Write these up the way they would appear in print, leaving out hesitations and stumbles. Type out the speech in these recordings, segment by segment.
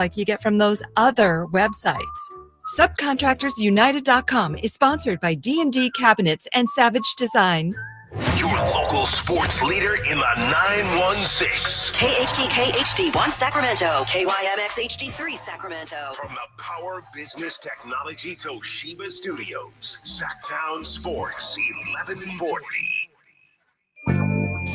like you get from those other websites. Subcontractorsunited.com is sponsored by D&D Cabinets and Savage Design. Your local sports leader in the 916. KHD1 Sacramento, KYMX HD3 Sacramento. From the Power Business Technology Toshiba Studios, Sacktown Sports 1140.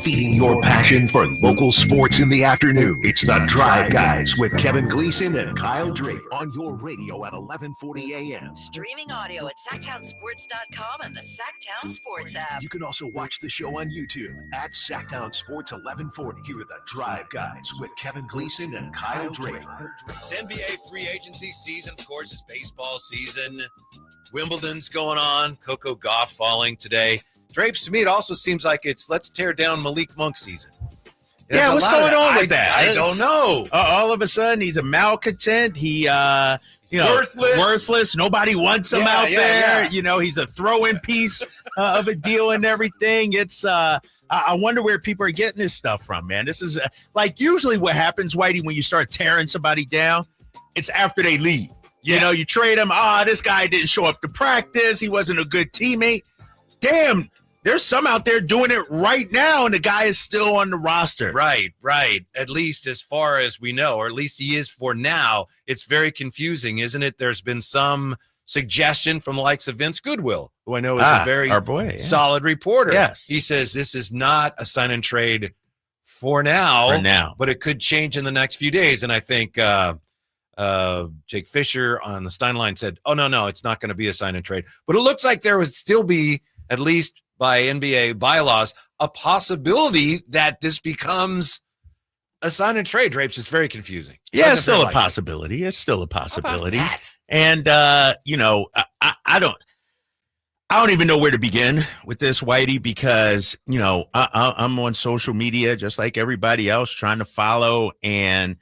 Feeding your passion for local sports in the afternoon. It's the Drive Guys with Kevin Gleason and Kyle Drake on your radio at 1140 a.m. Streaming audio at SacktownSports.com and the Sacktown Sports app. You can also watch the show on YouTube at Sacktown Sports 1140. Here are the Drive Guys with Kevin Gleason and Kyle Drake. It's NBA free agency season. Of course, it's baseball season. Wimbledon's going on. Coco Gauff falling today. Drapes, to me, it also seems like it's let's tear down Malik Monk season. Yeah, what's going on with that? I don't know. All of a sudden, he's a malcontent. He, worthless. Nobody wants him out there. Yeah. You know, he's a throw-in piece of a deal and everything. It's, I wonder where people are getting this stuff from, man. This is like usually what happens, Whitey, when you start tearing somebody down. It's after they leave. You know, you trade him. This guy didn't show up to practice. He wasn't a good teammate. Damn. There's some out there doing it right now, and the guy is still on the roster. Right. At least as far as we know, or at least he is for now. It's very confusing, isn't it? There's been some suggestion from the likes of Vince Goodwill, who I know is a very solid reporter. Yes. He says this is not a sign and trade for now, but it could change in the next few days. And I think Jake Fisher on the Steinline said, oh, no, it's not going to be a sign and trade. But it looks like there would still be, at least by NBA bylaws, a possibility that this becomes a sign and trade. Drapes, it's very confusing. Yeah, it's still a possibility. It's still a possibility. And I don't even know where to begin with this, Whitey, because I'm on social media just like everybody else, trying to follow. And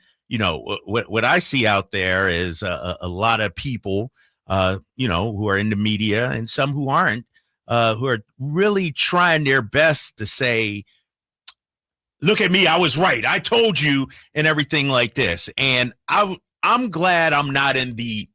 what I see out there is a lot of people who are in the media and some who aren't. Who are really trying their best to say, look at me, I was right. I told you, and everything like this. And I'm glad I'm not in the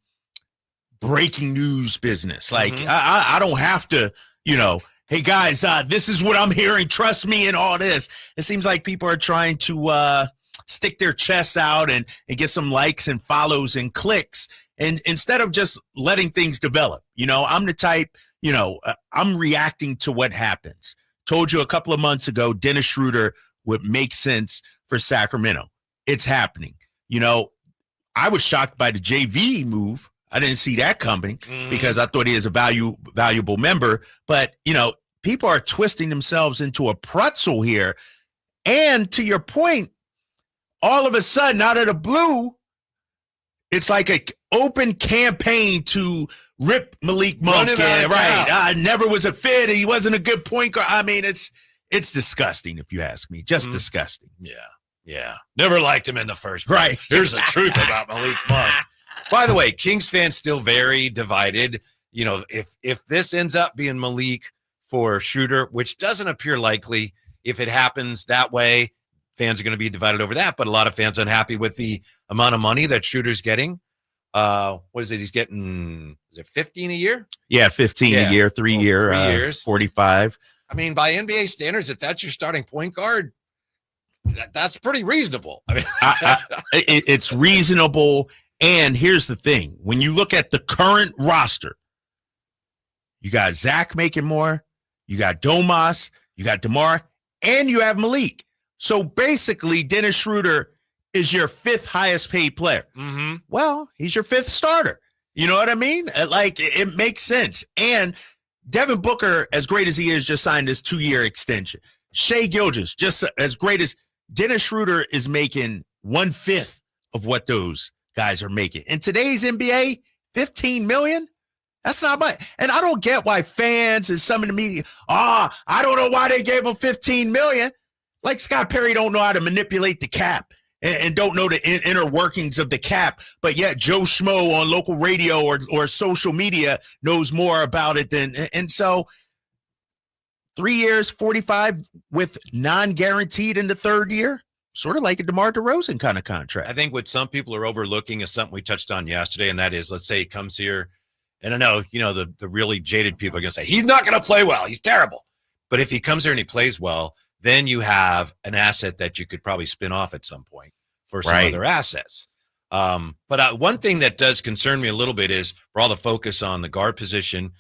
breaking news business. Like, I don't have to, hey, guys, this is what I'm hearing. Trust me and all this. It seems like people are trying to stick their chests out and get some likes and follows and clicks. And instead of just letting things develop, I'm the type, I'm reacting to what happens. Told you a couple of months ago, Dennis Schroder would make sense for Sacramento. It's happening. I was shocked by the JV move. I didn't see that coming because I thought he is a valuable member. But, people are twisting themselves into a pretzel here. And to your point, all of a sudden, out of the blue, it's like an open campaign to rip Malik Monk. Right. Never was a fit. He wasn't a good point guard. I mean, it's disgusting, if you ask me. Just disgusting. Yeah. Never liked him in the first place. Right. Here's the truth about Malik Monk. By the way, Kings fans still very divided. If this ends up being Malik for Schroder, which doesn't appear likely, if it happens that way, fans are going to be divided over that. But a lot of fans unhappy with the amount of money that Schroeder's getting. What is it? He's getting, is it 15 a year? Yeah, 15 a year, 3 years, 45. I mean, by NBA standards, if that's your starting point guard, that's pretty reasonable. I mean, it's reasonable. And here's the thing. When you look at the current roster, you got Zach making more, you got Domas, you got DeMar, and you have Malik. So basically, Dennis Schroder is your fifth highest paid player. Mm-hmm. Well, he's your fifth starter. You know what I mean? Like, it makes sense. And Devin Booker, as great as he is, just signed this 2-year extension. Shai Gilgeous, just as great as Dennis Schroder, is making 1/5 of what those guys are making. In today's NBA, $15 million? That's not much. And I don't get why fans and some of the media, I don't know why they gave him $15 million. Like Scott Perry don't know how to manipulate the cap and don't know the inner workings of the cap, but yet Joe Schmo on local radio or social media knows more about it than. And so 3 years, 45 with non-guaranteed in the third year. sort of like a DeMar DeRozan kind of contract. I think what some people are overlooking is something we touched on yesterday, and that is, let's say he comes here, and I know, the really jaded people are going to say, he's not going to play well. He's terrible. But if he comes here and he plays well, then you have an asset that you could probably spin off at some point for some other assets. But one thing that does concern me a little bit is, for all the focus on the guard position,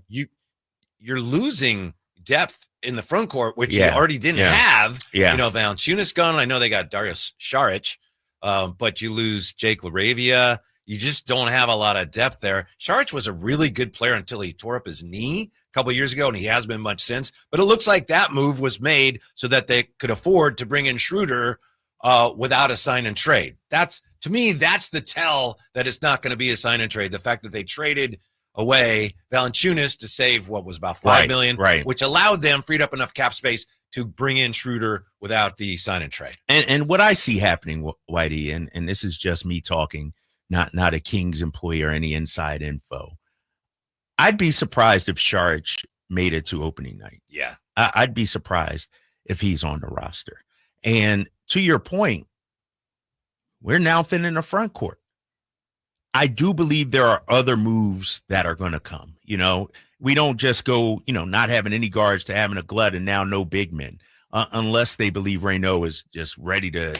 you're losing depth in the front court, which you already didn't have. Valanciunas gone. I know they got Darius Saric, but you lose Jake LaRavia. You just don't have a lot of depth there. Saric was a really good player until he tore up his knee a couple of years ago, and he hasn't been much since. But it looks like that move was made so that they could afford to bring in Schröder without a sign and trade. To me, that's the tell that it's not going to be a sign and trade. The fact that they traded away Valanciunas to save what was about $5 million, which allowed them, freed up enough cap space to bring in Schröder without the sign and trade. And what I see happening, Whitey, and this is just me talking, not a Kings employee or any inside info. I'd be surprised if Saric made it to opening night. Yeah. I'd be surprised if he's on the roster. And to your point, we're now thinning the front court. I do believe there are other moves that are going to come. We don't just go, not having any guards to having a glut and now no big men, unless they believe Reynaud is just ready to,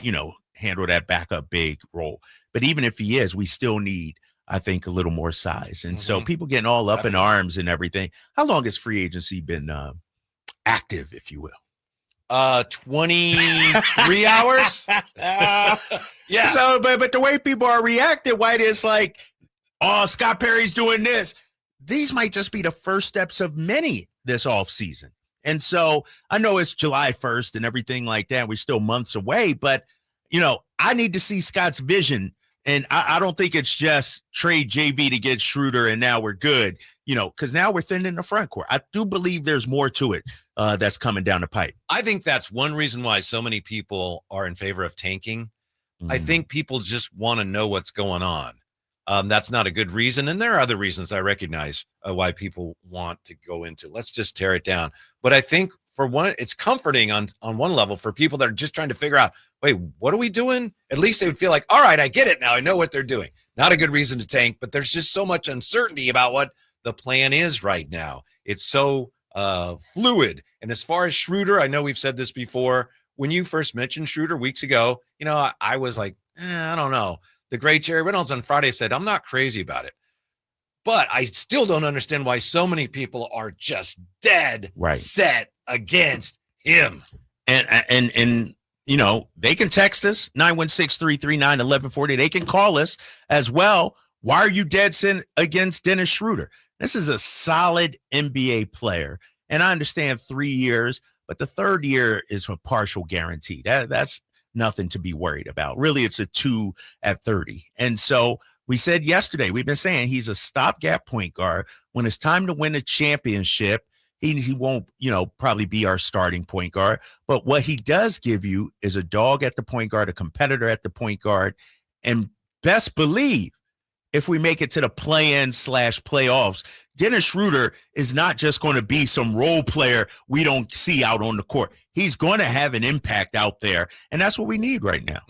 handle that backup big role. But even if he is, we still need, I think, a little more size. And so people getting all up in arms and everything. How long has free agency been active, if you will? 23 hours. Yeah. So, but the way people are reacting, White, is like, oh, Scott Perry's doing this. These might just be the first steps of many this offseason. And so I know it's July 1st and everything like that. We're still months away, but I need to see Scott's vision. And I don't think it's just trade JV to get Schröder and now we're good, because now we're thinning the front court. I do believe there's more to it that's coming down the pipe. I think that's one reason why so many people are in favor of tanking. I think people just want to know what's going on. That's not a good reason. And there are other reasons I recognize why people want to go into, let's just tear it down. But I think for one, it's comforting on one level for people that are just trying to figure out, wait, what are we doing? At least they would feel like, all right, I get it now. I know what they're doing. Not a good reason to tank, but there's just so much uncertainty about what the plan is right now. It's so fluid. And as far as Schröder, I know we've said this before. When you first mentioned Schröder weeks ago, I was like, I don't know. The great Jerry Reynolds on Friday said, I'm not crazy about it. But I still don't understand why so many people are just dead set against him. And they can text us, 916-339-1140. They can call us as well. Why are you dead set against Dennis Schroder? This is a solid NBA player. And I understand 3 years, but the third year is a partial guarantee. That's nothing to be worried about. Really, it's a 2 at 30. And so we said yesterday, we've been saying he's a stopgap point guard. When it's time to win a championship, he won't, probably be our starting point guard. But what he does give you is a dog at the point guard, a competitor at the point guard. And best believe, if we make it to the play-in / playoffs, Dennis Schroder is not just going to be some role player we don't see out on the court. He's going to have an impact out there, and that's what we need right now.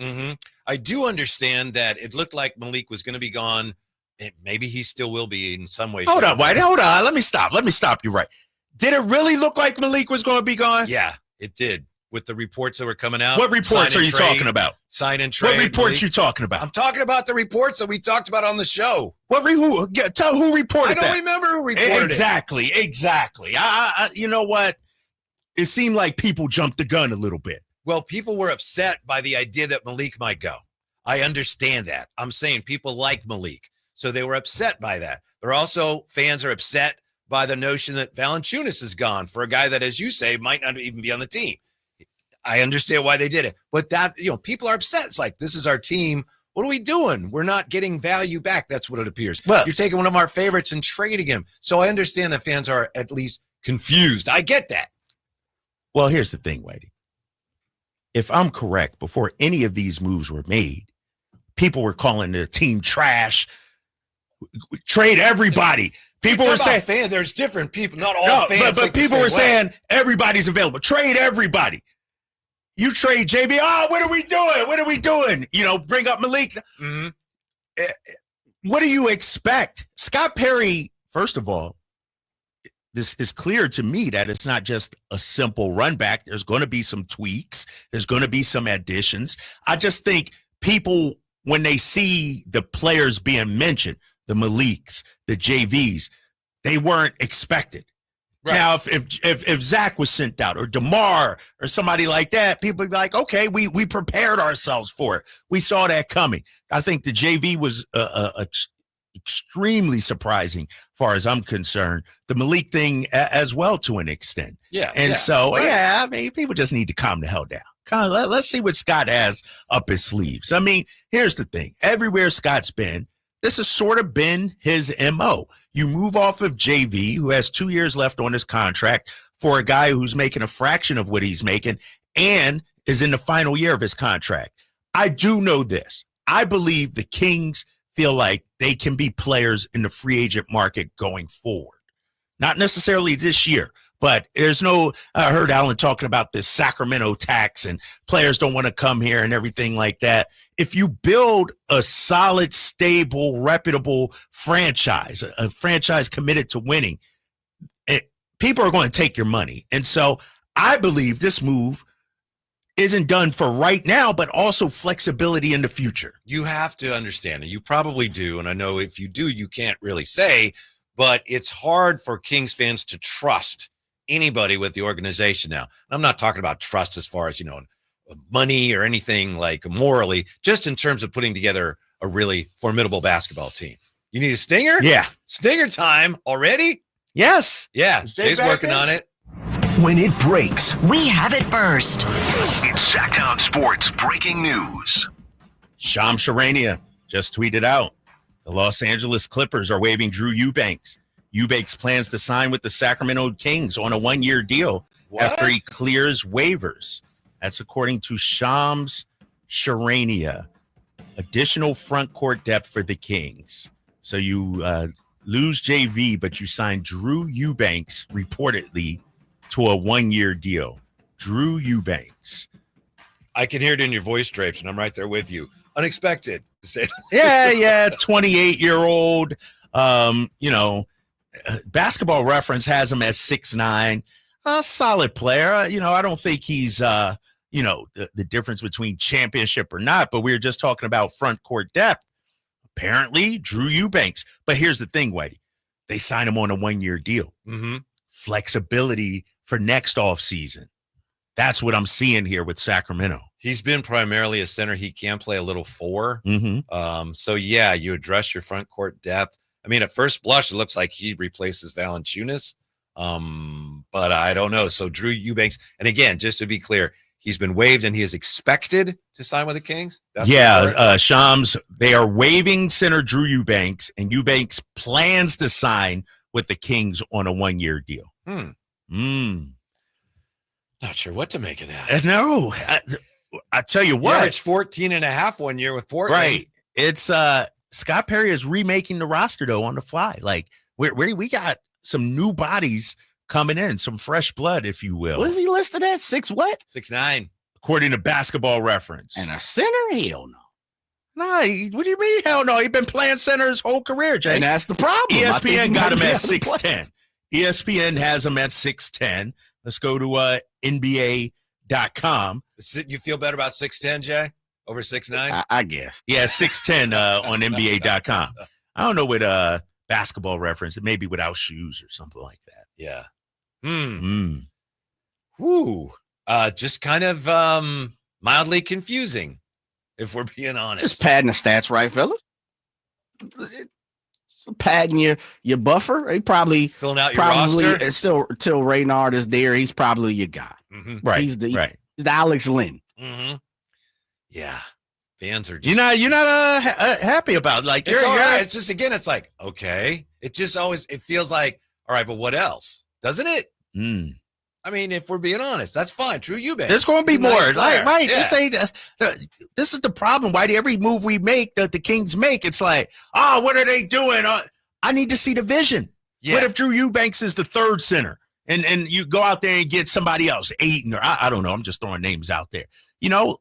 I do understand that it looked like Malik was going to be gone. Maybe he still will be in some way. Hold on, White. Hold on. Let me stop you right. Did it really look like Malik was going to be gone? Yeah, it did. With the reports that were coming out. What reports are you talking about? Sign and trade. What reports you talking about? I'm talking about the reports that we talked about on the show. Tell who reported that. I don't remember who reported Exactly. I you know what? It seemed like people jumped the gun a little bit. Well, people were upset by the idea that Malik might go. I understand that. I'm saying people like Malik, so they were upset by that. They're also, fans are upset by the notion that Valanciunas is gone for a guy that, as you say, might not even be on the team. I understand why they did it, but that, people are upset. It's like, this is our team. What are we doing? We're not getting value back. That's what it appears. Well, you're taking one of our favorites and trading him. So I understand that fans are at least confused. I get that. Well, here's the thing, Whitey. If I'm correct, before any of these moves were made, people were calling the team trash. Trade everybody. People were saying, there's different people, not all fans. But people were saying everybody's available. Trade everybody. You trade JV. Oh, what are we doing? What are we doing? Bring up Malik. Mm-hmm. What do you expect? Scott Perry, first of all, this is clear to me that it's not just a simple run back. There's going to be some tweaks. There's going to be some additions. I just think people, when they see the players being mentioned, the Maliks, the JVs, they weren't expected. Right. Now, if Zach was sent out or DeMar or somebody like that, people would be like, okay, we prepared ourselves for it. We saw that coming. I think the JV was extremely surprising as far as I'm concerned. The Malik thing as well to an extent. Yeah. And I mean, people just need to calm the hell down. Let's see what Scott has up his sleeves. I mean, here's the thing. Everywhere Scott's been, this has sort of been his MO. You move off of JV, who has 2 years left on his contract, for a guy who's making a fraction of what he's making and is in the final year of his contract. I do know this. I believe the Kings feel like they can be players in the free agent market going forward. Not necessarily this year, but I heard Alan talking about this Sacramento tax and players don't want to come here and everything like that. If you build a solid, stable, reputable franchise, a franchise committed to winning, people are going to take your money. And so I believe this move isn't done for right now, but also flexibility in the future. You have to understand, and you probably do, and I know if you do, you can't really say, but it's hard for Kings fans to trust anybody with the organization now. And I'm not talking about trust as far as, money or anything like morally, just in terms of putting together a really formidable basketball team. You need a stinger? Yeah. Stinger time already? Yes. Yeah. Jay's working on it. When it breaks, We have it first. it's Sacktown Sports breaking news. Shams Charania just tweeted out, the Los Angeles Clippers are waiving Drew Eubanks. Eubanks plans to sign with the Sacramento Kings on a 1-year deal after he clears waivers. That's according to Shams Charania. Additional front court depth for the Kings. So you lose JV, but you sign Drew Eubanks reportedly to a 1-year deal. Drew Eubanks. I can hear it in your voice, Drapes, and I'm right there with you. Unexpected. Yeah, 28-year-old. Basketball Reference has him as 6'9", a solid player. I don't think he's, the difference between championship or not, but we were just talking about front court depth. Apparently, Drew Eubanks. But here's the thing, Whitey. They signed him on a 1-year deal. Mm-hmm. Flexibility for next offseason. That's what I'm seeing here with Sacramento. He's been primarily a center. He can play a little 4. Mm-hmm. So, yeah, you address your front court depth. I mean, at first blush, it looks like he replaces Valanciunas, but I don't know. So Drew Eubanks, and again, just to be clear, he's been waived and he is expected to sign with the Kings. Shams, they are waiving center Drew Eubanks, and Eubanks plans to sign with the Kings on a 1-year deal. Not sure what to make of that. No, I tell you what, it's 14.5 1 year with Portland. Right. It's Scott Perry is remaking the roster though on the fly. Like we got some new bodies coming in, some fresh blood, if you will. Was he listed at 6 what? 6'9", according to Basketball Reference. And a center? Hell no. Nah, what do you mean? Hell no. He's been playing center his whole career, Jay. And that's the problem. ESPN got him at 6'10". ESPN has him at 6'10". Let's go to NBA.com. You feel better about 6'10", Jay? Over 6'9"? I guess. Yeah, 6'10" on NBA.com. I don't know what Basketball Reference, maybe without shoes or something like that. Yeah. Woo. Just kind of mildly confusing, if we're being honest. Just padding the stats right, fellas. Padding your buffer. He probably filling out your roster. Still, till Raynard is there, he's probably your guy. Mm-hmm. Right. He's the Alex Lynn. Mm-hmm. Yeah. Fans are just you're not happy about like it's all right. It's just again, it's like, okay. It just always feels like, all right, but what else? Doesn't it? I mean, if we're being honest, that's fine. True Eubanks. There's going to be more. Nice right. Yeah. This is the problem. Why every move we make that the Kings make, it's like, what are they doing? I need to see the vision. Yeah. What if Drew Eubanks is the third center and you go out there and get somebody else, Ayton, or I don't know. I'm just throwing names out there. You know,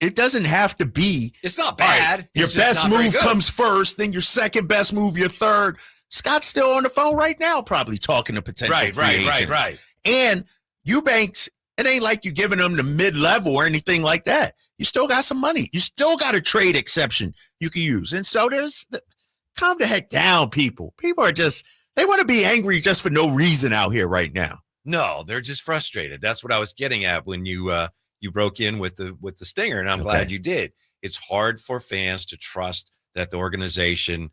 it doesn't have to be. It's not bad. Right, your It's just best not very move good. comes first, then your second best move, your third. Scott's still on the phone right now, probably talking to potential free agents. Right. And Eubanks, it ain't like you giving them the mid-level or anything like that. You still got some money. You still got a trade exception you can use. And so calm the heck down, people. People are just, they want to be angry just for no reason out here right now. No, they're just frustrated. That's what I was getting at when you broke in with the stinger, and I'm glad you did. It's hard for fans to trust that the organization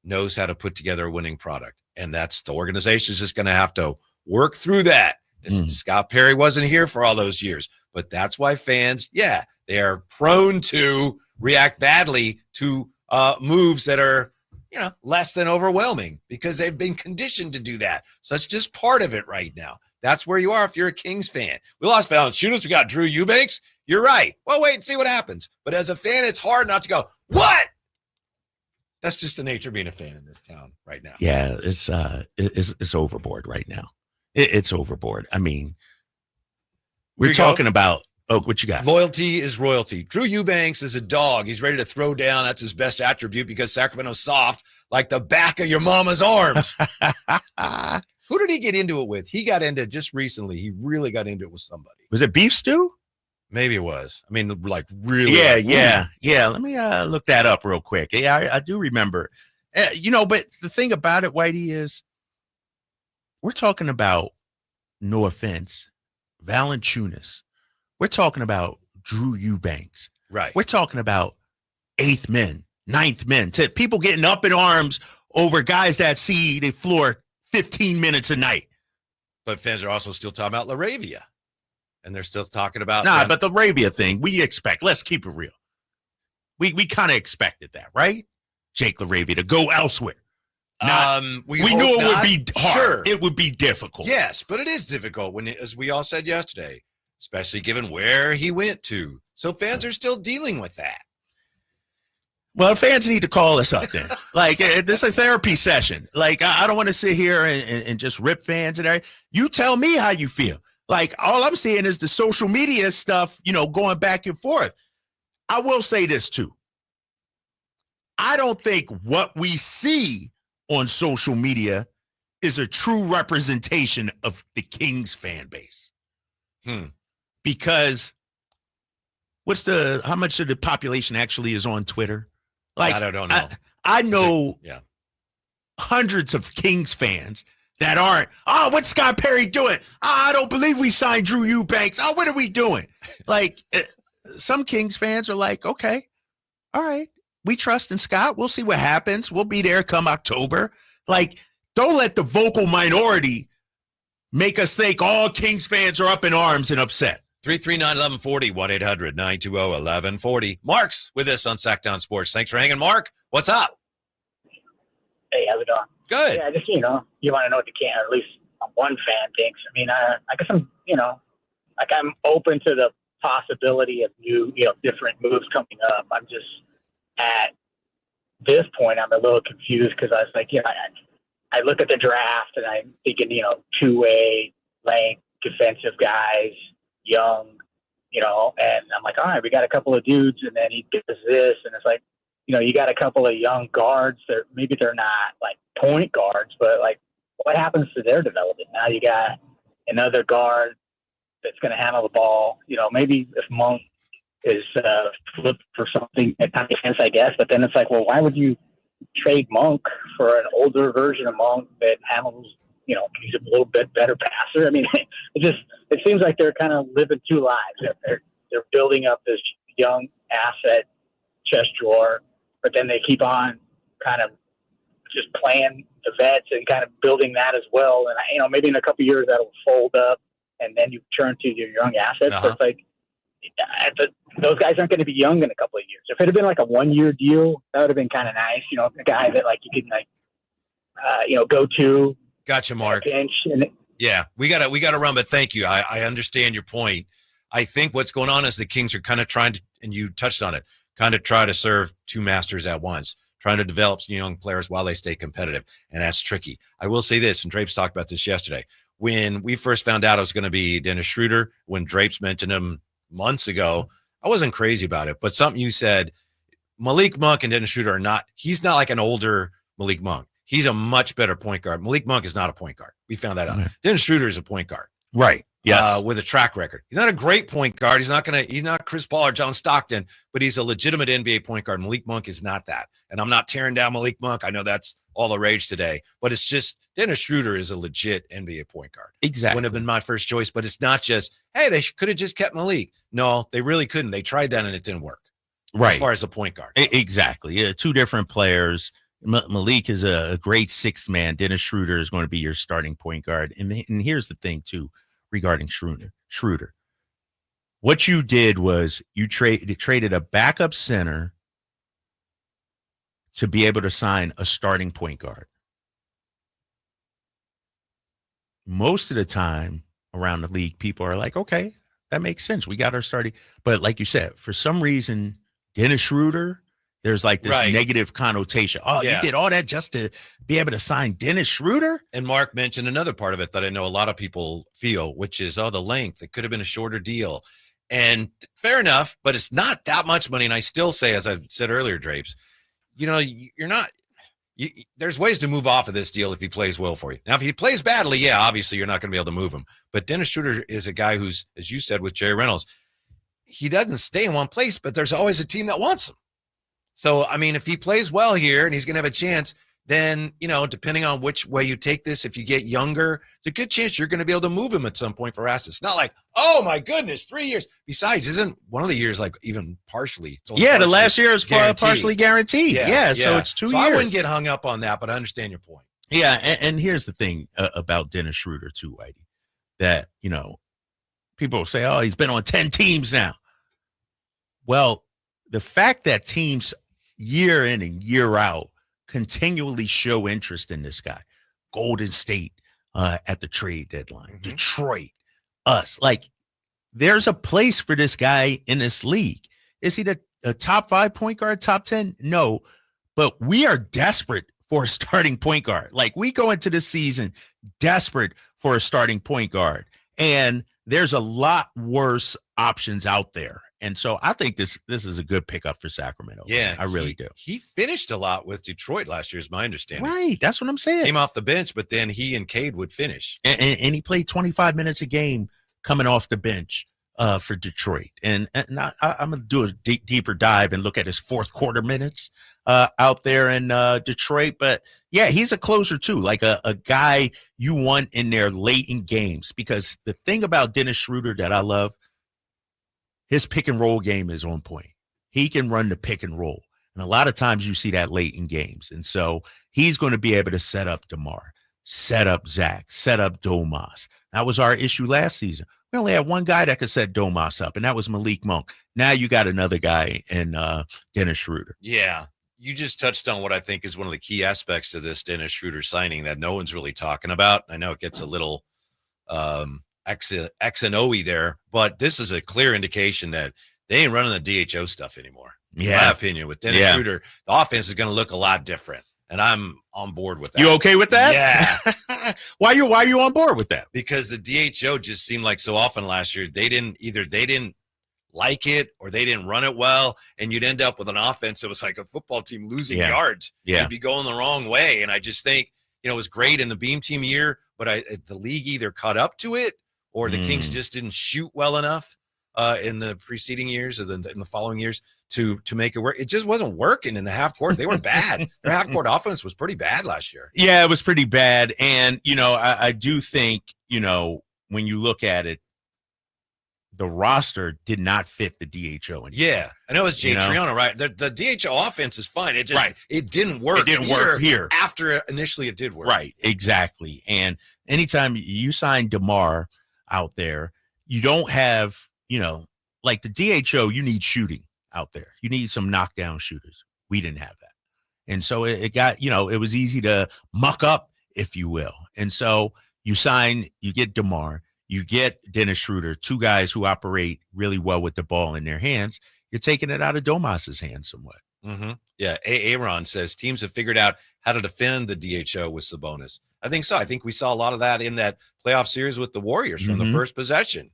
knows how to put together a winning product, and that's the organization's just going to have to work through that. Scott Perry wasn't here for all those years, but that's why fans, they are prone to react badly to moves that are, less than overwhelming because they've been conditioned to do that. So it's just part of it right now. That's where you are if you're a Kings fan. We lost Valanciunas. We got Drew Eubanks. You're right. Well, wait and see what happens. But as a fan, it's hard not to go, what? That's just the nature of being a fan in this town right now. Yeah, it's overboard right now. It's overboard. I mean, we're talking about, what you got? Loyalty is royalty. Drew Eubanks is a dog. He's ready to throw down. That's his best attribute because Sacramento's soft like the back of your mama's arms. Who did he get into it with? He got into just recently. He really got into it with somebody. Was it beef stew? Maybe it was. I mean, like really. Yeah. Let me look that up real quick. Yeah, I do remember. But the thing about it, Whitey, is we're talking about, no offense, Valanciunas. We're talking about Drew Eubanks. Right. We're talking about eighth men, ninth men, to people getting up in arms over guys that see the floor 15 minutes a night. But fans are also still talking about LaRavia. And they're still talking about but the LaRavia thing, we expect. Let's keep it real. We kind of expected that, right? Jake LaRavia to go elsewhere. We knew it would be hard. Sure. It would be difficult. Yes, but it is difficult as we all said yesterday, especially given where he went to. So fans are still dealing with that. Well, fans need to call us up then. Like, this is a therapy session. Like, I don't want to sit here and just rip fans and everything. You tell me how you feel. Like, all I'm seeing is the social media stuff, going back and forth. I will say this, too. I don't think what we see on social media is a true representation of the Kings fan base. Because how much of the population actually is on Twitter? Like, I don't know. I know hundreds of Kings fans that aren't, what's Scott Perry doing? I don't believe we signed Drew Eubanks. What are we doing? Like, some Kings fans are like, okay, all right, we trust in Scott. We'll see what happens. We'll be there come October. Like, don't let the vocal minority make us think all Kings fans are up in arms and upset. 339-1140, 1-800-920-1140. Mark's with us on Sacktown Sports. Thanks for hanging, Mark. What's up? Hey, how's it going? Good. Yeah, just, you want to know what the can, or at least one fan thinks. I mean, I guess I'm open to the possibility of new, different moves coming up. I'm just, at this point, I'm a little confused because I was like, I look at the draft and I'm thinking, two-way, length, defensive guys, young, and I'm like, all right, we got a couple of dudes, and then he does this, and it's like, you got a couple of young guards that maybe they're not like point guards, but like, what happens to their development? Now you got another guard that's going to handle the ball. Maybe if Monk is flipped for something, it kind of makes sense, I guess. But then it's like, well, why would you trade Monk for an older version of Monk that handles, he's a little bit better passer? I mean, it seems like they're kind of living two lives. They're building up this young asset chest drawer, but then they keep on kind of just playing the vets and kind of building that as well. And maybe in a couple of years that'll fold up, and then you turn to your young assets. So it's like, those guys aren't going to be young in a couple of years. If it had been like a 1-year deal, that would have been kind of nice. A guy that like you can go to. Gotcha, Mark. Bench Yeah, we gotta run, but thank you. I understand your point. I think what's going on is the Kings are kind of trying to, and you touched on it, kind of try to serve two masters at once, trying to develop some young players while they stay competitive, and that's tricky. I will say this, and Drapes talked about this yesterday. when we first found out it was going to be Dennis Schroder, when Drapes mentioned him months ago, I wasn't crazy about it. But something you said, Malik Monk and Dennis Schroder he's not like an older Malik Monk. He's a much better point guard. Malik Monk is not a point guard. We found that out. Okay. Dennis Schroder is a point guard. Right. Yes. With a track record. He's not a great point guard. He's not Chris Paul or John Stockton, but he's a legitimate NBA point guard. Malik Monk is not that. And I'm not tearing down Malik Monk. I know that's all the rage today, but it's just Dennis Schroder is a legit NBA point guard. Exactly. Wouldn't have been my first choice, but it's not just, hey, they could have just kept Malik. No, they really couldn't. They tried that and it didn't work. Right. As far as the point guard. Exactly. Yeah, two different players. Malik is a great sixth man. Dennis Schroder is going to be your starting point guard. And here's the thing, too, regarding Schroder. What you did was you traded a backup center to be able to sign a starting point guard. Most of the time around the league, people are like, okay, that makes sense. We got our starting. But like you said, for some reason, Dennis Schroder, there's like this negative connotation. Oh, you did all that just to be able to sign Dennis Schroder? And Mark mentioned another part of it that I know a lot of people feel, which is, the length. It could have been a shorter deal. And fair enough, but it's not that much money. And I still say, as I've said earlier, Drapes, there's ways to move off of this deal if he plays well for you. Now, if he plays badly, obviously you're not going to be able to move him. But Dennis Schroder is a guy who's, as you said with Jerry Reynolds, he doesn't stay in one place, but there's always a team that wants him. So, I mean, if he plays well here and he's going to have a chance, then, depending on which way you take this, if you get younger, it's a good chance you're going to be able to move him at some point for assets. It's not like, oh, my goodness, 3 years. Besides, isn't one of the years like even partially? The last year is partially guaranteed. Yeah, so it's 2 years. I wouldn't get hung up on that, but I understand your point. Yeah, and here's the thing about Dennis Schroder too, Whitey, that, people will say, oh, he's been on 10 teams now. Well, the fact that teams year in and year out continually show interest in this guy, Golden State at the trade deadline, Detroit, us, like there's a place for this guy in this league. Is he a top 5 point guard, top 10? No, but we are desperate for a starting point guard. Like we go into this season desperate for a starting point guard, and there's a lot worse options out there. And so I think this is a good pickup for Sacramento. Yeah, I really do. He finished a lot with Detroit last year, is my understanding. Right, that's what I'm saying. Came off the bench, but then he and Cade would finish. And he played 25 minutes a game coming off the bench for Detroit. And I'm going to do a deeper dive and look at his fourth quarter minutes out there in Detroit. But, yeah, he's a closer too, like a guy you want in there late in games. Because the thing about Dennis Schroder that I love, his pick and roll game is on point. He can run the pick and roll. And a lot of times you see that late in games. And so he's going to be able to set up DeMar, set up Zach, set up Domas. That was our issue last season. We only had one guy that could set Domas up, and that was Malik Monk. Now you got another guy in Dennis Schroder. Yeah. You just touched on what I think is one of the key aspects to this Dennis Schroder signing that no one's really talking about. I know it gets a little X and O-y there, but this is a clear indication that they ain't running the DHO stuff anymore. In my opinion, with Dennis Schroder, the offense is going to look a lot different, and I'm on board with that. You okay with that? Yeah. Why are you on board with that? Because the DHO just seemed like so often last year they didn't like it or they didn't run it well, and you'd end up with an offense that was like a football team losing yards. Yeah. You'd be going the wrong way, and I just think it was great in the Beam Team year, but the league either caught up to it or the Kings just didn't shoot well enough in the preceding years or in the following years to make it work. It just wasn't working in the half court. They were bad. Their half court offense was pretty bad last year. Yeah, it was pretty bad. And, I do think, when you look at it, the roster did not fit the DHO anymore. Yeah. I know it's Jay Triano, right? The DHO offense is fine. It just it didn't work. It didn't work here. After initially it did work. Right, exactly. And anytime you sign DeMar out there, you don't have, like the DHO, you need shooting out there. You need some knockdown shooters. We didn't have that. And so it got, it was easy to muck up, if you will. And so you get DeMar, you get Dennis Schroder, two guys who operate really well with the ball in their hands. You're taking it out of Domas's hands somewhat. Mm-hmm. Yeah, Aaron says teams have figured out how to defend the DHO with Sabonis. I think so. I think we saw a lot of that in that playoff series with the Warriors from the first possession,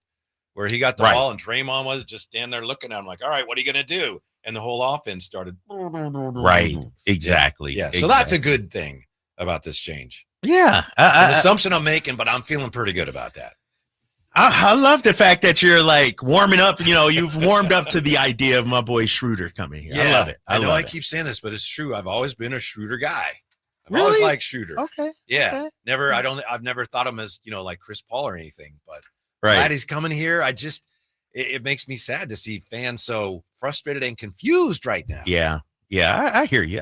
where he got the ball and Draymond was just standing there looking at him like, all right, what are you going to do? And the whole offense started. Right. Exactly. Yeah. So that's a good thing about this change. Yeah. It's an assumption I'm making, but I'm feeling pretty good about that. I love the fact that you're like warming up. You've warmed up to the idea of my boy Schroeder coming here. Yeah, I love it. I know I keep saying this, but it's true. I've always been a Schroeder guy. I've Really? always liked Schroeder. Okay. Yeah. Okay. I've never thought of him as, like Chris Paul or anything, but Right. glad he's coming here. It makes me sad to see fans so frustrated and confused right now. Yeah. Yeah. I hear you.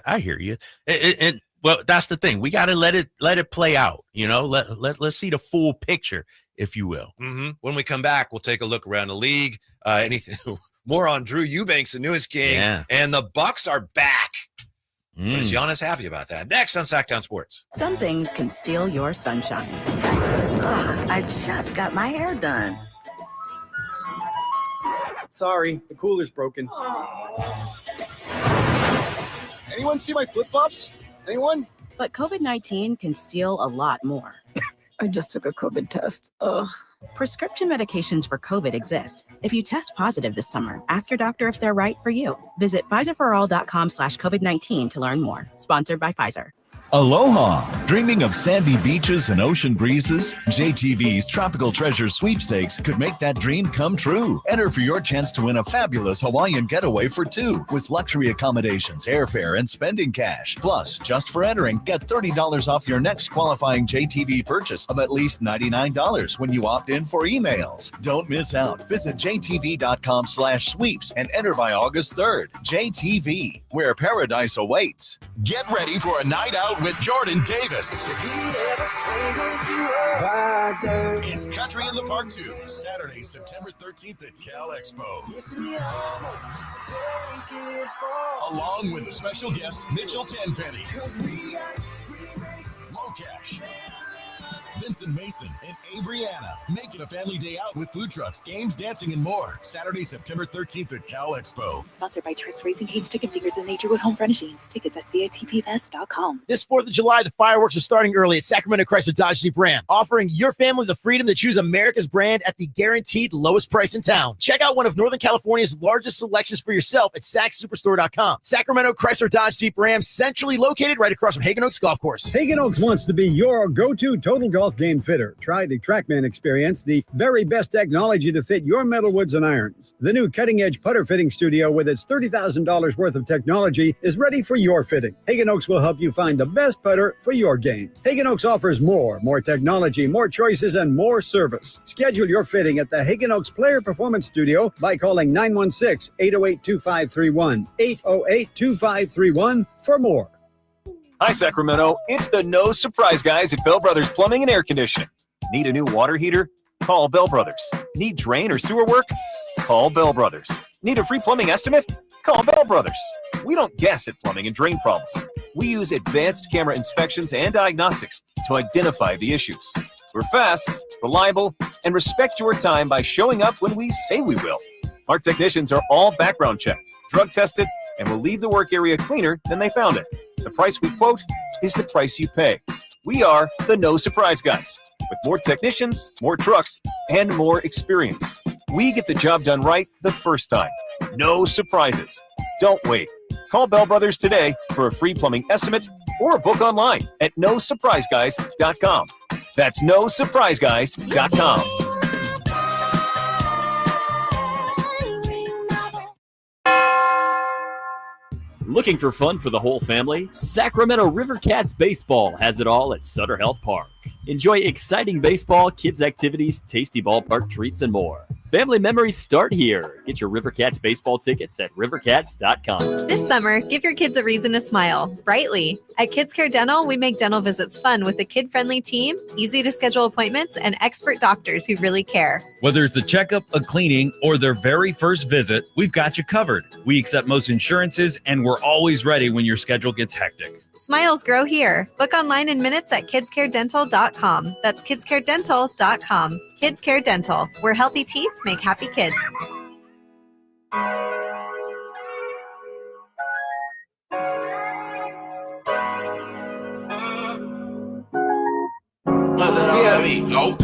And well, that's the thing. We got to let it play out. Let's see the full picture, if you will. Mm-hmm. When we come back, we'll take a look around the league. Anything more on Drew Eubanks, the newest king, and the Bucks are back. But is Giannis happy about that? Next on Sacktown Sports. Some things can steal your sunshine. Ugh, I just got my hair done. Sorry, the cooler's broken. Anyone see my flip-flops? Anyone? But COVID-19 can steal a lot more. I just took a COVID test. Ugh. Prescription medications for COVID exist. If you test positive this summer, ask your doctor if they're right for you. Visit PfizerForAll.com/COVID-19 to learn more. Sponsored by Pfizer. Aloha! Dreaming of sandy beaches and ocean breezes? JTV's Tropical Treasure Sweepstakes could make that dream come true. Enter for your chance to win a fabulous Hawaiian getaway for two with luxury accommodations, airfare, and spending cash. Plus, just for entering, get $30 off your next qualifying JTV purchase of at least $99 when you opt in for emails. Don't miss out. Visit jtv.com/sweeps and enter by August 3rd. JTV, where paradise awaits. Get ready for a night out with Jordan Davis. It's Country in the Park 2, Saturday, September 13th at Cal Expo. Along with the special guests Mitchell Tenpenny, Locash, Vincent Mason, and Averyana. Make it a family day out with food trucks, games, dancing, and more. Saturday, September 13th at Cal Expo. Sponsored by Tricks Racing Canes, Chicken Fingers, and Naturewood Home Furnishings. Tickets at CATPFest.com. This 4th of July, the fireworks are starting early at Sacramento Chrysler Dodge Jeep Ram, offering your family the freedom to choose America's brand at the guaranteed lowest price in town. Check out one of Northern California's largest selections for yourself at SacSuperstore.com. Sacramento Chrysler Dodge Jeep Ram, centrally located right across from Hagen Oaks Golf Course. Hagen Oaks wants to be your go-to total golf game fitter. Try the TrackMan experience, the very best technology to fit your metalwoods and irons. The new cutting-edge putter fitting studio with its $30,000 worth of technology is ready for your fitting. Hagen Oaks will help you find the best putter for your game. Hagen Oaks offers more technology, more choices, and more service. Schedule your fitting at the Hagen Oaks Player Performance Studio by calling 916-808-2531, 808-2531 for more. Hi, Sacramento. It's the No Surprise Guys at Bell Brothers Plumbing and Air Conditioning. Need a new water heater? Call Bell Brothers. Need drain or sewer work? Call Bell Brothers. Need a free plumbing estimate? Call Bell Brothers. We don't guess at plumbing and drain problems. We use advanced camera inspections and diagnostics to identify the issues. We're fast, reliable, and respect your time by showing up when we say we will. Our technicians are all background checked, drug tested, and will leave the work area cleaner than they found it. The price we quote is the price you pay. We are the No Surprise Guys, with more technicians, more trucks, and more experience. We get the job done right the first time. No surprises. Don't wait. Call Bell Brothers today for a free plumbing estimate or book online at nosurpriseguys.com. That's nosurpriseguys.com. Looking for fun for the whole family? Sacramento River Cats Baseball has it all at Sutter Health Park. Enjoy exciting baseball, kids' activities, tasty ballpark treats, and more. Family memories start here. Get your River Cats baseball tickets at rivercats.com. This summer, give your kids a reason to smile, brightly. At Kids Care Dental, we make dental visits fun with a kid-friendly team, easy to schedule appointments, and expert doctors who really care. Whether it's a checkup, a cleaning, or their very first visit, we've got you covered. We accept most insurances, and we're always ready when your schedule gets hectic. Smiles grow here. Book online in minutes at kidscaredental.com. That's kidscaredental.com. Kids Care Dental, where healthy teeth make happy kids. There we go.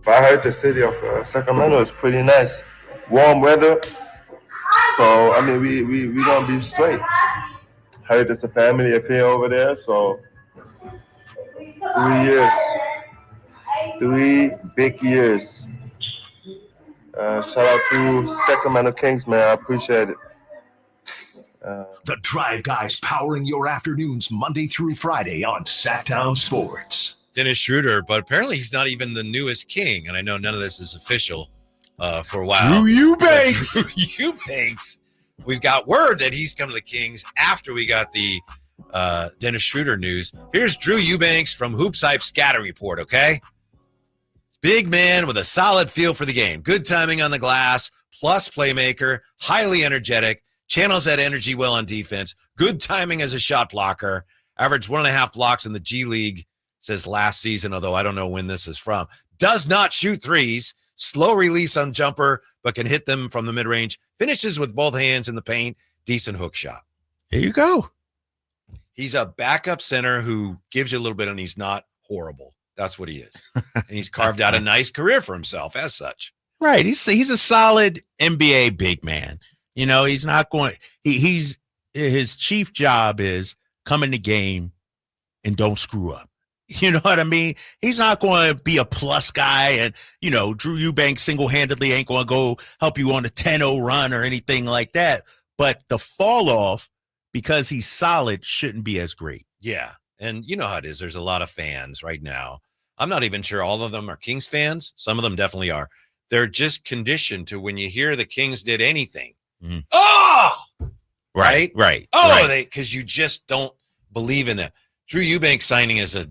I heard the city of Sacramento is pretty nice. Warm weather. So, I mean, we going to be straight. Heard it's a family affair over there. So, 3 years. 3 big years. Shout out to Sacramento Kings, man. I appreciate it. The Drive Guys powering your afternoons Monday through Friday on Sacktown Sports. Dennis Schroder, but apparently he's not even the newest king, and I know none of this is official for a while. Drew Eubanks. Drew Eubanks. We've got word that he's come to the Kings after we got the Dennis Schroder news. Here's Drew Eubanks from Hoops Hype Scouting Report, okay? Big man with a solid feel for the game. Good timing on the glass, plus playmaker, highly energetic, channels that energy well on defense, good timing as a shot blocker, averaged 1.5 blocks in the G League, says last season, although I don't know when this is from. Does not shoot threes, slow release on jumper, but can hit them from the mid-range. Finishes with both hands in the paint, decent hook shot. There you go. He's a backup center who gives you a little bit, and he's not horrible. That's what he is. And he's carved out a nice career for himself as such. Right. He's a solid NBA big man. You know, he's not going he's his chief job is come in the game and don't screw up. You know what I mean? He's not going to be a plus guy and, you know, Drew Eubanks single-handedly ain't going to go help you on a 10-0 run or anything like that. But the fall off, because he's solid, shouldn't be as great. Yeah. And you know how it is. There's a lot of fans right now. I'm not even sure all of them are Kings fans. Some of them definitely are. They're just conditioned to when you hear the Kings did anything. Mm-hmm. Oh! Right. Oh, right. Because you just don't believe in them. Drew Eubanks signing is a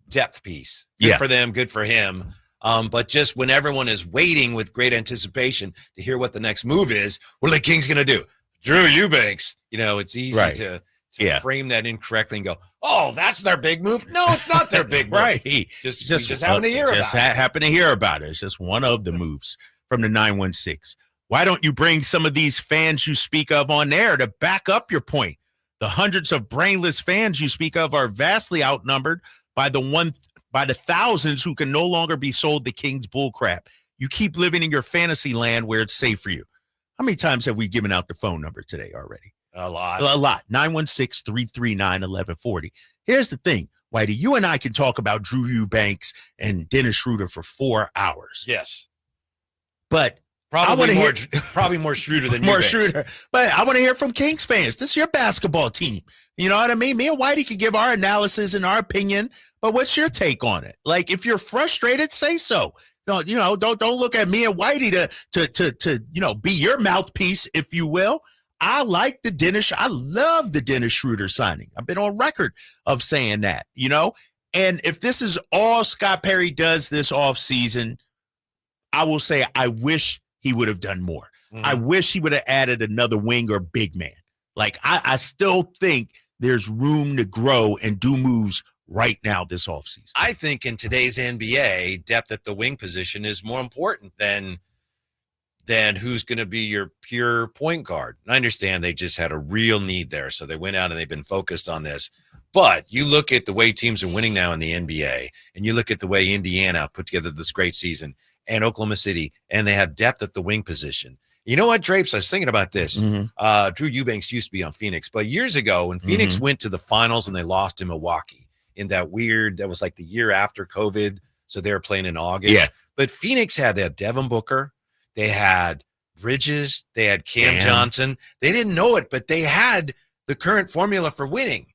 depth piece. Good for them, good for him. But just when everyone is waiting with great anticipation to hear what the next move is, what are the Kings going to do? Drew Eubanks. You know, it's easy to frame that incorrectly and go, oh, that's their big move. No, it's not their big move. Right. Just happen to hear about it. Happen to hear about it. It's just one of the moves from the 916. Why don't you bring some of these fans you speak of on there to back up your point? The hundreds of brainless fans you speak of are vastly outnumbered by the thousands who can no longer be sold the Kings bullcrap. You keep living in your fantasy land where it's safe for you. How many times have we given out the phone number today already? A lot. 916-339-1140. Here's the thing, Whitey. You and I can talk about Drew Eubanks and Dennis Schroder for 4 hours. Yes. But probably more Schroder than more Eubanks. Schroder. But I want to hear from Kings fans. This is your basketball team. You know what I mean? Me and Whitey can give our analysis and our opinion, but what's your take on it? Like, if you're frustrated, say so. Don't look at me and Whitey to be your mouthpiece, if you will. I love the Dennis Schroder signing. I've been on record of saying that, and if this is all Scott Perry does this offseason, I will say I wish he would have done more. Mm-hmm. I wish he would have added another wing or big man. Like, I still think there's room to grow and do moves right now this offseason. I think in today's NBA, depth at the wing position is more important than who's going to be your pure point guard. And I understand they just had a real need there, so they went out and they've been focused on this. But you look at the way teams are winning now in the NBA, and you look at the way Indiana put together this great season, and Oklahoma City, and they have depth at the wing position. You know what, Drapes? I was thinking about this. Mm-hmm. Drew Eubanks used to be on Phoenix, but years ago when Phoenix went to the finals and they lost to Milwaukee in that was like the year after COVID, so they were playing in August. Yeah. But Phoenix had Devin Booker. They had Bridges. They had Cam Johnson. They didn't know it, but they had the current formula for winning.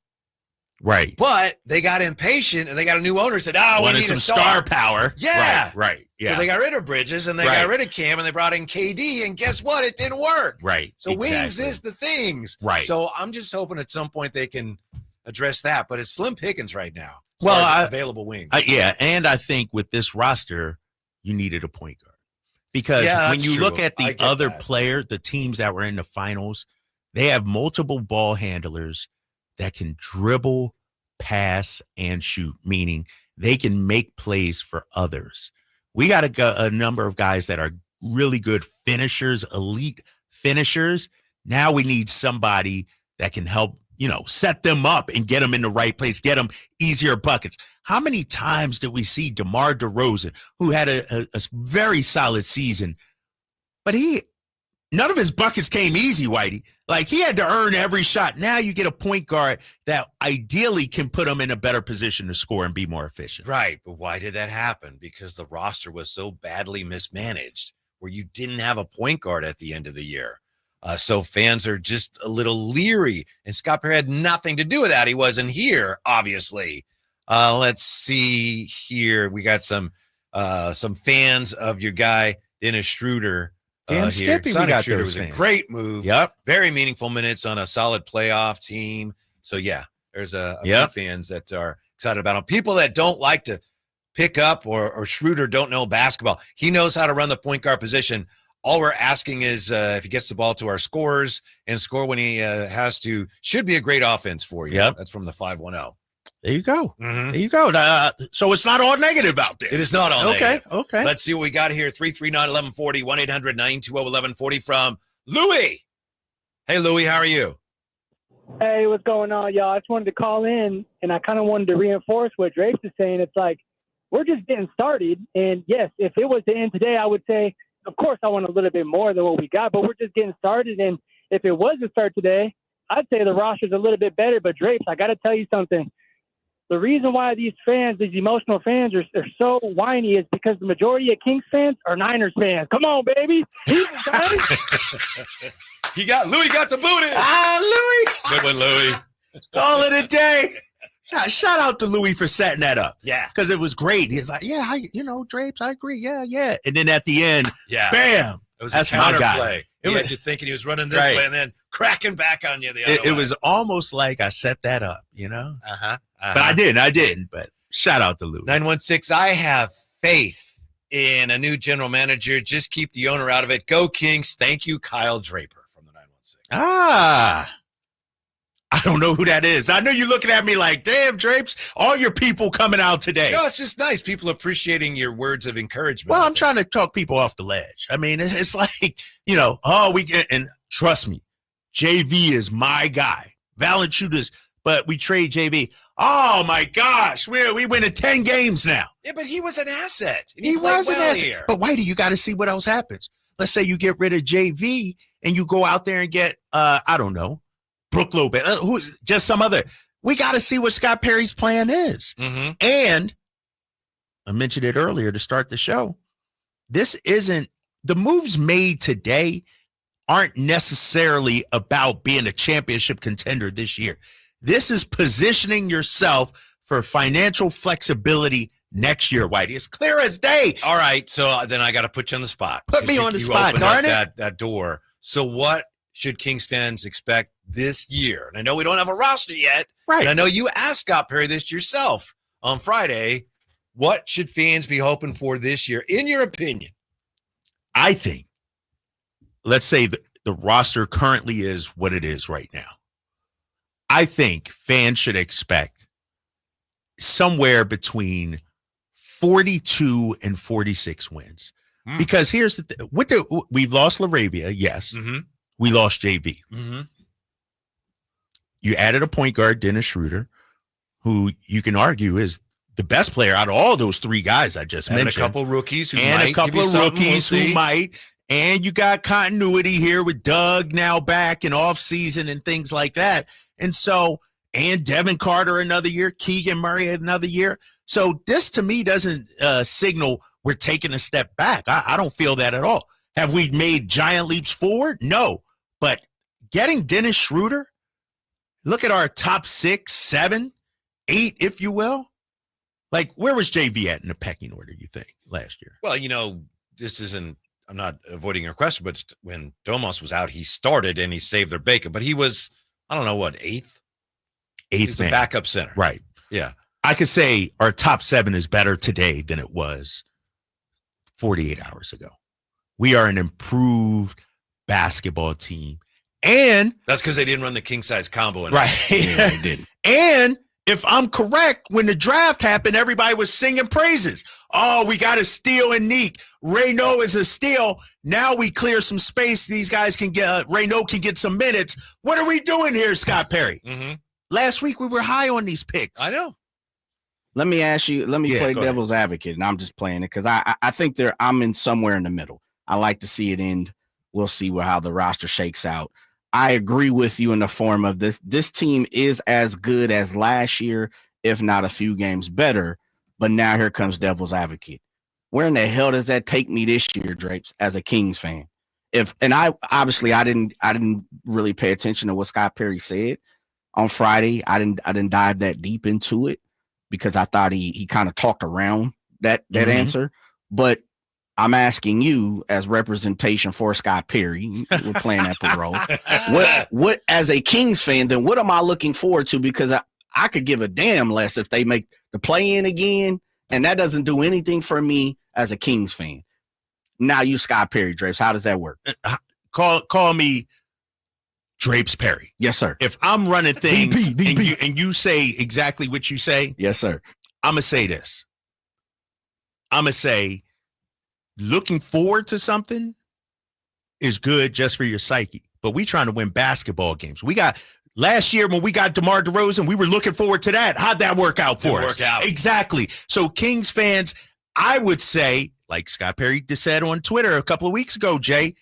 Right. But they got impatient and they got a new owner said, we need some star power. Yeah. Right. Yeah. So they got rid of Bridges and they got rid of Cam and they brought in KD, and guess what? It didn't work. Right. So wings is the things. Right. So I'm just hoping at some point they can address that, but it's slim pickings right now. Available wings. And I think with this roster, you needed a point guard. Because when you look at the other players, the teams that were in the finals, they have multiple ball handlers that can dribble, pass, and shoot, meaning they can make plays for others. We got a number of guys that are really good finishers, elite finishers. Now we need somebody that can help, set them up and get them in the right place, get them easier buckets. How many times did we see DeMar DeRozan, who had a very solid season, but none of his buckets came easy, Whitey. Like, he had to earn every shot. Now you get a point guard that ideally can put him in a better position to score and be more efficient. Right, but why did that happen? Because the roster was so badly mismanaged where you didn't have a point guard at the end of the year. So fans are just a little leery, and Scott Perry had nothing to do with that. He wasn't here, obviously. Let's see here. We got some fans of your guy, Dennis Schroder. Damn here. Skippy, Sonic we got Schroder those was a fans. great move. Yep. Very meaningful minutes on a solid playoff team. So, yeah, there's a few fans that are excited about him. People that don't like to pick up or Schroder don't know basketball. He knows how to run the point guard position. All we're asking is if he gets the ball to our scorers and score when he has to, should be a great offense for you. Yep. That's from the 510. There you go. Mm-hmm. There you go. So it's not all negative out there. It is not all negative. Okay. Let's see what we got here. 339-1140, 1-800-920-1140 from Louis. Hey, Louis, how are you? Hey, what's going on, y'all? I just wanted to call in, and I kind of wanted to reinforce what Drapes is saying. It's like, we're just getting started. And, yes, if it was to end today, I would say, of course, I want a little bit more than what we got, but we're just getting started. And if it was to start today, I'd say the roster's a little bit better. But, Drapes, I got to tell you something. The reason why these fans, these emotional fans, are so whiny is because the majority of Kings fans are Niners fans. Come on, baby. Louis got the boot in. Louis. Good one, Louis. Call it a day. Shout out to Louis for setting that up. Yeah. Because it was great. He's like, Drapes, I agree. Yeah. And then at the end, bam. It was that's a my counter guy. play. He had you thinking he was running this Right. way and then cracking back on you the other way. It was almost like I set that up, Uh-huh. But I didn't. But shout out to Louis. 916, I have faith in a new general manager. Just keep the owner out of it. Go Kings. Thank you, Kyle Draper from the 916. I don't know who that is. I know you're looking at me like, damn, Drapes, all your people coming out today. No, it's just nice. People appreciating your words of encouragement. Well, I'm trying to talk people off the ledge. I mean, it's like, and trust me, JV is my guy. Valanciunas, but we trade JV. Oh, my gosh. We win 10 games now. Yeah, but he was an asset. And He played was an well asset. here. But Whitey, you got to see what else happens. Let's say you get rid of JV and you go out there and get, I don't know, Brook Lopez, who's just some other. We got to see what Scott Perry's plan is. Mm-hmm. And I mentioned it earlier to start the show. This isn't the moves made today aren't necessarily about being a championship contender this year. This is positioning yourself for financial flexibility next year, Whitey. It's clear as day. All right, so then I got to put you on the spot. Put me on the spot, opened darn up it. that door. So what should Kings fans expect this year? And I know we don't have a roster yet. Right. And I know you asked Scott Perry this yourself on Friday. What should fans be hoping for this year, in your opinion? I think, let's say the roster currently is what it is right now. I think fans should expect somewhere between 42 and 46 wins. Because here's the we've lost LaRavia, yes. Mm-hmm. We lost JV. Mm-hmm. You added a point guard, Dennis Schroder, who you can argue is the best player out of all those three guys I just mentioned. And a couple rookies who and might a couple give you of something, rookies we'll who see. might. And you got continuity here with Doug now back in off season and things like that. And so, and Devin Carter another year, Keegan Murray another year. So this to me doesn't signal we're taking a step back. I don't feel that at all. Have we made giant leaps forward? No. But getting Dennis Schroder, look at our top 6, 7, 8, if you will. Like, where was JV at in the pecking order, you think, last year? Well, this isn't, I'm not avoiding your question, but when Domas was out, he started and he saved their bacon. But he was, I don't know what, 8th? He's a man. backup center. Right. Yeah. I could say our top 7 is better today than it was 48 hours ago. We are an improved basketball team. And that's because they didn't run the king size combo. Right. Yeah, they didn't. And if I'm correct, when the draft happened, everybody was singing praises. Oh, we got a steal in Neek. Reynaud is a steal. Now we clear some space. These guys can get Reynaud can get some minutes. What are we doing here, Scott Perry? Mm-hmm. Last week we were high on these picks. I know. Let me ask you, play devil's advocate, and I'm just playing it because I think I'm in somewhere in the middle. I like to see it end. We'll see how the roster shakes out. I agree with you in the form of this team is as good as last year, if not a few games better. But now here comes devil's advocate. Where in the hell does that take me this year, Drapes, as a Kings fan? I didn't really pay attention to what Scott Perry said on Friday. I didn't dive that deep into it because I thought he kind of talked around that answer. But I'm asking you as representation for Scott Perry. We're playing that role. What as a Kings fan, then what am I looking forward to? Because I could give a damn less if they make the play-in again, and that doesn't do anything for me as a Kings fan. Now you Scott Perry, Drapes. How does that work? Call me Drapes Perry. Yes, sir. If I'm running things DP. And you say exactly what you say, yes, sir. I'm going to say this. I'm going to say looking forward to something is good just for your psyche. But we trying to win basketball games. We got last year when we got DeMar DeRozan, we were looking forward to that. How'd that work out for us? Exactly. So Kings fans, I would say, like Scott Perry said on Twitter a couple of weeks ago, Jay,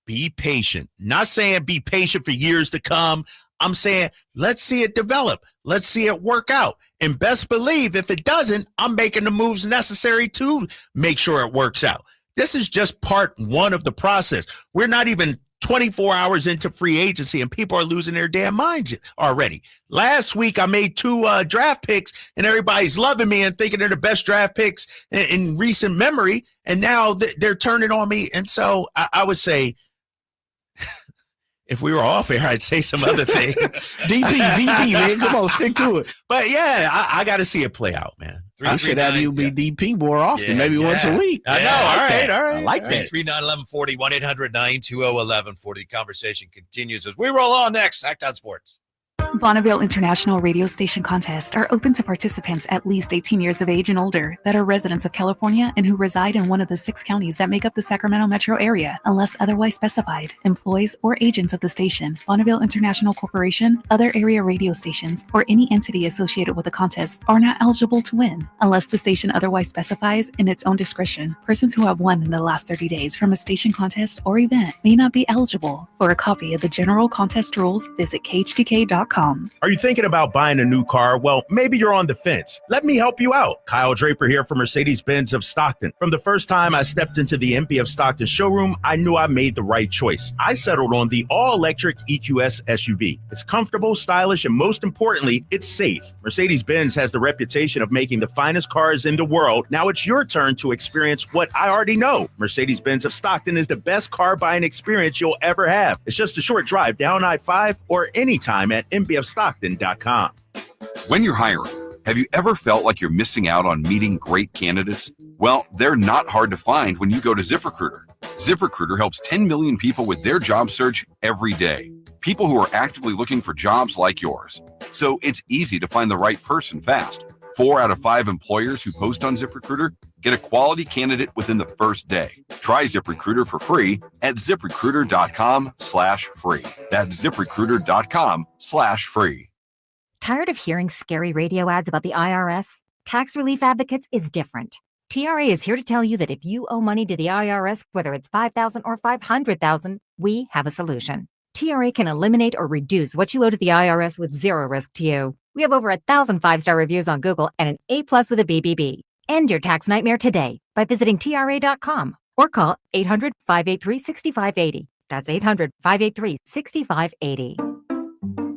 be patient. Not saying be patient for years to come. I'm saying let's see it develop. Let's see it work out. And best believe if it doesn't, I'm making the moves necessary to make sure it works out. This is just part one of the process. We're not even 24 hours into free agency and people are losing their damn minds already. Last week, I made 2 draft picks and everybody's loving me and thinking they're the best draft picks in recent memory. And now they're turning on me. And so I would say, if we were off air, I'd say some other things. DP, man. Come on, stick to it. But yeah, I got to see it play out, man. I should have you be DP more often, maybe once a week. I know. All right. I like that. 339-1140, 1-800-920-1140. The conversation continues as we roll on next. Sacktown Sports. Bonneville International Radio Station contests are open to participants at least 18 years of age and older that are residents of California and who reside in one of the 6 counties that make up the Sacramento metro area, unless otherwise specified. Employees or agents of the station, Bonneville International Corporation, other area radio stations, or any entity associated with the contest are not eligible to win, unless the station otherwise specifies in its own discretion. Persons who have won in the last 30 days from a station contest or event may not be eligible. For a copy of the general contest rules, visit khdk.com. Are you thinking about buying a new car? Well, maybe you're on the fence. Let me help you out. Kyle Draper here from Mercedes-Benz of Stockton. From the first time I stepped into the MP of Stockton showroom, I knew I made the right choice. I settled on the all-electric EQS SUV. It's comfortable, stylish, and most importantly, it's safe. Mercedes-Benz has the reputation of making the finest cars in the world. Now it's your turn to experience what I already know. Mercedes-Benz of Stockton is the best car buying experience you'll ever have. It's just a short drive down I-5 or anytime at mbfstockton.com. When you're hiring, have you ever felt like you're missing out on meeting great candidates? Well, they're not hard to find when you go to ZipRecruiter. ZipRecruiter helps 10 million people with their job search every day. People who are actively looking for jobs like yours. So it's easy to find the right person fast. 4 out of 5 employers who post on ZipRecruiter get a quality candidate within the first day. Try ZipRecruiter for free at ZipRecruiter.com/free. That's ZipRecruiter.com/free. Tired of hearing scary radio ads about the IRS? Tax Relief Advocates is different. TRA is here to tell you that if you owe money to the IRS, whether it's $5,000 or $500,000, we have a solution. TRA can eliminate or reduce what you owe to the IRS with zero risk to you. We have over 1,000 5-star reviews on Google and an A+ with a BBB. End your tax nightmare today by visiting TRA.com or call 800-583-6580. That's 800-583-6580.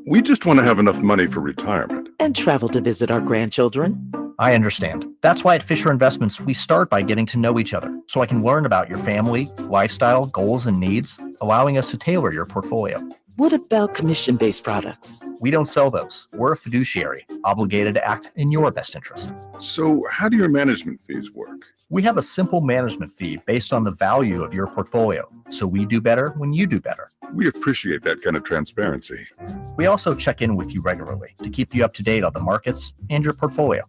We just want to have enough money for retirement. And travel to visit our grandchildren. I understand. That's why at Fisher Investments, we start by getting to know each other so I can learn about your family, lifestyle, goals, and needs, allowing us to tailor your portfolio. What about commission-based products? We don't sell those. We're a fiduciary, obligated to act in your best interest. So how do your management fees work? We have a simple management fee based on the value of your portfolio, so we do better when you do better. We appreciate that kind of transparency. We also check in with you regularly to keep you up to date on the markets and your portfolio.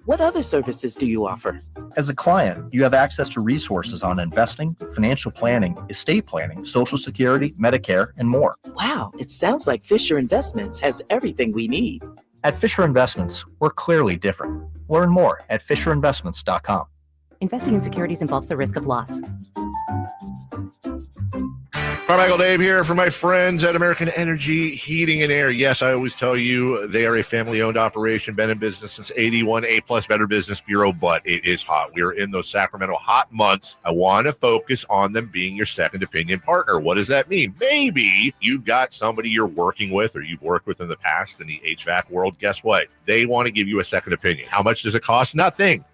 What other services do you offer? As a client, you have access to resources on investing, financial planning, estate planning, Social Security, Medicare, and more. Wow, it sounds like Fisher Investments has everything we need. At Fisher Investments, we're clearly different. Learn more at FisherInvestments.com. Investing in securities involves the risk of loss. Carmichael Dave here for my friends at American Energy Heating and Air. Yes, I always tell you they are a family-owned operation, been in business since 81, A-plus Better Business Bureau, but it is hot. We are in those Sacramento hot months. I want to focus on them being your second opinion partner. What does that mean? Maybe you've got somebody you're working with or you've worked with in the past in the HVAC world. Guess what? They want to give you a second opinion. How much does it cost? Nothing.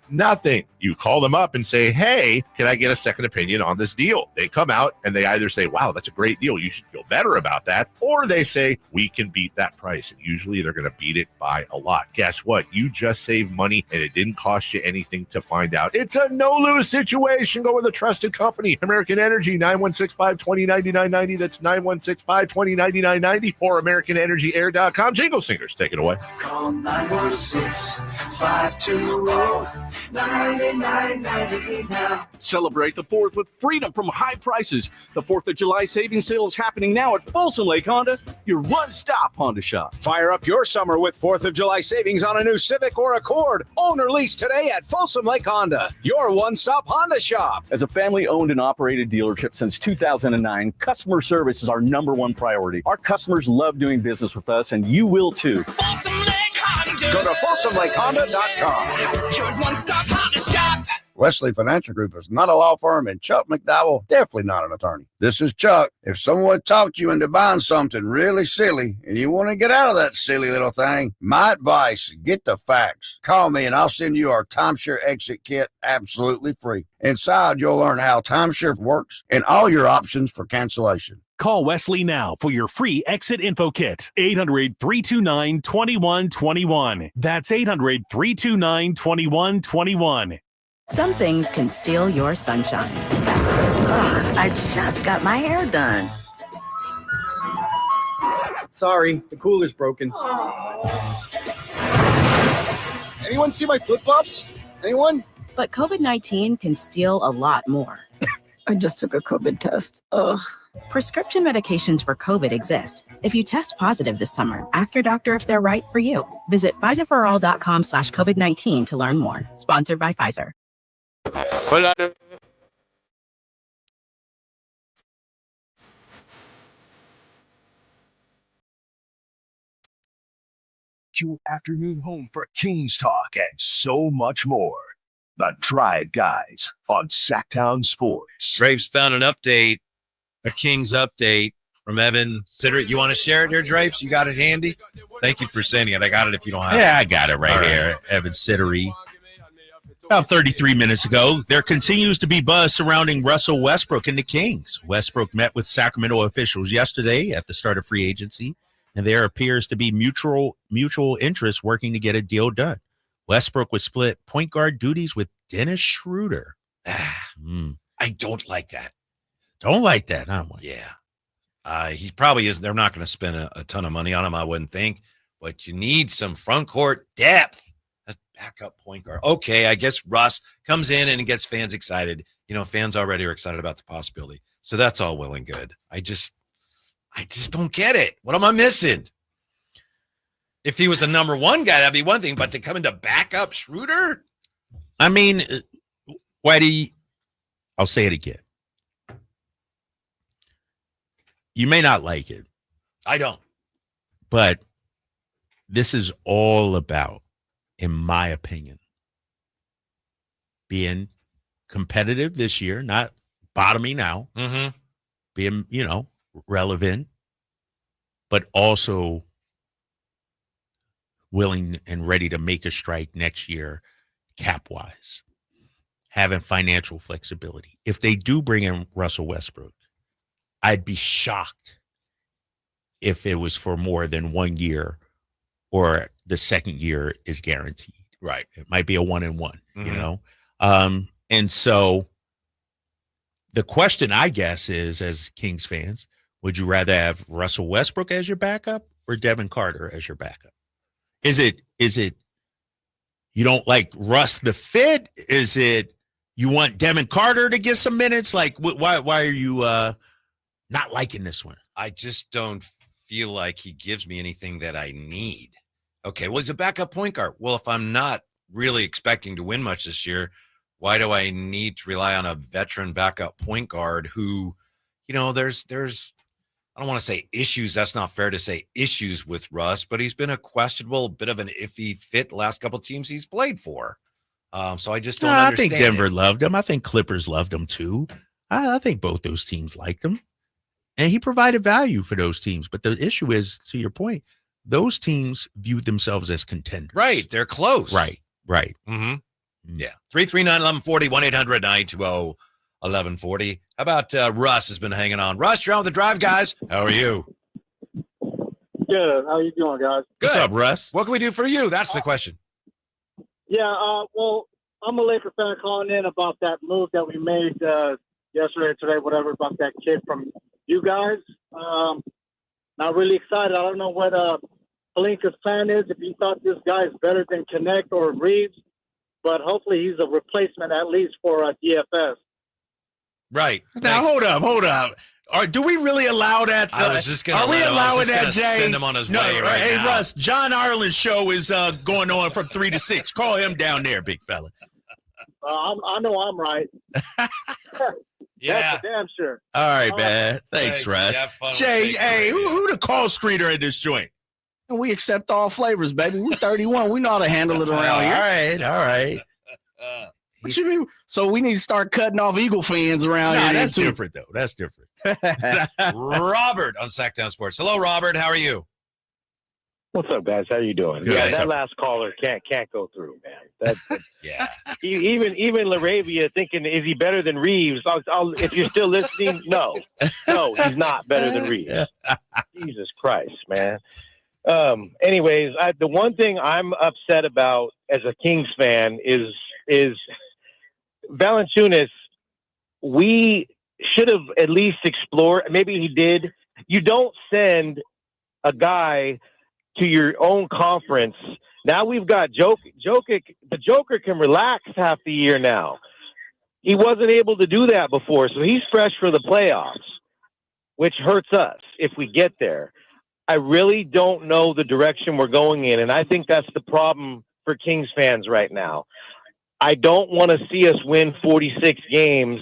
You call them up and say, hey, can I get a second opinion on this deal? They come out and they either say, wow, that's a great deal, you should feel better about that. Or they say, we can beat that price. And usually they're going to beat it by a lot. Guess what? You just saved money and it didn't cost you anything to find out. It's a no-lose situation. Go with a trusted company. American Energy, 916-520-9990. That's 916-520-9990 or AmericanEnergyAir.com. Jingle Singers, take it away. Call 916-520-9990 now. Celebrate the 4th with freedom from high prices. The 4th of July savings sale is happening now at Folsom Lake Honda, your one-stop Honda shop. Fire up your summer with 4th of July savings on a new Civic or Accord. Own or lease today at Folsom Lake Honda, your one-stop Honda shop. As a family-owned and operated dealership since 2009, customer service is our number one priority. Our customers love doing business with us, and you will too. Folsom Lake Honda. Go to FolsomLakeHonda.com. Your one-stop Honda shop. Wesley Financial Group is not a law firm, and Chuck McDowell definitely not an attorney. This is Chuck. If someone talked you into buying something really silly and you want to get out of that silly little thing, my advice, get the facts. Call me and I'll send you our timeshare exit kit absolutely free. Inside, you'll learn how timeshare works and all your options for cancellation. Call Wesley now for your free exit info kit. 800-329-2121. That's 800-329-2121. Some things can steal your sunshine. Ugh, I just got my hair done. Sorry, the cooler's broken. Anyone see my flip-flops? Anyone? But COVID-19 can steal a lot more. I just took a COVID test. Ugh. Prescription medications for COVID exist. If you test positive this summer, ask your doctor if they're right for you. Visit PfizerForAll.com/COVID-19 to learn more. Sponsored by Pfizer. Your afternoon home for Kings talk and so much more. The Triad Guys on Sacktown Sports. Drapes found an update, a Kings update from Evan Sitter. You want to share it here, Drapes? You got it handy? Thank you for sending it. I got it if you don't have it. Yeah, I got it right here. Evan Sittery. About 33 minutes ago, there continues to be buzz surrounding Russell Westbrook and the Kings. Westbrook met with Sacramento officials yesterday at the start of free agency, and there appears to be mutual interest working to get a deal done. Westbrook would split point guard duties with Dennis Schroder. I don't like that. Don't like that, huh? Yeah. He probably is. They're not going to spend a ton of money on him, I wouldn't think. But you need some front court depth. A backup point guard. Okay, I guess Russ comes in and gets fans excited. You know, fans already are excited about the possibility. So that's all well and good. I just don't get it. What am I missing? If he was a number one guy, that'd be one thing. But to come into backup Schroeder? I mean, Whitey, I'll say it again. You may not like it. I don't. But this is all about, in my opinion, being competitive this year, not bottoming out, being, relevant, but also willing and ready to make a strike next year cap-wise, having financial flexibility. If they do bring in Russell Westbrook, I'd be shocked if it was for more than 1 year or the second year is guaranteed. Right. It might be a 1-and-1, you know? And so the question, I guess, is, as Kings fans, would you rather have Russell Westbrook as your backup or Devin Carter as your backup? Is it you don't like Russ the fit? Is it you want Devin Carter to get some minutes? Like, why are you not liking this one? I just don't feel like he gives me anything that I need. Okay, well, he's a backup point guard. Well, if I'm not really expecting to win much this year, why do I need to rely on a veteran backup point guard who, there's I don't want to say issues. That's not fair to say issues with Russ, but he's been a questionable, bit of an iffy fit the last couple of teams he's played for. So I just don't understand. I think Denver loved him. I think Clippers loved him too. I think both those teams liked him. And he provided value for those teams. But the issue is, to your point, those teams viewed themselves as contenders. Right. They're close. Right. Mm-hmm. Yeah. 339-1140, 1-800-920-1140. How about Russ has been hanging on? Russ, you're on the drive, guys. How are you? Good. How you doing, guys? Good. What's up, Russ? What can we do for you? That's the question. Yeah, well, I'm a Laker fan calling in about that move that we made yesterday or today, whatever, about that kid from you guys. Not really excited. I don't know what Pelinka's plan is, if he thought this guy is better than Connect or Reeves, but hopefully he's a replacement at least for DFS. Right. Now, hold up. Do we really allow that? I was just going to send him on his way right hey, now. Russ, John Ireland's show is going on from 3 to 6. Call him down there, big fella. I know I'm right. Yeah. That's for damn sure. All right, man. Thanks, Russ. Jay, hey, who the call screener in this joint? And we accept all flavors, baby. We're 31. We know how to handle it around here. All right. What you mean? So we need to start cutting off Eagle fans around here. That's different, though. That's different. Robert on Sacktown Sports. Hello, Robert. How are you? What's up, guys? How you doing? Good. Yeah, that last caller can't go through, man. That's yeah. Even LaRavia thinking, is he better than Reeves? If you're still listening, no, he's not better than Reeves. Jesus Christ, man. Anyways, the one thing I'm upset about as a Kings fan is Valanciunas. We should have at least explored. Maybe he did. You don't send a guy to your own conference. Now we've got Jokic. The Joker can relax half the year now. He wasn't able to do that before, so he's fresh for the playoffs, which hurts us if we get there. I really don't know the direction we're going in, and I think that's the problem for Kings fans right now. I don't want to see us win 46 games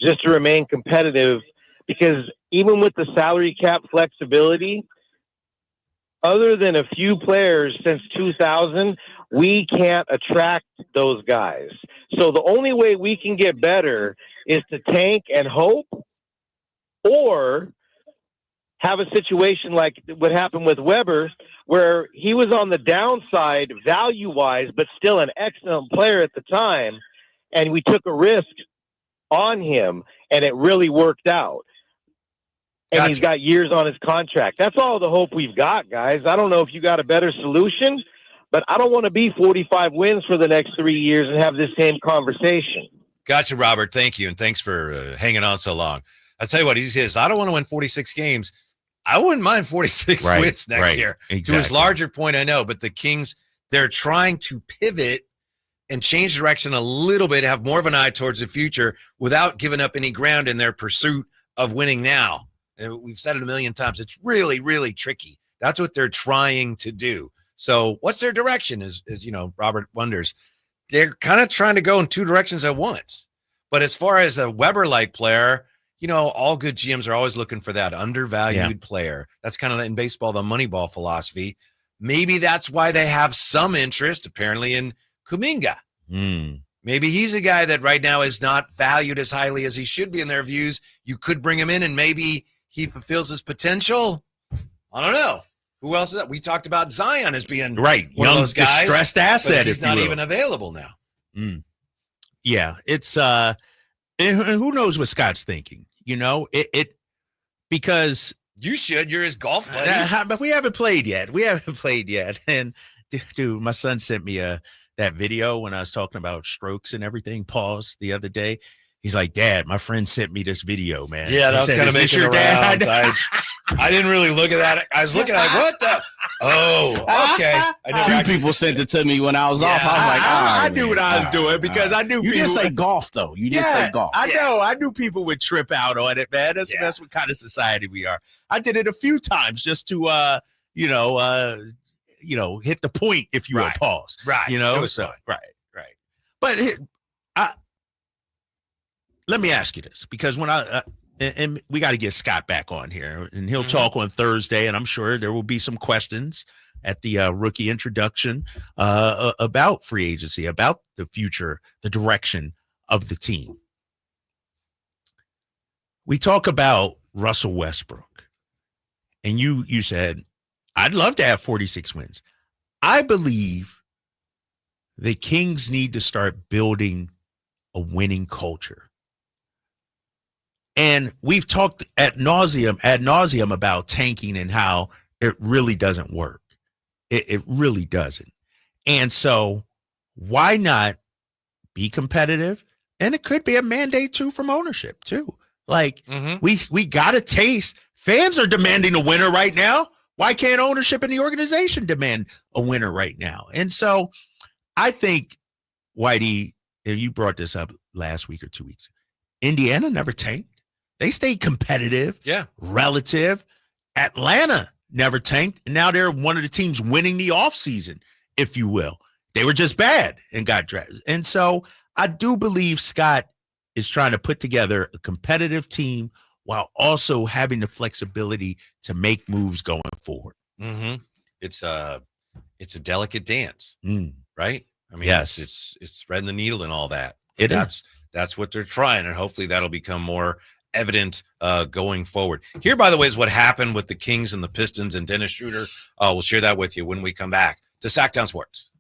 just to remain competitive, because even with the salary cap flexibility, other than a few players since 2000, we can't attract those guys. So the only way we can get better is to tank and hope, or have a situation like what happened with Weber, where he was on the downside value-wise, but still an excellent player at the time, and we took a risk on him, and it really worked out. And he's got years on his contract. That's all the hope we've got, guys. I don't know if you got a better solution, but I don't want to be 45 wins for the next 3 years and have this same conversation. Gotcha, Robert. Thank you, and thanks for hanging on so long. I'll tell you what, he says, I don't want to win 46 games. I wouldn't mind 46 wins next year. Exactly. To his larger point, I know, but the Kings, they're trying to pivot and change direction a little bit, have more of an eye towards the future without giving up any ground in their pursuit of winning now. And we've said it a million times. It's really, really tricky. That's what they're trying to do. So what's their direction is Robert wonders. They're kind of trying to go in two directions at once. But as far as a Weber-like player, all good GMs are always looking for that undervalued player. That's kind of in baseball, the Moneyball philosophy. Maybe that's why they have some interest, apparently, in Kuminga. Maybe he's a guy that right now is not valued as highly as he should be in their views. You could bring him in and maybe he fulfills his potential. I don't know. Who else is that? We talked about Zion as being one young, of those guys, distressed asset. But he's not even available now. Yeah, it's who knows what Scott's thinking? Because you should. You're his golf buddy. But we haven't played yet. And dude, my son sent me that video when I was talking about strokes and everything. Pause the other day. He's like, Dad, my friend sent me this video, man. Yeah, that was kind of making the rounds. I didn't really look at that. I was looking at what the? Oh, okay. Two people sent it to me when I was off. I was like, I knew what I was doing because I knew you people. didn't say golf though. You did say golf. I know. I knew people would trip out on it, man. That's what kind of society we are. I did it a few times just to hit the point, if you will, pause. Right. You know, it was so fun. right. But let me ask you this, because when and we got to get Scott back on here, and he'll talk on Thursday, and I'm sure there will be some questions at the rookie introduction about free agency, about the future, the direction of the team. We talk about Russell Westbrook, and you said, I'd love to have 46 wins. I believe the Kings need to start building a winning culture. And we've talked ad nauseum about tanking and how it really doesn't work. It really doesn't. And so why not be competitive? And it could be a mandate too from ownership too. Like we got a taste. Fans are demanding a winner right now. Why can't ownership and the organization demand a winner right now? And so I think, Whitey, and you brought this up last week or 2 weeks, Indiana never tanked. They stayed competitive, relative. Atlanta never tanked. And now they're one of the teams winning the offseason, if you will. They were just bad and got drafted. And so I do believe Scott is trying to put together a competitive team while also having the flexibility to make moves going forward. It's a delicate dance, right? I mean, it's threading the needle and all that. That's what they're trying, and hopefully that'll become more evident going forward. Here, by the way, is what happened with the Kings and the Pistons and Dennis Schroder. We'll share that with you when we come back to Sacktown Sports.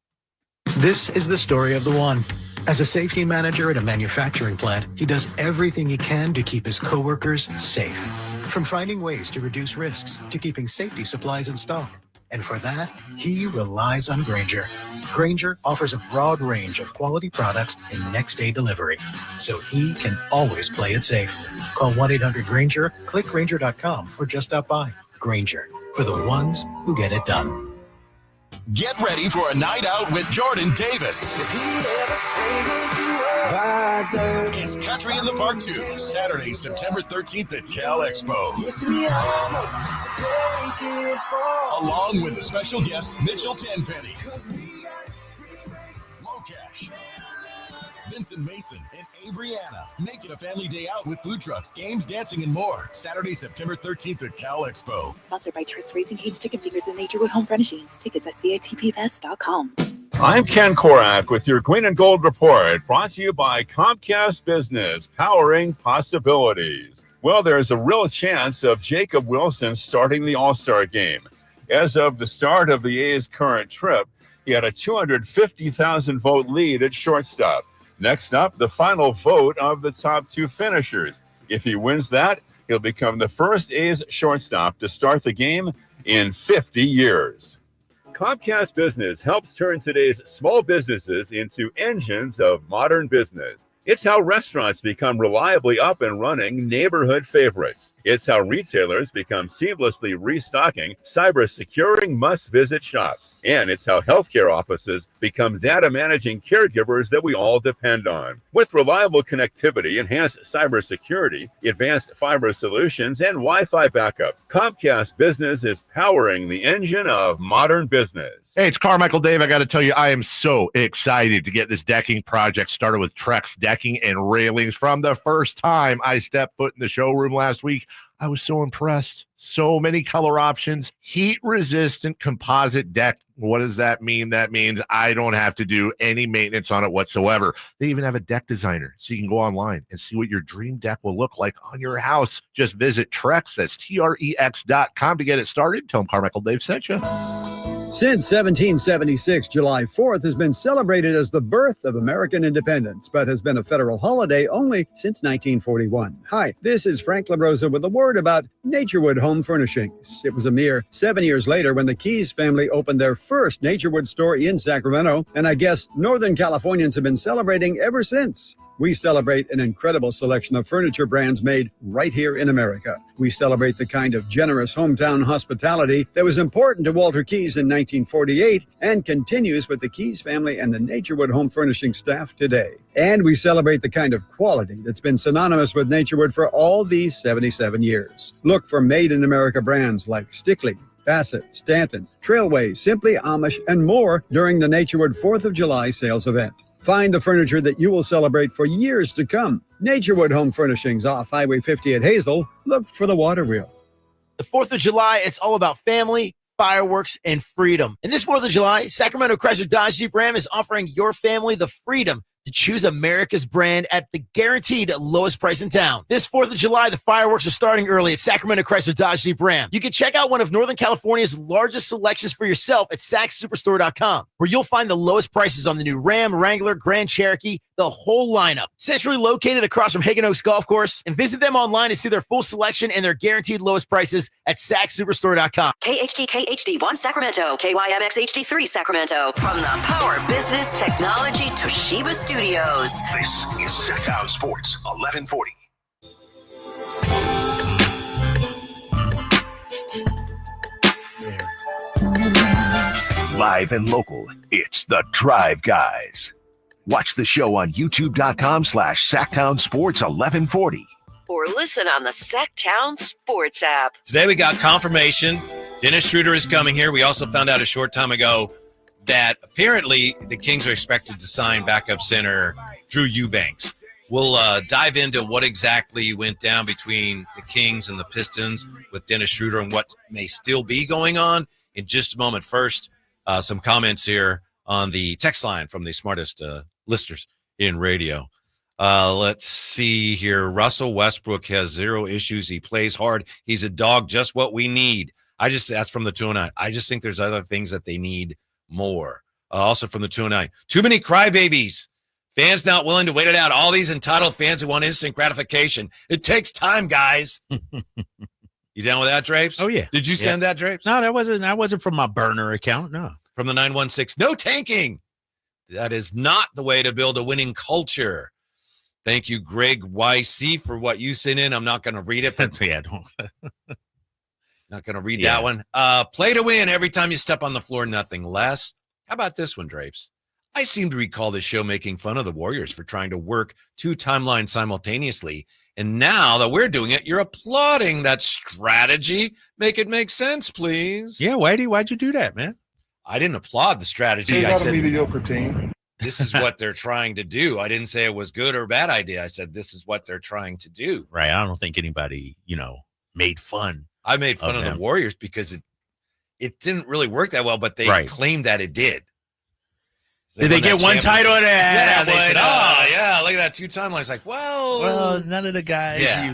This is the story of the one. As a safety manager at a manufacturing plant, he does everything he can to keep his coworkers safe. From finding ways to reduce risks to keeping safety supplies in stock. And for that, he relies on Grainger. Grainger offers a broad range of quality products and next-day delivery, so he can always play it safe. Call 1-800-GRAINGER, click Grainger.com, or just stop by. Grainger, for the ones who get it done. Get ready for a night out with Jordan Davis. It's Country in the Park 2, Saturday, September 13th at Cal Expo. Along with the special guests, Mitchell Tenpenny, Locash, Vincent Mason, and Averyana. Make it a family day out with food trucks, games, dancing, and more. Saturday, September 13th at Cal Expo. Sponsored by Tricks Racing Cage, Chicken Fingers, and Naturewood Home Furnishings. Tickets at CITPFest.com. I'm Ken Korak with your Green and Gold Report, brought to you by Comcast Business, powering possibilities. Well, there's a real chance of Jacob Wilson starting the All-Star game. As of the start of the A's current trip, he had a 250,000 vote lead at shortstop. Next up, the final vote of the top two finishers. If he wins that, he'll become the first A's shortstop to start the game in 50 years. Comcast Business helps turn today's small businesses into engines of modern business. It's how restaurants become reliably up and running neighborhood favorites. It's how retailers become seamlessly restocking, cyber-securing must-visit shops. And it's how healthcare offices become data-managing caregivers that we all depend on. With reliable connectivity, enhanced cybersecurity, advanced fiber solutions, and Wi-Fi backup, Comcast Business is powering the engine of modern business. Hey, it's Carmichael Dave. I got to tell you, I am so excited to get this decking project started with Trex Decking and Railings. From the first time I stepped foot in the showroom last week, I was so impressed. So many color options, heat-resistant composite deck. What does that mean? That means I don't have to do any maintenance on it whatsoever. They even have a deck designer, so you can go online and see what your dream deck will look like on your house. Just visit Trex, that's Trex.com to get it started. Tell them Carmichael Dave sent you. Since 1776, July 4th has been celebrated as the birth of American independence, but has been a federal holiday only since 1941. Hi, this is Frank LaRosa with a word about Naturewood Home Furnishings. It was a mere 7 years later when the Keys family opened their first Naturewood store in Sacramento, and I guess Northern Californians have been celebrating ever since. We celebrate an incredible selection of furniture brands made right here in America. We celebrate the kind of generous hometown hospitality that was important to Walter Keyes in 1948 and continues with the Keyes family and the Naturewood Home Furnishing staff today. And we celebrate the kind of quality that's been synonymous with Naturewood for all these 77 years. Look for made-in-America brands like Stickley, Bassett, Stanton, Trailway, Simply Amish, and more during the Naturewood 4th of July sales event. Find the furniture that you will celebrate for years to come. Naturewood Home Furnishings off Highway 50 at Hazel. Look for the water wheel. The 4th of July, it's all about family, fireworks, and freedom. And this 4th of July, Sacramento Chrysler Dodge Jeep Ram is offering your family the freedom to choose America's brand at the guaranteed lowest price in town. This 4th of July, the fireworks are starting early at Sacramento Chrysler Dodge Jeep Ram. You can check out one of Northern California's largest selections for yourself at sacssuperstore.com, where you'll find the lowest prices on the new Ram, Wrangler, Grand Cherokee, the whole lineup. Centrally located across from Hagen Oaks Golf Course, and visit them online to see their full selection and their guaranteed lowest prices at sacssuperstore.com. KHD-KHD1 Sacramento, KYMX HD3 Sacramento. From the Power Business Technology Toshiba Studios. This is Sacktown Sports 1140. Live and local, it's the Drive Guys. Watch the show on youtube.com/Sacktown Sports 1140. Or listen on the Sacktown Sports app. Today we got confirmation. Dennis Schroder is coming here. We also found out a short time ago that apparently the Kings are expected to sign backup center Drew Eubanks. We'll dive into what exactly went down between the Kings and the Pistons with Dennis Schroder and what may still be going on in just a moment. First, some comments here on the text line from the smartest listeners in radio. Let's see here. Russell Westbrook has zero issues. He plays hard. He's a dog, just what we need. That's from the 209. I just think there's other things that they need more. Also from the 209. Too many crybabies. Fans not willing to wait it out. All these entitled fans who want instant gratification. It takes time, guys. You down with that, Drapes? Oh, yeah. Did you send that, Drapes? No, that wasn't from my burner account. No. From the 916. No tanking. That is not the way to build a winning culture. Thank you, Greg YC, for what you sent in. I'm not going to read it. But not going to read that one. Play to win every time you step on the floor, nothing less. How about this one, Drapes? I seem to recall this show making fun of the Warriors for trying to work two timelines simultaneously. And now that we're doing it, you're applauding that strategy. Make it make sense, please. Yeah, Whitey, why'd you do that, man? I didn't applaud the strategy. They're I not said, a mediocre team. This is what they're trying to do. I didn't say it was good or bad idea. I said, this is what they're trying to do. Right. I don't think anybody, made fun. I made fun of the Warriors because it didn't really work that well, but they claimed that it did. Did they get one title? Yeah, they said, oh, yeah, look at that two timelines. Like, well, none of the guys, Yeah.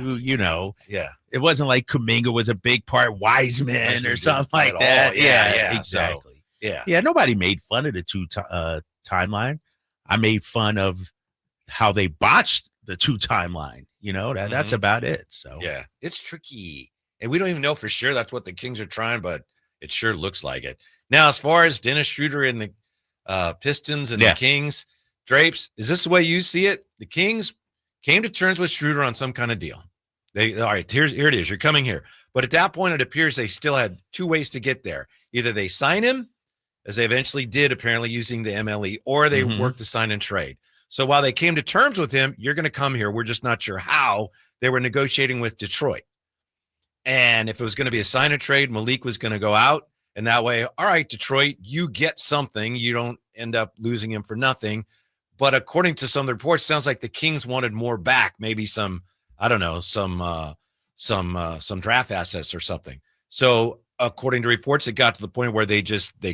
It wasn't like Kuminga was a big part, Wiseman or something like that. Yeah, exactly. So, yeah. Yeah, nobody made fun of the two timeline. I made fun of how they botched the two timeline. That's about it. So yeah, it's tricky. And we don't even know for sure that's what the Kings are trying, but it sure looks like it. Now, as far as Dennis Schroder and the Pistons and the Kings, Drapes, is this the way you see it? The Kings came to terms with Schroder on some kind of deal. All right, here it is. You're coming here. But at that point, it appears they still had two ways to get there. Either they sign him, as they eventually did, apparently using the MLE, or they worked to sign and trade. So while they came to terms with him, you're going to come here. We're just not sure how. They were negotiating with Detroit. And if it was going to be a sign and trade, Malik was going to go out. And that way, all right, Detroit, you get something. You don't end up losing him for nothing. But according to some of the reports, sounds like the Kings wanted more back, maybe some, I don't know, some draft assets or something. So according to reports, it got to the point where they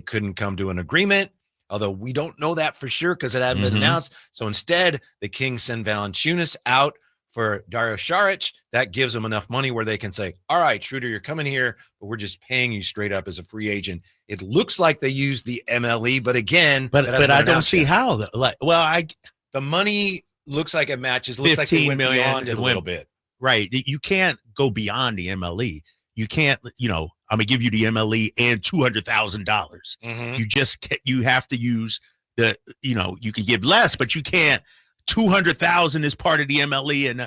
couldn't come to an agreement, although we don't know that for sure because it hadn't been announced. So instead, the Kings send Valanciunas out for Dario Saric. That gives them enough money where they can say, all right, Schroder, you're coming here, but we're just paying you straight up as a free agent. It looks like they use the MLE, but again, but I don't see how. The money looks like it matches. Looks like they went beyond it a little bit. Right. You can't go beyond the MLE. You can't, I'm going to give you the MLE and $200,000. You have to use you can give less, but you can't 200,000 is part of the MLE, and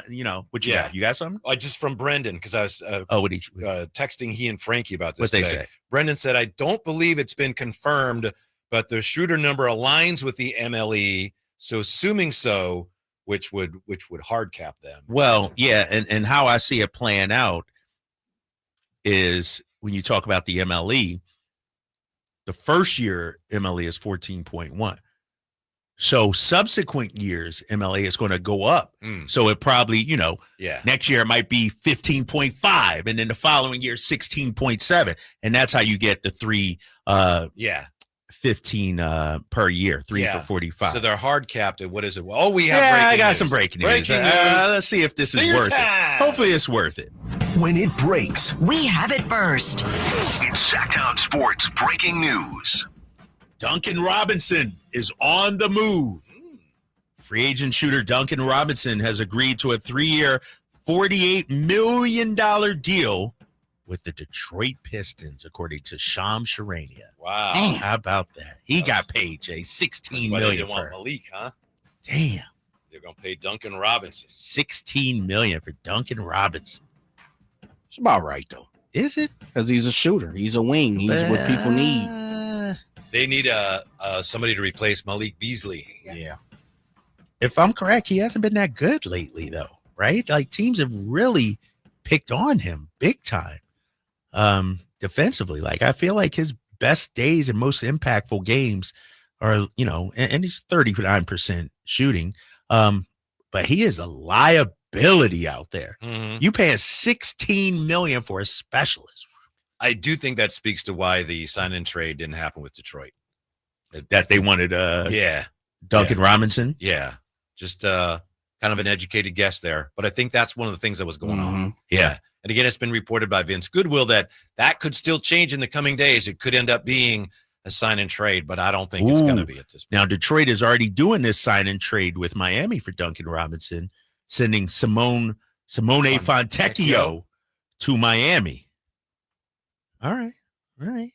what you got? You got something? Just from Brendan, because I was texting he and Frankie about this. What they say? Brendan said, "I don't believe it's been confirmed, but the Schroder number aligns with the MLE. So assuming so, which would hard cap them." Well, yeah, and how I see it playing out is when you talk about the MLE, the first year MLE is 14.1. So subsequent years MLE is going to go up. So it probably, next year it might be 15.5, and then the following year 16.7, and that's how you get the 15 per year, 3 for 45. So they're hard capped at what is it? Oh, we have. I got news. some breaking news. Breaking news. Let's see if this is worth it. Hopefully it's worth it. When it breaks, we have it first. It's Sacktown Sports breaking news. Duncan Robinson is on the move. Free agent shooter Duncan Robinson has agreed to a 3-year, $48 million deal with the Detroit Pistons, according to Shams Charania. Wow. How about that? He got paid, Jay. $16 million. They didn't want Malik, huh? Damn. They're going to pay Duncan Robinson. $16 million for Duncan Robinson. It's about right, though. Is it? Because he's a shooter. He's a wing. He's what people need. They need somebody to replace Malik Beasley. Yeah. If I'm correct, he hasn't been that good lately, though, right? Like, teams have really picked on him big time defensively. Like, I feel like his best days and most impactful games are, and he's 39% shooting, but he is a liability out there. Mm-hmm. You pay $16 million for a specialist. I do think that speaks to why the sign-in trade didn't happen with Detroit. That they wanted Duncan Robinson? Yeah. Just kind of an educated guess there. But I think that's one of the things that was going on. Yeah. And again, it's been reported by Vince Goodwill that could still change in the coming days. It could end up being a sign-in trade, but I don't think it's going to be at this point. Now, Detroit is already doing this sign-in trade with Miami for Duncan Robinson, sending Simone Fontecchio to Miami. All right.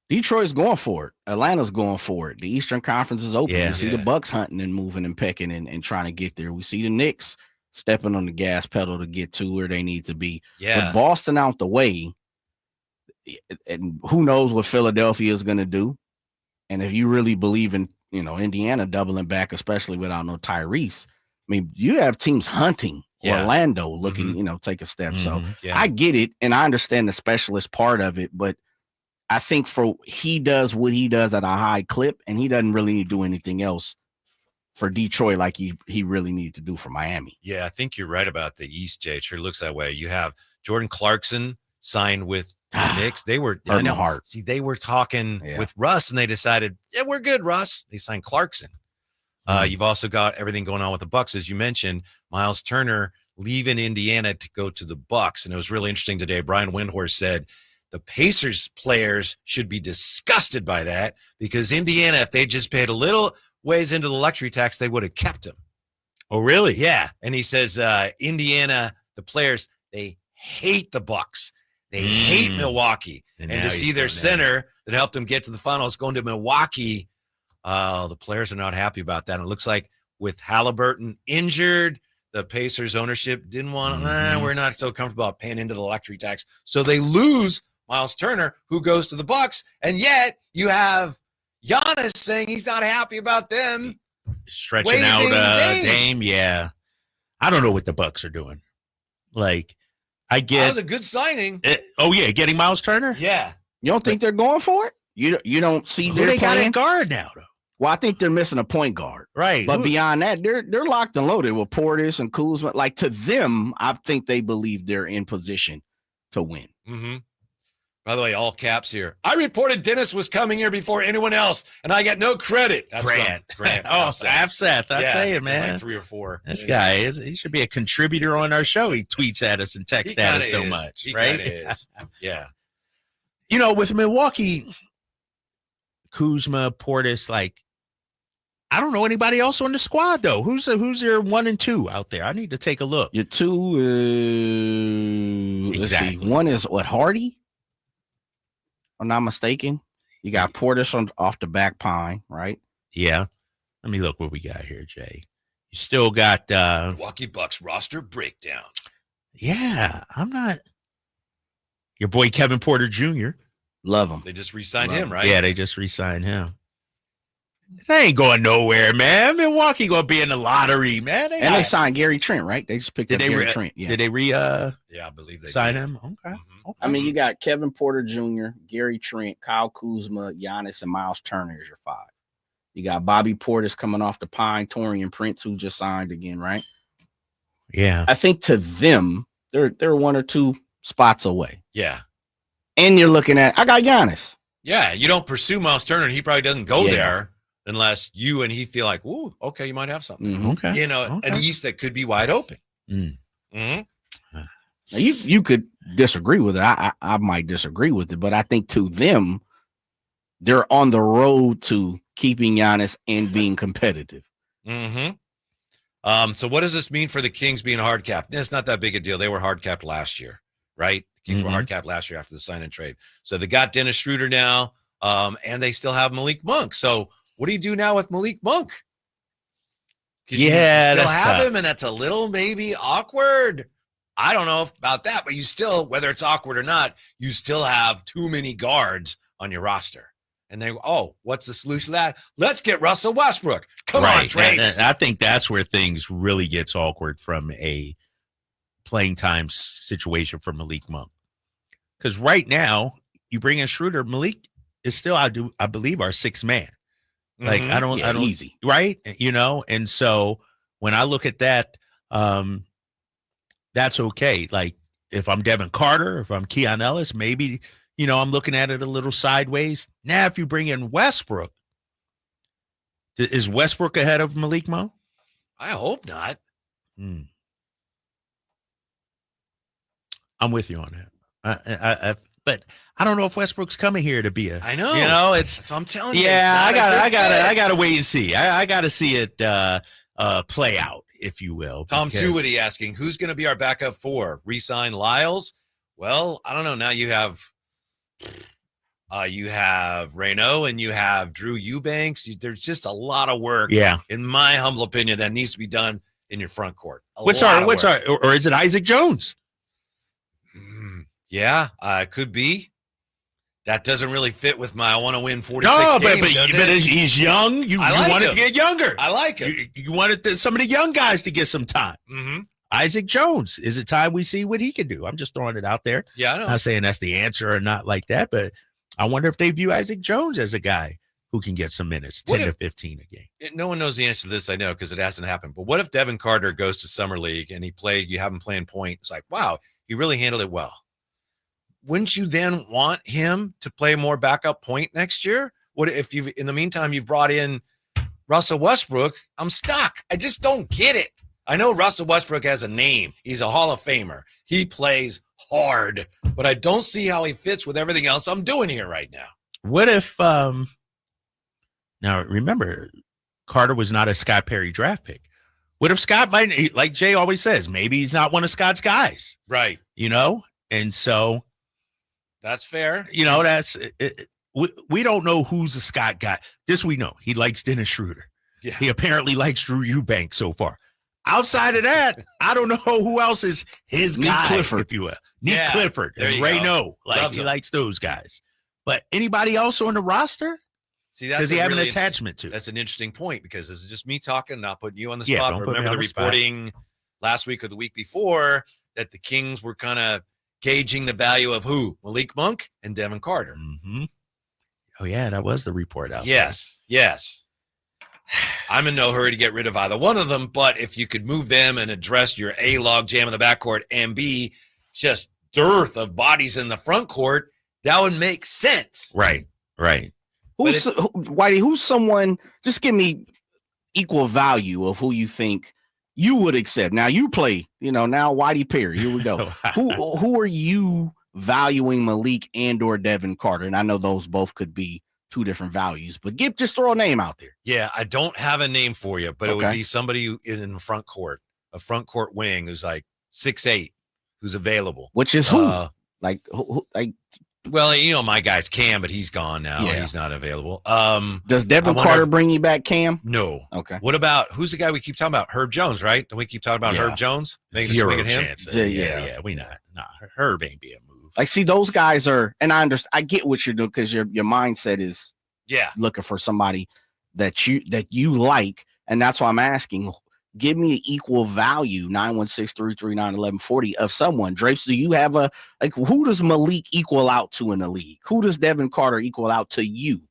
Detroit's going for it. Atlanta's going for it. The Eastern Conference is open. We see the Bucks hunting and moving and pecking and trying to get there. We see the Knicks stepping on the gas pedal to get to where they need to be. Yeah. With Boston out the way, and who knows what Philadelphia is going to do. And if you really believe in, Indiana doubling back, especially without no Tyrese, I mean, you have teams hunting Orlando looking, take a step. So I get it. And I understand the specialist part of it, but I think he does what he does at a high clip, and he doesn't really need to do anything else for Detroit like he really needed to do for Miami. Yeah, I think you're right about the East, Jay. It sure looks that way. You have Jordan Clarkson signed with the Knicks. They were heart. See, they were talking with Russ, and they decided, we're good, Russ. They signed Clarkson. You've also got everything going on with the Bucks, as you mentioned. Miles Turner leaving Indiana to go to the Bucks, and it was really interesting today. Brian Windhorst said the Pacers players should be disgusted by that because Indiana, if they just paid a little ways into the luxury tax, they would have kept him. Oh, really? Yeah. And he says Indiana, the players, they hate the Bucks. They hate Milwaukee. And to see their center that helped them get to the finals going to Milwaukee, the players are not happy about that. And it looks like with Halliburton injured, the Pacers ownership didn't want, we're not so comfortable about paying into the luxury tax. So they lose Miles Turner, who goes to the Bucks. And yet you have Giannis saying he's not happy about them. Stretching out Dame. Yeah. I don't know what the Bucks are doing. Like, I get. That was a good signing. Getting Miles Turner? Yeah. You don't think they're going for it? You don't see who they got playing? at guard now, though. Well, I think they're missing a point guard. Right. But beyond that, they're locked and loaded with Portis and Kuzma. Like, to them, I think they believe they're in position to win. Mm-hmm. By the way, all caps here. I reported Dennis was coming here before anyone else, and I got no credit. That's Grant. Afseth. I tell you, man. Like 3 or 4. This guy he should be a contributor on our show. He tweets at us and texts at us so much, right? Is. Yeah. With Milwaukee, Kuzma, Portis, like, I don't know anybody else on the squad though. Who's your 1 and 2 out there? I need to take a look. Your 2 let's see. 1 is Hardy? If I'm not mistaken. You got Portis off the back pine, right? Yeah. Let me look what we got here, Jay. You still got Milwaukee Bucks roster breakdown. Yeah, I'm not. Your boy Kevin Porter Jr. Love him. They just re-signed him, right? Yeah, they just re-signed him. They ain't going nowhere, man. Milwaukee gonna be in the lottery, man. They signed Gary Trent, right? They just picked up Gary Trent. Yeah. Did they Yeah, I believe they sign did. him? Okay. I mean, you got Kevin Porter Jr., Gary Trent, Kyle Kuzma, Giannis, and Miles Turner as your 5. You got Bobby Portis coming off the Pine, Torian Prince, who just signed again, right? Yeah. I think to them, they're 1 or 2 spots away. Yeah. And you're looking at, I got Giannis. Yeah, you don't pursue Miles Turner, and he probably doesn't go there unless you and he feel like, ooh, okay, you might have something. Mm-hmm. Okay. You know, an East that could be wide open. Now you could disagree with it. I might disagree with it, but I think to them, they're on the road to keeping Giannis and being competitive. So what does this mean for the Kings being hard capped? It's not that big a deal. They were hard capped last year, right? The Kings were hard capped last year after the sign and trade. So they got Dennis Schroder now, and they still have Malik Monk. So what do you do now with Malik Monk? Yeah, you still that's have tough. him, and that's a little maybe awkward. I don't know about that, but you still, whether it's awkward or not, you still have too many guards on your roster. And they, what's the solution to that? Let's get Russell Westbrook. Come on, Drapes. And I think that's where things really gets awkward from a playing time situation for Malik Monk. Because right now, you bring in Schroeder, Malik is still, I believe, our 6th man. Like, I don't easy. Right. You know, and so when I look at that, that's okay. Like, if I'm Devin Carter, if I'm Keon Ellis, maybe, you know, I'm looking at it a little sideways. Now, if you bring in Westbrook, is Westbrook ahead of Malik Monk? I hope not. I'm with you on that. But I don't know if Westbrook's coming here to be I know. You know, it's. So I'm telling you. Yeah, I gotta wait and see. I gotta see it play out, if you will. Tom because- Tuwity asking, who's going to be our backup 4? Resign Lyles? Well, I don't know. Now you have Reno and you have Drew Eubanks. There's just a lot of work. Yeah. In my humble opinion, that needs to be done in your front court. Or is it Isaac Jones? Yeah, could be. That doesn't really fit with my I want to win 46 No, games, but does it? he's young. You wanted to get younger. I like him. You wanted some of the young guys to get some time. Isaac Jones, is it time we see what he can do? I'm just throwing it out there. Yeah, I know. Not saying that's the answer or not like that, but I wonder if they view Isaac Jones as a guy who can get some minutes, 10 to 15 a game. No one knows the answer to this, I know, because it hasn't happened. But what if Devin Carter goes to Summer League and you have him playing point? It's like, wow, he really handled it well. Wouldn't you then want him to play more backup point next year? What if in the meantime, you've brought in Russell Westbrook? I'm stuck. I just don't get it. I know Russell Westbrook has a name. He's a Hall of Famer. He plays hard, but I don't see how he fits with everything else I'm doing here right now. What if, now remember, Carter was not a Scott Perry draft pick. What if Scott might, like Jay always says, maybe he's not one of Scott's guys. Right. You know? And so. That's fair. You know, we don't know who's a Scott guy. This we know. He likes Dennis Schroder. Yeah. He apparently likes Drew Eubanks so far. Outside of that, I don't know who else is his Nick guy, Clifford. if you will. Nick Clifford. There And you Ray go. No. Like, he likes those guys. But anybody else on the roster? See, that's Does he have an really attachment to? That's an interesting point because this is just me talking, not putting you on the Yeah, spot. don't But put me remember on the the spot. reporting last week or the week before that the Kings were kind of gauging the value of who? Malik Monk and Devin Carter. Mm-hmm. Oh, yeah, that was the report out Yes. I'm in no hurry to get rid of either one of them, but if you could move them and address your A log jam in the backcourt and B, just dearth of bodies in the front court, that would make sense. Right. Whitey, who's someone, just give me equal value of who you think you would accept. Now you play, now Whitey Perry, here we go. Who are you valuing Malik and or Devin Carter? And I know those both could be two different values, but just throw a name out there. Yeah, I don't have a name for you, but it would be somebody in the front court, a front court wing who's like 6'8", who's available. Which is who? Like Well, you know, my guy's Cam, but he's gone now. Yeah. He's not available. Does Devin Carter bring you back, Cam? No. Okay. What about who's the guy we keep talking about? Herb Jones, right? Don't we keep talking about Herb Jones? Zero him? chance. Yeah, we not. Nah, Herb ain't be a move. Like, see, those guys are, and I understand. I get what you're doing because your mindset is looking for somebody that you like, and that's why I'm asking. Give me an equal value 916-339-1140 of someone. Drapes, do you have who does Malik equal out to in the league? Who does Devin Carter equal out to you?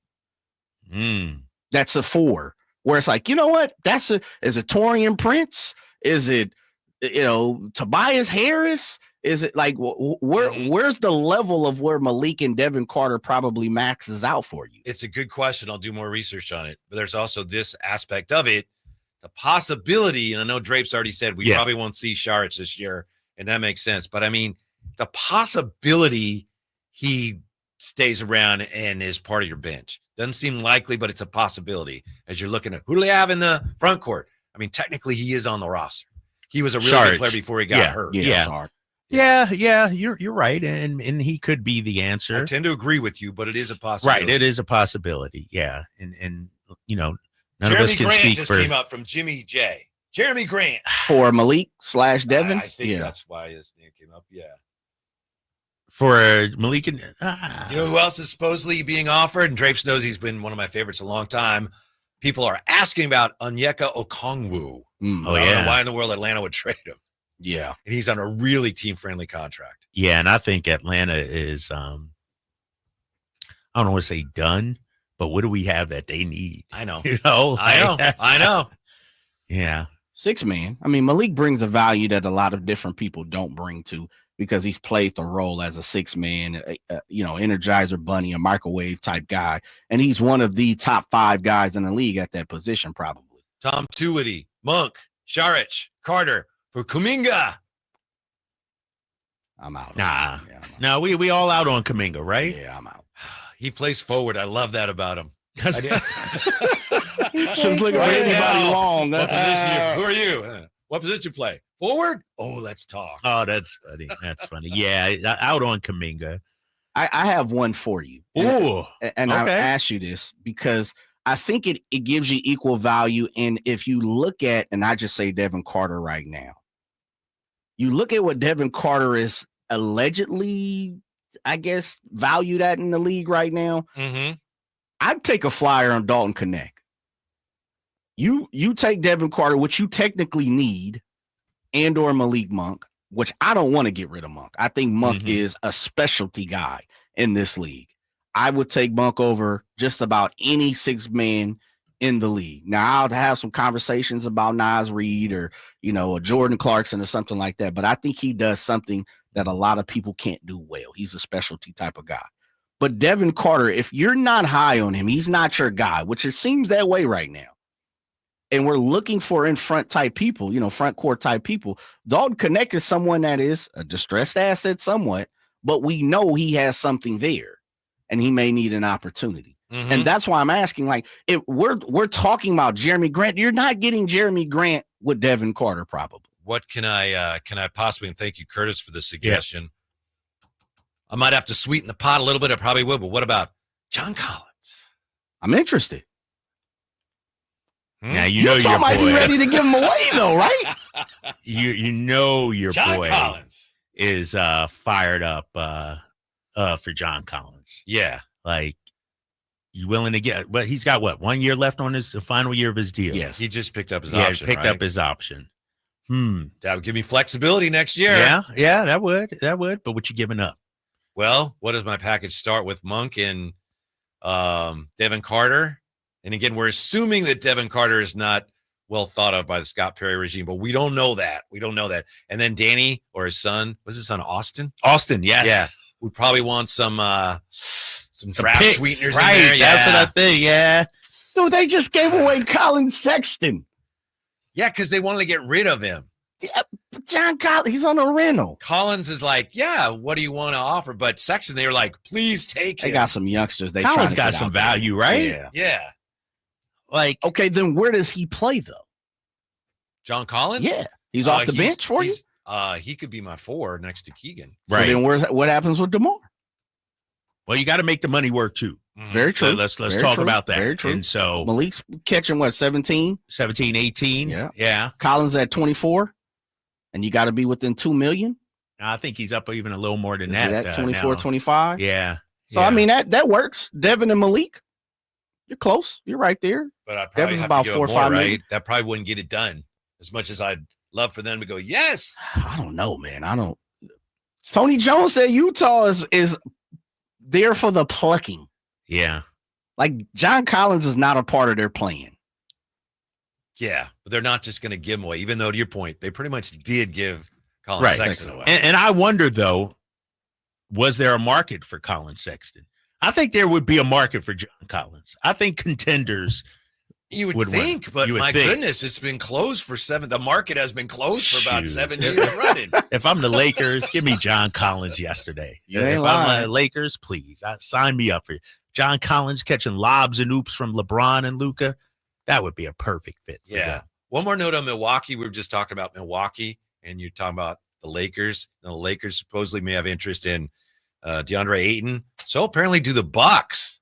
That's a 4. Where it's like, you know what? Is it Torian Prince? Is it Tobias Harris? Is it like where's the level of where Malik and Devin Carter probably maxes out for you? It's a good question. I'll do more research on it. But there's also this aspect of it. The possibility, and I know Drape's already said we probably won't see Sharits this year, and that makes sense. But I mean, the possibility he stays around and is part of your bench doesn't seem likely, but it's a possibility as you're looking at who do they have in the front court. I mean, technically, he is on the roster. He was a really good player before he got hurt. Yeah, you're right, and he could be the answer. I tend to agree with you, but it is a possibility. Right, it is a possibility. Yeah, and you know. None Jeremy of us can Grant speak just for came up from Jimmy J. Jeremy Grant for Malik / Devin. I think that's why his name came up. Yeah, for Malik and you know who else is supposedly being offered? And Drapes knows he's been one of my favorites a long time. People are asking about Onyeka Okongwu. I don't know why in the world Atlanta would trade him. Yeah, and he's on a really team-friendly contract. Yeah, and I think Atlanta is I don't want to say done. But what do we have that they need? I know. You know? I know. Yeah. 6-man. I mean, Malik brings a value that a lot of different people don't bring to because he's played the role as a 6-man, Energizer Bunny, a microwave type guy. And he's one of the top 5 guys in the league at that position, probably. Tom Tuitti, Monk, Sharich, Carter for Kuminga. I'm out. Nah. No, we all out on Kuminga, right? Yeah, I'm out. He plays forward. I love that about him. Just looking for anybody long. What position who are you? What position you play? Forward? Oh, let's talk. Oh, that's funny. That's funny. Yeah, out on Kuminga. I have one for you. Ooh. And I asked you this because I think it gives you equal value. And if you look at, and I just say Devin Carter right now, you look at what Devin Carter is allegedly, I guess, valued at in the league right now. Mm-hmm. I'd take a flyer on Dalton Connect. You take Devin Carter, which you technically need, and or Malik Monk, which I don't want to get rid of Monk. I think Monk is a specialty guy in this league. I would take Monk over just about any 6-man in the league. Now, I'll have some conversations about Nas Reed or, a Jordan Clarkson or something like that, but I think he does something that a lot of people can't do well. He's a specialty type of guy. But Devin Carter, if you're not high on him, he's not your guy, which it seems that way right now. And we're looking for in front type people, front court type people. Dalton Connect is someone that is a distressed asset somewhat, but we know he has something there and he may need an opportunity. Mm-hmm. And that's why I'm asking, if we're talking about Jeremy Grant, you're not getting Jeremy Grant with Devin Carter probably. What can I possibly, and thank you, Curtis, for the suggestion. Yeah. I might have to sweeten the pot a little bit. I probably will, but what about John Collins? I'm interested. Now your boy might be ready to give him away though, right? you know your John boy Collins is fired up for John Collins. Yeah, like you willing to get? But he's got 1 year left on his final year of his deal. Yeah, he just picked up his option. Picked up his option. That would give me flexibility next year. Yeah, that would. But what you giving up? Well, what does my package start with? Monk and Devin Carter. And again, we're assuming that Devin Carter is not well thought of by the Scott Perry regime, but we don't know that. And then Danny or his son, was his son Austin? Austin, yes. Yeah. Would probably want some draft sweeteners right, in there. Yeah. That's what I think, yeah. Dude, they just gave away Colin Sexton. Yeah, because they wanted to get rid of him. Yeah, John Collins, he's on a rental. Collins is like, yeah, what do you want to offer? But Sexton, they were like, please take him. They got some youngsters. Collins got some value, right? Yeah. Like, okay, then where does he play though? John Collins? Yeah, he's off the bench for you. He could be my 4 next to Keegan. Right. So then what happens with DeMar? Well, you got to make the money work too. Very true. So let's Very talk true. about that. Very true. And so Malik's catching what, 17? 17, 18. Yeah. Collins at 24, and you got to be within 2 million. I think he's up even a little more than Is that. it at 24, now. 25? Yeah. So I mean that works. Devin and Malik, you're close. You're right there. But I probably Devin's have about to give 4 or it more, 5 right? million. That probably wouldn't get it done as much as I'd love for them to go, yes. I don't know, man. I don't. Tony Jones said Utah is there for the plucking. Yeah. Like John Collins is not a part of their plan. Yeah, but they're not just going to give him away, even though to your point, they pretty much did give Colin Sexton away. And I wonder, though, was there a market for Colin Sexton? I think there would be a market for John Collins. I think contenders You would think, but my goodness, it's been closed for 7. The market has been closed for about 7 years running. If I'm the Lakers, give me John Collins yesterday. You ain't If lying. I'm the Lakers, please, sign me up for you. John Collins catching lobs and oops from LeBron and Luka. That would be a perfect fit. For Yeah. them. One more note on Milwaukee. We were just talking about Milwaukee, and you're talking about the Lakers. Now, the Lakers supposedly may have interest in DeAndre Ayton. So apparently do the Bucks.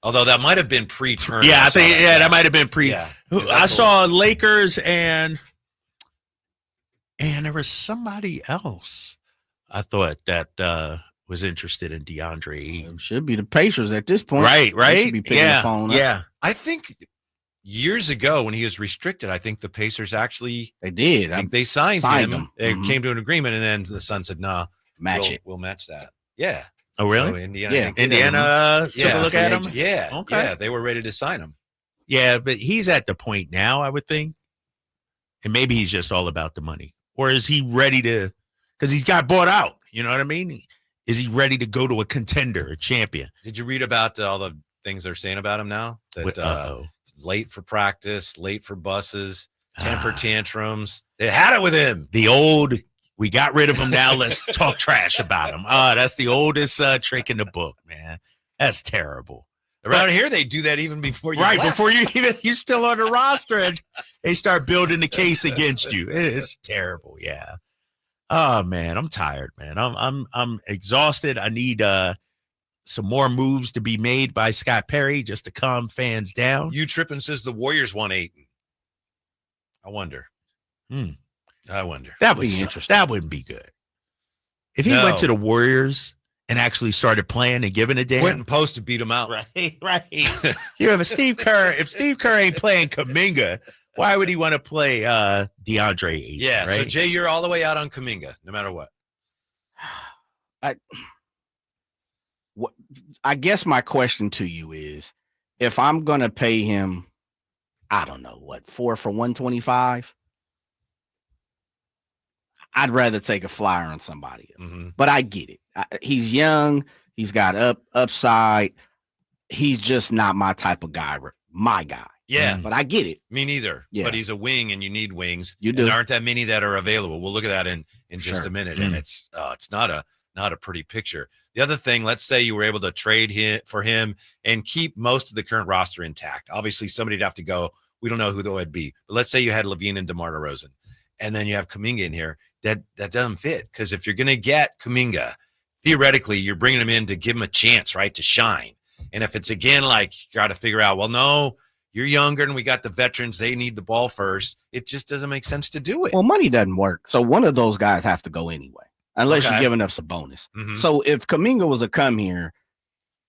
Although that might have been pre-turn. Yeah, I think that might have been pre. Yeah. I saw Lakers and there was somebody else. I thought that was interested in DeAndre Ayton. Should be the Pacers at this point. Right. They should be picking the phone up. Yeah. I think years ago when he was restricted, I think the Pacers actually They did. I think they signed him. him. They Mhm. came to an agreement, and then the Sun said, "Nah, Match it. We'll match that." Yeah. Oh, really? So Indiana, Yeah. I think, did Indiana that. took a look at him. Yeah. Okay. Yeah. They were ready to sign him. Yeah, but he's at the point now, I would think. And maybe he's just all about the money. Or is he ready to, because he's got bought out. You know what I mean? Is he ready to go to a contender, a champion? Did you read about all the things they're saying about him now? That late for practice, late for buses, temper tantrums. They had it with him. The old, we got rid of him now. Let's talk trash about him. That's the oldest trick in the book, man. That's terrible. Around here, they do that even before you Right, left. before you're still on the roster and they start building the case against you. It's terrible, yeah. Oh man, I'm tired, man. I'm exhausted. I need some more moves to be made by Scott Perry just to calm fans down. You tripping says the Warriors won 8. I wonder. I wonder. That would be suck. interesting. That wouldn't be good. If he No. went to the Warriors and actually started playing and giving a damn. Quentin Post to beat him out. Right. You have a Steve Kerr. If Steve Kerr ain't playing Kuminga, why would he want to play DeAndre Ayton? Yeah. right? So Jay, you're all the way out on Kuminga, no matter what. I guess my question to you is, if I'm going to pay him, I don't know, 4 for 125, I'd rather take a flyer on somebody else. Mm-hmm. But I get it. He's young. He's got upside. He's just not my type of guy. My guy. Yeah. But I get it. Me neither. Yeah. But he's a wing, and you need wings. You And do. there aren't that many that are available. We'll look at that in just Sure. a minute. And it's not a pretty picture. The other thing, let's say you were able to trade for him and keep most of the current roster intact. Obviously, somebody'd have to go. We don't know who that would be. But let's say you had Levine and DeMar DeRozan, and then you have Kuminga in here. That doesn't fit, because if you're going to get Kuminga, theoretically, you're bringing him in to give him a chance, right, to shine. And if it's again like you got to figure out, well, no, you're younger and we got the veterans, they need the ball first. It just doesn't make sense to do it. Well, money doesn't work. So one of those guys have to go anyway, unless Okay. you're giving us a bonus. Mhm. So if Kuminga was to come here,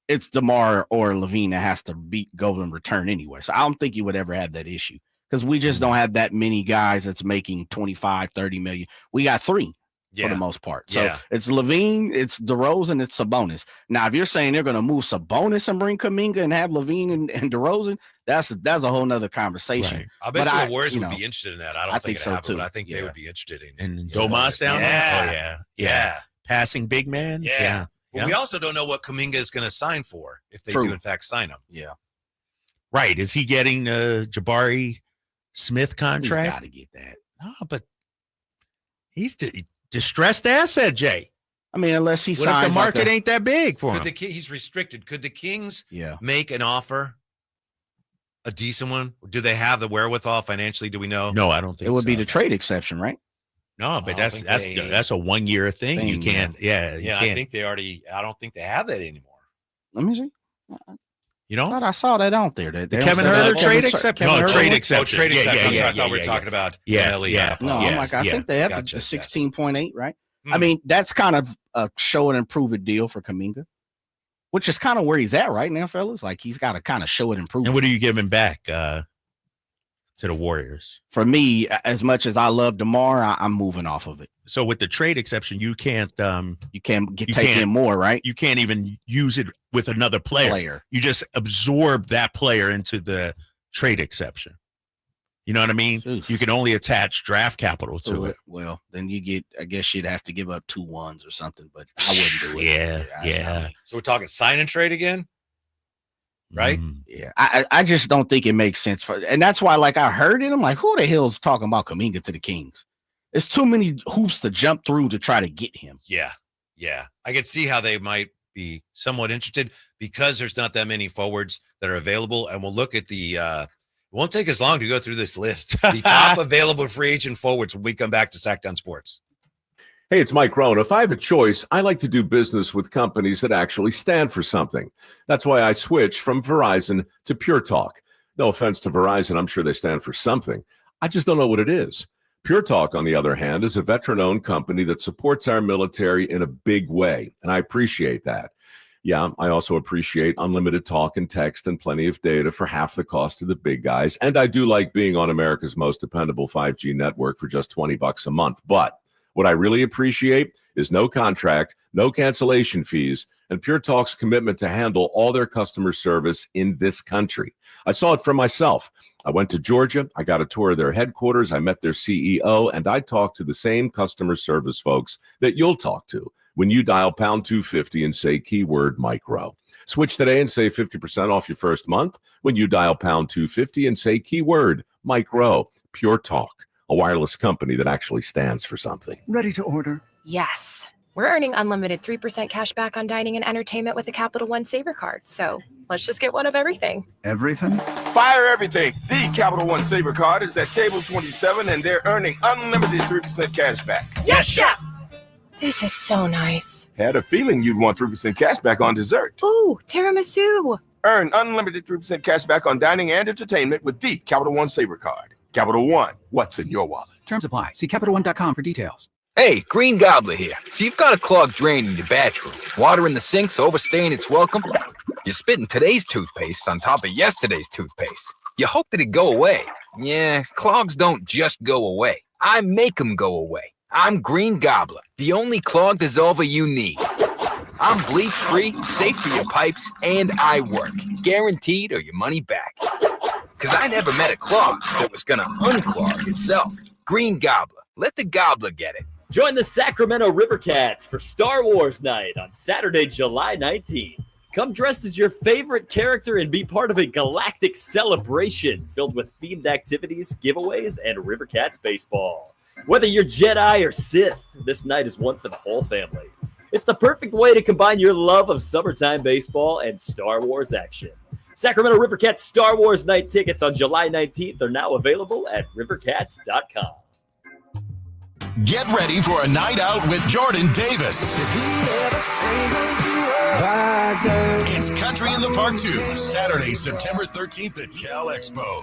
it's DeMar or Levine that has to go and return anywhere. So I don't think you would ever have that issue, because we just don't have that many guys that's making 25, 30 million. We got 3 for the most part. So Yeah. it's Levine, it's DeRozan, it's Sabonis. Now, if you're saying they're going to move Sabonis and bring Kuminga and have Levine and DeRozan, that's a whole nother conversation. Right. I bet But the Warriors you would know, be interested in that. I don't I think think it so, happened, too. but I think they Yeah. would be interested in. And Domas down there? Yeah. Oh, yeah. Passing big man? Yeah. Well, Yeah. we also don't know what Kuminga is going to sign for if they True. do, in fact, sign him. Yeah. Right. Is he getting the Jabari Smith He's contract? got to get that. No, but he's distressed asset, Jay. I mean, unless he What if signs the market like a- ain't that big for him? He's restricted. Could the Kings Yeah. make an offer, a decent one? Do they have the wherewithal financially? Do we know? No, I don't think It would so. be the trade exception, right? No, but that's a 1 year thing. You can't. Yeah. I think I don't think they have that anymore. Let me see. You know, I saw that out there. The Kevin Herter trade exception. No, trade exception. Trade exception. Yeah, I thought we were talking about. No, I'm like, I think they have the 16.8, right? I mean, that's kind of a show it and prove it deal for Kuminga, which is kind of where he's at right now, fellas. Like, he's got to kind of show it and prove it. And what are you giving back to the Warriors? For me, as much as I love DeMar, I'm moving off of it. So with the trade exception, you can't take in more, right? You can't even use it with another player. You just absorb that player into the trade exception. You know what I mean? Jeez. You can only attach draft capital to it. Well, then I guess you'd have to give up 2 1s or something, but I wouldn't do it. Yeah. So we're talking sign and trade again? Right? Yeah. I just don't think it makes sense and that's why, like, I heard it. I'm like, who the hell's talking about Kuminga to the Kings? There's too many hoops to jump through to try to get him. Yeah. I could see how they might be somewhat interested because there's not that many forwards that are available. And we'll look at it won't take us long to go through this list. The top available free agent forwards when we come back to Sacktown Sports. Hey, it's Mike Rohn. If I have a choice, I like to do business with companies that actually stand for something. That's why I switched from Verizon to Pure Talk. No offense to Verizon, I'm sure they stand for something. I just don't know what it is. Pure Talk, on the other hand, is a veteran-owned company that supports our military in a big way, and I appreciate that. Yeah, I also appreciate unlimited talk and text and plenty of data for half the cost of the big guys, and I do like being on America's most dependable 5G network for just $20 a month. But what I really appreciate is no contract, no cancellation fees, and Pure Talk's commitment to handle all their customer service in this country. I saw it for myself. I went to Georgia. I got a tour of their headquarters. I met their CEO, and I talked to the same customer service folks that you'll talk to when you dial pound 250 and say keyword micro. Switch today and save 50% off your first month when you dial pound 250 and say keyword micro. Pure Talk, a wireless company that actually stands for something. Ready to order? Yes. We're earning unlimited 3% cash back on dining and entertainment with a Capital One Saver card. So let's just get one of everything. Everything? Fire everything. The Capital One Saver card is at table 27 and they're earning unlimited 3% cash back. Yes, Chef! This is so nice. Had a feeling you'd want 3% cash back on dessert. Ooh, tiramisu. Earn unlimited 3% cash back on dining and entertainment with the Capital One Saver card. Capital One, what's in your wallet? Terms apply. See CapitalOne.com for details. Hey, Green Gobbler here. So you've got a clogged drain in your bathroom. Water in the sink's overstaying its welcome. You're spitting today's toothpaste on top of yesterday's toothpaste. You hope that it go away. Yeah, clogs don't just go away. I make them go away. I'm Green Gobbler, the only clog dissolver you need. I'm bleach-free, safe for your pipes, and I work. Guaranteed or your money back. Because I never met a clog that was going to unclog itself. Green Gobbler. Let the gobbler get it. Join the Sacramento River Cats for Star Wars Night on Saturday, July 19th. Come dressed as your favorite character and be part of a galactic celebration filled with themed activities, giveaways, and River Cats baseball. Whether you're Jedi or Sith, this night is one for the whole family. It's the perfect way to combine your love of summertime baseball and Star Wars action. Sacramento River Cats Star Wars Night tickets on July 19th are now available at rivercats.com. Get ready for a night out with Jordan Davis. It's Country in the Park 2, Saturday, September 13th at Cal Expo.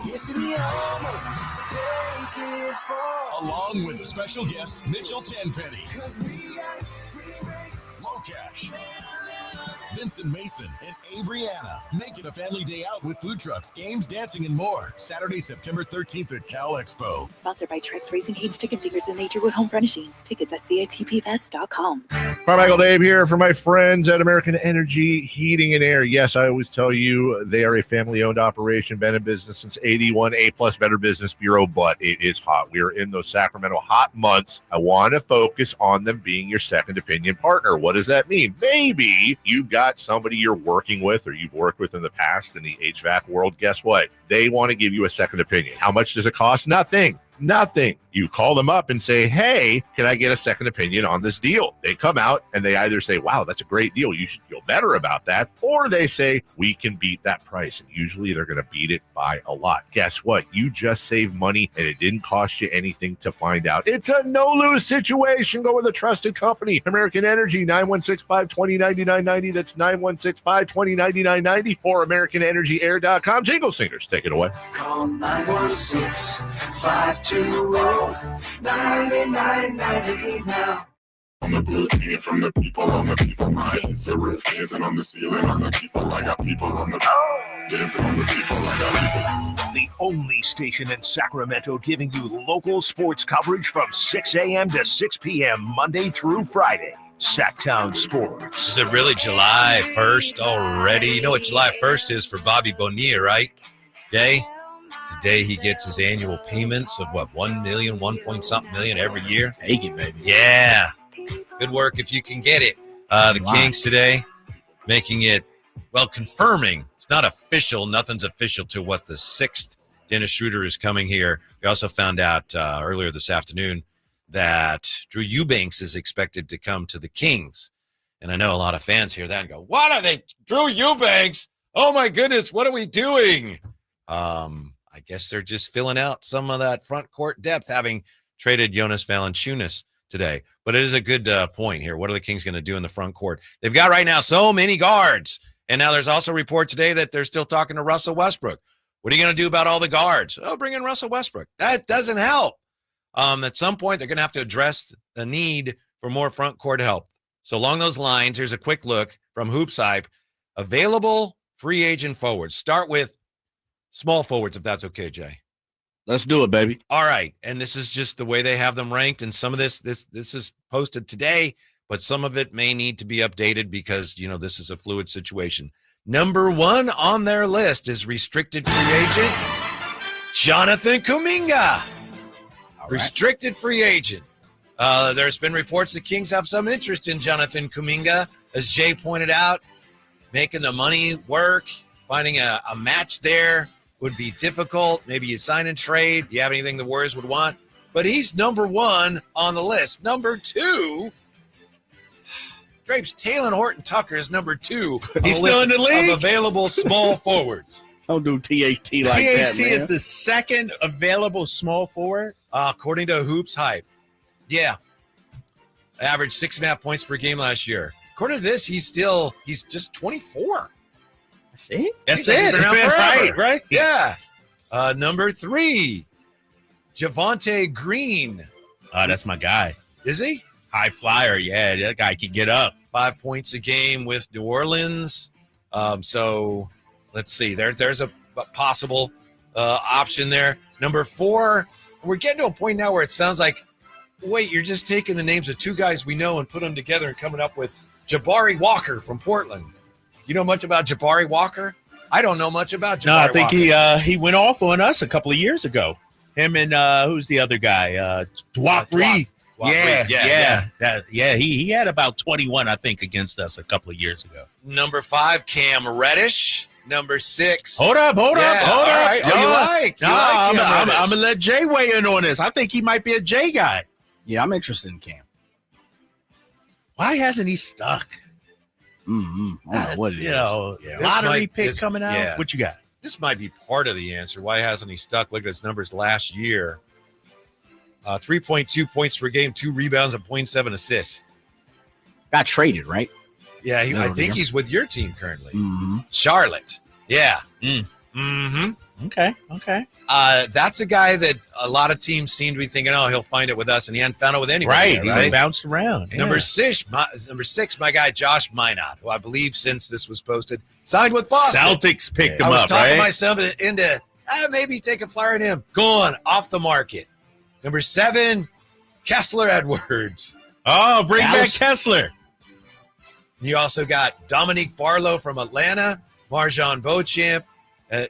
Along with special guests Mitchell Tenpenny, Low Cash, Vincent Mason, and Abriana. Make it a family day out with food trucks, games, dancing, and more. Saturday, September 13th at Cal Expo. Sponsored by Trex Racing Cage Chicken Fingers and Naturewood Home Furnishings. Tickets at catpfest.com. Carmichael Dave here for my friends at American Energy Heating and Air. Yes, I always tell you they are a family-owned operation, been in business since 81, A-plus Better Business Bureau, but it is hot. We are in those Sacramento hot months. I want to focus on them being your second opinion partner. What does that mean? Maybe you've got somebody you're working with or you've worked with in the past in the HVAC world. Guess what? They want to give you a second opinion. How much does it cost? Nothing. Nothing. You call them up and say, hey, can I get a second opinion on this deal? They come out and they either say, wow, that's a great deal, you should feel better about that, or they say, we can beat that price. And usually they're going to beat it by a lot. Guess what? You just saved money and it didn't cost you anything to find out. It's a no-lose situation. Go with a trusted company. American Energy, 916-520-9990. That's 916-520-9990 or AmericanEnergyAir.com. Jingle Singers, take it away. Call 916-520-9990 now. On the blues, singing from the people, on the people minds. The roof dancing on the ceiling, on the people. I got people on the dancing on the people. I got people. The only station in Sacramento giving you local sports coverage from 6 a.m. to 6 p.m. Monday through Friday. Sacktown Sports. Is it really July 1st already? You know what July 1st is for Bobby Bonilla, right? Jay? It's the day he gets his annual payments of what, 1 million, 1 point something million every year? Take it, baby. Yeah. Good work if you can get it. The Kings today making it, well, confirming. It's not official. Nothing's official to what the 6th Dennis Schroder is coming here. We also found out earlier this afternoon that Drew Eubanks is expected to come to the Kings. And I know a lot of fans hear that and go, what are they? Drew Eubanks? Oh, my goodness. What are we doing? I guess they're just filling out some of that front court depth, having traded Jonas Valanciunas today. But it is a good point here. What are the Kings going to do in the front court? They've got right now so many guards. And now there's also a report today that they're still talking to Russell Westbrook. What are you going to do about all the guards? Oh, bring in Russell Westbrook. That doesn't help. At some point, they're going to have to address the need for more front court help. So along those lines, here's a quick look from Hoops Hype. Available free agent forwards. Start with small forwards, if that's okay, Jay. Let's do it, baby. All right. And this is just the way they have them ranked. And some of this is posted today, but some of it may need to be updated because, this is a fluid situation. Number 1 on their list is restricted free agent, Jonathan Kuminga. Right. Restricted free agent. There's been reports the Kings have some interest in Jonathan Kuminga, as Jay pointed out, making the money work, finding a match there would be difficult. Maybe you sign and trade. Do you have anything the Warriors would want? But he's number 1 on the list. Number 2, Drapes Taylor Horton Tucker is number 2. He's still in the league? Of available small forwards. Don't do THT like that, THT is the second available small forward? According to Hoops Hype. Yeah. Averaged 6.5 points per game last year. According to this, he's just 24. See? That's it. Right. Yeah. Number 3, Javonte Green. That's my guy. Is he? High flyer. Yeah, that guy can get up. 5 points a game with New Orleans. So let's see. There's a possible option there. Number 4, we're getting to a point now where it sounds like, wait, you're just taking the names of 2 guys we know and put them together and coming up with Jabari Walker from Portland. You know much about Jabari Walker? I don't know much about Jabari Walker. No, I think he went off on us a couple of years ago. Him and who's the other guy? Dwight Reed. Yeah. He had about 21, I think, against us a couple of years ago. Number 5, Cam Reddish. Number 6. Hold up. Right. I'm going to let Jay weigh in on this. I think he might be a Jay guy. Yeah, I'm interested in Cam. Why hasn't he stuck? I don't know what it is. Lottery pick coming out. Yeah. What you got? This might be part of the answer. Why hasn't he stuck? Look at his numbers last year. 3.2 points per game, 2 rebounds, and 0.7 assists. Got traded, right? Yeah, I think he's with your team currently. Mm-hmm. Charlotte. Yeah. Okay. That's a guy that a lot of teams seem to be thinking, oh, he'll find it with us, and he hadn't found it with anybody. Right. He bounced around. Yeah. Number 6, my guy Josh Minot, who I believe since this was posted, signed with Boston. Celtics picked him up, I was talking myself into maybe take a flyer on him. Gone, off the market. Number 7, Kessler Edwards. Oh, bring back Kessler. You also got Dominique Barlow from Atlanta, Marjon Beauchamp,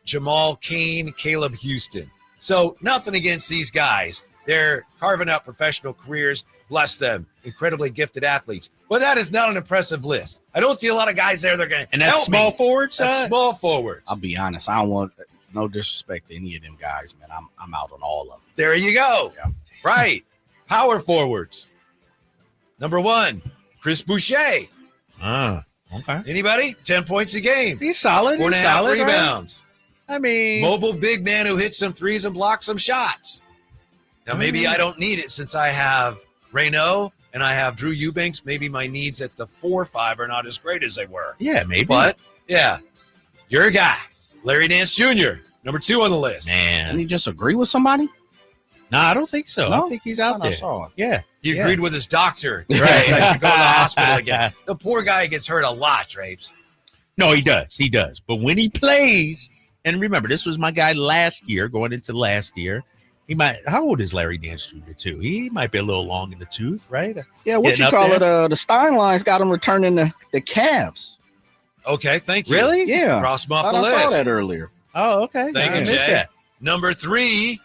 Jamal Cain, Caleb Houston. So nothing against these guys. They're carving out professional careers. Bless them. Incredibly gifted athletes. But that is not an impressive list. I don't see a lot of guys there. They're going to And that's small forwards? That's small forwards. I'll be honest. I don't want no disrespect to any of them guys, man. I'm out on all of them. There you go. Yeah. Right. Power forwards. Number 1, Chris Boucher. Okay. Anybody? 10 points a game. He's solid. 4.5 rebounds. Right? I mean, mobile big man who hits some threes and blocks some shots. Now, maybe I don't need it since I have Reynaud and I have Drew Eubanks. Maybe my needs at the 4-5 are not as great as they were. Yeah, maybe. But, yeah, you're a guy. Larry Nance Jr., number 2 on the list. Man. Didn't he just agree with somebody? No, I don't think so. No? I think he's out there. Yeah. He agreed with his doctor. Yes, I should go to the hospital again. The poor guy gets hurt a lot, Drapes. No, he does. He does. But when he plays, and remember, this was my guy last year, going into last year. He might. How old is Larry Nance Jr. too? He might be a little long in the tooth, right? Yeah, what you call it? The Steinlines got him returning the Cavs. Okay, thank you. Really? Yeah. Cross him off the I list. saw that earlier. Oh, okay. Thank you, Jay. Number 3,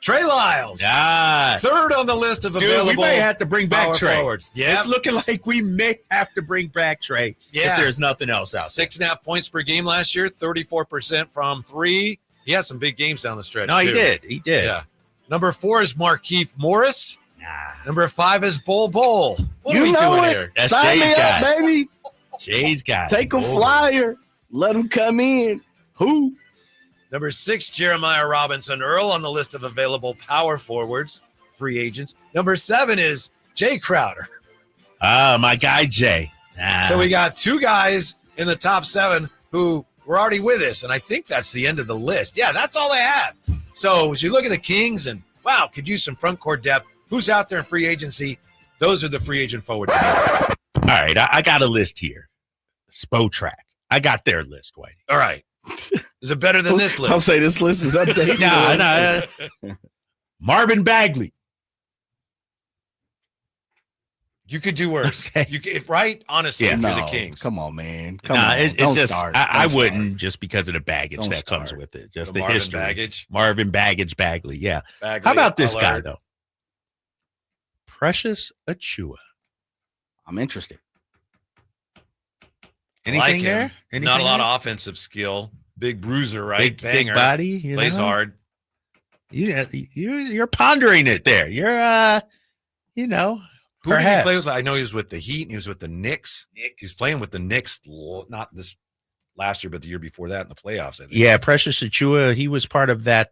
Trey Lyles. Ah, 3rd on the list of available. Dude, we may have to bring back Trey. Forwards. Yeah, it's looking like we may have to bring back Trey. Yeah. If there's nothing else out there. 6.5 points per game last year. 34% from 3. He had some big games down the stretch. No, he too. did. He did. Yeah. Number 4 is Markieff Morris. Number 5 is Bol Bol. What are we doing here? That's Sign Jay's me guy. up, baby. Jay's guy. Take a flyer. Let him come in. Who? Number 6, Jeremiah Robinson Earl on the list of available power forwards, free agents. Number 7 is Jay Crowder. My guy Jay. So we got 2 guys in the top 7 who were already with us, and I think that's the end of the list. Yeah, that's all they have. So as you look at the Kings and, wow, could use some front court depth. Who's out there in free agency? Those are the free agent forwards. All right, I got a list here. Spotrac. I got their list, Whitey. All right. Is it better than this list? I'll say this list is updated. No. Marvin Bagley. You could do worse. Okay. You could, right? Honestly, Yeah. if No, you're the Kings. come on, man. It's Don't just start. I Don't wouldn't just because of the baggage Don't that comes start. with it. Just The the Marvin history. baggage? Marvin Bagley. Yeah. Bagley, How about this guy alert. though? Precious Achua. I'm interested. Anything Like him. there? Anything Not a lot there? of offensive skill. Big bruiser, right? Big body. You Plays know? hard. You're pondering it there. You're Who did he perhaps. play with? I know he was with the Heat and he was with the Knicks. He's playing with the Knicks, not this last year, but the year before that in the playoffs. I think. Yeah, Precious Achua. He was part of that.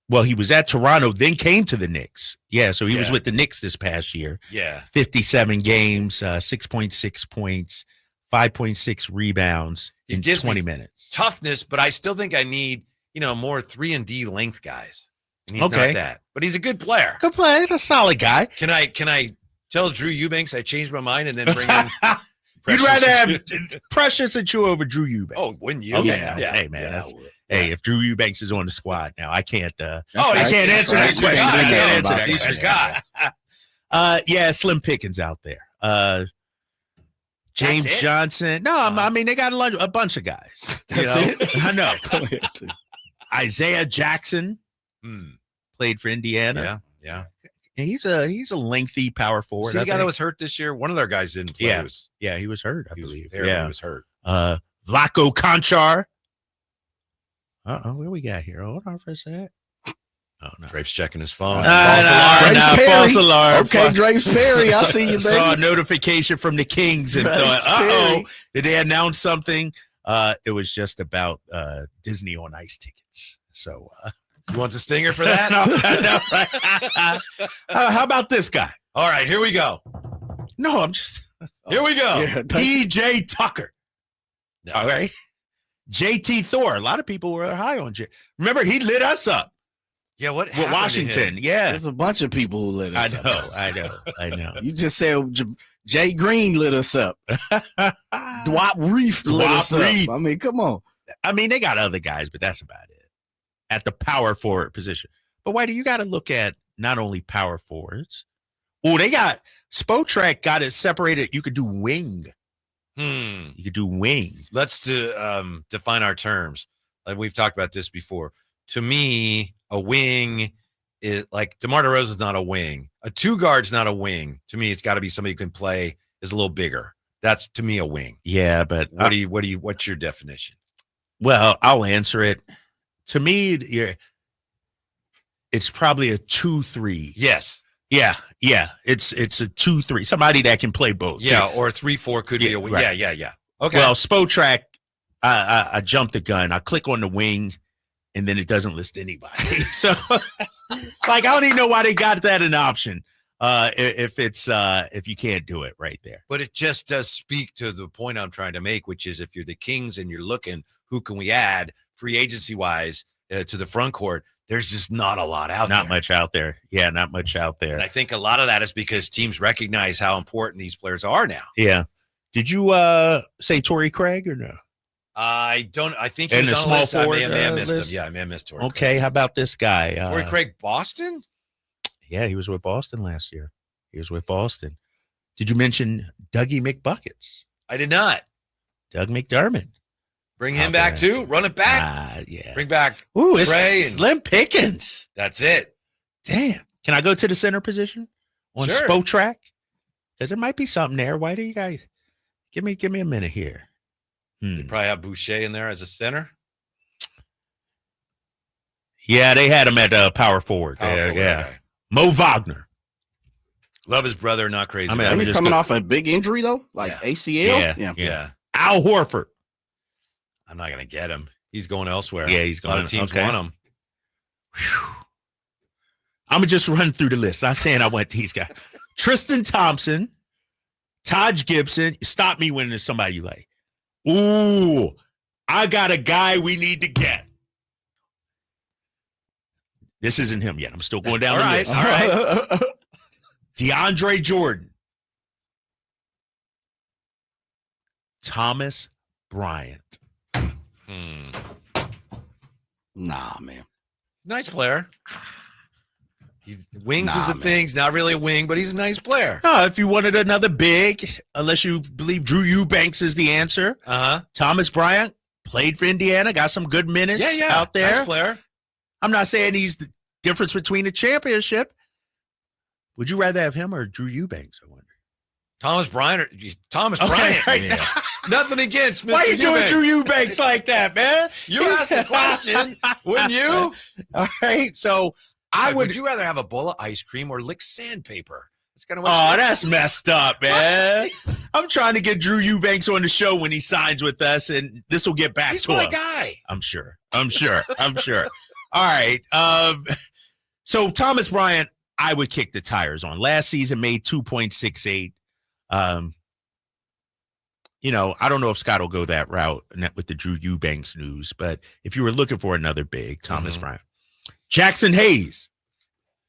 Well, he was at Toronto, then came to the Knicks. Yeah, so he was with the Knicks this past year. Yeah. 57 games, 6.6 points, 5.6 rebounds in gives 20 me minutes. Toughness, but I still think I need, more 3-and-D length guys. And he's Okay. not that. But he's a good player. Good play. He's a solid guy. Can I tell Drew Eubanks I changed my mind and then bring in You'd Precious rather have Achua? Precious Achua over Drew Eubanks. Oh, wouldn't you? Okay. Yeah. Hey, man. Hey, if Drew Eubanks is on the squad now, I can't. I right. can't answer that That's right. question. I can't answer that He's your question. guy. Yeah, Slim Pickens out there. James That's it? Johnson. No, I mean they got a bunch of guys. That's it? I know. Isaiah Jackson played for Indiana. Yeah. And he's a lengthy power forward. See the I guy that think. was hurt this year? One of their guys didn't play. Yeah, he was hurt, I believe. He was hurt. Vlatko Konchar. What do we got here? Hold on for a sec. Oh, no. Drape's checking his phone. False alarm. Okay, Drapes Perry. I see you, baby. Saw a notification from the Kings and thought, did they announce something? It was just about Disney on Ice tickets. So you want the stinger for that? No. How about this guy? All right, here we go. No, I'm just here we go. Yeah, PJ Tucker. No. All right. JT Thor. A lot of people were high on J. Remember, he lit us up. Yeah, what with happened to Washington? him? Yeah, There's a bunch of people who lit us up. I know. You just said Jay Green lit us up. Dwight Reef lit us up. I mean, come on. I mean, they got other guys, but that's about it at the power forward position. But Whitey, you got to look at not only power forwards. Oh, they got Spotrac got it separated. You could do wing. You could do wing. Let's define our terms. Like we've talked about this before. To me, a wing is like DeMar DeRozan's not a wing. A 2-guard's not a wing. To me, it's got to be somebody who can play is a little bigger. That's to me a wing. Yeah, but what's your definition? Well, I'll answer it. To me, it's probably a 2-3. Yes. Yeah. It's a 2-3. Somebody that can play both. Yeah, or 3-4 could be a wing. Right. Yeah. Okay. Well, Spotrac, I jumped the gun. I click on the wing, and then it doesn't list anybody. So, I don't even know why they got that an option. If you can't do it right there. But it just does speak to the point I'm trying to make, which is if you're the Kings and you're looking, who can we add free agency wise to the front court? There's just not a lot out there. Not much out there. Yeah, not much out there. And I think a lot of that is because teams recognize how important these players are now. Yeah. Did you say Torrey Craig or no? I don't. I think he was on the list. I may have missed him. Yeah, I may have missed Torrey. Okay, how about this guy? Torrey Craig, Boston? Yeah, he was with Boston last year. He was with Boston. Did you mention Dougie McBuckets? I did not. Doug McDermott. Bring him back too. Run it back. Yeah. Bring back it's Trey and Slim Pickens. That's it. Damn. Can I go to the center position on Sure. Spotrac? Because there might be something there. Why do you guys give me a minute here? You probably have Boucher in there as a center. Yeah, they had him at power forward. Yeah. Okay. Mo Wagner. Love his brother, not crazy. I mean, he's coming off a big injury though, like ACL. Yeah. Al Horford. I'm not gonna get him. He's going elsewhere. Yeah, he's going. A lot of teams want him. I'm gonna just run through the list. Not saying I want these guys. Tristan Thompson, Taj Gibson. Stop me when there's somebody you like. Ooh, I got a guy we need to get. This isn't him yet. I'm still going down the list. All right. DeAndre Jordan. Thomas Bryant. Nah, man. Nice player. Wings is a thing. He's not really a wing, but he's a nice player. No, if you wanted another big, unless you believe Drew Eubanks is the answer. Thomas Bryant played for Indiana, got some good minutes out there. Nice player. I'm not saying he's the difference between a championship. Would you rather have him or Drew Eubanks, I wonder? Thomas Bryant. Bryant. Right. Yeah. Nothing against Mr. Why are you doing Eubanks. Drew Eubanks like that, man? You asked the question, wouldn't you? All right. So would you rather have a bowl of ice cream or lick sandpaper? That's kind of what. Oh, that's messed up, man. I'm trying to get Drew Eubanks on the show when he signs with us, and this will get back He's to my him. guy. I'm sure. All right. So Thomas Bryant, I would kick the tires on. Last season made 2.68. I don't know if Scott will go that route with the Drew Eubanks news, but if you were looking for another big, Thomas Bryant. Jackson Hayes.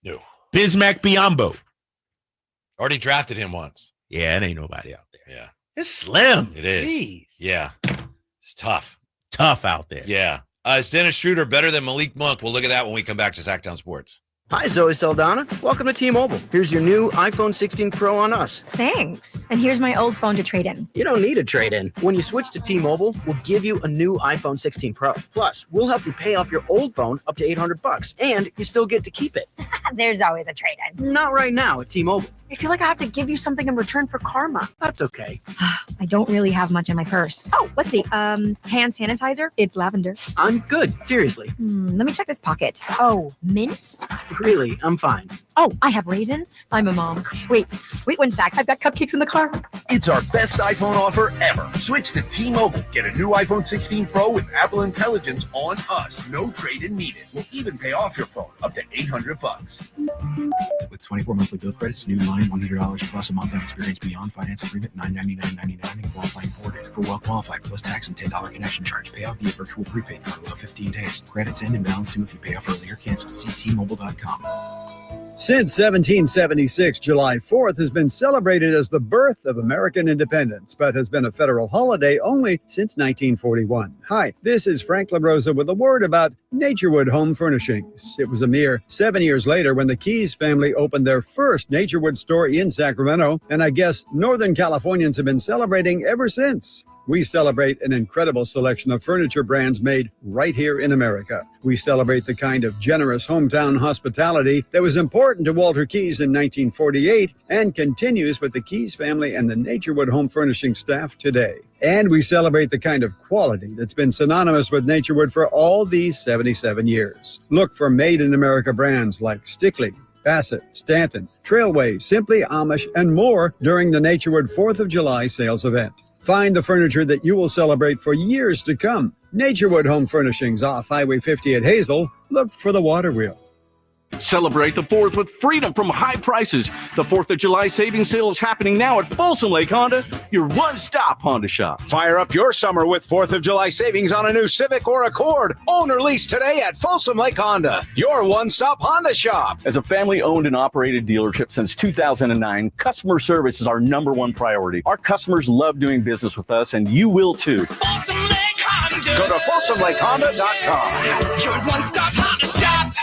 No. Bismack Biyombo. Already drafted him once. Yeah, it ain't nobody out there. Yeah. It's slim. It is. Jeez. Yeah. It's tough. Tough out there. Yeah. Is Dennis Schroder better than Malik Monk? We'll look at that when we come back to Sacktown Sports. Hi, Zoe Saldana. Welcome to T-Mobile. Here's your new iPhone 16 Pro on us. Thanks. And here's my old phone to trade in. You don't need a trade-in. When you switch to T-Mobile, we'll give you a new iPhone 16 Pro. Plus, we'll help you pay off your old phone up to $800, and you still get to keep it. There's always a trade-in. Not right now at T-Mobile. I feel like I have to give you something in return for karma. That's okay. I don't really have much in my purse. Oh, let's see. Hand sanitizer. It's lavender. I'm good. Seriously. Let me check this pocket. Oh, mints? Really, I'm fine. Oh, I have raisins. I'm a mom. Wait 1 sec. I've got cupcakes in the car. It's our best iPhone offer ever. Switch to T-Mobile. Get a new iPhone 16 Pro with Apple Intelligence on us. No trade-in needed. We'll even pay off your phone up to $800. With 24 monthly bill credits, new line $100 plus a month and experience beyond finance agreement $999.99 and qualifying ported. For well qualified plus tax and $10 connection charge. Pay off via virtual prepaid card allow 15 days. Credits end and balance due if you pay off early or cancel. See T-Mobile.com. Since 1776, July 4th has been celebrated as the birth of American independence, but has been a federal holiday only since 1941. Hi, this is Frank LaRosa with a word about Naturewood Home Furnishings. It was a mere 7 years later when the Keys family opened their first Naturewood store in Sacramento, and I guess Northern Californians have been celebrating ever since. We celebrate an incredible selection of furniture brands made right here in America. We celebrate the kind of generous hometown hospitality that was important to Walter Keyes in 1948 and continues with the Keyes family and the Naturewood Home Furnishing staff today. And we celebrate the kind of quality that's been synonymous with Naturewood for all these 77 years. Look for made-in-America brands like Stickley, Bassett, Stanton, Trailway, Simply Amish, and more during the Naturewood 4th of July sales event. Find the furniture that you will celebrate for years to come. Naturewood Home Furnishings off Highway 50 at Hazel. Look for the water wheel. Celebrate the 4th with freedom from high prices. The 4th of July savings sale is happening now at Folsom Lake Honda, your one-stop Honda shop. Fire up your summer with 4th of July savings on a new Civic or Accord. Own or lease today at Folsom Lake Honda, your one-stop Honda shop. As a family-owned and operated dealership since 2009, customer service is our #1 priority. Our customers love doing business with us, and you will too. Folsom Lake Honda. Go to FolsomLakeHonda.com. Your one-stop Honda shop.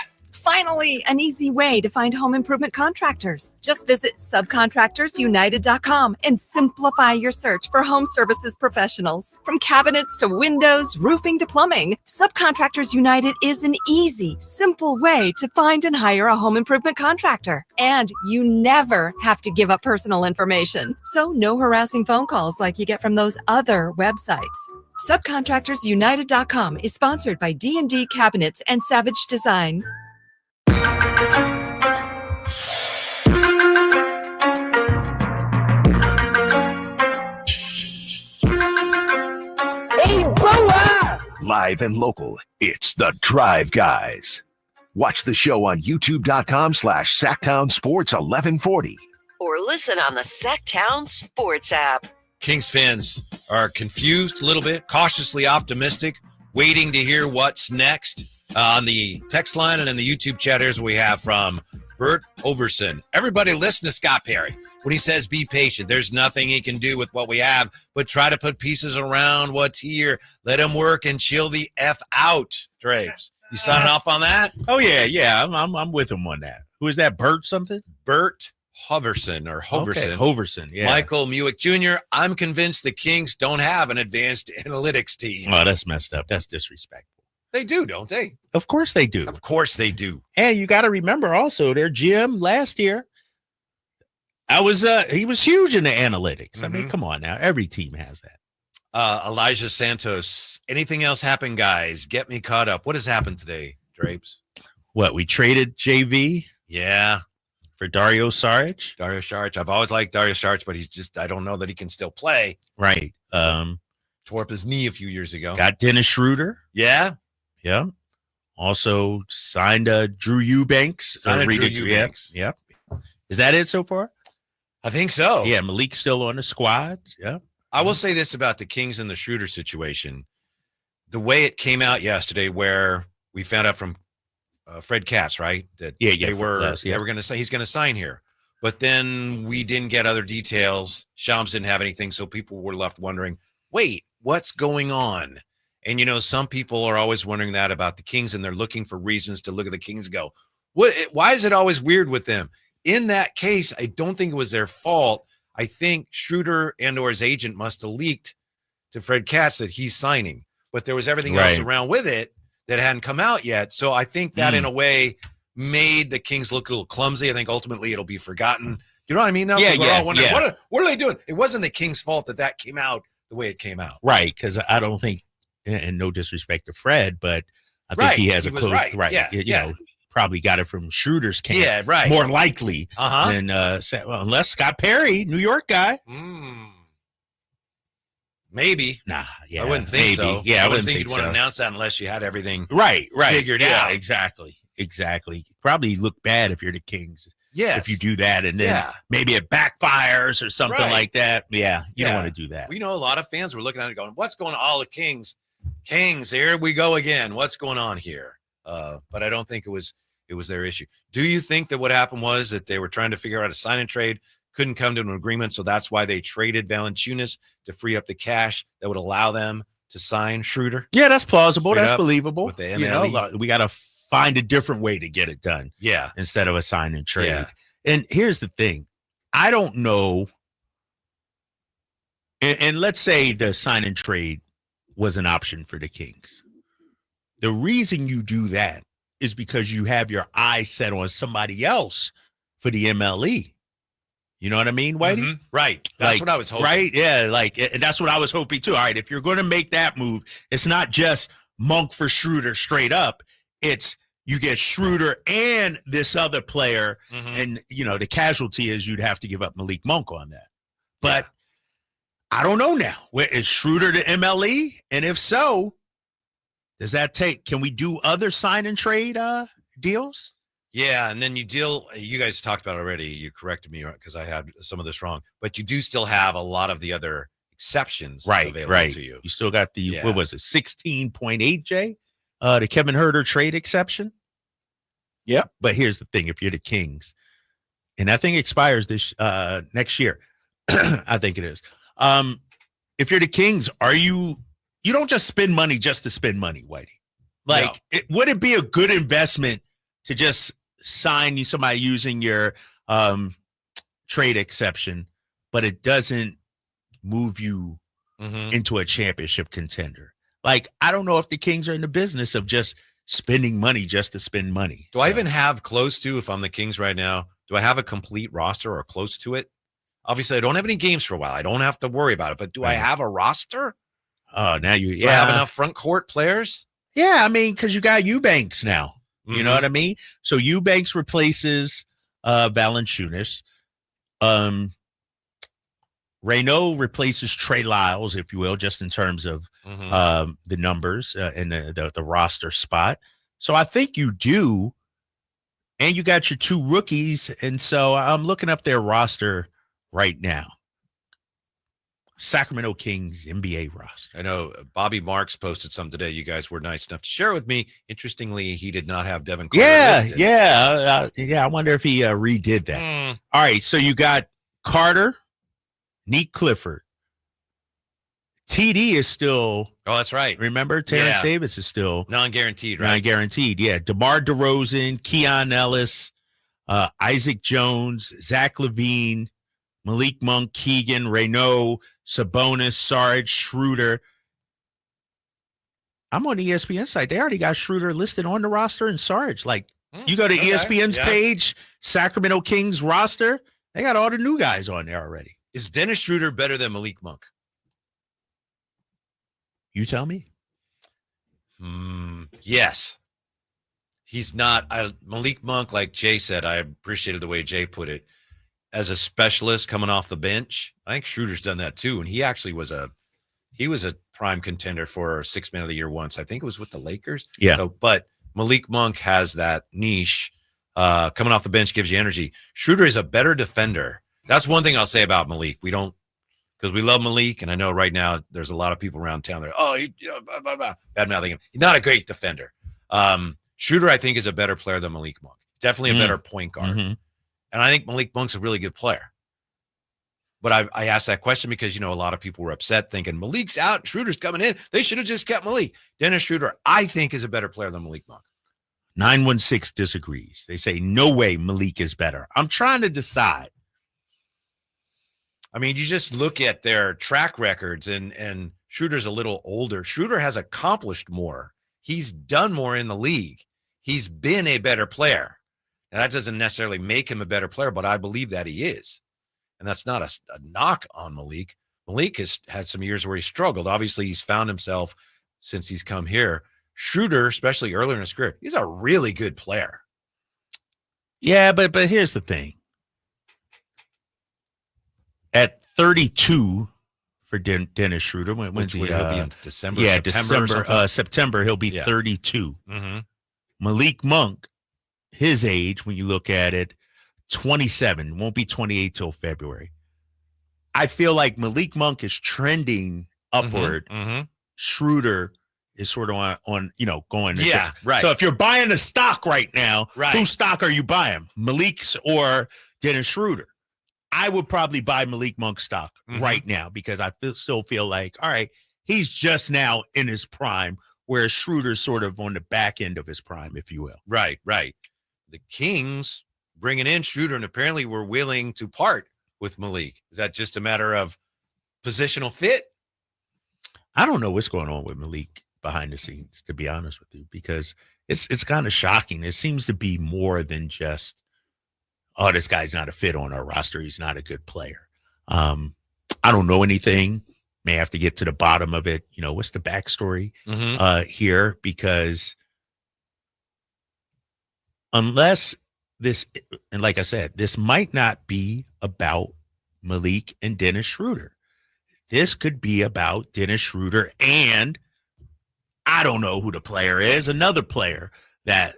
Finally, an easy way to find home improvement contractors. Just visit subcontractorsunited.com and simplify your search for home services professionals. From cabinets to windows, roofing to plumbing, Subcontractors United is an easy, simple way to find and hire a home improvement contractor. And you never have to give up personal information. So no harassing phone calls like you get from those other websites. Subcontractorsunited.com is sponsored by D&D Cabinets and Savage Design. Live and local, it's the Drive Guys. Watch the show on youtube.com/Sacktown Sports 1140. Or listen on the Sacktown Sports app. Kings fans are confused a little bit, cautiously optimistic, waiting to hear what's next. On the text line and in the YouTube chat, here's what we have from Bert Overson. Everybody listen to Scott Perry when he says be patient. There's nothing he can do with what we have, but try to put pieces around what's here. Let him work and chill the F out, Drapes. You signing off on that? Oh, yeah. I'm with him on that. Who is that, Bert something? Bert Hoverson or Hoverson. Okay, Hoverson, yeah. Michael Muick Jr., I'm convinced the Kings don't have an advanced analytics team. Oh, that's messed up. That's disrespectful. They do, don't they? Of course they do. Of course they do. And you got to remember also their GM last year, he was huge in the analytics. Mm-hmm. I mean, come on now. Every team has that. Elijah Santos, anything else happen, guys? Get me caught up. What has happened today, Drapes? What, we traded JV? Yeah. For Dario Saric? Dario Saric. I've always liked Dario Saric, but I don't know that he can still play. Right. Tore up his knee a few years ago. Got Dennis Schroder. Yeah. Yeah. Also signed Drew Eubanks. Eubanks. Yep. Is that it so far? I think so. Yeah, Malik's still on the squad. Yeah. I will say this about the Kings and the Schroder situation. The way it came out yesterday, where we found out from Fred Katz, right? That they were going to say he's going to sign here. But then we didn't get other details. Shams didn't have anything, so people were left wondering, wait, what's going on? And, some people are always wondering that about the Kings, and they're looking for reasons to look at the Kings and go, why is it always weird with them? In that case, I don't think it was their fault. I think Schroeder and or his agent must have leaked to Fred Katz that he's signing. But there was everything else around with it that hadn't come out yet. So I think that, in a way, made the Kings look a little clumsy. I think ultimately it'll be forgotten. You know what I mean, though? We're all wondering, what are they doing? It wasn't the Kings' fault that came out the way it came out. Right, because I don't think, and no disrespect to Fred, but I think he has a close right. Yeah, probably got it from Schroeder's camp. Yeah, right. More likely than unless Scott Perry, New York guy. Maybe. Nah, yeah. I wouldn't think so. Yeah, I wouldn't think you'd want to announce that unless you had everything figured out. Exactly. Probably look bad if you're the Kings. Yes. If you do that and then maybe it backfires or something like that. Yeah, you don't want to do that. We know a lot of fans were looking at it going, what's going on? All the Kings, here we go again. What's going on here? But I don't think it was their issue. Do you think that what happened was that they were trying to figure out a sign and trade, couldn't come to an agreement, so that's why they traded Valanciunas to free up the cash that would allow them to sign Schroeder? Yeah, that's plausible. That's believable. With the MLE. We got to find a different way to get it done. Yeah. Instead of a sign and trade. Yeah. And here's the thing. I don't know And let's say the sign and trade was an option for the Kings. The reason you do that is because you have your eyes set on somebody else for the MLE. You know what I mean, Whitey? Mm-hmm. Right. That's what I was hoping. Right? Yeah, and that's what I was hoping too. All right, if you're going to make that move, it's not just Monk for Schröder straight up. It's you get Schröder and this other player, and, the casualty is you'd have to give up Malik Monk on that. But I don't know now. Is Schröder the MLE? And if so, does that can we do other sign and trade deals? Yeah, and then you guys talked about it already. You corrected me because I had some of this wrong. But you do still have a lot of the other exceptions available to you. You still got the, what was it, 16.8, Jay? The Kevin Huerter trade exception? Yeah. But here's the thing. If you're the Kings, and that thing expires this next year, I think it is. If you're the Kings, you don't just spend money just to spend money, Whitey. Would it be a good investment to just sign you somebody using your trade exception, but it doesn't move you into a championship contender? I don't know if the Kings are in the business of just spending money just to spend money. Do I even have close to, if I'm the Kings right now, do I have a complete roster or close to it? Obviously, I don't have any games for a while. I don't have to worry about it, but do I have a roster? Oh, now do I have enough front court players? Yeah, I mean, because you got Eubanks now. You know what I mean? So Eubanks replaces Valanciunas. Reynaud replaces Trey Lyles, if you will, just in terms of the numbers and the roster spot. So I think you do. And you got your two rookies. And so I'm looking up their roster right now. Sacramento Kings NBA roster. I know Bobby Marks posted some today. You guys were nice enough to share with me. Interestingly, he did not have Devin Carter listed. I wonder if he redid that. All right, so you got Carter, Neek Clifford. TD is still. Oh, that's right. Remember, Terrence Davis is still non-guaranteed, right? Non-guaranteed, yeah. DeMar DeRozan, Keon Ellis, Isaac Jones, Zach LaVine, Malik Monk, Keegan, Reynaud, Sabonis, Sarge, Schröder. I'm on the ESPN site. They already got Schröder listed on the roster and Sarge. You go to ESPN's page, Sacramento Kings roster, they got all the new guys on there already. Is Dennis Schroder better than Malik Monk? You tell me. Yes. He's not. Malik Monk, like Jay said, I appreciated the way Jay put it. As a specialist coming off the bench, I think Schroeder's done that too. And he actually was a prime contender for 6th Man of the Year once. I think it was with the Lakers. Yeah. So, but Malik Monk has that niche. Coming off the bench gives you energy. Schröder is a better defender. That's one thing I'll say about Malik. We don't, because we love Malik, and I know right now there's a lot of people around town that are, bad-mouthing him. He's not a great defender. Schröder, I think, is a better player than Malik Monk. Definitely a better point guard. And I think Malik Monk's a really good player. But I asked that question because, a lot of people were upset thinking Malik's out and Schröder's coming in. They should have just kept Malik. Dennis Schroder, I think, is a better player than Malik Monk. 916 disagrees. They say, no way Malik is better. I'm trying to decide. I mean, you just look at their track records, and Schroeder's a little older. Schröder has accomplished more. He's done more in the league. He's been a better player. Now, that doesn't necessarily make him a better player, but I believe that he is. And that's not a knock on Malik. Malik has had some years where he struggled. Obviously, he's found himself since he's come here. Schröder, especially earlier in his career, he's a really good player. Yeah, but here's the thing. At 32 for Dennis Schroder, when's he? He'll be in December, yeah, September, September, he'll be 32. Malik Monk, his age, when you look at it, 27, won't be 28 till February. I feel like Malik Monk is trending upward. Schröder is sort of on going. Right. So if you're buying a stock right now, whose stock are you buying? Malik's or Dennis Schroder? I would probably buy Malik Monk stock right now because I still feel like, all right, he's just now in his prime, whereas Schroeder's sort of on the back end of his prime, if you will. Right. The Kings bringing in Schröder, and apparently were willing to part with Malik. Is that just a matter of positional fit. I don't know what's going on with Malik behind the scenes, to be honest with you, because it's kind of shocking. It seems to be more than just, oh, this guy's not a fit on our roster. He's not a good player. I don't know anything. May have to get to the bottom of it. You know, what's the backstory here? Because unless this, and like I said, this might not be about Malik and Dennis Schroder. This could be about Dennis Schroder and I don't know who the player is, another player that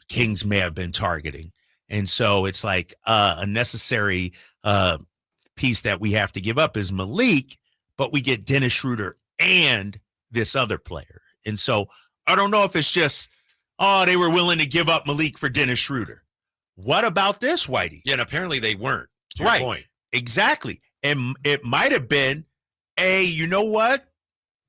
Kings may have been targeting. And so it's like a necessary piece that we have to give up is Malik, but we get Dennis Schroder and this other player. And so I don't know if it's just, oh, they were willing to give up Malik for Dennis Schroder. What about this, Whitey? Yeah, and apparently they weren't. To Right. your point. Exactly. And it might have been, hey, you know what?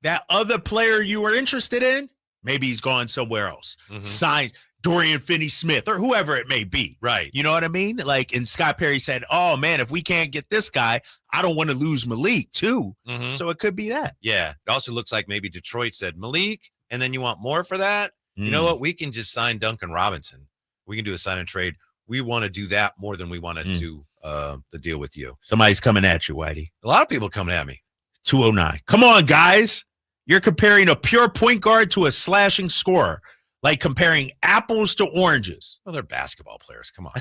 That other player you were interested in, maybe he's gone somewhere else. Signs Dorian Finney-Smith or whoever it may be. Right. You know what I mean? Like, and Scott Perry said, oh, man, if we can't get this guy, I don't want to lose Malik, too. So it could be that. Yeah. It also looks like maybe Detroit said, Malik, and then you want more for that? You know what? We can just sign Duncan Robinson. We can do a sign and trade. We want to do that more than we want to do the deal with you. Somebody's coming at you, Whitey. A lot of people coming at me. 209. Come on, guys. You're comparing a pure point guard to a slashing scorer, like comparing apples to oranges. Well, they're basketball players. Come on.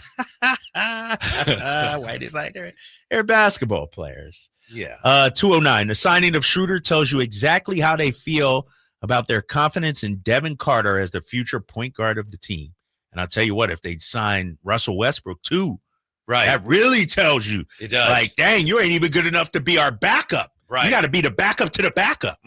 Whitey's like, they're basketball players. Yeah. 209. The signing of Schroder tells you exactly how they feel about their confidence in Devin Carter as the future point guard of the team. And I'll tell you what, if they'd sign Russell Westbrook too, right, that really tells you. It does. Like, dang, you ain't even good enough to be our backup. Right. You got to be the backup to the backup.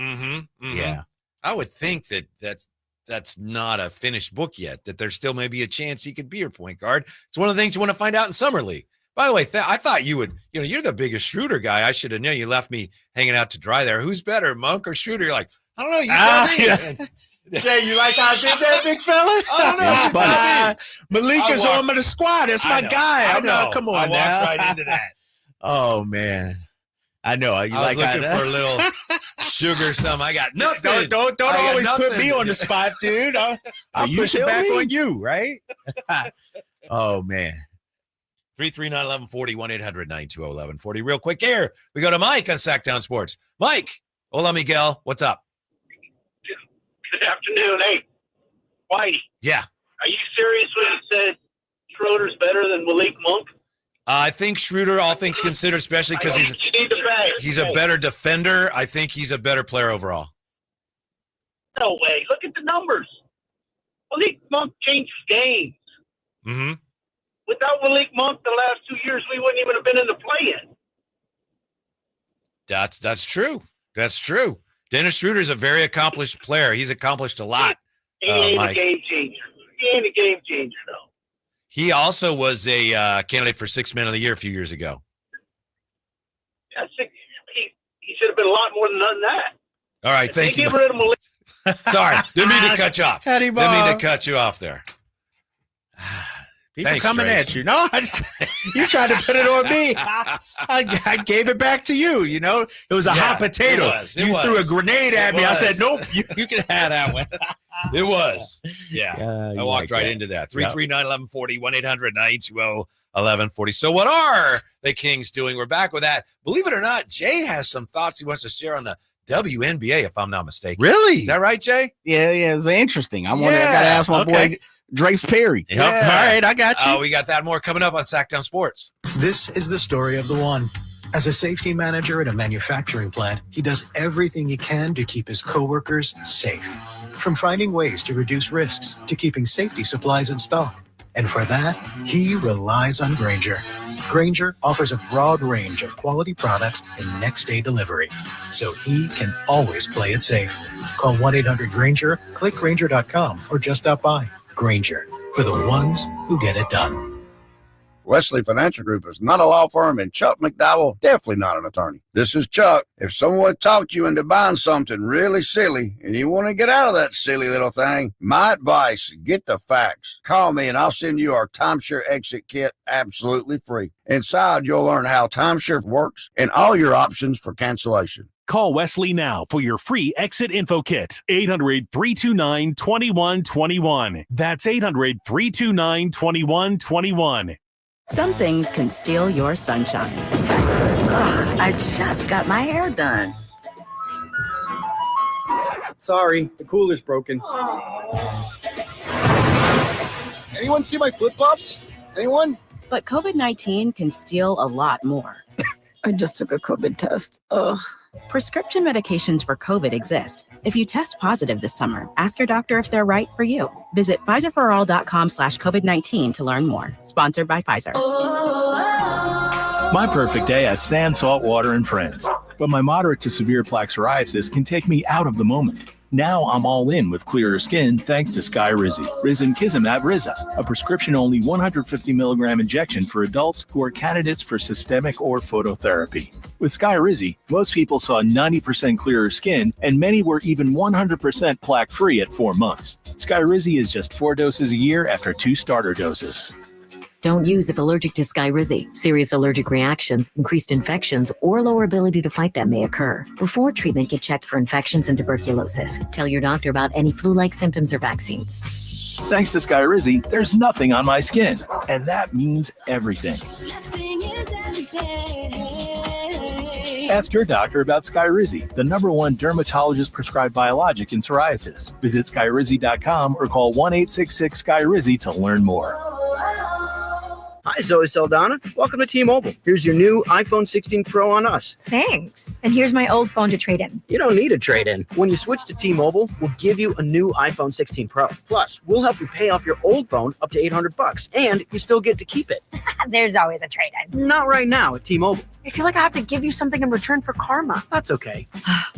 Yeah. I would think that's not a finished book yet, that there's still maybe a chance he could be your point guard. It's one of the things you want to find out in Summer League. By the way, I thought you would, you're the biggest Schroder guy. I should have known. You left me hanging out to dry there. Who's better, Monk or Schroder? You're like, I don't know. You tell me. Jay, you like how I did that, big fella? I don't know. Malik is on the squad. That's my guy. I know. Come on, I walked now. right into that. Oh man, I know. You I was like looking for a little sugar. Some I got nothing. Don't always put me on the spot, dude. I'll push it back on you, right? Oh man. 339-1140, 1-800-920-1140. Real quick here, we go to Mike on Sacktown Sports. Mike, hola Miguel, what's up? Good afternoon. Hey, Whitey. Yeah. Are you serious when you said Schroeder's better than Malik Monk? I think Schroder, all things considered, especially because he's a better defender. I think he's a better player overall. No way. Look at the numbers. Malik Monk changed games. Mm-hmm. Without Malik Monk the last 2 years, we wouldn't even have been in the play-in. That's true. That's true. Dennis Schroder is a very accomplished player. He's accomplished a lot. He ain't a game changer. He ain't a game changer, though. He also was a candidate for Sixth Man of the Year a few years ago. He should have been a lot more than that. All right, thank you. Get rid of Malik. Sorry, didn't mean to cut you off. Didn't mean to cut you off there. People Thanks, coming Trace. at you. No, you tried to put it on me. I gave it back to you. It was a hot potato. You threw a grenade at me. I said, nope, you can have that one. It was. Yeah. I walked right into that. 339-1140, 1-800-920-1140. So what are the Kings doing? We're back with that. Believe it or not, Jay has some thoughts he wants to share on the WNBA, if I'm not mistaken. Really? Is that right, Jay? Yeah, it's interesting. I got to ask my boy Drace Perry. Yep. All right, I got you. We got that more coming up on Sacktown Sports. This is the story of the one. As a safety manager at a manufacturing plant, he does everything he can to keep his coworkers safe. From finding ways to reduce risks to keeping safety supplies in stock. And for that, he relies on Grainger. Grainger offers a broad range of quality products and next-day delivery, so he can always play it safe. Call 1-800-GRAINGER, click Grainger.com, or just stop by. Grainger, for the ones who get it done. Wesley Financial Group is not a law firm, and Chuck McDowell definitely not an attorney. This is Chuck. If someone talked you into buying something really silly and you want to get out of that silly little thing, my advice, get the facts. Call me and I'll send you our timeshare exit kit absolutely free. Inside, you'll learn how timeshare works and all your options for cancellation. Call Wesley now for your free exit info kit. 800-329-2121. That's 800-329-2121. Some things can steal your sunshine. Ugh, I just got my hair done. Sorry, the cooler's broken. Anyone see my flip-flops? Anyone? But COVID-19 can steal a lot more. I just took a COVID test. Ugh. Prescription medications for COVID exist. If you test positive this summer, ask your doctor if they're right for you. Visit PfizerForAll.com/COVID-19 to learn more. Sponsored by Pfizer. My perfect day has sand, salt water, and friends. But my moderate to severe plaque psoriasis can take me out of the moment. Now I'm all in with clearer skin thanks to Skyrizi. Risankizumab Riza, a prescription-only 150 milligram injection for adults who are candidates for systemic or phototherapy. With Skyrizi, most people saw 90% clearer skin, and many were even 100% plaque-free at 4 months. Skyrizi is just 4 doses a year after 2 starter doses. Don't use if allergic to Skyrizi. Serious allergic reactions, increased infections, or lower ability to fight them may occur. Before treatment, get checked for infections and tuberculosis. Tell your doctor about any flu-like symptoms or vaccines. Thanks to Skyrizi, there's nothing on my skin, and that means everything. Ask your doctor about Skyrizi, the #1 dermatologist-prescribed biologic in psoriasis. Visit Skyrizi.com or call 1-866-SKYRIZI to learn more. Hi, Zoe Saldana. Welcome to T-Mobile. Here's your new iPhone 16 Pro on us. Thanks. And here's my old phone to trade in. You don't need a trade-in. When you switch to T-Mobile, we'll give you a new iPhone 16 Pro. Plus, we'll help you pay off your old phone up to $800, and you still get to keep it. There's always a trade-in. Not right now at T-Mobile. I feel like I have to give you something in return for karma. That's okay.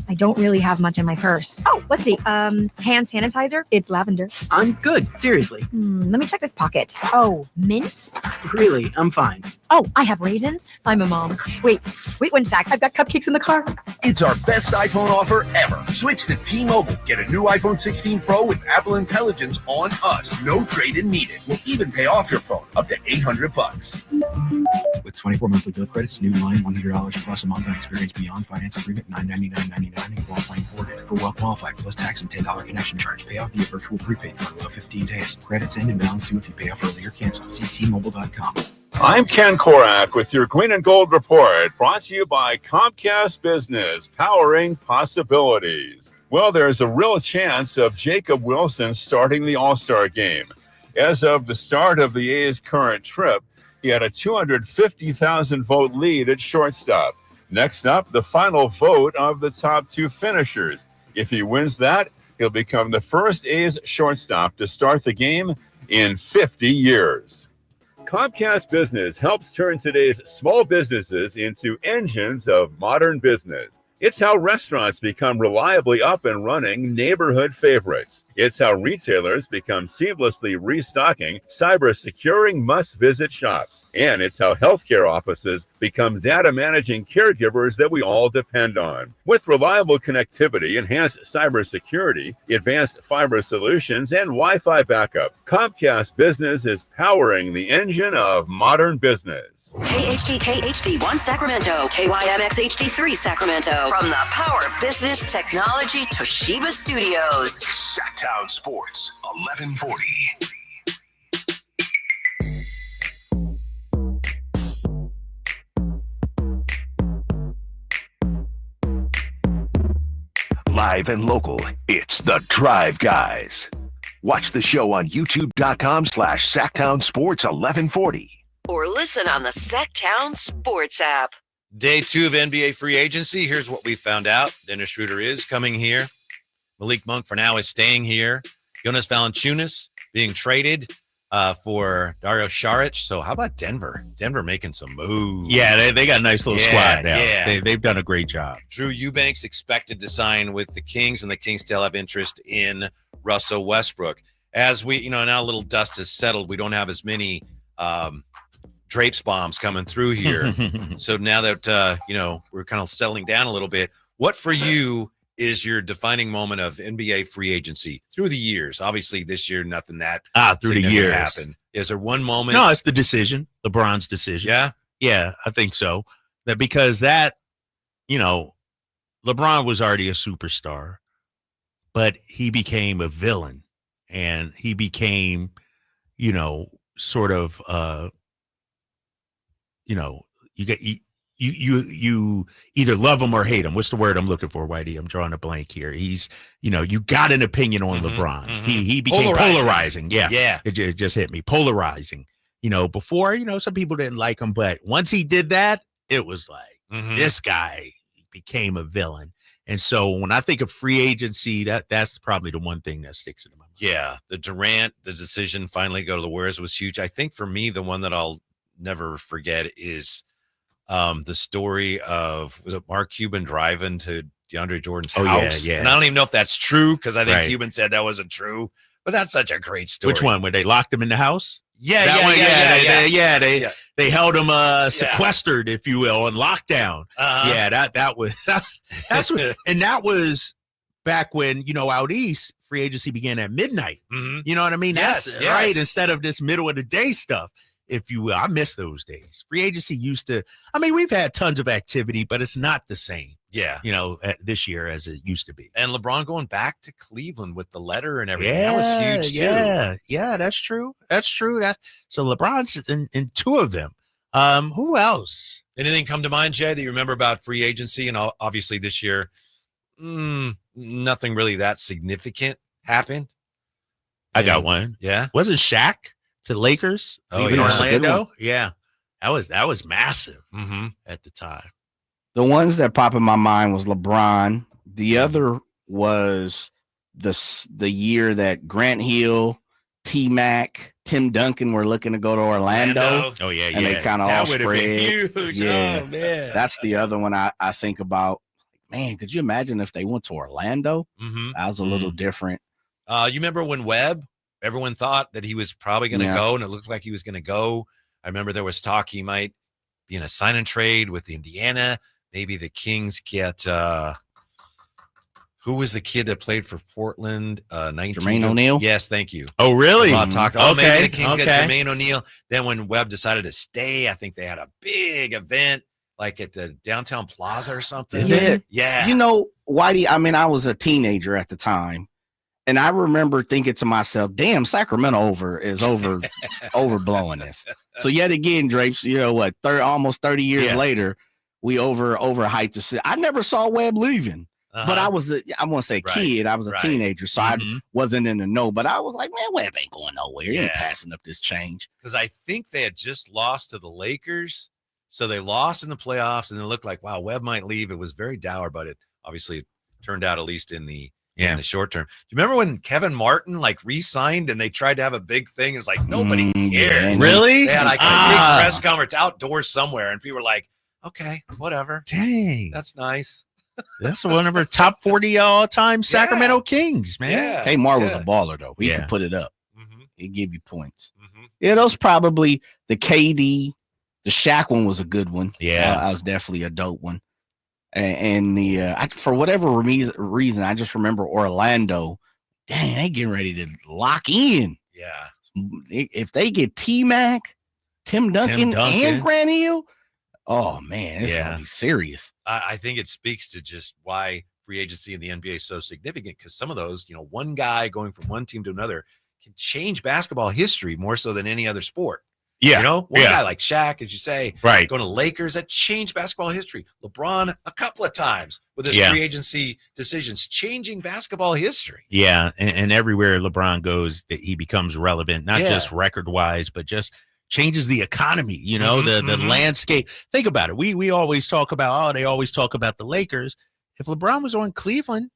I don't really have much in my purse. Oh, let's see. Hand sanitizer. It's lavender. I'm good. Seriously. Let me check this pocket. Oh, mints? Really, I'm fine. Oh, I have raisins. I'm a mom. Wait 1 sec. I've got cupcakes in the car. It's our best iPhone offer ever. Switch to T-Mobile. Get a new iPhone 16 Pro with Apple Intelligence on us. No trade-in needed. We'll even pay off your phone up to $800. With 24 monthly bill credits, new line, $100 plus a month on experience beyond finance agreement, $999.99 and qualifying ported. For well qualified plus tax and $10 connection charge. Pay off via virtual prepaid card below 15 days. Credits end and balance due if you pay off early or cancel. See T-Mobile.com. I'm Ken Korak with your Green and Gold Report, brought to you by Comcast Business, powering possibilities. Well, there's a real chance of Jacob Wilson starting the All-Star game. As of the start of the A's current trip, he had a 250,000 vote lead at shortstop. Next up, the final vote of the top 2 finishers. If he wins that, he'll become the first A's shortstop to start the game in 50 years. Comcast Business helps turn today's small businesses into engines of modern business. It's how restaurants become reliably up and running neighborhood favorites. It's how retailers become seamlessly restocking, cyber-securing must-visit shops. And it's how healthcare offices become data-managing caregivers that we all depend on. With reliable connectivity, enhanced cybersecurity, advanced fiber solutions, and Wi-Fi backup, Comcast Business is powering the engine of modern business. KHD1 Sacramento, KYMX HD3 Sacramento. From the Power Business Technology Toshiba Studios. Sacktown Sports, 1140. Live and local, it's The Drive Guys. Watch the show on youtube.com/Sacktown Sports 1140. Or listen on the Sacktown Sports app. Day 2 of NBA free agency. Here's what we found out. Dennis Schroder is coming here. Malik Monk for now is staying here. Jonas Valanciunas being traded for Dario Saric. So how about Denver? Denver making some moves. Yeah, they got a nice little squad now. Yeah. They've done a great job. Drew Eubanks expected to sign with the Kings, and the Kings still have interest in Russell Westbrook. As we, now a little dust has settled, we don't have as many Drapes bombs coming through here. So now that, we're kind of settling down a little bit, what for you is your defining moment of NBA free agency through the years? Obviously, this year, nothing that through the years happened. Is there one moment? No, it's the decision, LeBron's decision. Yeah? Yeah, I think so. Because LeBron was already a superstar, but he became a villain, and he became, sort of, you either love him or hate him. What's the word I'm looking for, Whitey? I'm drawing a blank here. He's, you got an opinion on LeBron. He became polarizing. Yeah. It just hit me. Polarizing. Before, some people didn't like him, but once he did that, it was like, this guy became a villain. And so when I think of free agency, that's probably the one thing that sticks in my mind. Yeah. The decision finally to go to the Warriors was huge. I think for me, the one that I'll never forget is the story of, was it Mark Cuban driving to DeAndre Jordan's house? Yeah. And I don't even know if that's true, because I think Cuban said that wasn't true, but that's such a great story. Which one? Where they locked him in the house? Yeah. They held him sequestered, if you will, on lockdown. Yeah, that's what, and that was back when, out east, free agency began at midnight. You know what I mean? That's right. Instead of this middle of the day stuff, if you will. I miss those days. Free agency we've had tons of activity, but it's not the same. Yeah. This year as it used to be. And LeBron going back to Cleveland with the letter and everything. That was huge too. Yeah, that's true. So LeBron's in two of them. Who else? Anything come to mind, Jay, that you remember about free agency? And obviously this year, nothing really that significant happened. I got one. Yeah. Wasn't Shaq to Lakers? Oh, in yeah. Orlando? Yeah. That was massive at the time. The ones that pop in my mind was LeBron. The other was the year that Grant Hill, T-Mac, Tim Duncan were looking to go to Orlando. Oh, yeah. And they kind of all spread. Huge. Yeah. Oh, man. That's the other one I think about. Man, could you imagine if they went to Orlando? That was a little different. You remember when Webb, everyone thought that he was probably going to go, and it looked like he was going to go. I remember there was talk he might be in a sign and trade with Indiana. Maybe the Kings get who was the kid that played for Portland? Jermaine O'Neal. Yes, thank you. Oh, really? Maybe the Kings get Jermaine O'Neal. Then when Webb decided to stay, I think they had a big event like at the downtown plaza or something. Yeah. Whitey, I was a teenager at the time. And I remember thinking to myself, damn, Sacramento is overblowing this. So yet again, Drapes, almost 30 years later, we overhyped the city. I never saw Webb leaving, but I want to say kid. I was a teenager, so I wasn't in the know. But I was like, man, Webb ain't going nowhere. He ain't passing up this change. Because I think they had just lost to the Lakers. So they lost in the playoffs, and it looked like, wow, Webb might leave. It was very dour, but it obviously turned out, at least in the short term. Do you remember when Kevin Martin re-signed and they tried to have a big thing? It's like nobody cared. Really? They had a big press conference outdoors somewhere, and people were like, okay, whatever. Dang. That's nice. That's one of our top 40 all-time Sacramento Kings, man. Yeah. Kmart was a baller, though. He could put it up. He'd give you points. Yeah, those probably the KD, the Shaq one was a good one. Yeah. That was definitely a dope one. And for whatever reason, I just remember Orlando. Dang, they getting ready to lock in. Yeah. If they get T-Mac, Tim Duncan, and Grant Hill, oh, man, it's going to be serious. I think it speaks to just why free agency in the NBA is so significant, because some of those, one guy going from one team to another can change basketball history more so than any other sport. Yeah. One guy like Shaq, as you say, right, going to Lakers, that changed basketball history. LeBron, a couple of times with his free agency decisions, changing basketball history. Yeah. And everywhere LeBron goes, he becomes relevant, not just record-wise, but just changes the economy, the landscape. Think about it. We always talk about, they always talk about the Lakers. If LeBron was on Cleveland,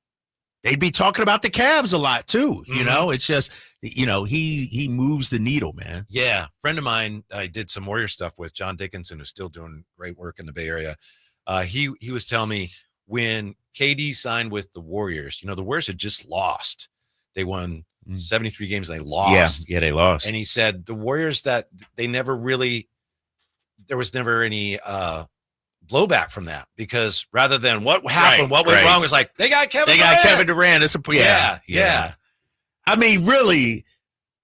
they'd be talking about the Cavs a lot too. It's just, he moves the needle, man. Yeah. Friend of mine, I did some Warrior stuff with, John Dickinson, who's still doing great work in the Bay Area. He was telling me when KD signed with the Warriors, the Warriors had just lost. They won 73 games. They lost. Yeah, they lost. And he said the Warriors, that they never really there was never any blowback from that, because rather than what happened, what went wrong was like, they got Kevin Durant. It's yeah. I mean, really,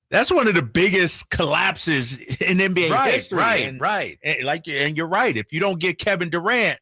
that's one of the biggest collapses in NBA history. Right. And you're right. If you don't get Kevin Durant,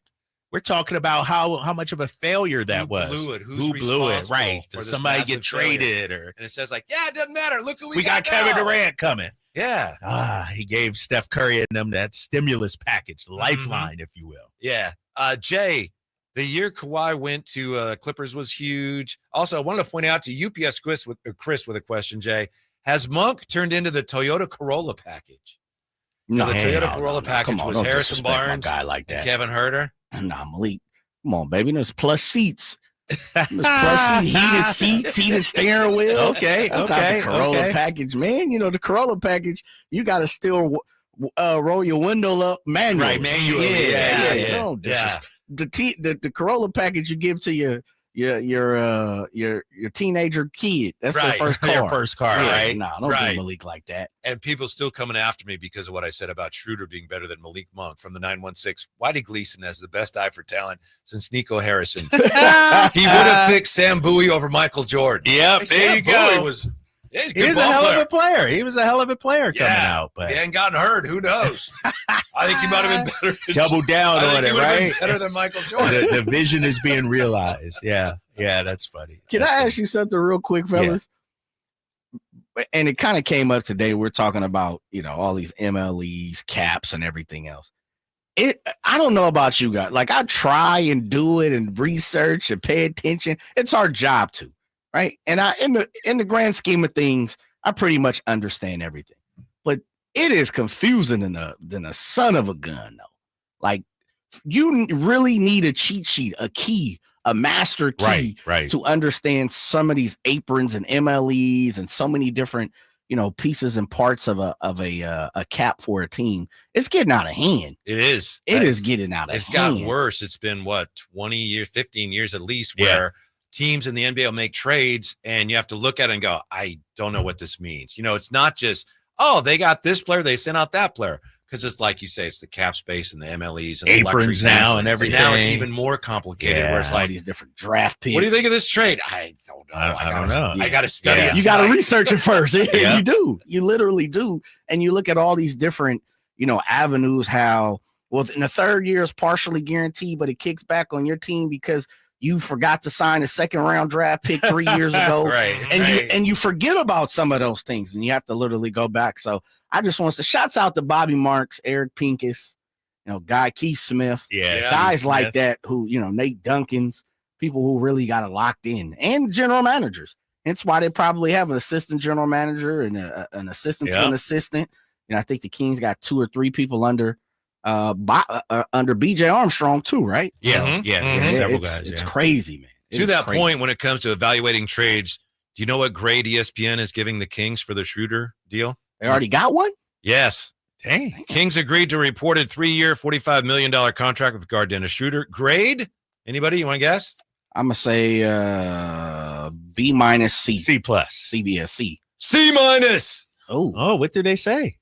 we're talking about how much of a failure that was. Who blew it? Right. Did somebody get traded? And it says like, it doesn't matter. Look who we got Kevin Durant coming. Yeah. He gave Steph Curry and them that stimulus package, lifeline, if you will. Yeah. Jay, the year Kawhi went to Clippers was huge. Also, I wanted to point out to UPS Chris with a question, Jay. Has Monk turned into the Toyota Corolla package? No, the Toyota Corolla package was Harrison Barnes, guy like that. Kevin Herter. Nah, Malik. Come on, baby. There's plush seats. There's plush seats, heated seats, heated steering wheel. That's not the Corolla package, man. You know, the Corolla package, you got to still roll your window up manually. Right, manually. Yeah. The Corolla package you give to your teenager kid. That's their first car. Your first car, right? No, don't do Malik like that. And people still coming after me because of what I said about Schroeder being better than Malik Monk from the 916. Whitey Gleason has the best eye for talent since Nico Harrison. He would have picked Sam Bowie over Michael Jordan. Yep, there you go. He's a hell of a player. He was a hell of a player coming out. But he hadn't gotten hurt. Who knows? I think he might have been better. Double down on it, right? Better than Michael Jordan. The vision is being realized. Yeah, that's funny. Can I ask you something real quick, fellas? Yeah. And it kind of came up today. We're talking about, all these MLEs, caps, and everything else. I don't know about you guys. Like, I try and do it and research and pay attention. It's our job to. Right. And in the grand scheme of things, I pretty much understand everything. But it is confusing than a son of a gun, though. Like, you really need a cheat sheet, a key, a master key to understand some of these aprons and MLEs and so many different, pieces and parts of a cap for a team. It's getting out of hand. It is. It is getting out of hand. It's gotten worse. It's been 20 years, 15 years at least, where teams in the NBA will make trades and you have to look at it and go, I don't know what this means. It's not just, they got this player, they sent out that player. Because it's like you say, it's the cap space and the MLEs and aprons now and everything. Now it's even more complicated where it's like these different draft picks. What do you think of this trade? I don't know. I don't know. I got to study it. You got to research it first. You do. You literally do. And you look at all these different, avenues, how, in the third year is partially guaranteed, but it kicks back on your team because you forgot to sign a second round draft pick 3 years ago. And you forget about some of those things and you have to literally go back. So I just want to shouts out to Bobby Marks, Eric Pincus, Guy Keith Smith, guys like that who, Nate Duncans, people who really got it locked in, and general managers. Hence why they probably have an assistant general manager and an assistant to an assistant. I think the Kings got 2 or 3 people under BJ Armstrong too, right? Several guys. It's crazy, man. To that point, when it comes to evaluating trades, do you know what grade ESPN is giving the Kings for the Schroeder deal? They already got one? Yes. Dang. Kings agreed to a reported 3-year, $45 million contract with guard Dennis Schroder. Grade? Anybody? You want to guess? I'm going to say B minus C. C plus. CBS C minus. Oh, what did they say?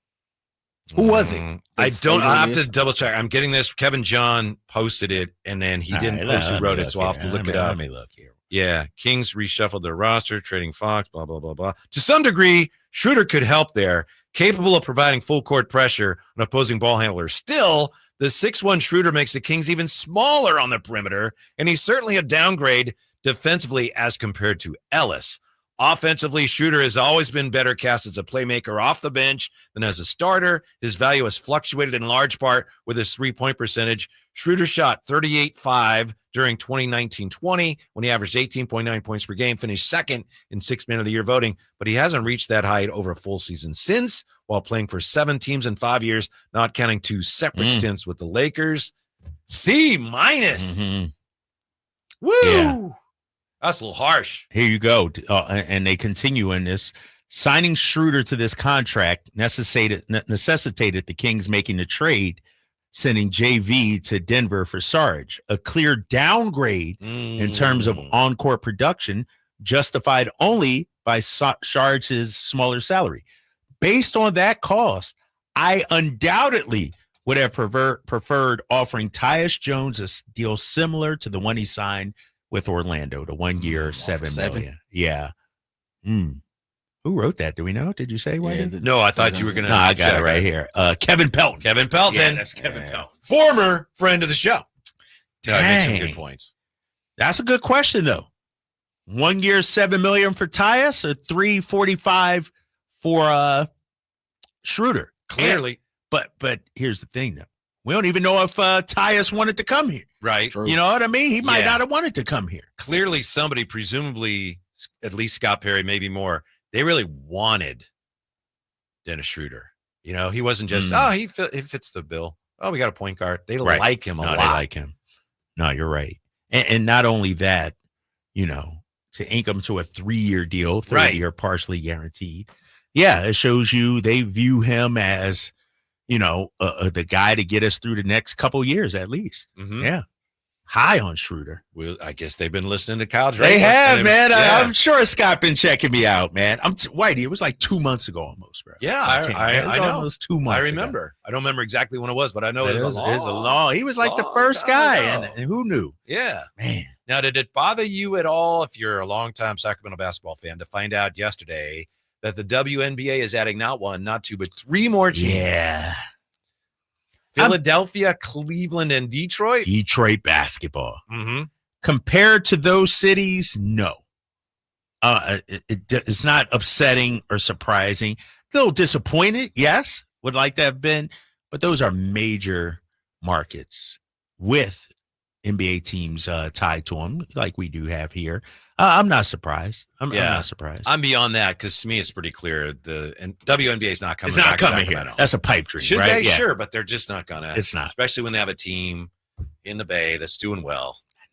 Who was it? I have to double check. I'm getting this. Kevin John posted it, and then he didn't post who wrote it, so I'll have to look it up. Let me look here. Yeah, Kings reshuffled their roster, trading Fox, blah, blah, blah, blah. To some degree, Schroeder could help there, capable of providing full court pressure on opposing ball handlers. Still, the 6'1" Schroeder makes the Kings even smaller on the perimeter, and he's certainly a downgrade defensively as compared to Ellis. Offensively, Schroeder has always been better cast as a playmaker off the bench than as a starter. His value has fluctuated in large part with his three-point percentage. Schroeder shot 38.5 during 2019-20 when he averaged 18.9 points per game, finished second in Sixth Man of the Year voting, but he hasn't reached that height over a full season since, while playing for 7 teams in 5 years, not counting 2 separate stints with the Lakers. C minus. Woo! Yeah. That's a little harsh. Here you go. And they continue in this. Signing Schroeder to this contract necessitated the Kings making the trade, sending JV to Denver for Sarge. A clear downgrade in terms of on-court production, justified only by Sarge's smaller salary. Based on that cost, I undoubtedly would have preferred offering Tyus Jones a deal similar to the one he signed with Orlando, the 1 year, $7 million. Yeah. Who wrote that? Do we know? Did you say? No, I thought you were going to. No, I got it right here. Kevin Pelton. Kevin Pelton. Yeah, that's Kevin Pelton. Former friend of the show. Dang. Makes some good points. That's a good question, though. 1 year, $7 million for Tyus, or $345 for Schröder. Clearly. But here's the thing, though. We don't even know if Tyus wanted to come here. Right. You know what I mean? He might not have wanted to come here. Clearly, somebody, presumably, at least Scott Perry, maybe more, they really wanted Dennis Schroder. You know, he wasn't just, he fits the bill. Oh, we got a point guard. They like him a lot. They like him. No, you're right. And not only that, you know, to ink him to a 3-year deal, third year partially guaranteed. Yeah, it shows you they view him as, you know, the guy to get us through the next couple years at least. Mm-hmm. Yeah. High on Schröder. Well, I guess they've been listening to Kyle Draper. They have, man. Yeah. I'm sure Scott been checking me out, man. Whitey, it was like 2 months ago almost, bro. Yeah, I know. Almost 2 months I remember. ago. I don't remember exactly when it was, but I know it was a long. He was like the first guy, and who knew? Yeah. Man. Now, did it bother you at all, if you're a longtime Sacramento basketball fan, to find out yesterday that the WNBA is adding not 1, not 2, but 3 more teams? Yeah. Philadelphia, Cleveland, and Detroit. Detroit basketball. Mm-hmm. Compared to those cities, no. It's not upsetting or surprising. A little disappointed, yes. Would like to have been. But those are major markets with NBA teams tied to them, like we do have here. I'm not surprised. I'm not surprised. I'm beyond that, because to me it's pretty clear the WNBA is not coming. It's not back coming Sacramento. here. That's a pipe dream. Should right? they? Yeah. Sure, but they're just not gonna. It's not, especially when they have a team in the Bay that's doing well. I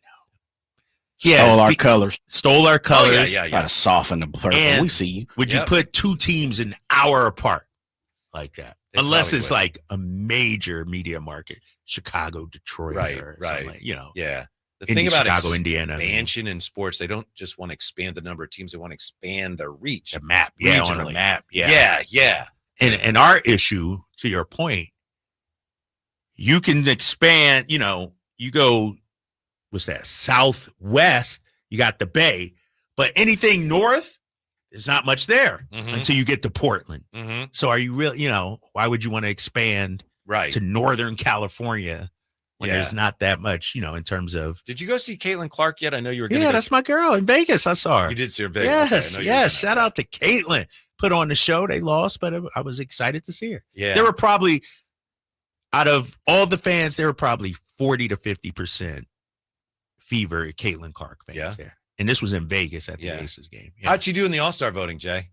know. Stole our colors. Stole our colors. Oh, yeah. Got to soften the purple. And we see you. Would you put 2 teams an hour apart like that? Unless it's like a major media market, Chicago, Detroit, or something like, you know. Yeah. The thing about Chicago, Indiana, expansion in sports, they don't just want to expand the number of teams; they want to expand their reach. The map, on a map, yeah. And our issue, to your point, you can expand. You know, you go, what's that? Southwest, you got the Bay, but anything north, there's not much there until you get to Portland. Mm-hmm. So, are you really? You know, why would you want to expand to Northern California? When there's not that much, you know, in terms of. Did you go see Caitlin Clark yet? I know you were going to. Yeah, that's my girl in Vegas. I saw her. You did see her in Vegas. Yes, yes. Shout out to Caitlin. Put on the show. They lost, but I was excited to see her. Yeah. There were probably, out of all the fans, there were probably 40 to 50% fever Caitlin Clark fans there. And this was in Vegas at the Aces game. Yeah. How'd she do in the All-Star voting, Jay?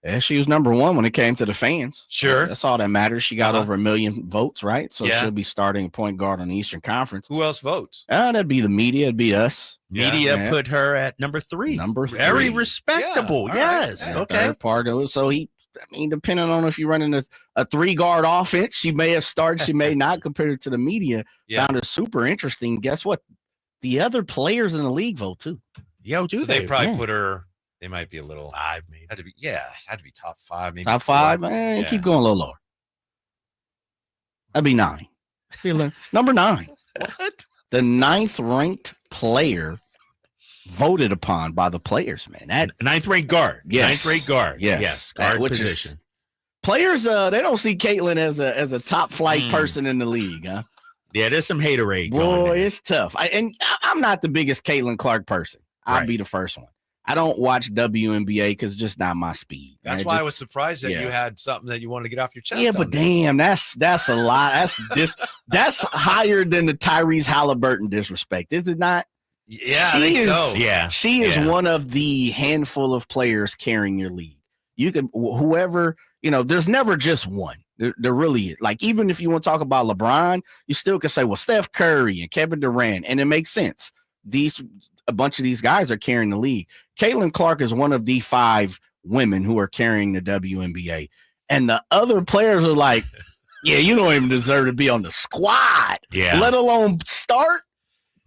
Yeah, she was number 1 when it came to the fans. Sure. That's all that matters. She got over 1 million votes, right? So she'll be starting point guard on the Eastern Conference. Who else votes? That'd be the media. It'd be us. Media put her at number 3. Very respectable. Yes. Right. Okay. Third part of it. So depending on if you're running a 3-guard offense, she may have started, she may not, compared to the media. Found it super interesting. Guess what? The other players in the league vote too. Yo, do they probably put her. They might be a little 5, maybe. Had to be top 5, maybe top 4. 5. Man, keep going a little lower. That'd be 9. Number 9. What? The 9th ranked player voted upon by the players, man. That 9th ranked guard. Yes. 9th ranked guard. Yes. Guard position. Players, they don't see Caitlin as a top flight person in the league, huh? Yeah, there's some haterade going on there. It's tough. I'm not the biggest Caitlin Clark person. I'll be the first one. I don't watch WNBA because it's just not my speed. That's why I was surprised that you had something that you wanted to get off your chest. Yeah, but damn, that's a lot. That's higher than the Tyrese Halliburton disrespect, is it not? Yeah, I think so. Yeah, she is one of the handful of players carrying your league. You can whoever, you know, there's never just one. There really is. Like, even if you want to talk about LeBron, you still can say, well, Steph Curry and Kevin Durant, and it makes sense. A bunch of these guys are carrying the league. Caitlin Clark is one of the 5 women who are carrying the WNBA. And the other players are like, yeah, you don't even deserve to be on the squad. Yeah. Let alone start.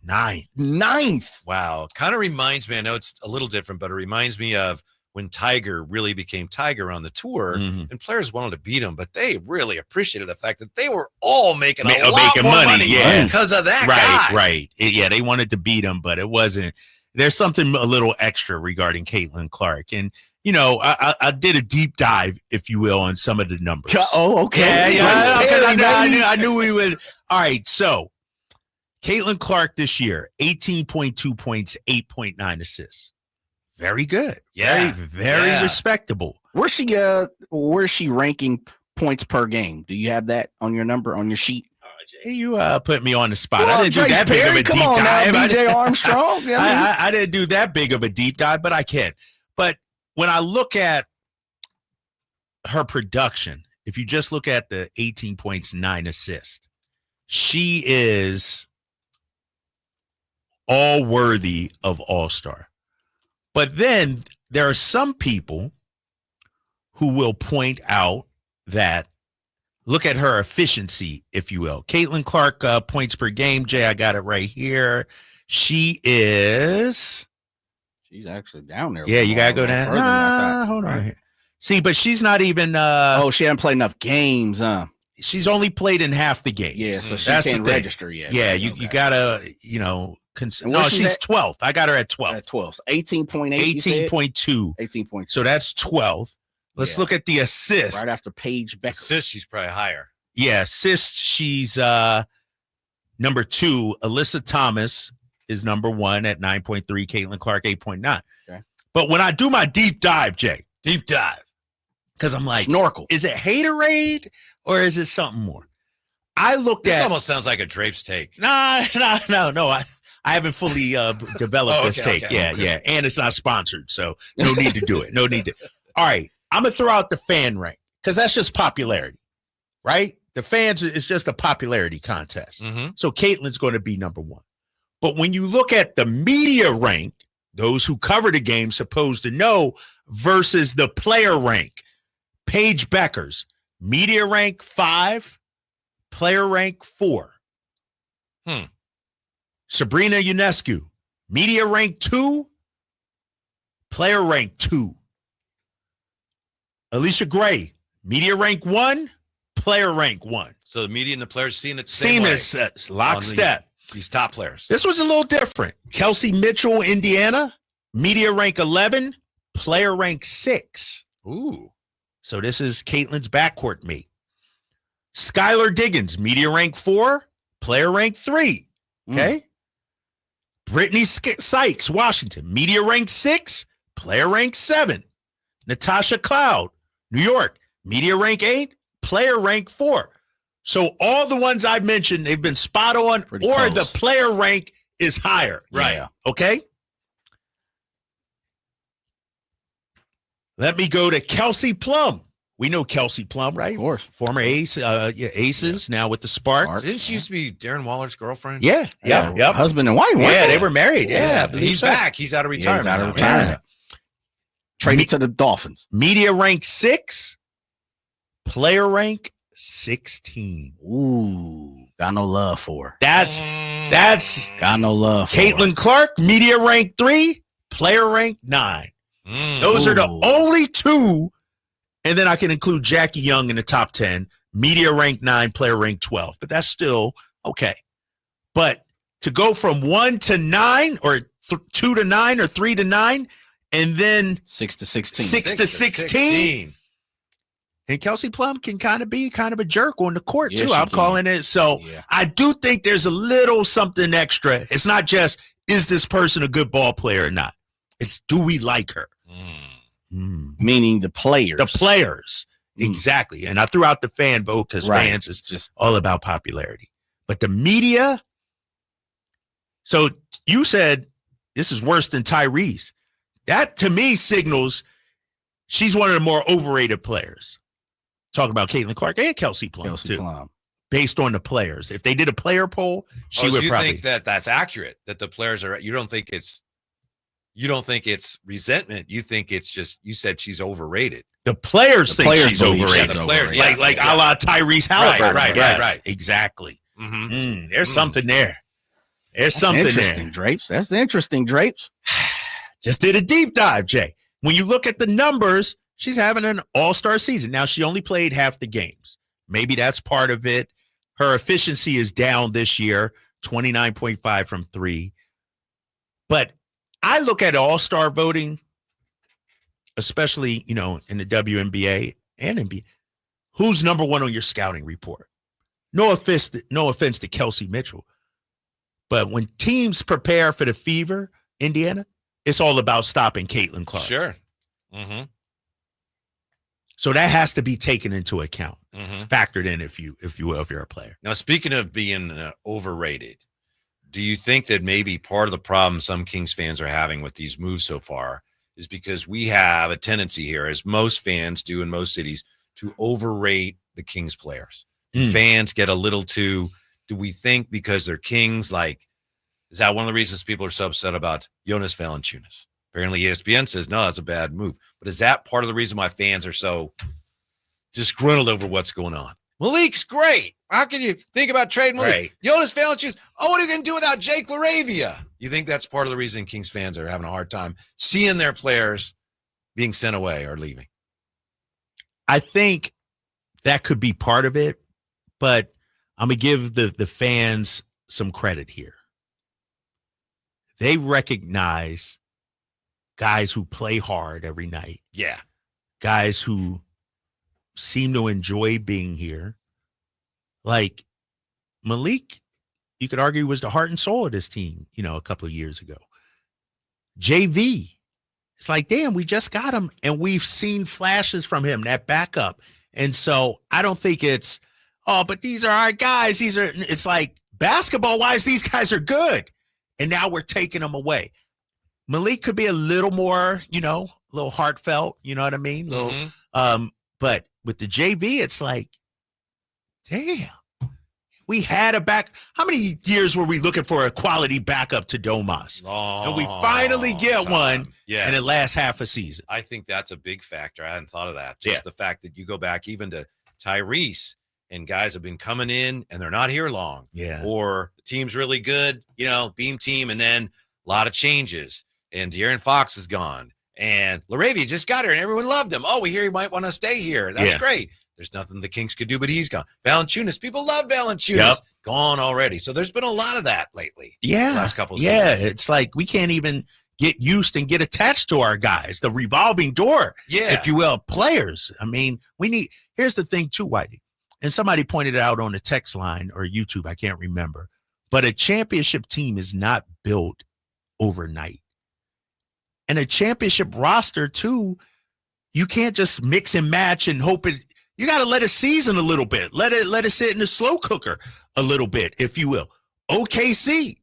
9th. 9th. Wow. Kind of reminds me, I know it's a little different, but it reminds me of when Tiger really became Tiger on the tour, and players wanted to beat him, but they really appreciated the fact that they were all making a lot more money because of that guy. Right. Yeah, they wanted to beat him, but it wasn't. There's something a little extra regarding Caitlin Clark. And, you know, I did a deep dive, if you will, on some of the numbers. Oh, okay. Yeah, because I knew we would. All right, so Caitlin Clark this year, 18.2 points, 8.9 assists. Very good. Yeah. Very respectable. Where's she ranking points per game? Do you have that on your number on your sheet? You put me on the spot. I didn't do that big of a deep dive. BJ Armstrong. I didn't do that big of a deep dive, but I can. But when I look at her production, if you just look at the 18 points, 9 assists, she is all worthy of All-Star. But then there are some people who will point out that look at her efficiency, if you will. Caitlin Clark, points per game. Jay, I got it right here. She's actually down there. Yeah, you got to go down. Hold on. See, but she's not even. She hasn't played enough games, huh? She's only played in half the games. Yeah, so she can't register yet. Yeah, right? you got to, you know. No, she's 12th. I got her at 12. At 12. 18.8. 18.2. 18.2. So that's 12th. Let's look at the assists. Right after Paige Becker. Assists, she's probably higher. Yeah, assists, she's number 2. Alyssa Thomas is number 1 at 9.3. Caitlin Clark, 8.9. Okay. But when I do my deep dive, Jay, because I'm like, snorkel. Is it haterade or is it something more? I looked this at. This almost sounds like a Drapes take. No. I haven't fully developed this take. Okay. Yeah. And it's not sponsored, so no need to do it. No need to. All right. I'm going to throw out the fan rank because that's just popularity, right? The fans, it's just a popularity contest. So Caitlin's going to be number 1. But when you look at the media rank, those who cover the game supposed to know versus the player rank, Paige Becker's media rank 5, player rank 4. Sabrina Ionescu, media rank 2, player rank 2. Alicia Gray, media rank 1, player rank 1. So the media and the players seeing it the same way. Lockstep. These top players. This was a little different. Kelsey Mitchell, Indiana, media rank 11, player rank 6. Ooh. So this is Caitlin's backcourt mate. Skylar Diggins, media rank 4, player rank 3. Okay. Brittany Sykes, Washington, media rank 6, player rank 7. Natasha Cloud, New York, media rank 8, player rank 4. So all the ones I've mentioned, they've been spot on, pretty or close. the player rank is higher. Right. Yeah. Okay. Let me go to Kelsey Plum. We know Kelsey Plum, right? Of course. Former Ace, Aces, now with the Sparks. Didn't she used to be Darren Waller's girlfriend? Yeah. Yep. Husband and wife. Yeah, they were married. Yeah. He's back. He's out of retirement. He's out of retirement. Traded to the Dolphins. Media rank 6, player rank 16. Ooh, got no love for her. That's got no love for Caitlin her. Clark, media rank 3, player rank 9. Those are the only 2. And then I can include Jackie Young in the top 10, media rank 9, player rank 12. But that's still okay. But to go from 1 to 9 or 2 to 9 or 3 to 9 and then 6 to 16. 6 to 16. And Kelsey Plum can kind of be a jerk on the court, too. I'm calling it. So I do think there's a little something extra. It's not just, is this person a good ball player or not? It's, do we like her? Meaning the players. The players. Exactly. And I threw out the fan vote because fans is just all about popularity. But the media. So you said this is worse than Tyrese. That to me signals she's one of the more overrated players. Talking about Caitlin Clark and Kelsey Plum too. Based on the players. If they did a player poll, she would probably think that that's accurate, that the players are, you don't think it's resentment. You think it's just, you said she's overrated. The players think she's overrated. Like a la Tyrese Halliburton. Right. Exactly. There's something there. There's something interesting, there. Drapes. That's interesting, Drapes. Just did a deep dive, Jay. when you look at the numbers, she's having an all-star season. Now, she only played half the games. Maybe that's part of it. Her efficiency is down this year, 29.5 from 3. But I look at all-star voting, especially, in the WNBA and NBA. Who's number one on your scouting report? No offense to Kelsey Mitchell. But when teams prepare for the Fever, Indiana, it's all about stopping Caitlin Clark. Sure. Mm-hmm. So that has to be taken into account, Mm-hmm. factored in, if you will, if you're a player. Now, speaking of being overrated, do you think that maybe part of the problem some Kings fans are having with these moves so far is because we have a tendency here, as most fans do in most cities, to overrate the Kings players? Fans get a little too, do we think because they're Kings, is that one of the reasons people are so upset about Jonas Valanciunas? Apparently ESPN says, no, that's a bad move. But is that part of the reason why fans are so disgruntled over what's going on? Malik's great. How can you think about trading Malik? Right. Jonas Valanciunas, what are you going to do without Jake LaRavia? You think that's part of the reason Kings fans are having a hard time seeing their players being sent away or leaving? I think that could be part of it, but I'm going to give the fans some credit here. They recognize guys who play hard every night. Yeah. Guys who seem to enjoy being here. Like Malik, you could argue, was the heart and soul of this team, a couple of years ago. JV, it's like, damn, we just got him, and we've seen flashes from him, that backup. And so I don't think it's, but these are our guys. It's like, basketball-wise, these guys are good. And now we're taking them away. Malik could be a little more, a little heartfelt, you know what I mean? But with the JV, it's like, damn, we had a back. How many years were we looking for a quality backup to Domas? And we finally get one in the last half a season. I think that's a big factor. I hadn't thought of that. Just the fact that you go back even to Tyrese, and guys have been coming in and they're not here long. Yeah. Or the team's really good, beam team, and then a lot of changes. And De'Aaron Fox is gone. And LaRavia just got here and everyone loved him. Oh, we hear he might want to stay here. That's great. There's nothing the Kings could do, but he's gone. Valanciunas, people love Valanciunas. Gone already. So there's been a lot of that lately. Yeah. The last couple of seasons. It's like we can't even get used and get attached to our guys. The revolving door, if you will, players. I mean, here's the thing too, Whitey. And somebody pointed it out on the text line or YouTube, I can't remember. But a championship team is not built overnight. And a championship roster, too, you can't just mix and match and hope it. You got to let it season a little bit. Let it sit in the slow cooker a little bit, if you will. OKC,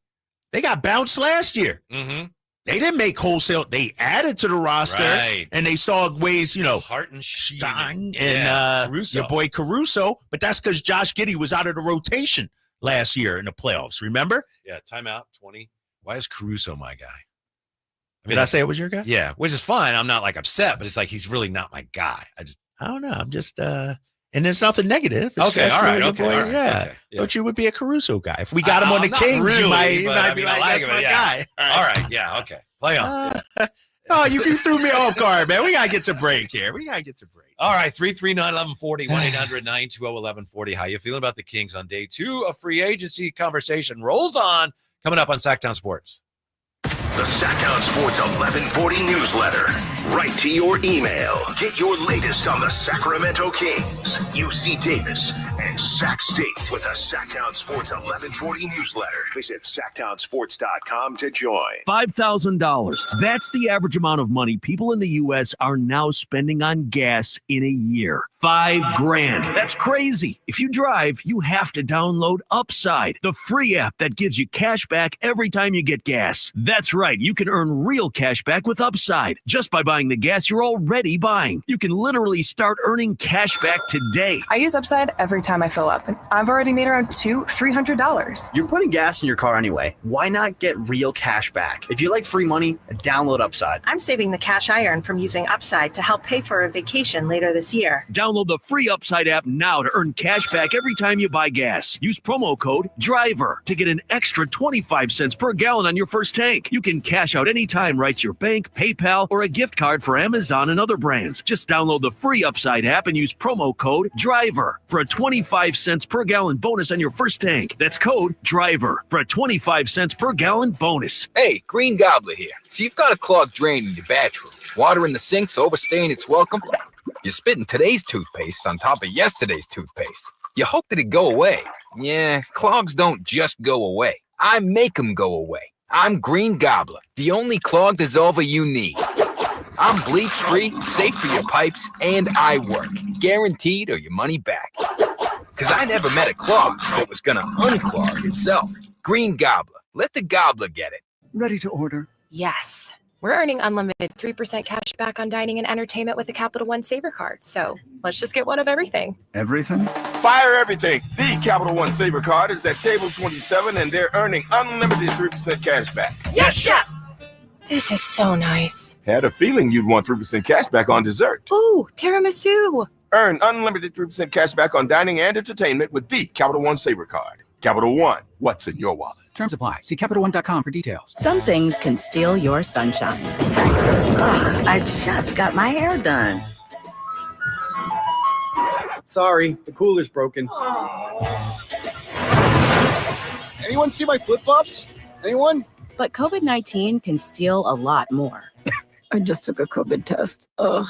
they got bounced last year. Mm-hmm. They didn't make wholesale. They added to the roster, and they saw ways, Hartenstein and Caruso. Your boy Caruso. But that's because Josh Giddey was out of the rotation last year in the playoffs. Remember? Yeah, timeout 20. Why is Caruso my guy? Did I say it was your guy? Yeah, which is fine. I'm not upset, but it's like he's really not my guy. I don't know. I'm just and there's nothing negative. It's okay, all right, okay, boy, all right, yeah. okay, yeah. But you would be a Caruso guy. If we got him on the Kings, really, you might be I like, that's my guy. All right, yeah, okay. Play on. Oh, you threw me off guard, man. We got to get to break here. All right, 339-1140, 1-800-920-1140. How you feeling about the Kings on day 2 of free agency? Conversation rolls on. Coming up on Sacktown Sports. The Sacktown Sports 1140 newsletter. Right to your email. Get your latest on the Sacramento Kings, UC Davis, and Sac State with the Sacktown Sports 1140 newsletter. Visit SacktownSports.com to join. $5,000. That's the average amount of money people in the U.S. are now spending on gas in a year. $5,000. That's crazy. If you drive, you have to download Upside, the free app that gives you cash back every time you get gas. That's right. You can earn real cash back with Upside just by buying the gas you're already buying. You can literally start earning cash back today. I use Upside every time I fill up, and I've already made around $300. You're putting gas in your car anyway. Why not get real cash back? If you like free money, download Upside. I'm saving the cash I earn from using Upside to help pay for a vacation later this year. Download the free Upside app now to earn cash back every time you buy gas. Use promo code DRIVER to get an extra 25 cents per gallon on your first tank. You can cash out anytime right to your bank, PayPal, or a gift card card for Amazon and other brands. Just download the free Upside app and use promo code DRIVER for a 25 cents per gallon bonus on your first tank. That's code DRIVER for a 25 cents per gallon bonus. Hey, Green Gobbler here. So you've got a clogged drain in your bathroom. Water in the sink's overstaying its welcome. You're spitting today's toothpaste on top of yesterday's toothpaste. You hope that it go away. Yeah, clogs don't just go away. I make them go away. I'm Green Gobbler, the only clog dissolver you need. I'm bleach-free, safe for your pipes, and I work. Guaranteed or your money back. Because I never met a clog that was going to unclog itself. Green Gobbler. Let the gobbler get it. Ready to order? Yes. We're earning unlimited 3% cash back on dining and entertainment with the Capital One Saver card. So let's just get one of everything. Everything? Fire everything. The Capital One Saver card is at table 27 and they're earning unlimited 3% cash back. Yes, Chef! This is so nice. Had a feeling you'd want 3% cash back on dessert. Ooh, tiramisu. Earn unlimited 3% cash back on dining and entertainment with the Capital One Saver card. Capital One, what's in your wallet? Terms apply. See CapitalOne.com for details. Some things can steal your sunshine. Ugh, I just got my hair done. Sorry, the cooler's broken. Anyone see my flip-flops? Anyone? But COVID-19 can steal a lot more. I just took a COVID test. Ugh.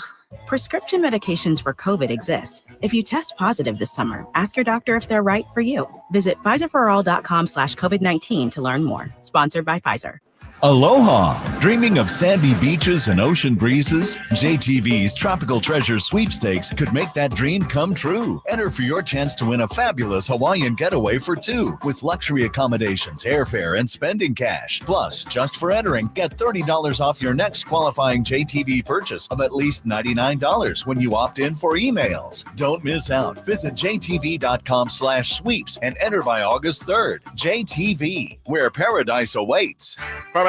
Prescription medications for COVID exist. If you test positive this summer, ask your doctor if they're right for you. Visit PfizerForAll.com/COVID-19 to learn more. Sponsored by Pfizer. Aloha! Dreaming of sandy beaches and ocean breezes? JTV's Tropical Treasure Sweepstakes could make that dream come true. Enter for your chance to win a fabulous Hawaiian getaway for two with luxury accommodations, airfare, and spending cash. Plus, just for entering, get $30 off your next qualifying JTV purchase of at least $99 when you opt in for emails. Don't miss out. Visit jtv.com/sweeps and enter by August 3rd. JTV, where paradise awaits.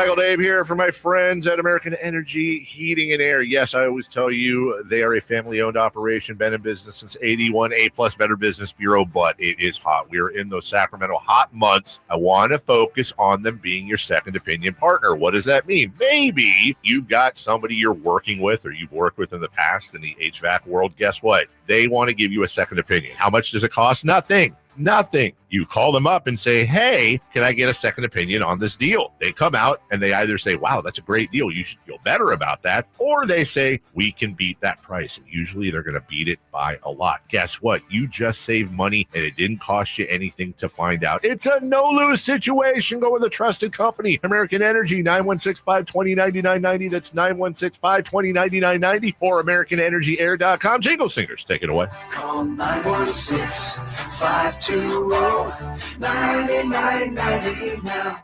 Michael Dave here for my friends at American Energy Heating and Air. Yes, I always tell you they are a family-owned operation, been in business since 81, A-plus Better Business Bureau, but it is hot. We are in those Sacramento hot months. I want to focus on them being your second opinion partner. What does that mean? Maybe you've got somebody you're working with or you've worked with in the past in the HVAC world. Guess what? They want to give you a second opinion. How much does it cost? Nothing. You call them up and say, hey, can I get a second opinion on this deal? They come out and they either say, wow, that's a great deal. You should feel better about that. Or they say, we can beat that price. And usually they're going to beat it by a lot. Guess what? You just saved money and it didn't cost you anything to find out. It's a no-lose situation. Go with a trusted company. American Energy, 916-520-9990. That's 916-520-9990 or AmericanEnergyAir.com. Jingle Singers, take it away. Call 916-520-9990 now.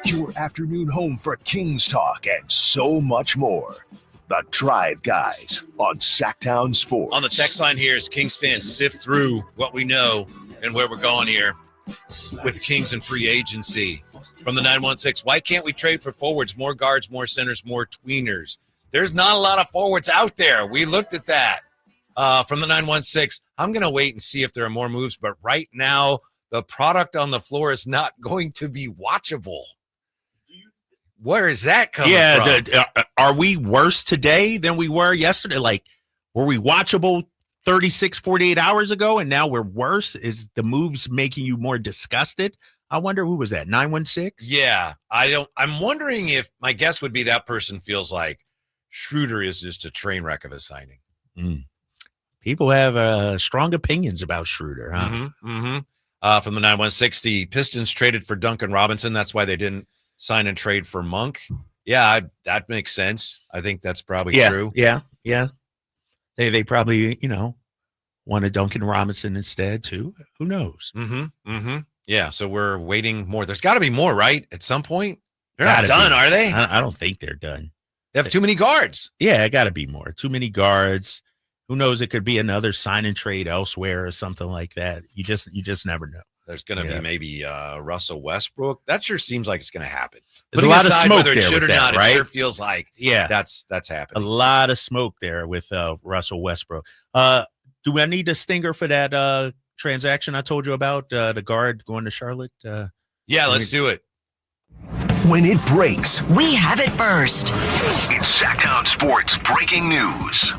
Your afternoon home for Kings talk and so much more. The Drive Guys on Sacktown Sports. On the text line here is Kings fans sift through what we know and where we're going here with Kings and free agency. From the 916, why can't we trade for forwards, more guards, more centers, more tweeners? There's not a lot of forwards out there. We looked at that. From the 916, I'm going to wait and see if there are more moves, but right now the product on the floor is not going to be watchable. Where is that coming from? Are we worse today than we were yesterday? Like, were we watchable 36, 48 hours ago, and now we're worse? Is the moves making you more disgusted? I wonder, who was that, 916? Yeah, I'm wondering if my guess would be that person feels like Schröder is just a train wreck of a signing. People have strong opinions about Schröder, huh? From the 916, the Pistons traded for Duncan Robinson. That's why they didn't sign and trade for Monk. Yeah, that makes sense. I think that's probably true. Yeah. They probably, wanted Duncan Robinson instead, too. Who knows? Yeah, so we're waiting more. There's got to be more, right? At some point? They're not done, are they? I don't think they're done. They have too many guards. Yeah, it got to be more. Too many guards. Who knows? It could be another sign and trade elsewhere or something like that. You just never know. There's going to be maybe Russell Westbrook. That sure seems like it's going to happen. There's a lot of smoke whether it there should with or that, not, right? It sure feels like that's happening. A lot of smoke there with Russell Westbrook. Do I need a stinger for that transaction I told you about, the guard going to Charlotte? Yeah, let's do it. When it breaks, we have it first. It's Sacktown Sports breaking news.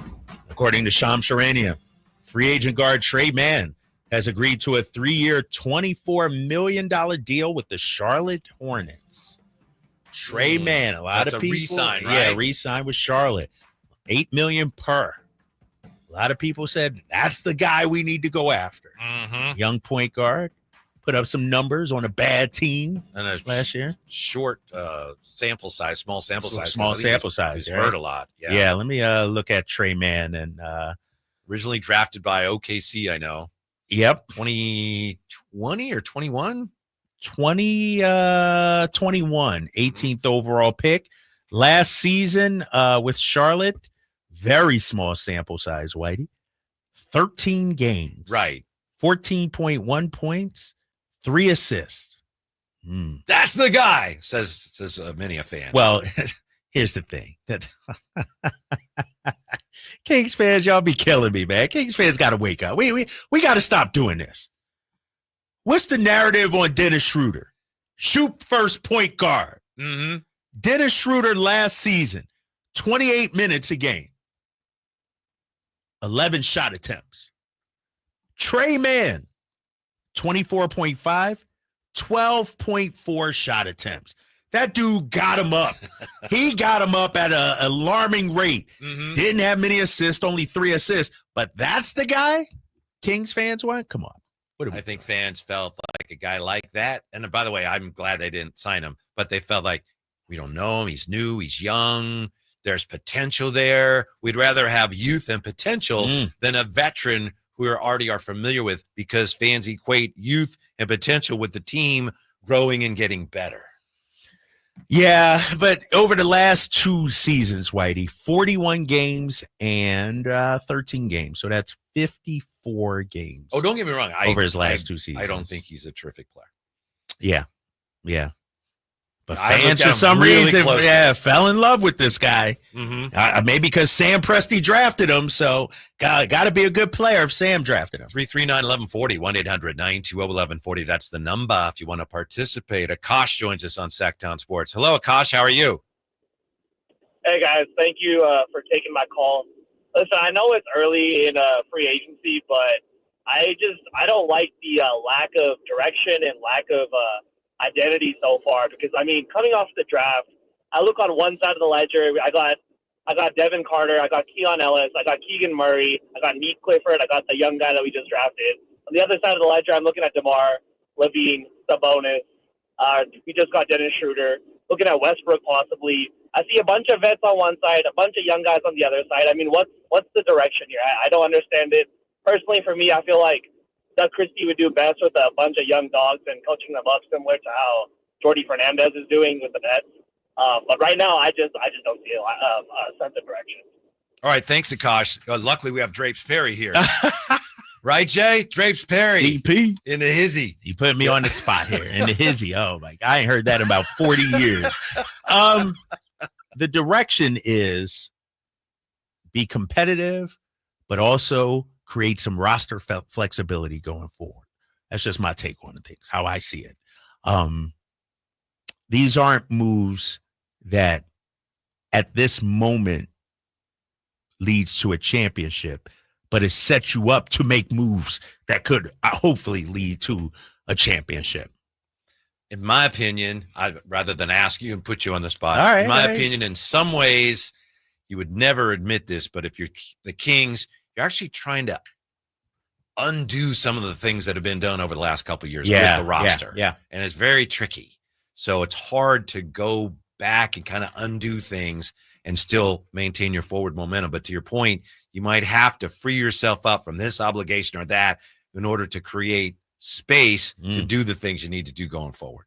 According to Shams Charania, free agent guard Trey Mann has agreed to a 3-year, $24 million deal with the Charlotte Hornets. Trey Mann, a lot of people. Re-sign, right? Yeah, re-sign with Charlotte. $8 million per. A lot of people said that's the guy we need to go after. Mm-hmm. Young point guard. Put up some numbers on a bad team last year. Short sample size, small sample size. Small sample size. He's hurt a lot. Yeah, let me look at Trey Mann. And originally drafted by OKC, I know. Yep. 2020 or 21? 21, 18th overall pick. Last season with Charlotte, very small sample size, Whitey. 13 games. Right. 14.1 points. 3 assists. That's the guy, says many a fan. Well, here's the thing. That Kings fans, y'all be killing me, man. Kings fans got to wake up. We got to stop doing this. What's the narrative on Dennis Schroder? Shoot first point guard. Mm-hmm. Dennis Schroder last season, 28 minutes a game. 11 shot attempts. Trey Mann, 24.5, 12.4 shot attempts. That dude got him up. He got him up at an alarming rate. Mm-hmm. Didn't have many assists, only 3 assists. But that's the guy Kings fans want? Come on. I think fans felt like a guy like that. And by the way, I'm glad they didn't sign him. But they felt like, we don't know him. He's new. He's young. There's potential there. We'd rather have youth and potential than a veteran who we already are familiar with, because fans equate youth and potential with the team growing and getting better. Yeah, but over the last 2 seasons, Whitey, 41 games and 13 games. So that's 54 games. Oh, don't get me wrong. Over his last 2 seasons. I don't think he's a terrific player. Yeah. But I fans, looked at for him some really reason, closely. fell in love with this guy. Mm-hmm. Maybe because Sam Presti drafted him. So got to be a good player if Sam drafted him. 339-1140, 1-800-920-1140. That's the number if you want to participate. Akash joins us on Sacktown Sports. Hello, Akash. How are you? Hey, guys. Thank you for taking my call. Listen, I know it's early in free agency, but I don't like the lack of direction and lack of identity so far, because I mean, coming off the draft, I look on one side of the ledger, I got Devin Carter, I got Keon Ellis, I got Keegan Murray, I got Neat Clifford, I got the young guy that we just drafted. On the other side of the ledger, I'm looking at DeMar, Levine, Sabonis. We just got Dennis Schroder. Looking at Westbrook possibly. I see a bunch of vets on one side, a bunch of young guys on the other side. I mean, what's the direction here? I don't understand it. Personally, for me, I feel like Doug Christie would do best with a bunch of young dogs and coaching them up, similar to how Jordy Fernandez is doing with the Nets. But right now, I just don't see a sense of direction. All right, thanks, Akash. Luckily, we have Drapes Perry here. Right, Jay? Drapes Perry. DP. In the hizzy. You put me on the spot here. In the hizzy. Oh, my God. I ain't heard that in about 40 years. The direction is be competitive, but also create some roster flexibility going forward. That's just my take on the things, how I see it. These aren't moves that at this moment leads to a championship, but it sets you up to make moves that could hopefully lead to a championship. In my opinion, rather than ask you and put you on the spot, All right, in my opinion, in some ways, you would never admit this, but if you're the Kings, you're actually trying to undo some of the things that have been done over the last couple of years with the roster. Yeah. And it's very tricky. So it's hard to go back and kind of undo things and still maintain your forward momentum. But to your point, you might have to free yourself up from this obligation or that in order to create space to do the things you need to do going forward.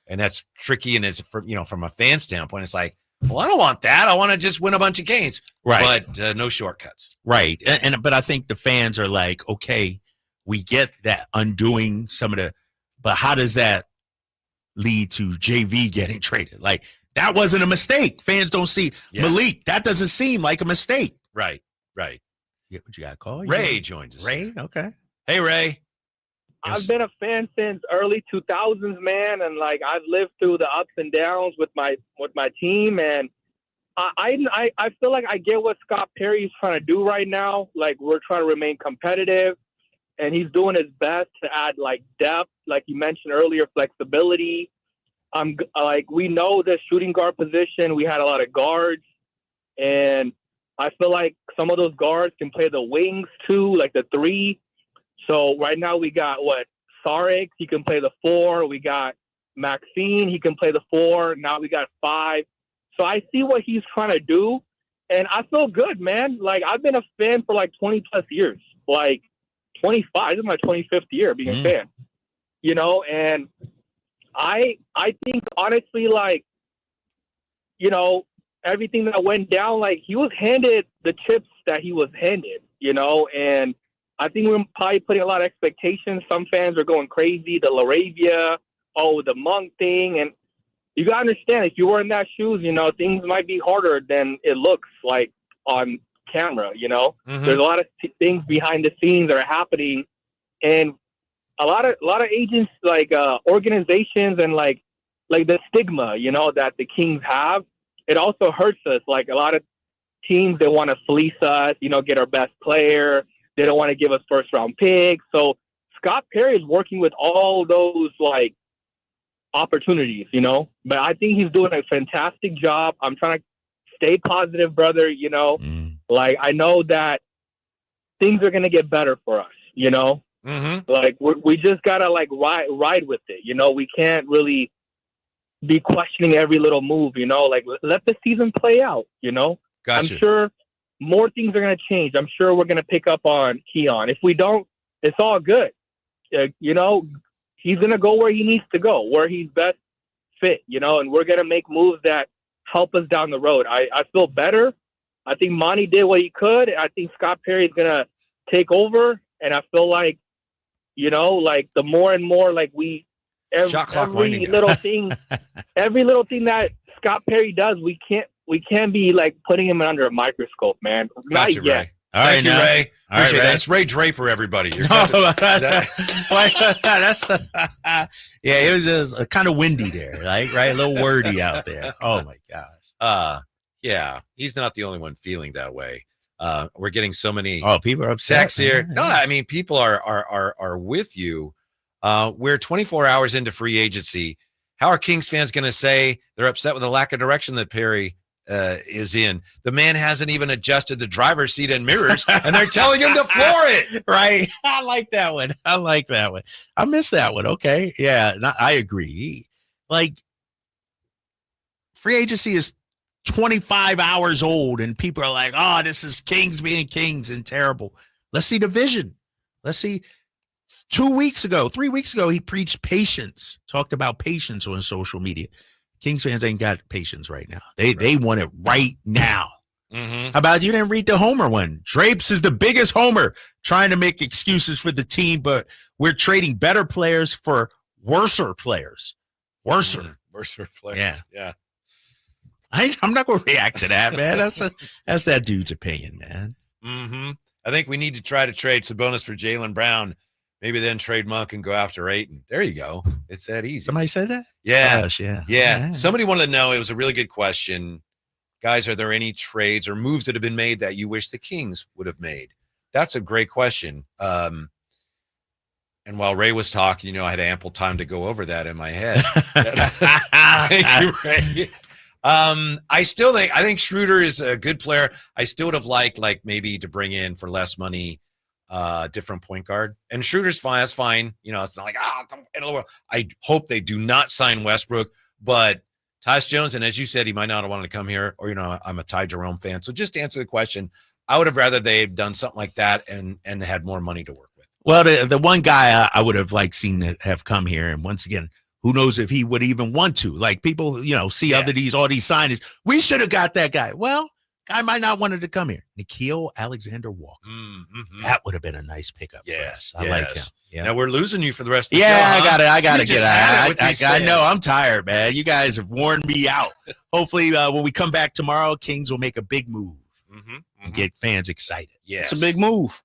And that's tricky. And it's, from a fan standpoint, it's like, well, I don't want that. I want to just win a bunch of games. Right. But no shortcuts. Right. But I think the fans are like, okay, we get that undoing some of but how does that lead to JV getting traded? Like, that wasn't a mistake. Fans don't see Malik. That doesn't seem like a mistake. Right. Yeah, what you got to call? Ray joins us. Ray? Okay. Hey, Ray. I've been a fan since early 2000s, man, and like I've lived through the ups and downs with my team, and I feel like I get what Scott Perry's trying to do right now. Like we're trying to remain competitive, and he's doing his best to add like depth, like you mentioned earlier, flexibility. Like we know the shooting guard position. We had a lot of guards, and I feel like some of those guards can play the wings too, like the 3. So right now we got Sarek, he can play the 4. We got Maxine, he can play the 4. Now we got 5. So I see what he's trying to do, and I feel good, man. Like I've been a fan for like 20 plus years, like 25. This is my 25th year being a fan, you know. And I think honestly, like, you know, everything that went down, like he was handed the chips that he was handed, you know, and I think we're probably putting a lot of expectations. Some fans are going crazy. The LaRavia, the Monk thing. And you got to understand, if you were in that shoes, you know, things might be harder than it looks like on camera, you know. Mm-hmm. There's a lot of things behind the scenes that are happening. And a lot of agents, like organizations and like the stigma, you know, that the Kings have, it also hurts us. Like a lot of teams, they want to fleece us, you know, get our best player. They don't want to give us first round picks. So Scott Perry is working with all those like opportunities, you know, but I think he's doing a fantastic job. I'm trying to stay positive, brother. You know, like I know that things are going to get better for us, you know, like we just got to like ride with it. You know, we can't really be questioning every little move, you know, like let the season play out, you know. Gotcha. I'm sure more things are going to change. I'm sure we're going to pick up on Keon. If we don't, it's all good. You know, he's going to go where he needs to go, where he's best fit, you know, and we're going to make moves that help us down the road. I feel better. I think Monty did what he could. I think Scott Perry is going to take over. And I feel like, you know, like the more and more, like every little thing that Scott Perry does, we can't be like putting him under a microscope, man. Not Gotcha, yet. Ray. Thank you, Ray. Appreciate that. It's Ray Draper, everybody. Yeah, it was just kind of windy there, like right, a little wordy out there. Oh my gosh. Yeah, he's not the only one feeling that way. We're getting so many people are upset texts here. No, I mean people are with you. We're 24 hours into free agency. How are Kings fans going to say they're upset with the lack of direction that Perry is in? The man hasn't even adjusted the driver's seat and mirrors, and they're telling him to floor it. Right. I like that one. I missed that one. Okay. Yeah, I agree. Like, free agency is 25 hours old, and people are like, oh, this is Kings being Kings and terrible. Let's see the vision. Let's see. 3 weeks ago, he preached patience, talked about patience on social media. Kings fans ain't got patience right now. They want it right now. How about you didn't read the Homer one? Drapes is the biggest Homer, trying to make excuses for the team, but we're trading better players for worser players. Worser players. Yeah. I'm not going to react to that, man. That's that dude's opinion, man. I think we need to try to trade Sabonis for Jaylen Brown. Maybe then trade Monk and go after Ayton. There you go. It's that easy. Somebody said that? Yeah. Gosh, yeah. Yeah. Somebody wanted to know. It was a really good question. Guys, are there any trades or moves that have been made that you wish the Kings would have made? That's a great question. And while Ray was talking, you know, I had ample time to go over that in my head. Thank you, Ray. I think Schröder is a good player. I still would have liked maybe to bring in for less money different point guard, and Schroeder's fine. That's fine. You know, it's not like I hope they do not sign Westbrook, but Tyus Jones, and as you said, he might not have wanted to come here, or, you know, I'm a Ty Jerome fan. So just to answer the question, I would have rather they've done something like that and had more money to work with. Well, the one guy I would have seen that have come here, and once again, who knows if he would even want to? Like, people, you know, see all these signings. We should have got that guy. Well, guy might not wanted to come here. Nickeil Alexander-Walker. That would have been a nice pickup. Yes, I like him. Yeah. Now we're losing you for the rest of the show. I gotta get out. I know I'm tired, man. You guys have worn me out. Hopefully, when we come back tomorrow, Kings will make a big move and get fans excited. Yes. It's a big move.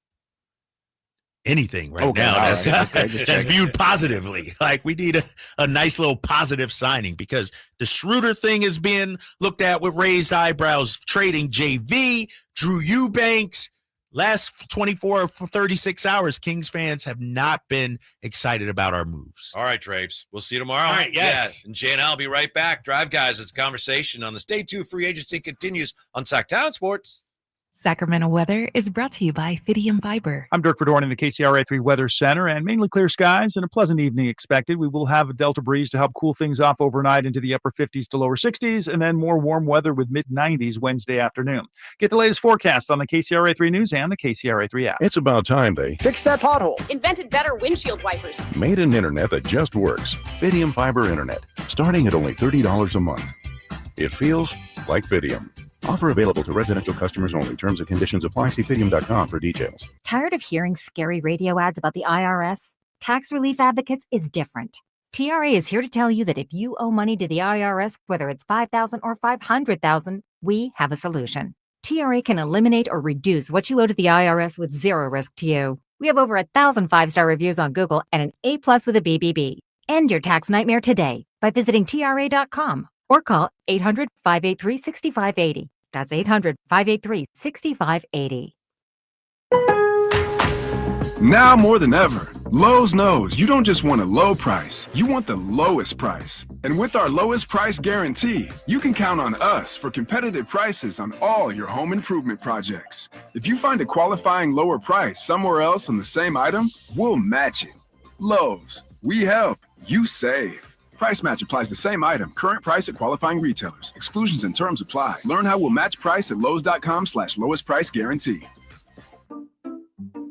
anything right now that's viewed positively. Like, we need a nice little positive signing, because the Schröder thing is being looked at with raised eyebrows. Trading JV, Drew Eubanks. Last 24 for 36 hours, Kings fans have not been excited about our moves. All right, Drapes. We'll see you tomorrow. All right, yes. Yeah. And Jay and I will be right back. Drive Guys, it's a conversation on the Day 2 free agency continues on Sacktown Sports. Sacramento weather is brought to you by Fidium Fiber. I'm Dirk Verdorn in the KCRA3 Weather Center, and mainly clear skies and a pleasant evening expected. We will have a delta breeze to help cool things off overnight into the upper 50s to lower 60s, and then more warm weather with mid-90s Wednesday afternoon. Get the latest forecast on the KCRA3 News and the KCRA3 app. It's about time they fixed that pothole. Invented better windshield wipers. Made an internet that just works. Fidium Fiber Internet, starting at only $30 a month. It feels like Fidium. Offer available to residential customers only. Terms and conditions apply. See Fidium.com for details. Tired of hearing scary radio ads about the IRS? Tax Relief Advocates is different. TRA is here to tell you that if you owe money to the IRS, whether it's $5,000 or $500,000, we have a solution. TRA can eliminate or reduce what you owe to the IRS with zero risk to you. We have over 1,000 5-star reviews on Google and an A+ with a BBB. End your tax nightmare today by visiting TRA.com. Or call 800-583-6580. That's 800-583-6580. Now more than ever, Lowe's knows you don't just want a low price, you want the lowest price. And with our lowest price guarantee, you can count on us for competitive prices on all your home improvement projects. If you find a qualifying lower price somewhere else on the same item, we'll match it. Lowe's, we help, you save. Price match applies the same item. Current price at qualifying retailers. Exclusions and terms apply. Learn how we'll match price at Lowe's.com/lowest price guarantee.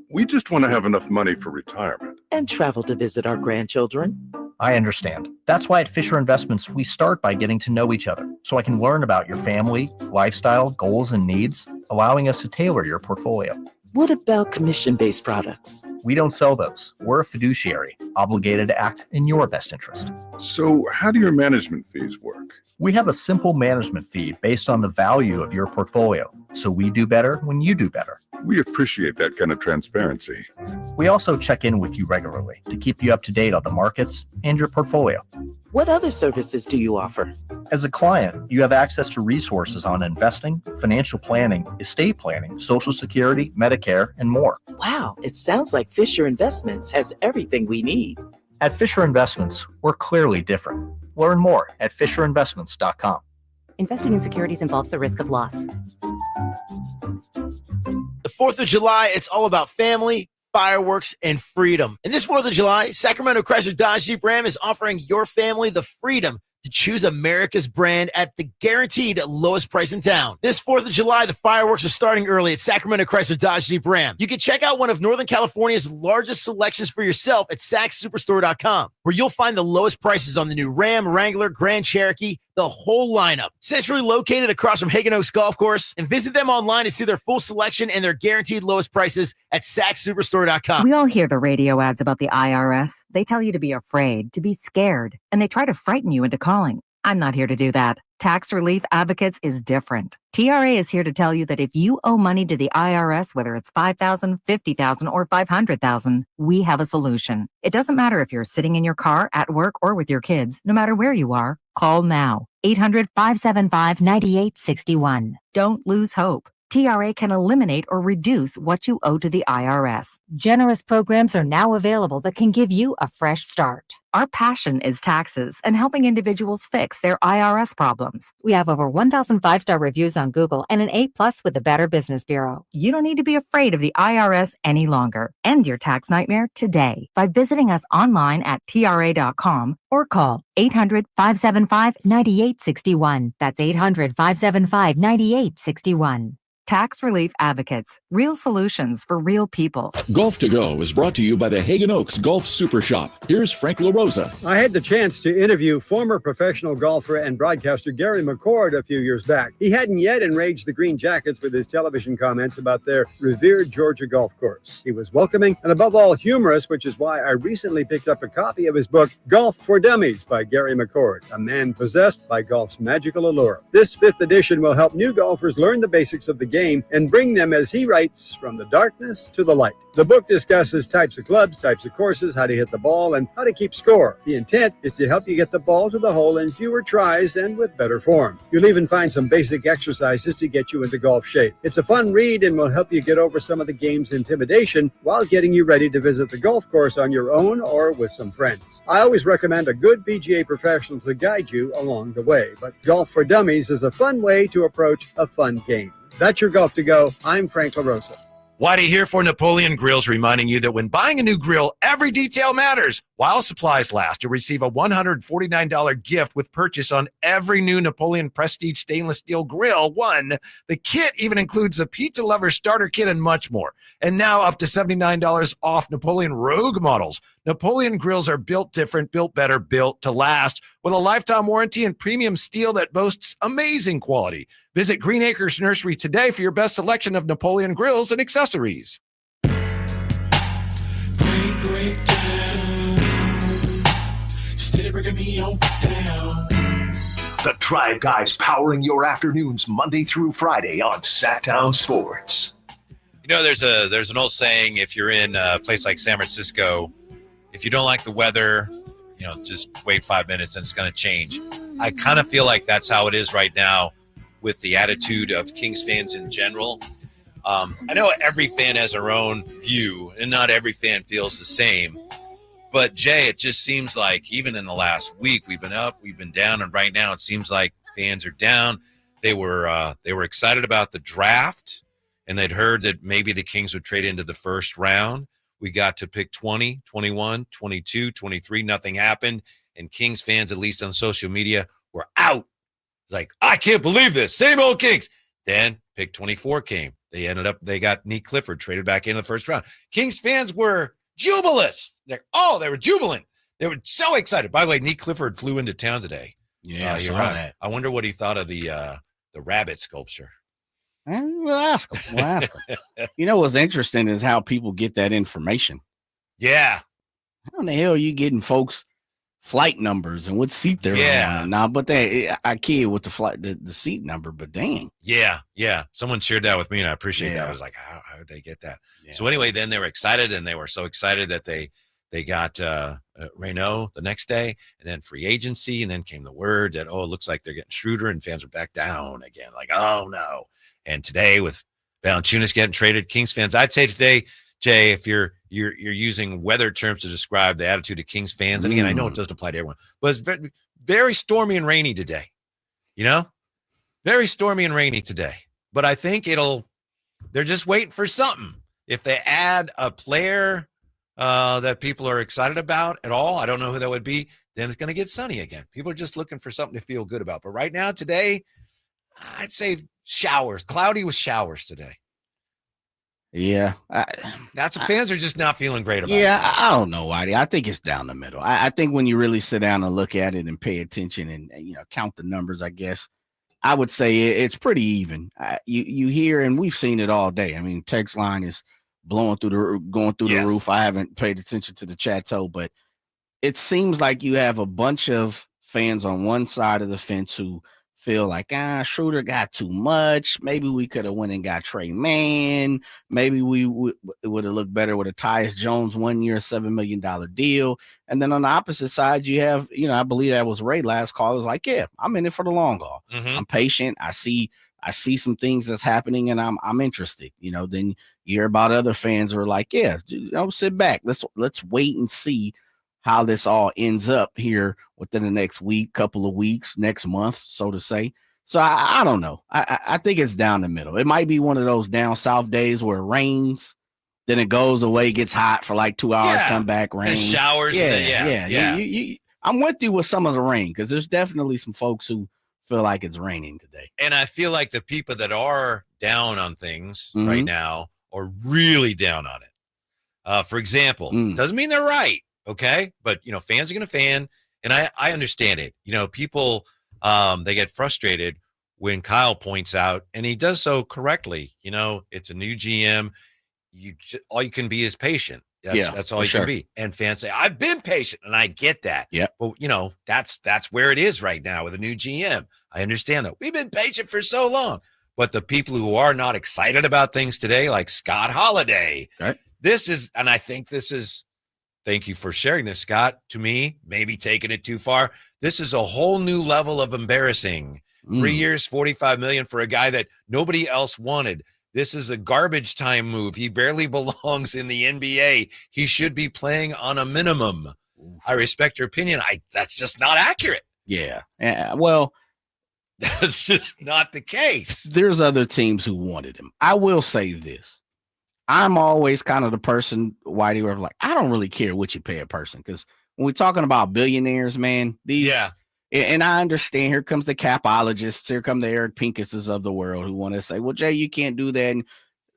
We just want to have enough money for retirement. And travel to visit our grandchildren. I understand. That's why at Fisher Investments, we start by getting to know each other, so I can learn about your family, lifestyle, goals, and needs, allowing us to tailor your portfolio. What about commission-based products? We don't sell those. We're a fiduciary, obligated to act in your best interest. So how do your management fees work? We have a simple management fee based on the value of your portfolio, so we do better when you do better. We appreciate that kind of transparency. We also check in with you regularly to keep you up to date on the markets and your portfolio. What other services do you offer? As a client, you have access to resources on investing, financial planning, estate planning, Social Security, Medicare, and more. Wow, it sounds like Fisher Investments has everything we need. At Fisher Investments, we're clearly different. Learn more at FisherInvestments.com. Investing in securities involves the risk of loss. The 4th of July, it's all about family, fireworks, and freedom. And this 4th of July, Sacramento Chrysler Dodge Jeep Ram is offering your family the freedom to choose America's brand at the guaranteed lowest price in town. This 4th of July, the fireworks are starting early at Sacramento Chrysler Dodge Jeep Ram. You can check out one of Northern California's largest selections for yourself at SacsSuperstore.com, where you'll find the lowest prices on the new Ram, Wrangler, Grand Cherokee, the whole lineup. Centrally located across from Hagen Oaks Golf Course, and visit them online to see their full selection and their guaranteed lowest prices at SacsSuperstore.com. We all hear the radio ads about the IRS. They tell you to be afraid, to be scared, and they try to frighten you into calling. I'm not here to do that. Tax Relief Advocates is different. TRA is here to tell you that if you owe money to the IRS, whether it's $5,000, $50,000, or $500,000, we have a solution. It doesn't matter if you're sitting in your car, at work, or with your kids. No matter where you are, call now. 800-575-9861. Don't lose hope. TRA can eliminate or reduce what you owe to the IRS. Generous programs are now available that can give you a fresh start. Our passion is taxes and helping individuals fix their IRS problems. We have over 1,000 5-star reviews on Google and an A+ with the Better Business Bureau. You don't need to be afraid of the IRS any longer. End your tax nightmare today by visiting us online at TRA.com or call 800-575-9861. That's 800-575-9861. Tax Relief Advocates. Real solutions for real people. Golf to Go is brought to you by the Hagen Oaks Golf Super Shop. Here's Frank LaRosa. I had the chance to interview former professional golfer and broadcaster Gary McCord a few years back. He hadn't yet enraged the Green Jackets with his television comments about their revered Georgia golf course. He was welcoming and above all humorous, which is why I recently picked up a copy of his book, Golf for Dummies by Gary McCord, a man possessed by golf's magical allure. This 5th edition will help new golfers learn the basics of the game and bring them, as he writes, from the darkness to the light. The book discusses types of clubs, types of courses, how to hit the ball, and how to keep score. The intent is to help you get the ball to the hole in fewer tries and with better form. You'll even find some basic exercises to get you into golf shape. It's a fun read and will help you get over some of the game's intimidation while getting you ready to visit the golf course on your own or with some friends. I always recommend a good PGA professional to guide you along the way, but Golf for Dummies is a fun way to approach a fun game. That's your Golf to Go. I'm Frank LaRosa. Whitey here for Napoleon Grills, reminding you that when buying a new grill, every detail matters. While supplies last, you'll receive a $149 gift with purchase on every new Napoleon Prestige stainless steel grill. The kit even includes a pizza lover starter kit and much more. And now up to $79 off Napoleon Rogue models. Napoleon grills are built different, built better, built to last, with a lifetime warranty and premium steel that boasts amazing quality. Visit Green Acres Nursery today for your best selection of Napoleon grills and accessories. The Drive Guys powering your afternoons Monday through Friday on Sacktown Sports. You know, there's an old saying, if you're in a place like San Francisco, if you don't like the weather, just wait 5 minutes and it's going to change. I kind of feel like that's how it is right now with the attitude of Kings fans in general. I know every fan has their own view, and not every fan feels the same. But, Jay, it just seems like even in the last week, we've been up, we've been down, and right now it seems like fans are down. They were excited about the draft, and they'd heard that maybe the Kings would trade into the first round. We got to pick 20, 21, 22, 23. Nothing happened. And Kings fans, at least on social media, were out. Like, I can't believe this. Same old Kings. Then pick 24 came. They got Nick Clifford traded back into the first round. Kings fans were jubilous. They were jubilant. They were so excited. By the way, Nick Clifford flew into town today. Yeah, you're right. That. I wonder what he thought of the rabbit sculpture. We'll ask him. You know what's interesting is how people get that information. Yeah. How in the hell are you getting folks' flight numbers and what seat they're on? Now, but I kid with the seat number, but dang. Yeah. Someone shared that with me, and I appreciate that. I was like, how did they get that? Yeah. So anyway, then they were excited, and they were so excited that they got Reynaud the next day, and then free agency, and then came the word that, it looks like they're getting Schroeder, and fans are back down again. Like, oh, no. And today with Valanciunas getting traded, Kings fans, I'd say today, Jay, if you're using weather terms to describe the attitude of Kings fans, and again, I know it doesn't apply to everyone, but it's very, very stormy and rainy today. Very stormy and rainy today. But I think they're just waiting for something. If they add a player that people are excited about at all, I don't know who that would be, then it's going to get sunny again. People are just looking for something to feel good about. But right now, today, I'd say showers, cloudy with showers today. Yeah. Fans are just not feeling great about it. Yeah, I don't know, Whitey. I think it's down the middle. I think when you really sit down and look at it and pay attention and count the numbers, I guess, I would say it's pretty even. You hear, and we've seen it all day. I mean, text line is going through the roof. I haven't paid attention to the chateau, but it seems like you have a bunch of fans on one side of the fence who feel like, Schroeder got too much. Maybe we could have went and got Trey Mann. Maybe it would have looked better with a Tyus Jones 1 year, $7 million deal. And then on the opposite side, you have, I believe that was Ray last call. It was like, yeah, I'm in it for the long haul. Mm-hmm. I'm patient. I see some things that's happening and I'm interested. Then you hear about other fans who are like, yeah, sit back. Let's wait and see how this all ends up here within the next week, couple of weeks, next month, so to say. So I don't know. I think it's down the middle. It might be one of those down south days where it rains, then it goes away, gets hot for like 2 hours, come back, rain. And showers. Yeah. I'm with you with some of the rain because there's definitely some folks who feel like it's raining today. And I feel like the people that are down on things right now are really down on it. For example, doesn't mean they're right. Okay. But, fans are going to fan. And I understand it. People, they get frustrated when Kyle points out, and he does so correctly. It's a new GM. All you can be is patient. That's all you can be. And fans say, I've been patient. And I get that. Yeah. But, that's where it is right now with a new GM. I understand that. We've been patient for so long. But the people who are not excited about things today, like Scott Holiday, this is, and I think this is, thank you for sharing this, Scott. To me, maybe taking it too far. This is a whole new level of embarrassing. 3 years, $45 million for a guy that nobody else wanted. This is a garbage time move. He barely belongs in the NBA. He should be playing on a minimum. I respect your opinion. That's just not accurate. Yeah. Well, that's just not the case. There's other teams who wanted him. I will say this. I'm always kind of the person, Whitey, where I'm like, I don't really care what you pay a person. Because when we're talking about billionaires, man, and I understand, here comes the capologists, here come the Eric Pinkuses of the world who want to say, well, Jay, you can't do that. And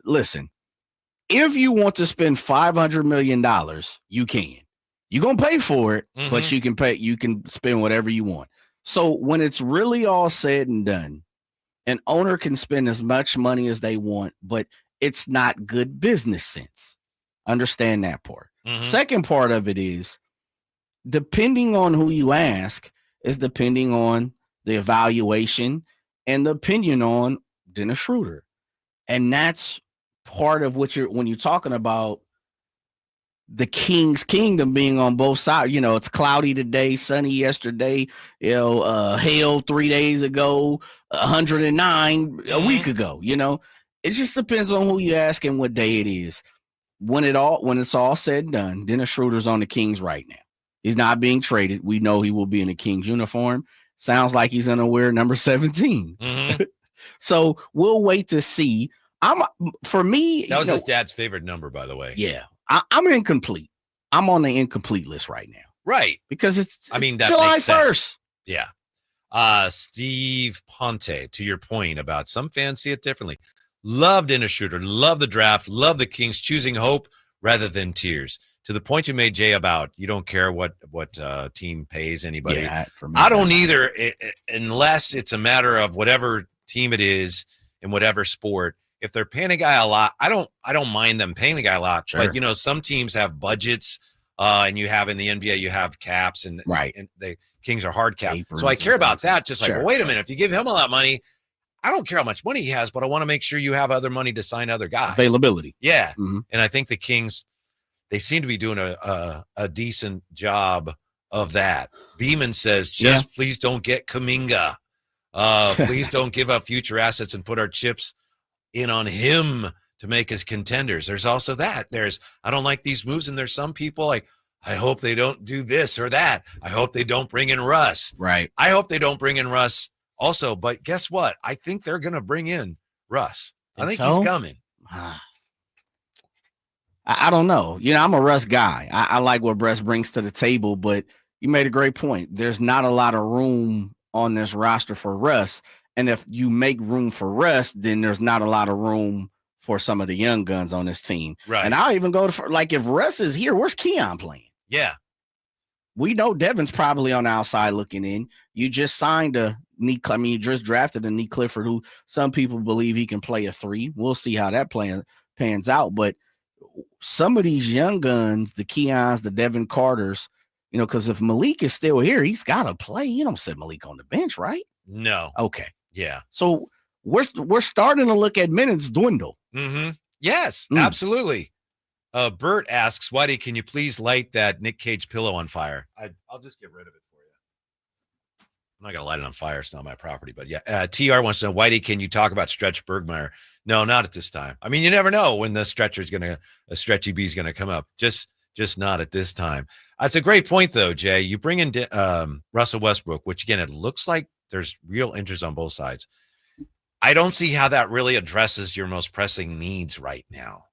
listen, if you want to spend $500 million, you can. You're going to pay for it, but you can spend whatever you want. So when it's really all said and done, an owner can spend as much money as they want, but it's not good business sense. Understand that part. Second part of it is, depending on who you ask, is depending on the evaluation and the opinion on Dennis Schroder. And that's part of what when you're talking about the Kings kingdom being on both sides. It's cloudy today, sunny yesterday, hail 3 days ago, 109 a week ago. It just depends on who you ask and what day it is. When it's all said and done, Dennis Schroder's on the Kings right now. He's not being traded. We know he will be in a Kings uniform. Sounds like he's going to wear number 17. So we'll wait to see. For me, that was his dad's favorite number, by the way. Yeah, I'm incomplete. I'm on the incomplete list right now. Right. Because it's that July makes sense. 1st. Yeah. Steve Ponte, to your point about some fans see it differently. Love Dennis Schroder, love the draft, love the Kings choosing hope rather than tears. To the point you made, Jay, about you don't care what team pays anybody. Yeah, for me, I don't either, unless it's a matter of whatever team it is in whatever sport. If they're paying a guy a lot, I don't mind them paying the guy a lot. Sure. But some teams have budgets, and you have in the NBA you have caps, and and the Kings are hard cap. So I care about that. Just like, well, wait a minute, if you give him a lot of money, I don't care how much money he has, but I want to make sure you have other money to sign other guys. Availability. Yeah, and I think the Kings, they seem to be doing a decent job of that. Beeman says, please don't get Kuminga. Please don't give up future assets and put our chips in on him to make us contenders. There's also that. I don't like these moves, and there's some people like, I hope they don't do this or that. I hope they don't bring in Russ. Right. I hope they don't bring in Russ also, but guess what? I think they're going to bring in Russ. I think he's coming. I don't know. I'm a Russ guy. I like what Russ brings to the table, but you made a great point. There's not a lot of room on this roster for Russ. And if you make room for Russ, then there's not a lot of room for some of the young guns on this team. Right. And I'll even go to, if Russ is here, where's Keon playing? Yeah. We know Devin's probably on the outside looking in. You just signed you just drafted a Nick Clifford, who some people believe he can play a 3. We'll see how that pans out. But some of these young guns, the Keons, the Devin Carters, because if Malik is still here, he's got to play. You don't set Malik on the bench, right? No. Okay. Yeah. So we're starting to look at minutes dwindle. Yes, absolutely. Bert asks, Whitey, can you please light that Nick Cage pillow on fire? I'll just get rid of it for you. I'm not going to light it on fire. It's not my property. But yeah, TR wants to know, Whitey, can you talk about Stretch Bergmeyer? No, not at this time. I mean, you never know when the stretchy B is going to come up. Just not at this time. It's a great point, though, Jay. You bring in Russell Westbrook, which, again, it looks like there's real interest on both sides. I don't see how that really addresses your most pressing needs right now.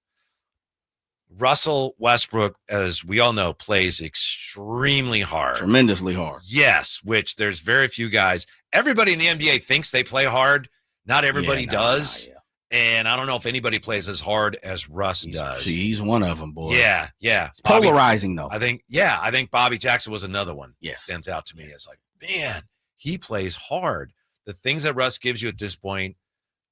Russell Westbrook, as we all know, plays extremely hard. Tremendously hard. Yes, which there's very few guys. Everybody in the NBA thinks they play hard. Not everybody does. And I don't know if anybody plays as hard as Russ does. He's one of them, boy. Yeah. It's polarizing, though. I think Bobby Jackson was another one. Yeah. Stands out to me. It's like, man, he plays hard. The things that Russ gives you at this point,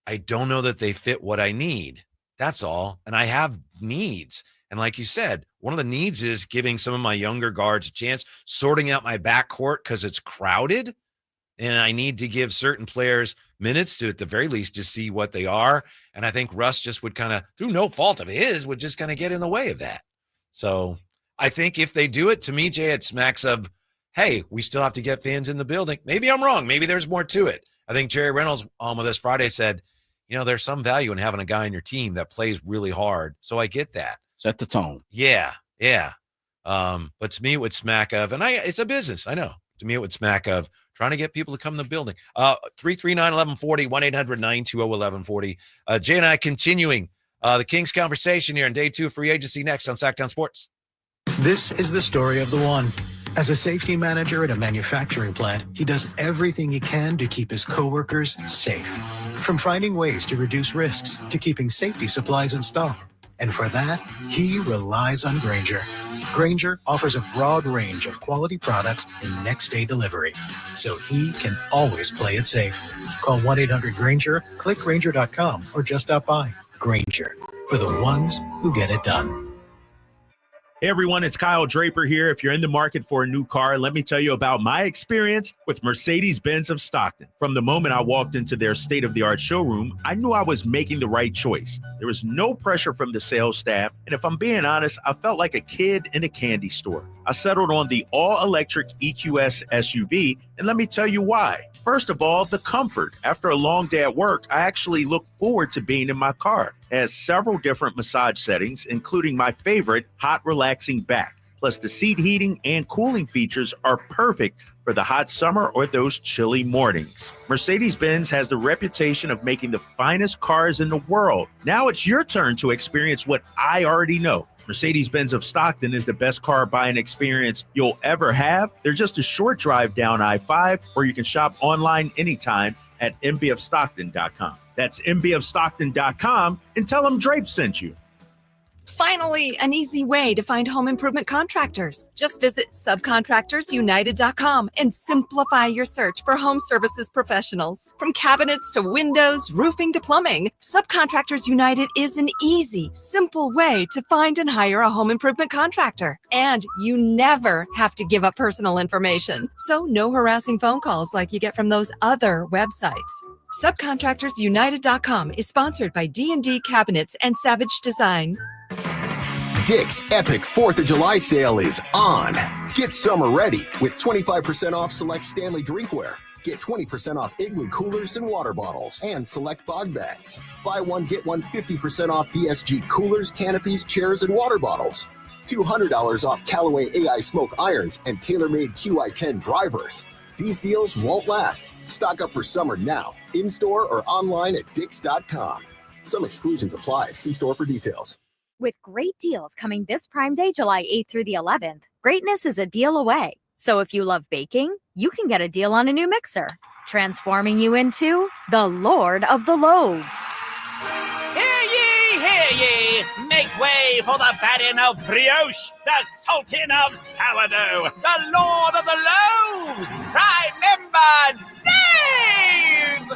I don't know that they fit what I need. That's all. And I have needs. And like you said, one of the needs is giving some of my younger guards a chance, sorting out my backcourt because it's crowded. and I need to give certain players minutes to, at the very least, just see what they are. And I think Russ just would kind of, through no fault of his, would just kind of get in the way of that. So I think if they do it, to me, Jay, it smacks of, hey, we still have to get fans in the building. Maybe I'm wrong. Maybe there's more to it. I think Jerry Reynolds on with us Friday said, there's some value in having a guy on your team that plays really hard. So I get that. Set the tone. Yeah. But to me, it would smack of, and it's a business, I know. To me, it would smack of trying to get people to come to the building. 339-1140, 1-800-920-1140. Jay and I continuing the Kings conversation here in day 2 of free agency next on Sacktown Sports. This is the story of the one. As a safety manager at a manufacturing plant, he does everything he can to keep his coworkers safe. From finding ways to reduce risks to keeping safety supplies in stock. And for that, he relies on Grainger. Grainger offers a broad range of quality products and next-day delivery, so he can always play it safe. Call 1-800-GRAINGER, click Grainger.com, or just stop by. Grainger, for the ones who get it done. Hey everyone, it's Kyle Draper here. If you're in the market for a new car, let me tell you about my experience with Mercedes-Benz of Stockton. From the moment I walked into their state-of-the-art showroom, I knew I was making the right choice. There was no pressure from the sales staff, and if I'm being honest, I felt like a kid in a candy store. I settled on the all-electric EQS SUV, and let me tell you why. First of all, the comfort. After a long day at work, I actually look forward to being in my car. It has several different massage settings, including my favorite, hot relaxing back. Plus, the seat heating and cooling features are perfect for the hot summer or those chilly mornings. Mercedes-Benz has the reputation of making the finest cars in the world. Now it's your turn to experience what I already know. Mercedes-Benz of Stockton is the best car buying experience you'll ever have. They're just a short drive down I-5, or you can shop online anytime at mbofstockton.com. That's mbofstockton.com, and tell them Drape sent you. Finally, an easy way to find home improvement contractors. Just visit subcontractorsunited.com and simplify your search for home services professionals. From cabinets to windows, roofing to plumbing, Subcontractors United is an easy, simple way to find and hire a home improvement contractor. And you never have to give up personal information. So no harassing phone calls like you get from those other websites. Subcontractorsunited.com is sponsored by D&D Cabinets and Savage Design. Dick's epic 4th of July sale is on. Get summer ready with 25% off select Stanley drinkware. Get 20% off Igloo coolers and water bottles and select bog bags. Buy one, get one 50% off DSG coolers, canopies, chairs, and water bottles. $200 off Callaway AI smoke irons and TaylorMade QI10 drivers. These deals won't last. Stock up for summer now, in-store or online at Dicks.com. Some exclusions apply. See store for details. With great deals coming this Prime Day, July 8th through the 11th, greatness is a deal away. So if you love baking, you can get a deal on a new mixer, transforming you into the Lord of the Loaves. Hear ye! Make way for the baron of brioche, the sultan of sourdough, the lord of the loaves, prime member, Dave!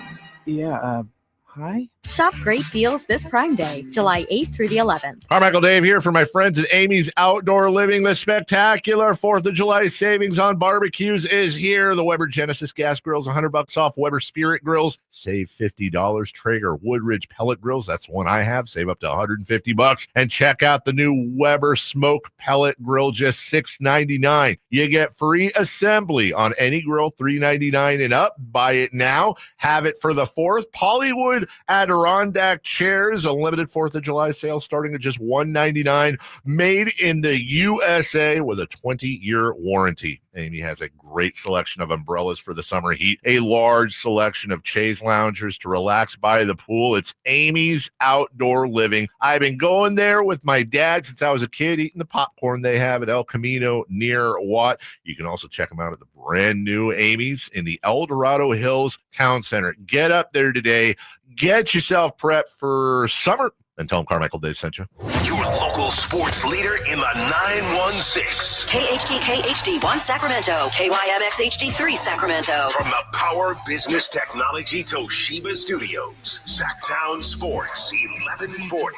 Yeah, hi? Shop great deals this Prime Day, July 8th through the 11th. Carmichael Dave here for my friends at Amy's Outdoor Living. The spectacular 4th of July savings on barbecues is here. The Weber Genesis gas grills, $100 off. Weber Spirit grills, save $50. Traeger Woodridge pellet grills, that's one I have, save up to $150. And check out the new Weber smoke pellet grill, just $6.99. You get free assembly on any grill, $3.99 and up. Buy it now. Have it for the 4th. Pollywood Adirondack chairs, a limited 4th of July sale starting at just $199, made in the USA with a 20-year warranty. Amy has a great selection of umbrellas for the summer heat, a large selection of chaise loungers to relax by the pool. It's Amy's Outdoor Living. I've been going there with my dad since I was a kid, eating the popcorn they have at El Camino near Watt. You can also check them out at the brand new Amy's in the El Dorado Hills Town Center. Get up there today. Get yourself prepped for summer. And tell them Carmichael Dave sent you. Your local sports leader in the 916. KHD1 Sacramento, KYMX HD3 Sacramento. From the Power Business Technology Toshiba Studios, Sacktown Sports 1140.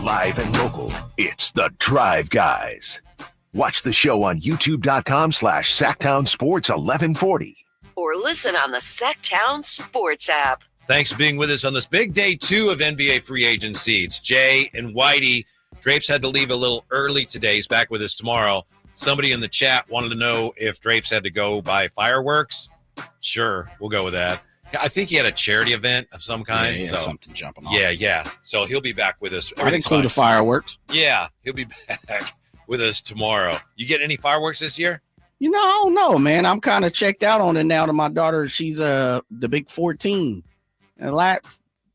Live and local, it's the Drive Guys. Watch the show on youtube.com/Sacktown Sports 1140. Or listen on the Sacktown Sports app. Thanks for being with us on this big day 2 of NBA free agency. It's Jay and Whitey. Drapes had to leave a little early today. He's back with us tomorrow. Somebody in the chat wanted to know if Drapes had to go buy fireworks. Sure, we'll go with that. I think he had a charity event of some kind. Yeah, so something jumping off. Yeah. So he'll be back with us. I include the fireworks. Yeah, he'll be back with us tomorrow. You get any fireworks this year? I don't know, man. I'm kind of checked out on it now to my daughter. She's the big 14. And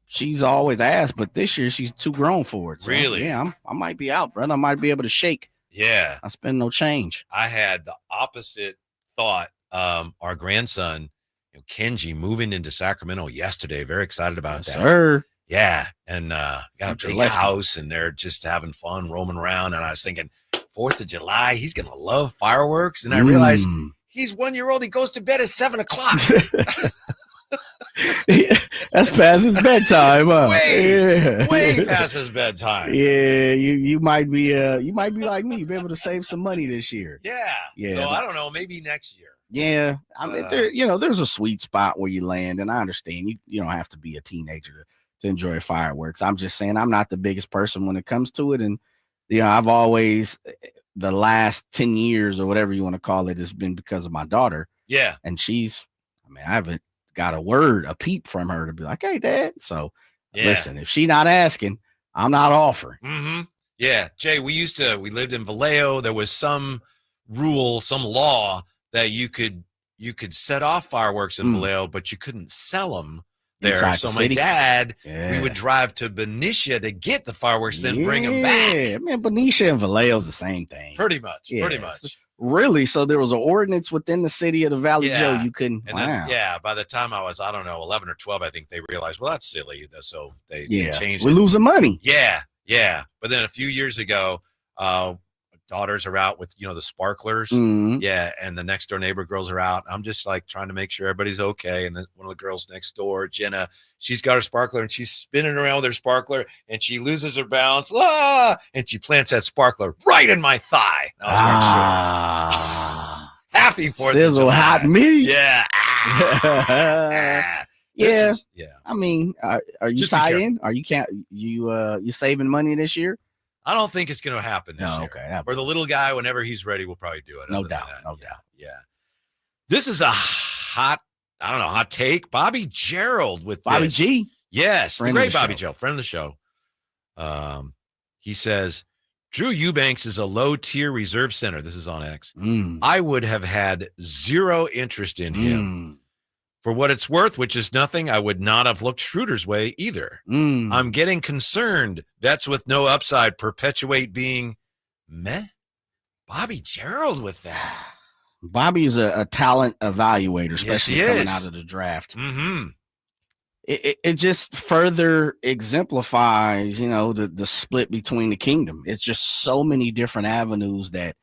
she's always asked, but this year she's too grown for it. So, really? Yeah, I might be out, brother. I might be able to shake. Yeah. I spend no change. I had the opposite thought. Our grandson, Kenji, moving into Sacramento yesterday. Very excited about that. Sir. Yeah. And got a big house, and they're just having fun roaming around. And I was thinking, 4th of July, he's going to love fireworks. And I realized he's 1 year old. He goes to bed at 7 o'clock. That's past his bedtime. Way past his bedtime. Yeah, you might be like me, be able to save some money this year. Yeah. So I don't know, maybe next year. Yeah, I mean, there's a sweet spot where you land, and I understand you don't have to be a teenager to enjoy fireworks. I'm just saying I'm not the biggest person when it comes to it, and I've always, the last 10 years or whatever you want to call it, has been because of my daughter. Yeah, and I haven't got a peep from her to be like, hey, Dad. So listen, if she not asking, I'm not offering. Mm-hmm. Yeah, Jay, we lived in Vallejo. There was some rule, some law that you could set off fireworks in Vallejo, but you couldn't sell them there. Inside so the my city. dad, we would drive to Benicia to get the fireworks, then bring them back. Yeah, man, Benicia and Vallejo's the same thing. Pretty much. Really? So there was an ordinance within the city of the Valley Joe you couldn't. And wow. then, by the time I was, 11 or 12, I think they realized, well, that's silly. So they changed it. We're losing money. Yeah. But then a few years ago, daughters are out with, the sparklers. Yeah. And the next door neighbor girls are out. I'm just like trying to make sure everybody's okay. And then one of the girls next door, Jenna, she's got her sparkler and she's spinning around with her sparkler and she loses her balance. And she plants that sparkler right in my thigh. I was wearing shorts. Happy 4th of Sizzle July. hot meat. Yeah. I mean, are you Just be tied careful. in? Are you saving money this year? I don't think it's going to happen this year. Okay. For the little guy, whenever he's ready, we'll probably do it. No doubt. Yeah. This is a hot take. Bobby Gerald with Bobby this. G. Yes, Friend the of great the Bobby show. Gerald, friend of the show. He says, Drew Eubanks is a low-tier reserve center. This is on X. I would have had zero interest in him. For what it's worth, which is nothing, I would not have looked Schroeder's way either. I'm getting concerned. Vets with no upside perpetuate being meh. Bobby Gerald with that. Bobby's a talent evaluator, especially he coming is. out of the draft. Mm-hmm. It just further exemplifies, the split between the kingdom. It's just so many different avenues that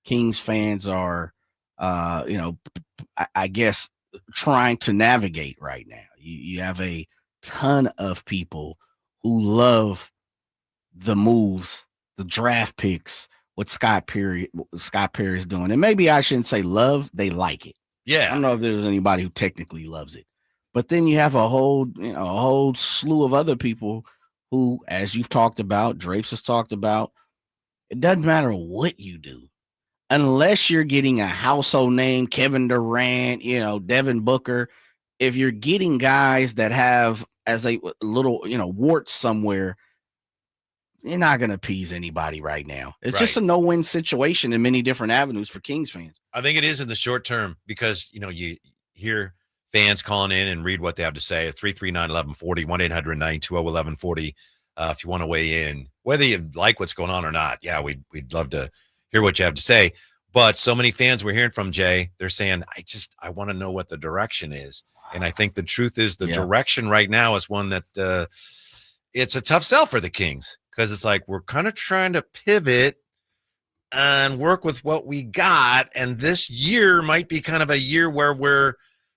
Kings fans are, I guess, trying to navigate right now. You have a ton of people who love the moves, the draft picks, what Scott Perry is doing. And maybe I shouldn't say love, they like it. Yeah. I don't know if there's anybody who technically loves it. But then you have a whole slew of other people who, as you've talked about, Drapes has talked about, it doesn't matter what you do. Unless you're getting a household name, Kevin Durant, Devin Booker, if you're getting guys that have as a little, warts somewhere, you're not going to appease anybody right now. It's just a no-win situation in many different avenues for Kings fans. I think it is in the short term because, you hear fans calling in and read what they have to say at 339-1140, 1-800-920-1140. If you want to weigh in, whether you like what's going on or not. Yeah, we'd love to hear what you have to say. But so many fans we're hearing from, Jay, they're saying, I want to know what the direction is. And I think the truth is the direction right now is one that it's a tough sell for the Kings because it's like we're kind of trying to pivot and work with what we got. And this year might be kind of a year where we're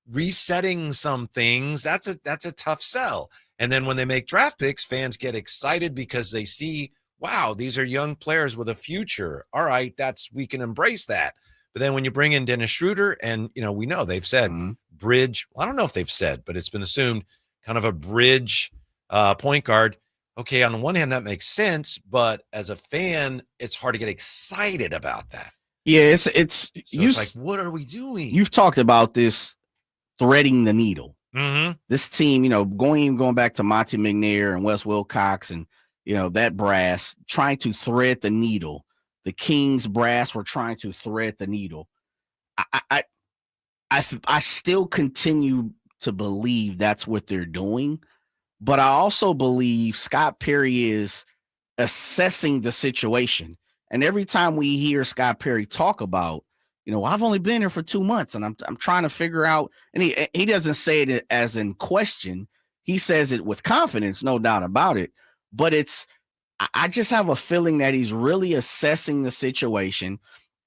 resetting some things. That's a tough sell. And then when they make draft picks, fans get excited because they see wow, these are young players with a future. All right, we can embrace that. But then when you bring in Dennis Schroder, and we know they've said bridge. Well, I don't know if they've said, but it's been assumed kind of a bridge point guard. Okay, on the one hand, that makes sense, but as a fan, it's hard to get excited about that. Yeah, it's like, what are we doing? You've talked about this threading the needle. Mm-hmm. This team, going back to Monty McNair and Wes Wilcox and that brass trying to thread the needle. The Kings brass were trying to thread the needle. I still continue to believe that's what they're doing. But I also believe Scott Perry is assessing the situation. And every time we hear Scott Perry talk about, I've only been here for 2 months and I'm trying to figure out, and he doesn't say it as in question. He says it with confidence, no doubt about it. But I just have a feeling that he's really assessing the situation.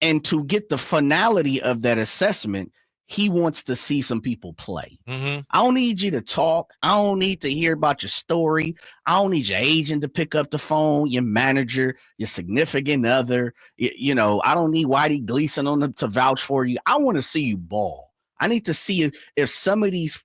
And to get the finality of that assessment, he wants to see some people play. Mm-hmm. I don't need you to talk. I don't need to hear about your story. I don't need your agent to pick up the phone, your manager, your significant other. I don't need Whitey Gleason on them to vouch for you. I want to see you ball. I need to see if some of these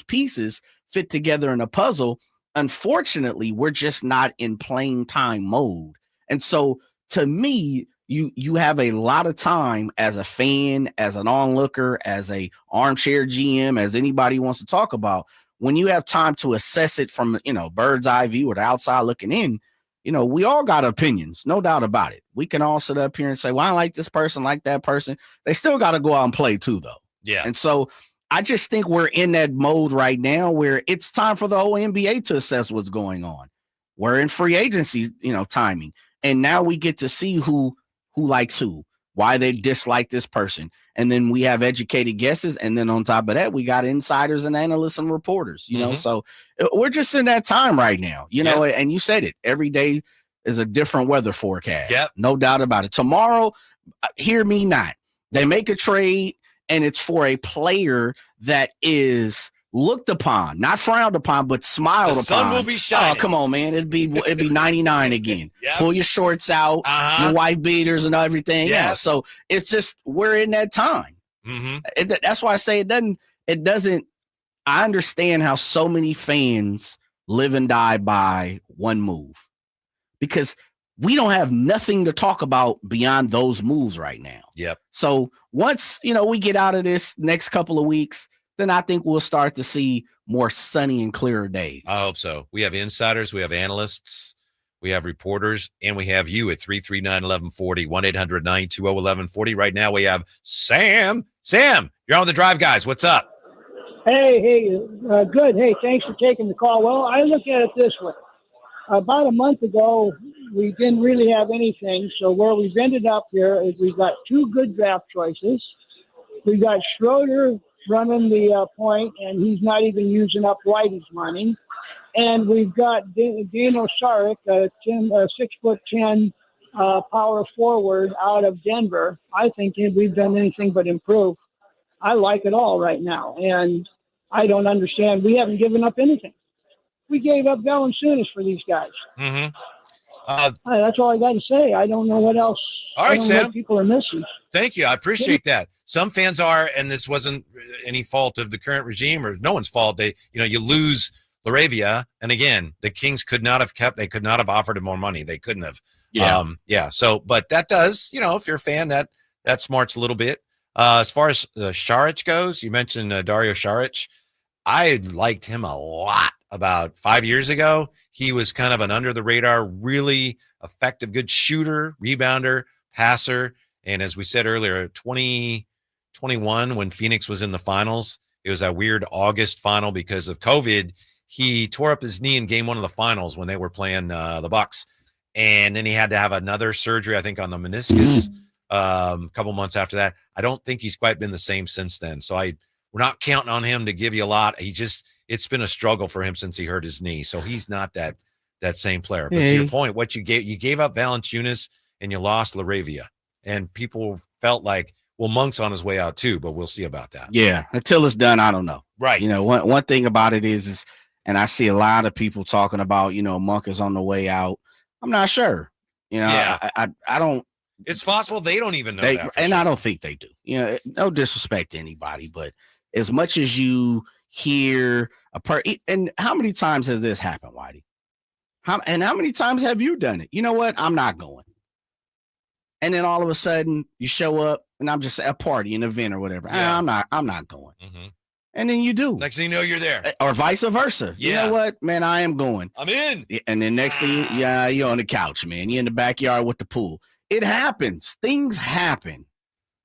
pieces fit together in a puzzle. Unfortunately, we're just not in playing time mode. And so to me, you have a lot of time as a fan, as an onlooker, as a armchair GM, as anybody wants to talk about, when you have time to assess it from, bird's eye view or the outside looking in, we all got opinions, no doubt about it. We can all sit up here and say, well, I like this person, like that person. They still got to go out and play too, though. Yeah. And so I just think we're in that mode right now where it's time for the whole NBA to assess what's going on. We're in free agency, timing. And now we get to see who likes who, why they dislike this person. And then we have educated guesses. And then on top of that, we got insiders and analysts and reporters, so we're just in that time right now, and you said it, every day is a different weather forecast. Yep. No doubt about it. Tomorrow, hear me not, they make a trade and it's for a player that is looked upon, not frowned upon, but smiled upon. The sun will be shining. Oh, come on, man. It'd be 99 again. Yep. Pull your shorts out, your white beaters and everything. Yeah. So it's just, we're in that time. Mm-hmm. That's why I say it doesn't, I understand how so many fans live and die by one move, because we don't have nothing to talk about beyond those moves right now. Yep. So once, we get out of this next couple of weeks, then I think we'll start to see more sunny and clearer days. I hope so. We have insiders, we have analysts, we have reporters, and we have you at 339-1140, 1-800-920-1140. Right now we have Sam. Sam, you're on the Drive, guys. What's up? Hey, good. Hey, thanks for taking the call. Well, I look at it this way. About a month ago, we didn't really have anything. So where we've ended up here is we've got two good draft choices. We've got Schröder running the point, and he's not even using up Whitey's money. And we've got Dino Saric, 6'10" power forward out of Denver. I think if we've done anything but improve. I like it all right now, and I don't understand. We haven't given up anything. We gave up Valanciunas for these guys. Mm-hmm. That's all I got to say. I don't know what else. All right, Sam. What people are missing. Thank you. I appreciate that. Some fans are, and this wasn't any fault of the current regime or no one's fault. You lose LaRavia, and again, the Kings could not have they could not have offered him more money. They couldn't have. Yeah. So, but that does, if you're a fan, that smarts a little bit. As far as Saric goes, you mentioned Dario Saric. I liked him a lot about 5 years ago. He was kind of an under the radar, really effective, good shooter, rebounder, passer. And as we said earlier, 2021, when Phoenix was in the finals, it was that weird August final because of COVID. He tore up his knee in game one of the finals when they were playing the Bucks. And then he had to have another surgery, I think, on the meniscus a couple months after that. I don't think he's quite been the same since then. So we're not counting on him to give you a lot. It's been a struggle for him since he hurt his knee. So he's not that same player. But to your point, what you gave up Valanciunas and you lost LaRavia. And people felt like, well, Monk's on his way out too, but we'll see about that. Yeah. Until it's done, I don't know. Right. One thing about it is, and I see a lot of people talking about, Monk is on the way out. I'm not sure. You know, Yeah. I don't. It's possible they don't even know that. And I don't think they do. You know, no disrespect to anybody, but as much as you hear a part, and how many times has this happened, Whitey? How many times have you done it? You know what? I'm not going. And then all of a sudden you show up, and I'm just at a party, an event or whatever. Yeah. I'm not going. And then you do. Next thing you know, you're there. Or vice versa. Yeah. You know what, man? I am going. I'm in. And then next thing, you're on the couch, man. You're in the backyard with the pool. It happens. Things happen.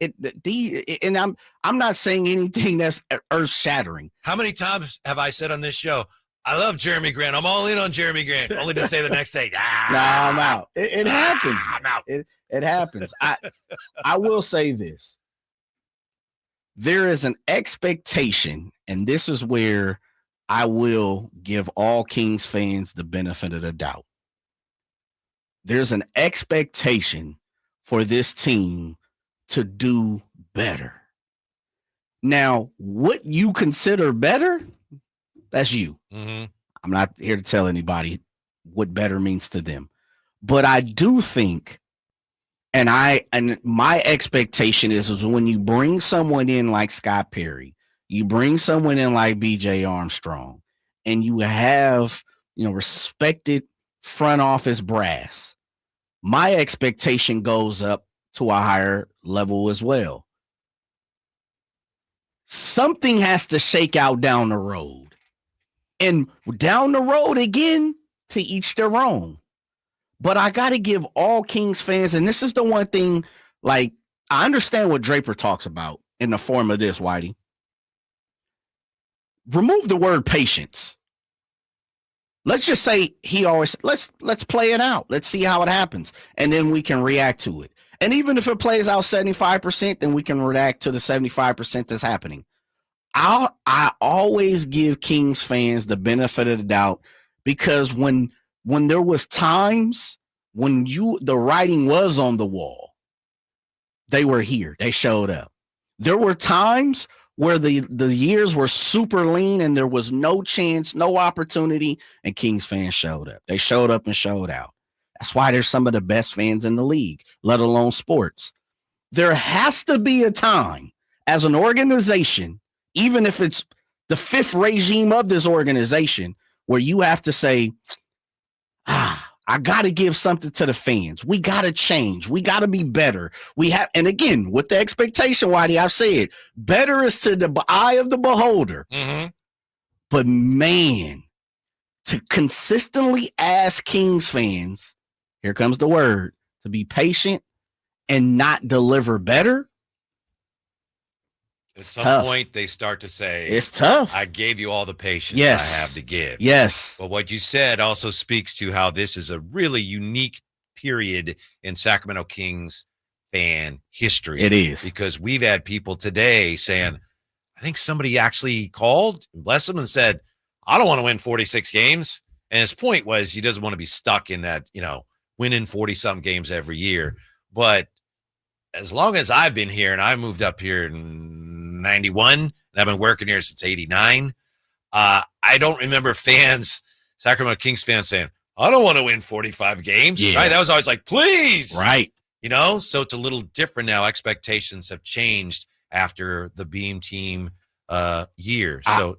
And I'm not saying anything that's earth shattering. How many times have I said on this show, I love Jeremy Grant. I'm all in on Jeremy Grant. Only to say the next day, I'm out. It happens. I'm out. It happens. I will say this. There is an expectation, and this is where I will give all Kings fans the benefit of the doubt. There's an expectation for this team to do better. Now, what you consider better, that's you. Mm-hmm. I'm not here to tell anybody what better means to them. But I do think, and my expectation is when you bring someone in like Scott Perry, you bring someone in like BJ Armstrong, and you have, respected front office brass, my expectation goes up to a higher level as well. Something has to shake out down the road. And down the road, again, to each their own. But I got to give all Kings fans, and this is the one thing, like, I understand what Draper talks about in the form of this, Whitey. Remove the word patience. Let's just say let's play it out. Let's see how it happens. And then we can react to it. And even if it plays out 75%, then we can react to the 75% that's happening. I always give Kings fans the benefit of the doubt, because when there was times when the writing was on the wall, they were here. They showed up. There were times where the years were super lean and there was no chance, no opportunity, and Kings fans showed up. They showed up and showed out. That's why they're some of the best fans in the league, let alone sports. There has to be a time as an organization, even if it's the fifth regime of this organization, where you have to say, I got to give something to the fans. We got to change. We got to be better. And again, with the expectation, Whitey, I've said, better is to the eye of the beholder. Mm-hmm. But man, to consistently ask Kings fans, here comes the word, to be patient and not deliver better. At some point, they start to say, it's tough. I gave you all the patience Yes. I have to give. Yes. But what you said also speaks to how this is a really unique period in Sacramento Kings fan history. It is. Because we've had people today saying, I think somebody actually called, bless him, and said, I don't want to win 46 games. And his point was he doesn't want to be stuck in that, winning 40-something games every year. But as long as I've been here, and I moved up here in 91, and I've been working here since 89, I don't remember Sacramento Kings fans saying, I don't want to win 45 games. Yeah. Right? That was always like, please. Right. So it's a little different now. Expectations have changed after the Beam Team year. So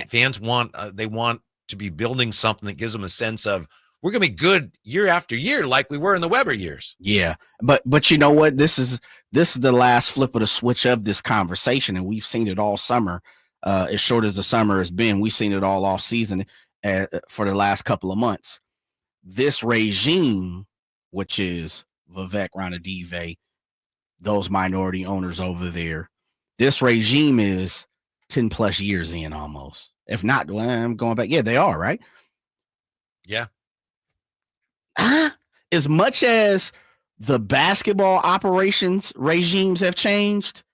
fans want to be building something that gives them a sense of, we're going to be good year after year like we were in the Weber years. Yeah. But you know what? This is the last flip of the switch of this conversation, and we've seen it all summer. As short as the summer has been, we've seen it all off season for the last couple of months. This regime, which is Vivek Ranadive, those minority owners over there, this regime is 10 plus years in almost. If not, well, I'm going back. Yeah, they are, right? Yeah. As much as the basketball operations regimes have changed,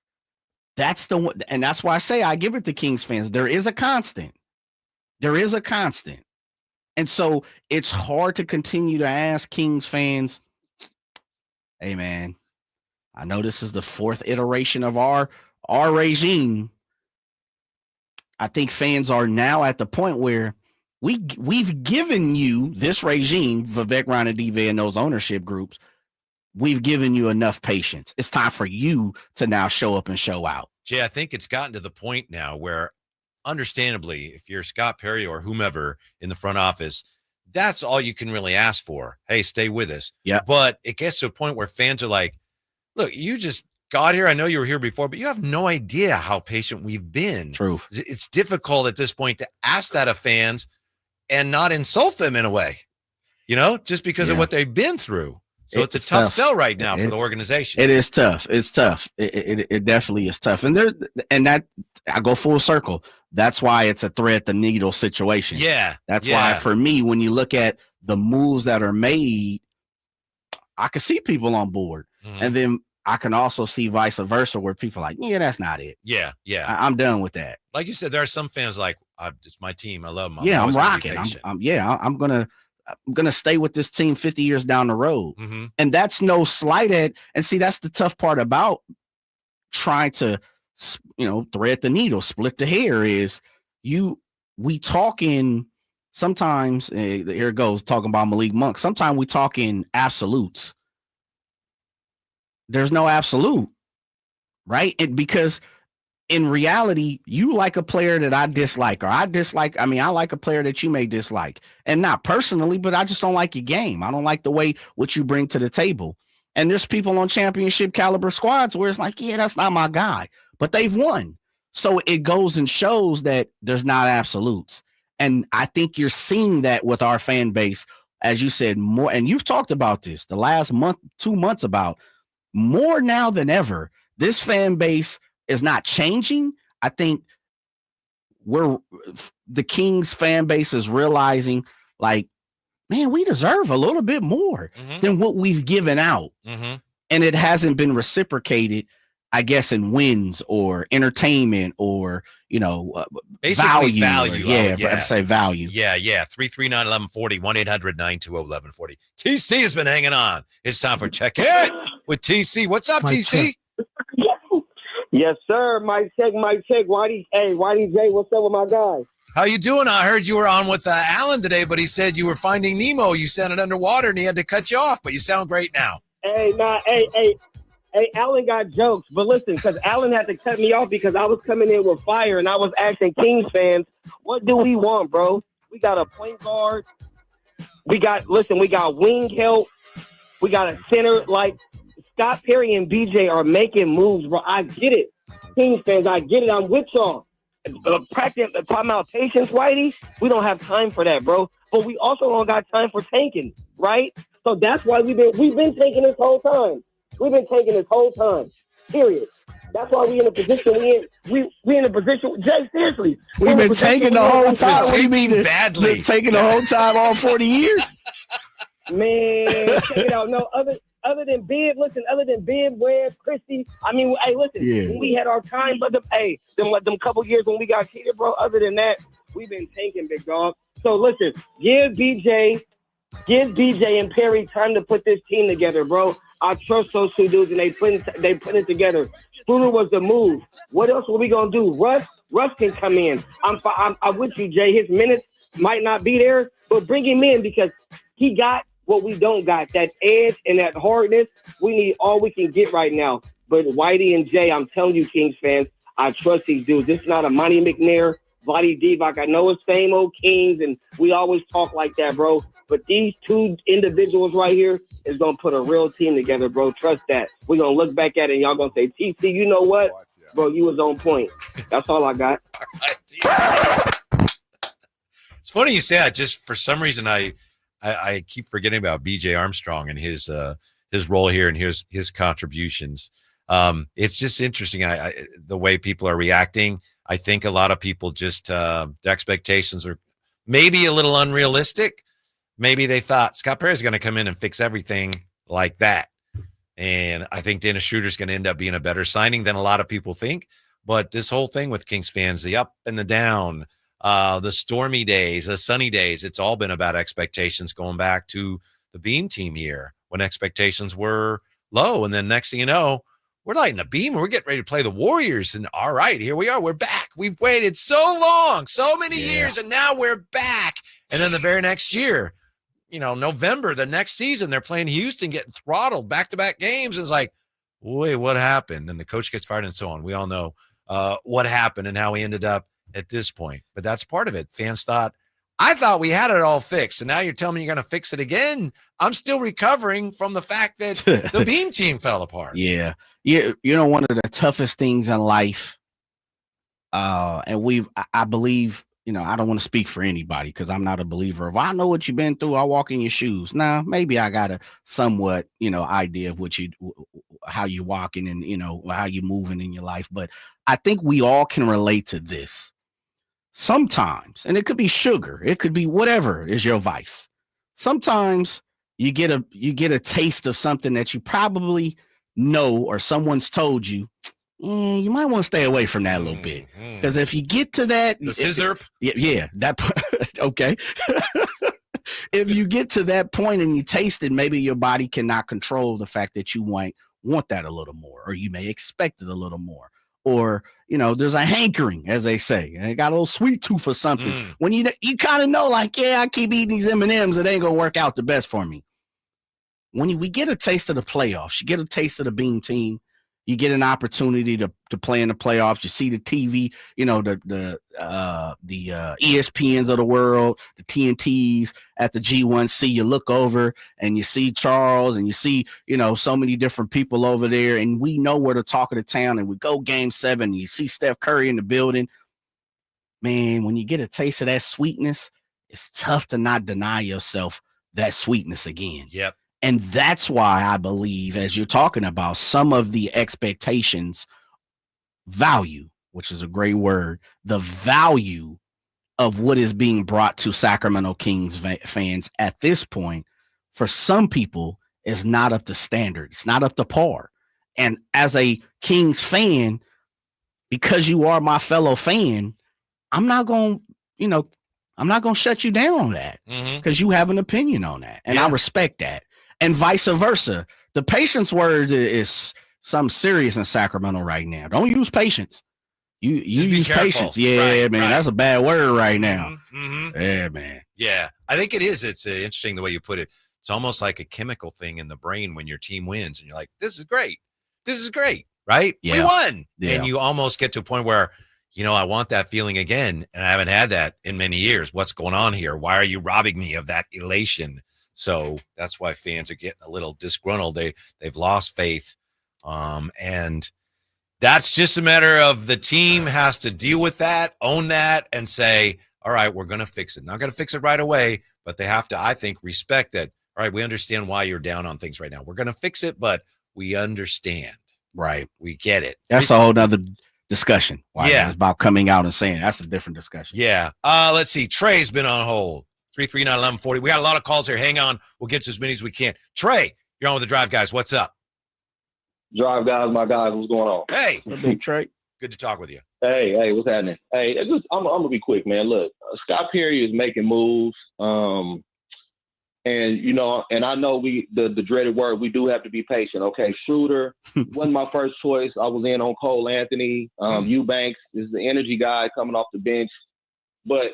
that's the one, and that's why I say I give it to Kings fans. There is a constant. And so it's hard to continue to ask Kings fans, hey man, I know this is the fourth iteration of our regime. I think fans are now at the point where we've given you, this regime, Vivek Ranadive and those ownership groups, we've given you enough patience. It's time for you to now show up and show out. Jay, I think it's gotten to the point now where, understandably, if you're Scott Perry or whomever in the front office, that's all you can really ask for. Hey, stay with us. Yeah. But it gets to a point where fans are like, look, you just got here. I know you were here before, but you have no idea how patient we've been. True. It's difficult at this point to ask that of fans and not insult them in a way, just because of what they've been through. So it's a tough sell right now for the organization. It is tough. It's tough. It definitely is tough. And that I go full circle. That's why it's a thread the needle situation. Yeah. That's why for me, when you look at the moves that are made, I can see people on board. Mm-hmm. And then I can also see vice versa where people are like, yeah, that's not it. Yeah. Yeah. I'm done with that. Like you said, there are some fans like, it's my team. I love them. I'm rocking. I'm going to stay with this team 50 years down the road. Mm-hmm. And that's no slight at, and see, that's the tough part about trying to, thread the needle, split the hair is we talking sometimes, here it goes, talking about Malik Monk. Sometimes we talk in absolutes. There's no absolute, right? Because in reality, you like a player that I dislike, or I like a player that you may dislike, and not personally, but I just don't like your game. I don't like the way what you bring to the table. And there's people on championship caliber squads where it's like, yeah, that's not my guy, but they've won. So it goes and shows that there's not absolutes. And I think you're seeing that with our fan base, as you said, more, and you've talked about this the last month, 2 months, about more now than ever. This fan base is not changing. I think the Kings fan base is realizing, like, man, we deserve a little bit more than what we've given out. Mm-hmm. And it hasn't been reciprocated, I guess, in wins or entertainment or, basically value. I'd say value. Yeah. 339-1140, 1-800-920-1140. TC has been hanging on. It's time for Check It with TC. What's up, TC? Yes, sir. Mic check. Whitey J, what's up with my guys? How you doing? I heard you were on with Alan today, but he said you were finding Nemo. You sounded underwater, and he had to cut you off, but you sound great now. Hey, Alan got jokes, but listen, because Alan had to cut me off because I was coming in with fire, and I was asking Kings fans, what do we want, bro? We got a point guard. We got wing help. We got a center. Like, Scott Perry and BJ are making moves, bro. I get it. Kings fans, I get it. I'm with y'all. Practice, talking about patience, Whitey. We don't have time for that, bro. But we also don't got time for tanking, right? So that's why we've been tanking this whole time. We've been tanking this whole time. Period. That's why we in the position we in a position. Jay, seriously, we've been tanking the whole time. We mean badly taking the whole time, all 40 years. Man, check it out. No other than Bibb, Webb, Christie. I mean, hey, listen, when we had our time, but them couple years when we got cheated, bro. Other than that, we've been tanking, big dog. So listen, give BJ and Perry time to put this team together, bro. I trust those two dudes, and they put it together. Schröder was the move. What else are we gonna do? Russ can come in. I'm with you, Jay. His minutes might not be there, but bring him in because he got what we don't got, that edge and that hardness. We need all we can get right now. But Whitey and Jay, I'm telling you, Kings fans, I trust these dudes. This is not a Monty McNair, Vlade Divac. I know it's same old Kings, and we always talk like that, bro. But these two individuals right here is going to put a real team together, bro. Trust that. We're going to look back at it, and y'all going to say, TC, you know what? Bro, you was on point. That's all I got. It's funny you say that. Just for some reason, I keep forgetting about BJ Armstrong and his role here and his contributions. It's just interesting. The way people are reacting. I think a lot of people just the expectations are maybe a little unrealistic. Maybe they thought Scott Perry is going to come in and fix everything like that. And I think Dennis Schroder is going to end up being a better signing than a lot of people think. But this whole thing with Kings fans, the up and the down, the stormy days, the sunny days, it's all been about expectations going back to the Beam team year when expectations were low. And then next thing you know, we're lighting a beam. We're getting ready to play the Warriors. And all right, here we are. We're back. We've waited so long, so many years, and now we're back. And then the very next year, November, the next season, they're playing Houston, getting throttled back-to-back games. And it's like, wait, what happened? And the coach gets fired and so on. We all know what happened and how we ended up at this point. But that's part of it. Fans I thought we had it all fixed. And now you're telling me you're going to fix it again. I'm still recovering from the fact that the beam team fell apart. Yeah. One of the toughest things in life, and I believe, I don't want to speak for anybody because I'm not a believer of, I know what you've been through. I'll walk in your shoes. Now, maybe I got a somewhat, idea of how you're walking and, how you're moving in your life. But I think we all can relate to this sometimes. And it could be sugar. It could be whatever is your vice. Sometimes you get a taste of something that you probably know or someone's told you. You might want to stay away from that a little bit, because if you get to that, the scissor, okay. If you get to that point and you taste it, maybe your body cannot control the fact that you might want that a little more, or you may expect it a little more, or there's a hankering, as they say. I got a little sweet tooth or something. When you kind of know, like, I keep eating these M&Ms, it ain't gonna work out the best for me. When we get a taste of the playoffs, you get a taste of the beam team. You get an opportunity to play in the playoffs. You see the TV, the ESPNs of the world, the TNTs at the G1C. You look over and you see Charles and you see, so many different people over there. And we know we're the talk of the town. And we go Game 7. And you see Steph Curry in the building. Man, when you get a taste of that sweetness, it's tough to not deny yourself that sweetness again. Yep. And that's why I believe, as you're talking about, some of the expectations value, which is a great word, the value of what is being brought to Sacramento Kings fans at this point, for some people, is not up to standard. It's not up to par. And as a Kings fan, because you are my fellow fan, I'm not going to shut you down on that, because you have an opinion on that. And I respect that. And vice versa. The patience word is something serious in Sacramento right now. Don't use patience. You use patience. Yeah, right, man. Right. That's a bad word right now. Yeah, man. Yeah, I think it is. It's interesting the way you put it. It's almost like a chemical thing in the brain when your team wins. And you're like, this is great. This is great. Right? Yeah. We won. Yeah. And you almost get to a point where, I want that feeling again. And I haven't had that in many years. What's going on here? Why are you robbing me of that elation? So that's why fans are getting a little disgruntled. They've lost faith. And that's just a matter of the team has to deal with that, own that, and say, all right, we're going to fix it. Not going to fix it right away, but they have to, I think, respect that. All right, we understand why you're down on things right now. We're going to fix it, but we understand. Right. We get it. That's a whole nother discussion. It's about coming out and saying that's a different discussion. Yeah. Let's see. Trey's been on hold. 339-1140. We got a lot of calls here. Hang on. We'll get to as many as we can. Trey, you're on with the Drive Guys. What's up? Drive Guys, my guys. What's going on? Hey. Big Trey. Good to talk with you. Hey, what's happening? Hey, I'm going to be quick, man. Look, Scott Perry is making moves. And I know the dreaded word, we do have to be patient. Okay, Schröder wasn't my first choice. I was in on Cole Anthony. Eubanks is the energy guy coming off the bench. But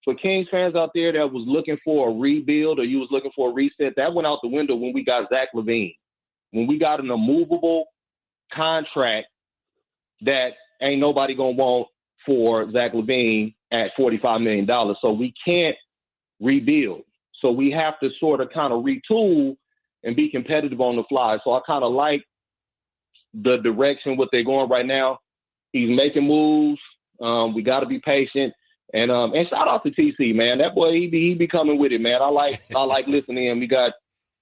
for Kings fans out there that was looking for a rebuild or you was looking for a reset, that went out the window when we got Zach LaVine. When we got an immovable contract that ain't nobody going to want for Zach LaVine at $45 million. So we can't rebuild. So we have to sort of kind of retool and be competitive on the fly. So I kind of like the direction, what they're going right now. He's making moves. We got to be patient. And shout out to TC, man. That boy, he be coming with it, man. I like listening to him. He got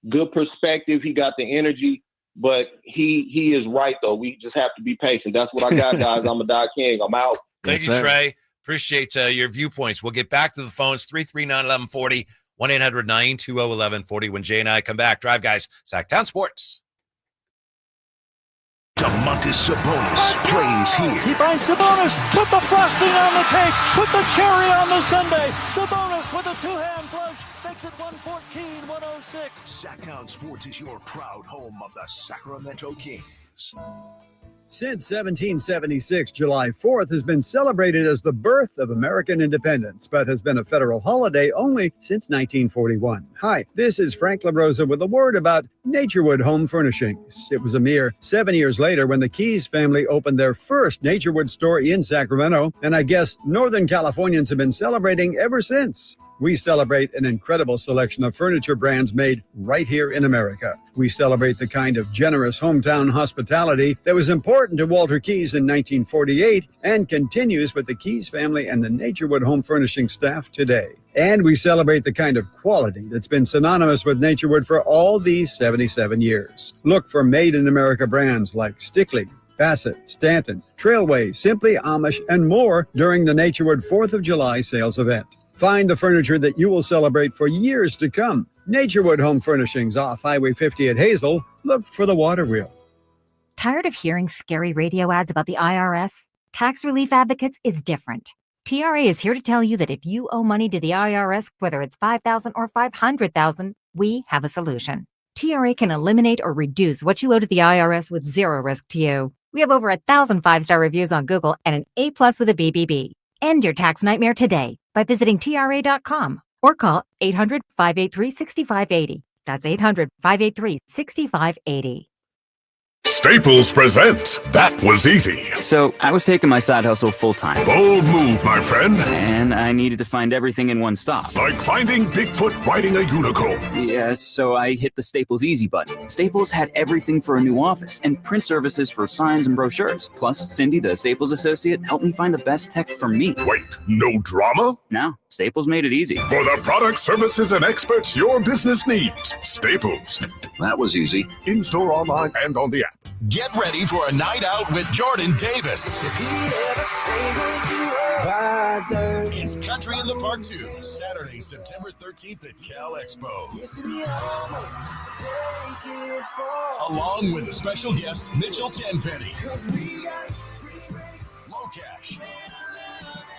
good perspective. He got the energy, but he is right though. We just have to be patient. That's what I got, guys. I'm a Die King. I'm out. Thank you, Trey. Appreciate your viewpoints. We'll get back to the phones. 339-1140, 1-800-920-1140. When Jay and I come back, Drive Guys, Sacktown Sports. Domantas Sabonis plays here. He finds Sabonis. Put the frosting on the cake. Put the cherry on the sundae. Sabonis with a two-hand flush makes it 114-106. Sacktown Sports is your proud home of the Sacramento Kings. Kings. Since 1776, July 4th has been celebrated as the birth of American independence, but has been a federal holiday only since 1941. Hi, this is Frank LaRosa with a word about Naturewood Home Furnishings. It was a mere 7 years later when the Keys family opened their first Naturewood store in Sacramento, and I guess Northern Californians have been celebrating ever since. We celebrate an incredible selection of furniture brands made right here in America. We celebrate the kind of generous hometown hospitality that was important to Walter Keys in 1948 and continues with the Keys family and the Naturewood Home Furnishing staff today. And we celebrate the kind of quality that's been synonymous with Naturewood for all these 77 years. Look for made-in-America brands like Stickley, Bassett, Stanton, Trailway, Simply Amish, and more during the Naturewood 4th of July sales event. Find the furniture that you will celebrate for years to come. Naturewood Home Furnishings off Highway 50 at Hazel. Look for the water wheel. Tired of hearing scary radio ads about the IRS? Tax Relief Advocates is different. TRA is here to tell you that if you owe money to the IRS, whether it's $5,000 or $500,000, we have a solution. TRA can eliminate or reduce what you owe to the IRS with zero risk to you. We have over 1,000 5-star reviews on Google and an A+ with a BBB. End your tax nightmare today by visiting TRA.com or call 800-583-6580. That's 800-583-6580. Staples presents That Was Easy. So, I was taking my side hustle full-time. Bold move, my friend. And I needed to find everything in one stop. Like finding Bigfoot riding a unicorn. Yes, so I hit the Staples Easy button. Staples had everything for a new office and print services for signs and brochures. Plus, Cindy, the Staples associate, helped me find the best tech for me. Wait, no drama? No, Staples made it easy. For the products, services, and experts your business needs. Staples. That was easy. In-store, online, and on the app. Get ready for a night out with Jordan Davis. It's Country in the Park 2, Saturday, September 13th at Cal Expo. Along with the special guests, Mitchell Tenpenny, Low Cash,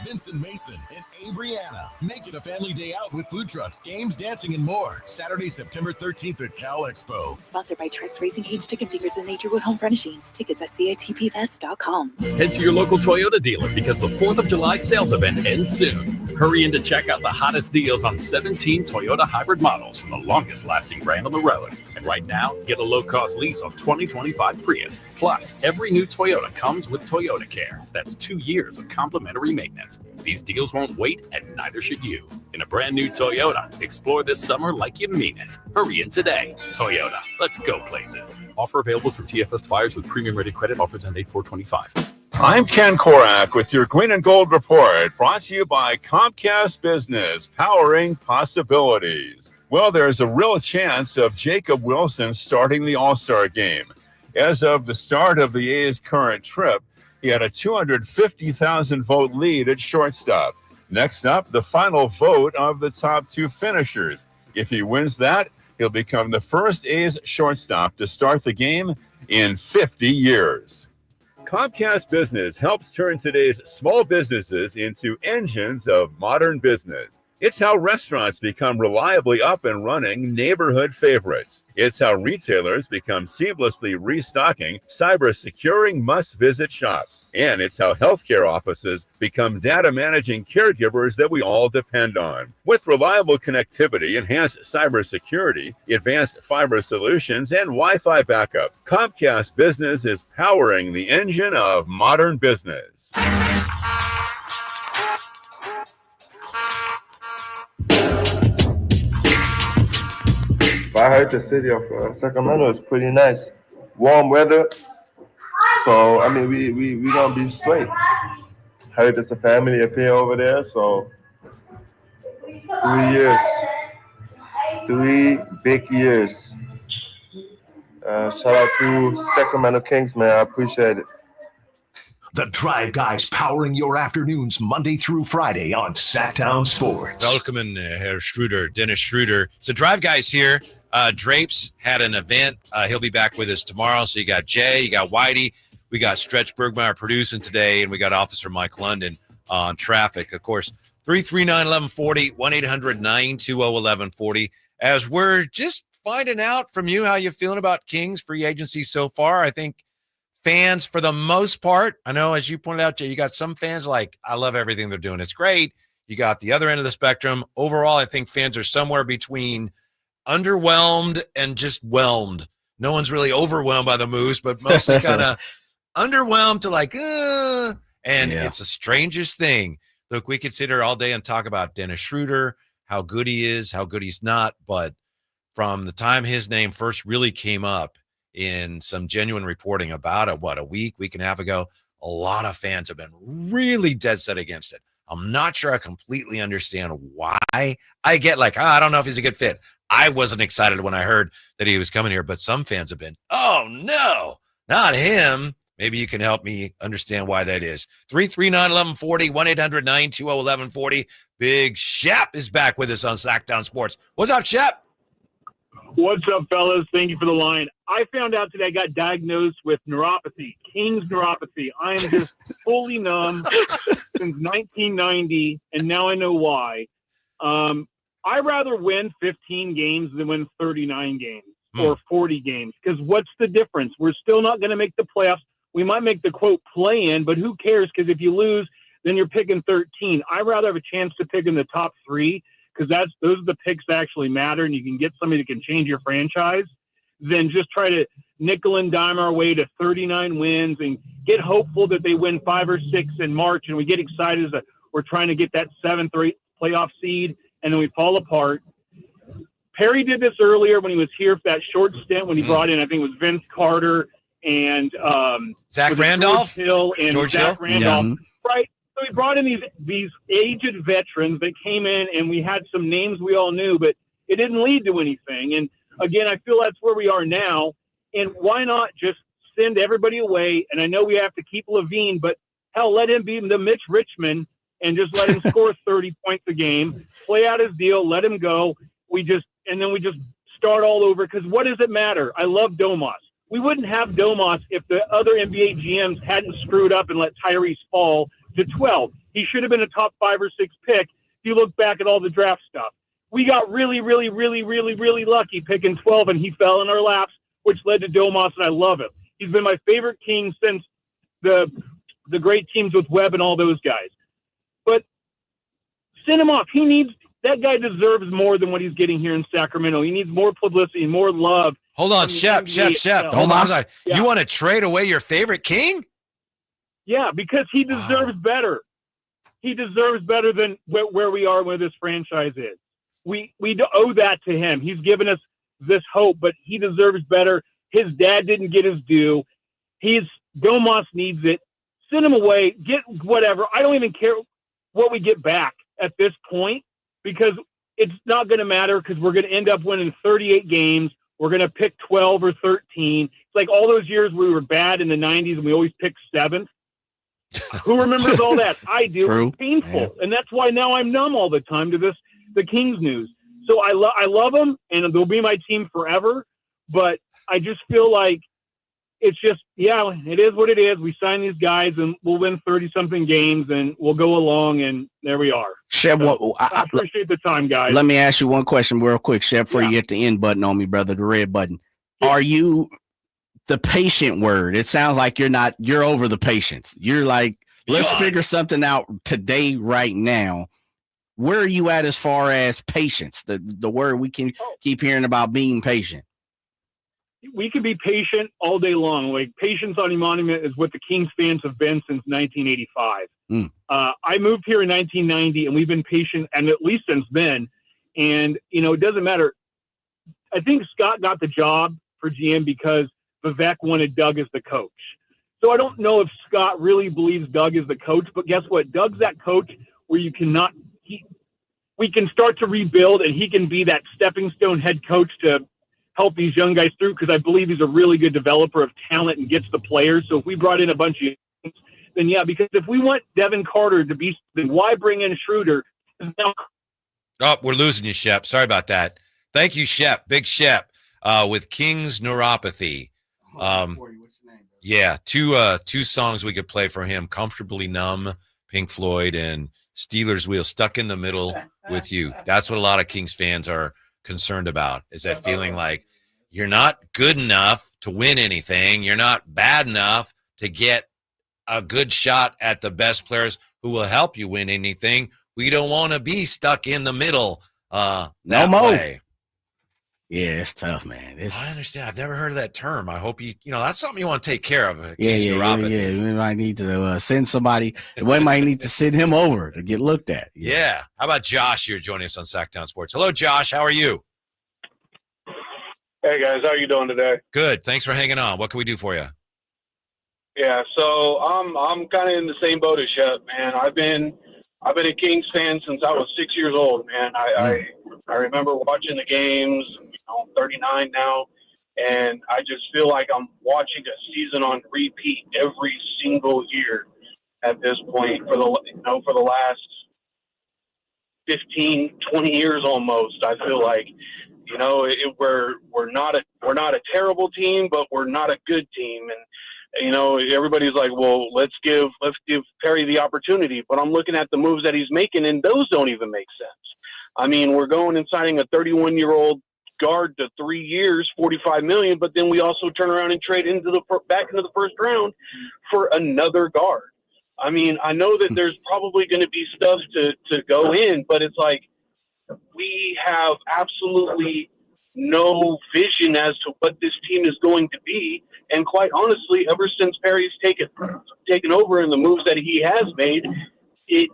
Vincent Mason, and Averyana. Make it a family day out with food trucks, games, dancing, and more. Saturday, September 13th at Cal Expo. Sponsored by Trex Racing Cage, Chicken Fingers, and Naturewood Home Furnishings. Tickets at catpfest.com. Head to your local Toyota dealer because the 4th of July sales event ends soon. Hurry in to check out the hottest deals on 17 Toyota hybrid models from the longest lasting brand on the road. And right now, get a low-cost lease on 2025 Prius. Plus, every new Toyota comes with Toyota Care. That's 2 years of complimentary maintenance. These deals won't wait, and neither should you. In a brand new Toyota, explore this summer like you mean it. Hurry in today. Toyota, let's go places. Offer available through TFS buyers with premium rated credit. Offers end date 4/25. I'm Ken Korak with your Green and Gold Report, brought to you by Comcast Business, powering possibilities. Well, there's a real chance of Jacob Wilson starting the All-Star game. As of the start of the A's current trip, he had a 250,000 vote lead at shortstop. Next up, the final vote of the top two finishers. If he wins that, he'll become the first A's shortstop to start the game in 50 years. Comcast Business helps turn today's small businesses into engines of modern business. It's how restaurants become reliably up and running neighborhood favorites. It's how retailers become seamlessly restocking, cyber-securing must-visit shops. And it's how healthcare offices become data-managing caregivers that we all depend on. With reliable connectivity, enhanced cybersecurity, advanced fiber solutions, and Wi-Fi backup, Comcast Business is powering the engine of modern business. I heard the city of Sacramento is pretty nice. Warm weather. So, I mean, we going to be straight. Heard it's a family affair over there. So, 3 years. 3 big years. Shout out to Sacramento Kings, man. I appreciate it. The Drive Guys powering your afternoons Monday through Friday on Sacktown Sports. Welcome in, Herr Schroder, Dennis Schroder. So Drive Guys here. Drapes had an event. He'll be back with us tomorrow. So you got Jay, you got Whitey, we got Stretch Bergmeyer producing today, and we got Officer Mike London on traffic. Of course, 339-1140, 1-800-920-1140. As we're just finding out from you how you're feeling about Kings free agency so far, I think fans, for the most part, I know, as you pointed out, Jay, you got some fans like, I love everything they're doing. It's great. You got the other end of the spectrum. Overall, I think fans are somewhere between underwhelmed and just whelmed. No one's really overwhelmed by the Moose, but mostly kind of underwhelmed to like, and it's the strangest thing. Look, we could sit here all day and talk about Dennis Schroder, how good he is, how good he's not. But from the time his name first really came up in some genuine reporting about a week and a half ago, a lot of fans have been really dead set against it. I'm not sure I completely understand why. I get like, I don't know if he's a good fit. I wasn't excited when I heard that he was coming here, but some fans have been, oh no, not him. Maybe you can help me understand why that is. 339-1140, 1-800-920-1140. Big Shep is back with us on Sacktown Sports. What's up, Shep? What's up, fellas? Thank you for the line. I found out today I got diagnosed with neuropathy, King's neuropathy. I am just fully numb since 1990, and now I know why. I'd rather win 15 games than win 39 games or 40 games, because what's the difference? We're still not going to make the playoffs. We might make the, quote, play-in, but who cares? Because if you lose, then you're picking 13. I'd rather have a chance to pick in the top 3, because those are the picks that actually matter, and you can get somebody that can change your franchise, than just try to nickel and dime our way to 39 wins and get hopeful that they win 5 or 6 in March, and we get excited that we're trying to get that 7th or 8th playoff seed, and then we fall apart. Perry did this earlier when he was here for that short stint when he brought in, I think it was Vince Carter and Zach Randolph, George Hill. Yeah. Right. So he brought in these aged veterans that came in, and we had some names we all knew, but it didn't lead to anything. And again, I feel that's where we are now. And why not just send everybody away? And I know we have to keep Levine, but hell, let him be the Mitch Richmond and just let him score 30 points a game, play out his deal, let him go. And then we just start all over. Because what does it matter? I love Domas. We wouldn't have Domas if the other NBA GMs hadn't screwed up and let Tyrese fall to 12. He should have been a top 5 or 6 pick if you look back at all the draft stuff. We got really, really, really, really, really lucky picking 12, and he fell in our laps, which led to Domas, and I love him. He's been my favorite King since the great teams with Webb and all those guys. But send him off. That guy deserves more than what he's getting here in Sacramento. He needs more publicity, more love. Hold on, Shep. Hold on. Yeah. You want to trade away your favorite King? Yeah, because he deserves better. He deserves better than where we are, where this franchise is. We owe that to him. He's given us this hope, but he deserves better. His dad didn't get his due. Domas needs it. Send him away. Get whatever. I don't even care what we get back at this point, because it's not going to matter, because we're going to end up winning 38 games. We're going to pick 12 or 13. It's like all those years we were bad in the 90s and we always picked 7th. Who remembers all that? I do. True. It's painful. Yeah. And that's why now I'm numb all the time to the Kings news. So I love them, and they'll be my team forever. But I just feel like it's just, it is what it is. We sign these guys, and we'll win 30-something games, and we'll go along, and there we are. Shep, I appreciate the time, guys. Let me ask you one question real quick, Shep, before you get the end button on me, brother, the red button. Yeah. Are you the patient word? It sounds like you're over the patience. You're like, let's figure something out today, right now. Where are you at as far as patience? The word we can keep hearing about, being patient. We can be patient all day long. Like, patience on a monument is what the Kings fans have been since 1985. I moved here in 1990, and we've been patient, and at least since then. And, it doesn't matter. I think Scott got the job for GM because Vivek wanted Doug as the coach. So I don't know if Scott really believes Doug is the coach, but guess what? Doug's that coach where we can start to rebuild, and he can be that stepping stone head coach to help these young guys through, because I believe he's a really good developer of talent and gets the players. So if we brought in a bunch of young, then because if we want Devin Carter to be, then why bring in Schroeder? Oh, we're losing you, Shep. Sorry about that. Thank you, Shep. Big Shep with King's Neuropathy. Yeah, two songs we could play for him: Comfortably Numb, Pink Floyd, and Steelers Wheel, Stuck in the Middle with You. That's what a lot of Kings fans are concerned about, is that feeling like you're not good enough to win anything. You're not bad enough to get a good shot at the best players who will help you win anything. We don't want to be stuck in the middle that way. Yeah, it's tough, man. I understand. I've never heard of that term. I hope that's something you want to take care of. Yeah. We might need to send somebody. We might need to send him over to get looked at. Yeah. How about Josh here joining us on Sacktown Sports? Hello, Josh. How are you? Hey, guys. How are you doing today? Good. Thanks for hanging on. What can we do for you? Yeah, so I'm kind of in the same boat as Shep, man. I've been a Kings fan since I was 6 years old, man. I remember watching the games. I'm 39 now, and I just feel like I'm watching a season on repeat every single year at this point for the last 15, 20 years almost. I feel like, we're not a terrible team, but we're not a good team, and everybody's like, well, let's give Perry the opportunity. But I'm looking at the moves that he's making, and those don't even make sense. I mean, we're going and signing a 31-year-old guard to 3 years, $45 million, but then we also turn around and trade back into the first round for another guard. I mean, I know that there's probably going to be stuff to go in, but it's like we have absolutely no vision as to what this team is going to be. And quite honestly, ever since Perry's taken over and the moves that he has made, it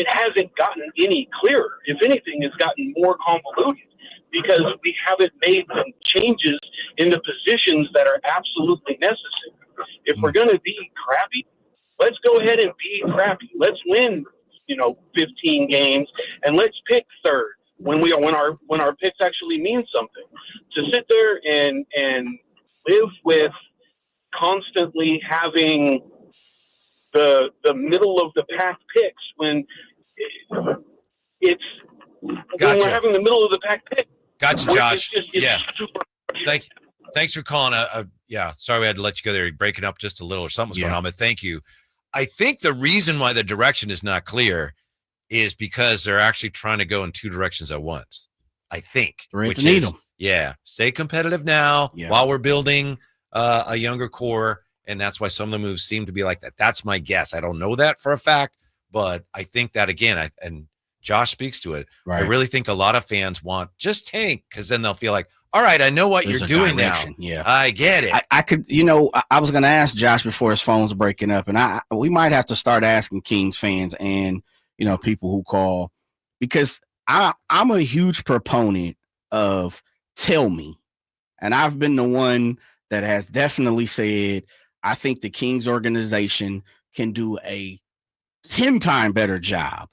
hasn't gotten any clearer. If anything, it's gotten more convoluted because we haven't made some changes in the positions that are absolutely necessary. If we're going to be crappy, let's go ahead and be crappy. Let's win, 15 games, and let's pick third when our picks actually mean something. To sit there and live with constantly having the middle of the pack picks when we're having the middle of the pack pick. Gotcha, Josh. Thanks for calling. Sorry we had to let you go there. You're breaking up just a little or something's going on, but thank you. I think the reason why the direction is not clear is because they're actually trying to go in two directions at once. I think. Stay competitive now while we're building a younger core, and that's why some of the moves seem to be like that. That's my guess. I don't know that for a fact, but I think that again, and Josh speaks to it. Right. I really think a lot of fans want just tank because then they'll feel like, all right, I know what you're doing direction. Now. Yeah, I get it. I could, I was going to ask Josh before his phone's breaking up, and we might have to start asking Kings fans and people who call, because I'm a huge proponent of tell me, and I've been the one that has definitely said I think the Kings organization can do a 10-time better job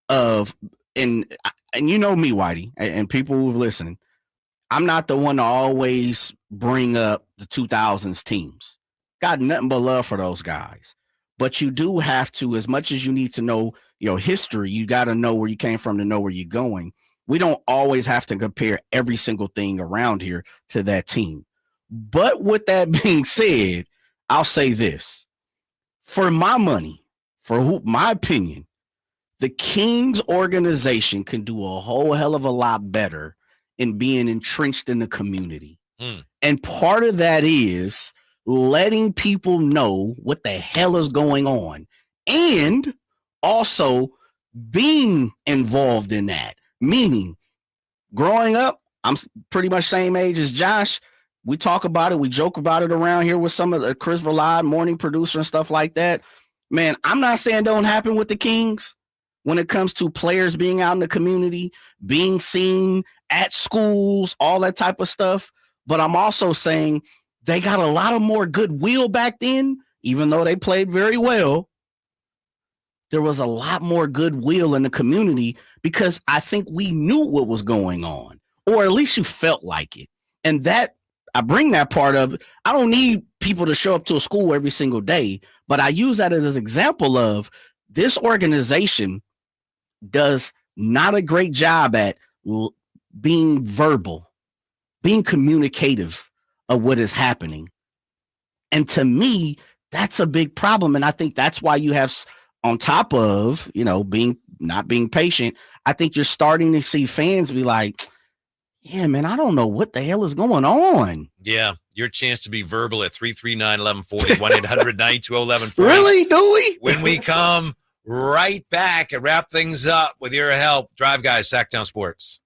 of, and me, Whitey, and people who've listened, I'm not the one to always bring up the 2000s teams. Got nothing but love for those guys. But you do have to, as much as you need to know your history, you got to know where you came from to know where you're going. We don't always have to compare every single thing around here to that team. But with that being said, I'll say this. For my money, my opinion, the Kings organization can do a whole hell of a lot better in being entrenched in the community. And part of that is letting people know what the hell is going on and also being involved in that. Meaning, growing up, I'm pretty much same age as Josh. We talk about it. We joke about it around here with some of the Chris Verlade, morning producer and stuff like that. Man, I'm not saying don't happen with the Kings when it comes to players being out in the community, being seen at schools, all that type of stuff. But I'm also saying they got a lot of more goodwill back then, even though they played very well. There was a lot more goodwill in the community because I think we knew what was going on, or at least you felt like it. And that, I bring that part of, I don't need people to show up to a school every single day, but I use that as an example of this organization does not a great job at being verbal, being communicative of what is happening. And to me, that's a big problem. And I think that's why you have, on top of, not being patient, I think you're starting to see fans be like, Yeah, man, I don't know what the hell is going on. Yeah, your chance to be verbal at 339-1140, 1-800-920-1140. Really, Dewey? When we come right back and wrap things up with your help, Drive Guys, Sacktown Sports.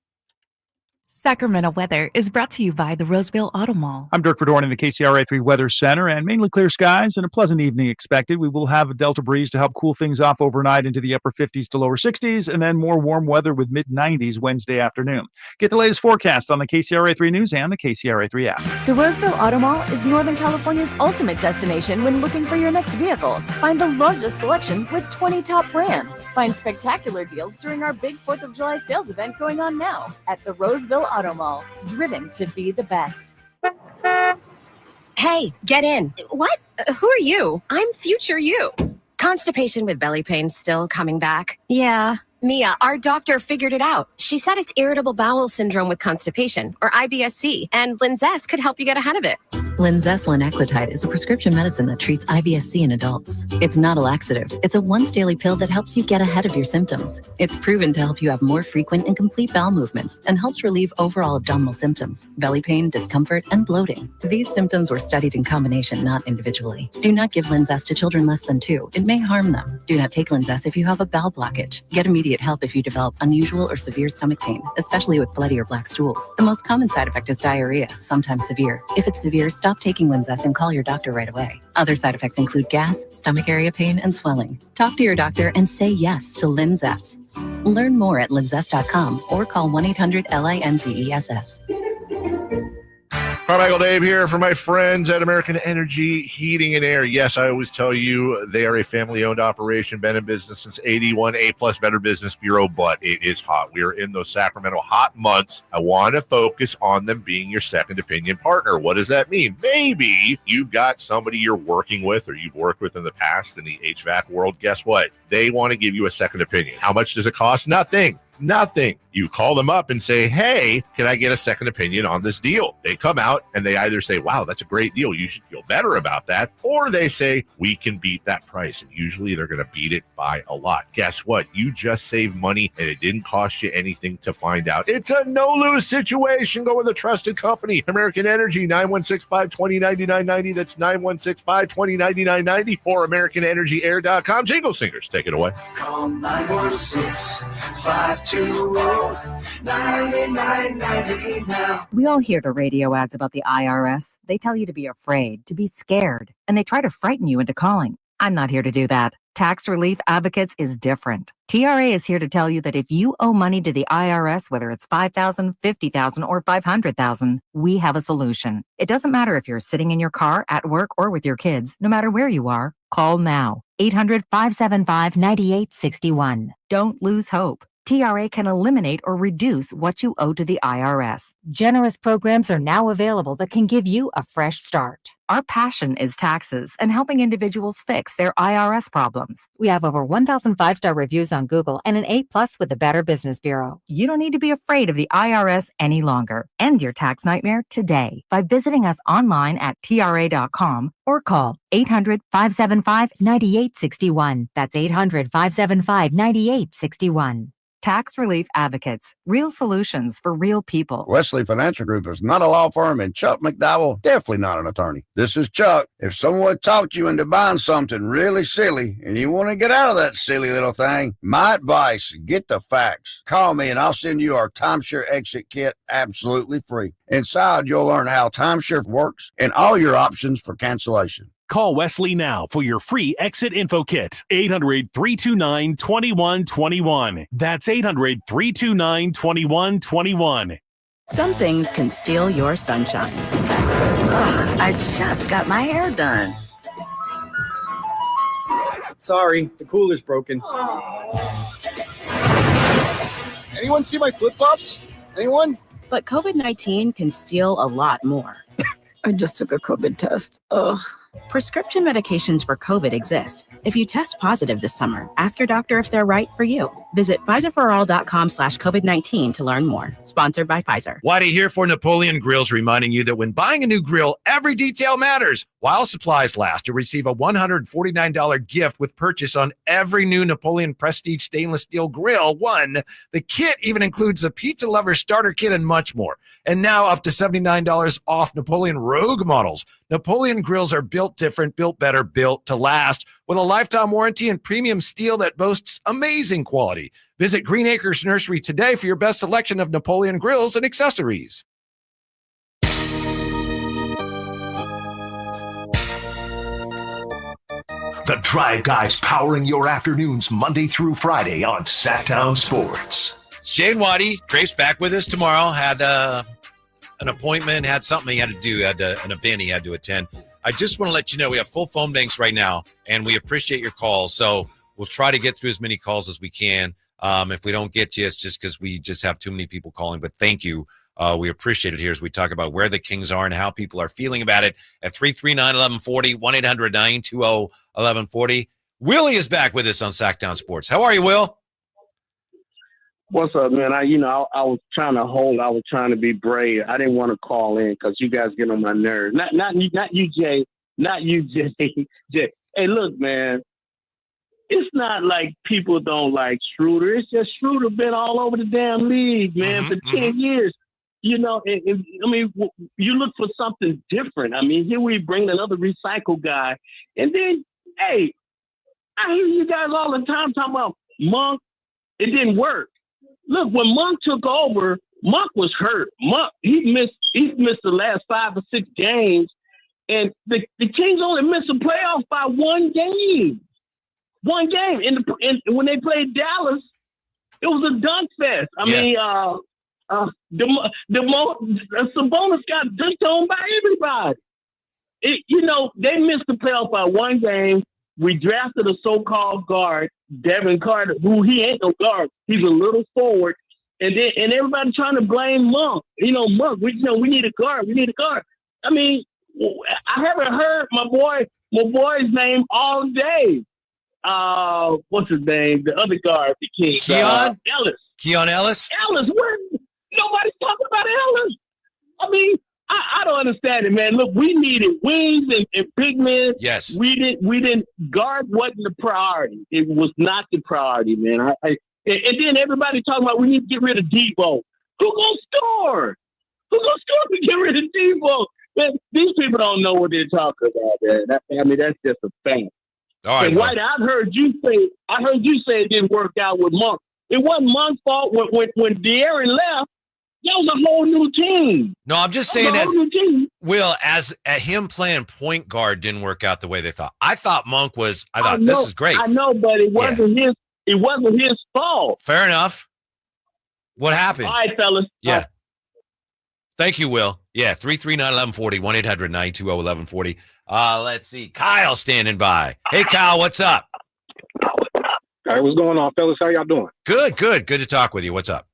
Sacramento weather is brought to you by the Roseville Auto Mall. I'm Dirk Verdorn in the KCRA3 Weather Center, and mainly clear skies and a pleasant evening expected. We will have a delta breeze to help cool things off overnight into the upper 50s to lower 60s, and then more warm weather with mid-90s Wednesday afternoon. Get the latest forecast on the KCRA3 News and the KCRA3 app. The Roseville Auto Mall is Northern California's ultimate destination when looking for your next vehicle. Find the largest selection with 20 top brands. Find spectacular deals during our big 4th of July sales event going on now at the Roseville Auto Mall, driven to be the best. Hey, get in. What? Who are you? I'm future you. Constipation with belly pain still coming back? Yeah. Mia, our doctor figured it out. She said it's irritable bowel syndrome with constipation, or IBS-C, and Linzess could help you get ahead of it. Linzess linaclotide is a prescription medicine that treats IBS-C in adults. It's not a laxative. It's a once-daily pill that helps you get ahead of your symptoms. It's proven to help you have more frequent and complete bowel movements and helps relieve overall abdominal symptoms, belly pain, discomfort, and bloating. These symptoms were studied in combination, not individually. Do not give Linzess to children less than 2. It may harm them. Do not take Linzess if you have a bowel blockage. Get immediate help if you develop unusual or severe stomach pain, especially with bloody or black stools. The most common side effect is diarrhea, sometimes severe. If it's severe, stop taking Linzess and call your doctor right away. Other side effects include gas, stomach area pain, and swelling. Talk to your doctor and say yes to Linzess. Learn more at linzess.com or call 1-800-LINZESS. Carmichael Dave here for my friends at American Energy Heating and Air. Yes, I always tell you they are a family-owned operation, been in business since 81, A-plus Better Business Bureau, but it is hot. We are in those Sacramento hot months. I want to focus on them being your second opinion partner. What does that mean? Maybe you've got somebody you're working with or you've worked with in the past in the HVAC world. Guess what? They want to give you a second opinion. How much does it cost? Nothing. You call them up and say, hey, can I get a second opinion on this deal? They come out and they either say, wow, that's a great deal. You should feel better about that. Or they say, we can beat that price. And usually they're going to beat it by a lot. Guess what? You just saved money and it didn't cost you anything to find out. It's a no-lose situation. Go with a trusted company. American Energy, 916-520-9990. That's 916-520-9990 or AmericanEnergyAir.com. Jingle Singers, take it away. Call 916-520-9990 now. We all hear the radio ads about the IRS. They tell you to be afraid, to be scared, and they try to frighten you into calling. I'm not here to do that. Tax Relief Advocates is different. TRA is here to tell you that if you owe money to the IRS, whether it's $5,000, $50,000, or $500,000, we have a solution. It doesn't matter if you're sitting in your car, at work, or with your kids. No matter where you are, call now. 800-575-9861. Don't lose hope. TRA can eliminate or reduce what you owe to the IRS. Generous programs are now available that can give you a fresh start. Our passion is taxes and helping individuals fix their IRS problems. We have over 1,000 5-star reviews on Google and an A+ with the Better Business Bureau. You don't need to be afraid of the IRS any longer. End your tax nightmare today by visiting us online at TRA.com or call 800-575-9861. That's 800-575-9861. Tax Relief Advocates, real solutions for real people. Wesley Financial Group is not a law firm, and Chuck McDowell, definitely not an attorney. This is Chuck. If someone talked you into buying something really silly and you want to get out of that silly little thing, my advice, get the facts. Call me and I'll send you our timeshare exit kit absolutely free. Inside, you'll learn how timeshare works and all your options for cancellation. Call Wesley now for your free exit info kit. 800-329-2121. That's 800-329-2121. Some things can steal your sunshine. Ugh, I just got my hair done. Sorry, the cooler's broken. Anyone see my flip-flops? Anyone? But COVID-19 can steal a lot more. I just took a COVID test. Ugh. Prescription medications for COVID exist. If you test positive this summer, ask your doctor if they're right for you. Visit PfizerForAll.com/COVID-19 to learn more. Sponsored by Pfizer. Whitey here for Napoleon Grills, reminding you that when buying a new grill, every detail matters. While supplies last, you'll receive a $149 gift with purchase on every new Napoleon Prestige stainless steel grill. The kit even includes a pizza lover starter kit and much more. And now up to $79 off Napoleon Rogue models. Napoleon grills are built different, built better, built to last, with a lifetime warranty and premium steel that boasts amazing quality. Visit Green Acres Nursery today for your best selection of Napoleon grills and accessories. The Drive Guys powering your afternoons Monday through Friday on Sacktown Sports. It's Jay and Whitey. Drape's back with us tomorrow. Had an appointment, had something he had to do, had an event he had to attend. I just want to let you know we have full phone banks right now, and we appreciate your calls. So we'll try to get through as many calls as we can. If we don't get to you, it's just because we just have too many people calling. But thank you. We appreciate it here as we talk about where the Kings are and how people are feeling about it at 339-1140, 1-800-920-1140. Willie is back with us on Sacktown Sports. How are you, Will? What's up, man? I was trying to hold. I was trying to be brave. I didn't want to call in because you guys get on my nerves. Not you, Jay. Not you, Jay. Jay. Hey, look, man. It's not like people don't like Schroeder. It's just Schroeder been all over the damn league, man, for 10 years. You know, I mean, you look for something different. I mean, here we bring another recycle guy. And then, hey, I hear you guys all the time talking about Monk. It didn't work. Look, when Monk took over, Monk was hurt. Monk, he missed the last 5 or 6 games. And the Kings only missed the playoffs by one game. One game. And when they played Dallas, it was a dunk fest. I mean, Sabonis got dunked on by everybody. They missed the playoffs by one game. We drafted a so-called guard, Devin Carter, who he ain't no guard. He's a little forward. And everybody trying to blame Monk. Monk, we need a guard. We need a guard. I mean, I haven't heard my boy's name all day. What's his name? The other guard, the Kings. Ellis. Keon Ellis? Ellis, where? Nobody's talking about Ellis. I mean, I don't understand it, man. Look, we needed wings and big men. Yes. We didn't guard wasn't the priority. It was not the priority, man. And then everybody talking about we need to get rid of Debo. Who gonna score? Who gonna score to get rid of Debo? Man, these people don't know what they're talking about, man. That's just a fact. All right. And White, I heard you say it didn't work out with Monk. It wasn't Monk's fault when De'Aaron left. That was a whole new team. No, I'm just saying that Will, as him playing point guard didn't work out the way they thought. I thought Monk was. I thought this is great. I know, but it wasn't his. It wasn't his fault. Fair enough. What happened? All right, fellas. Yeah. Thank you, Will. Yeah, 339-1140, 1-800-920-1140. Let's see. Kyle standing by. Hey, Kyle, what's up? Hey, what's going on, fellas? How y'all doing? Good. Good to talk with you. What's up?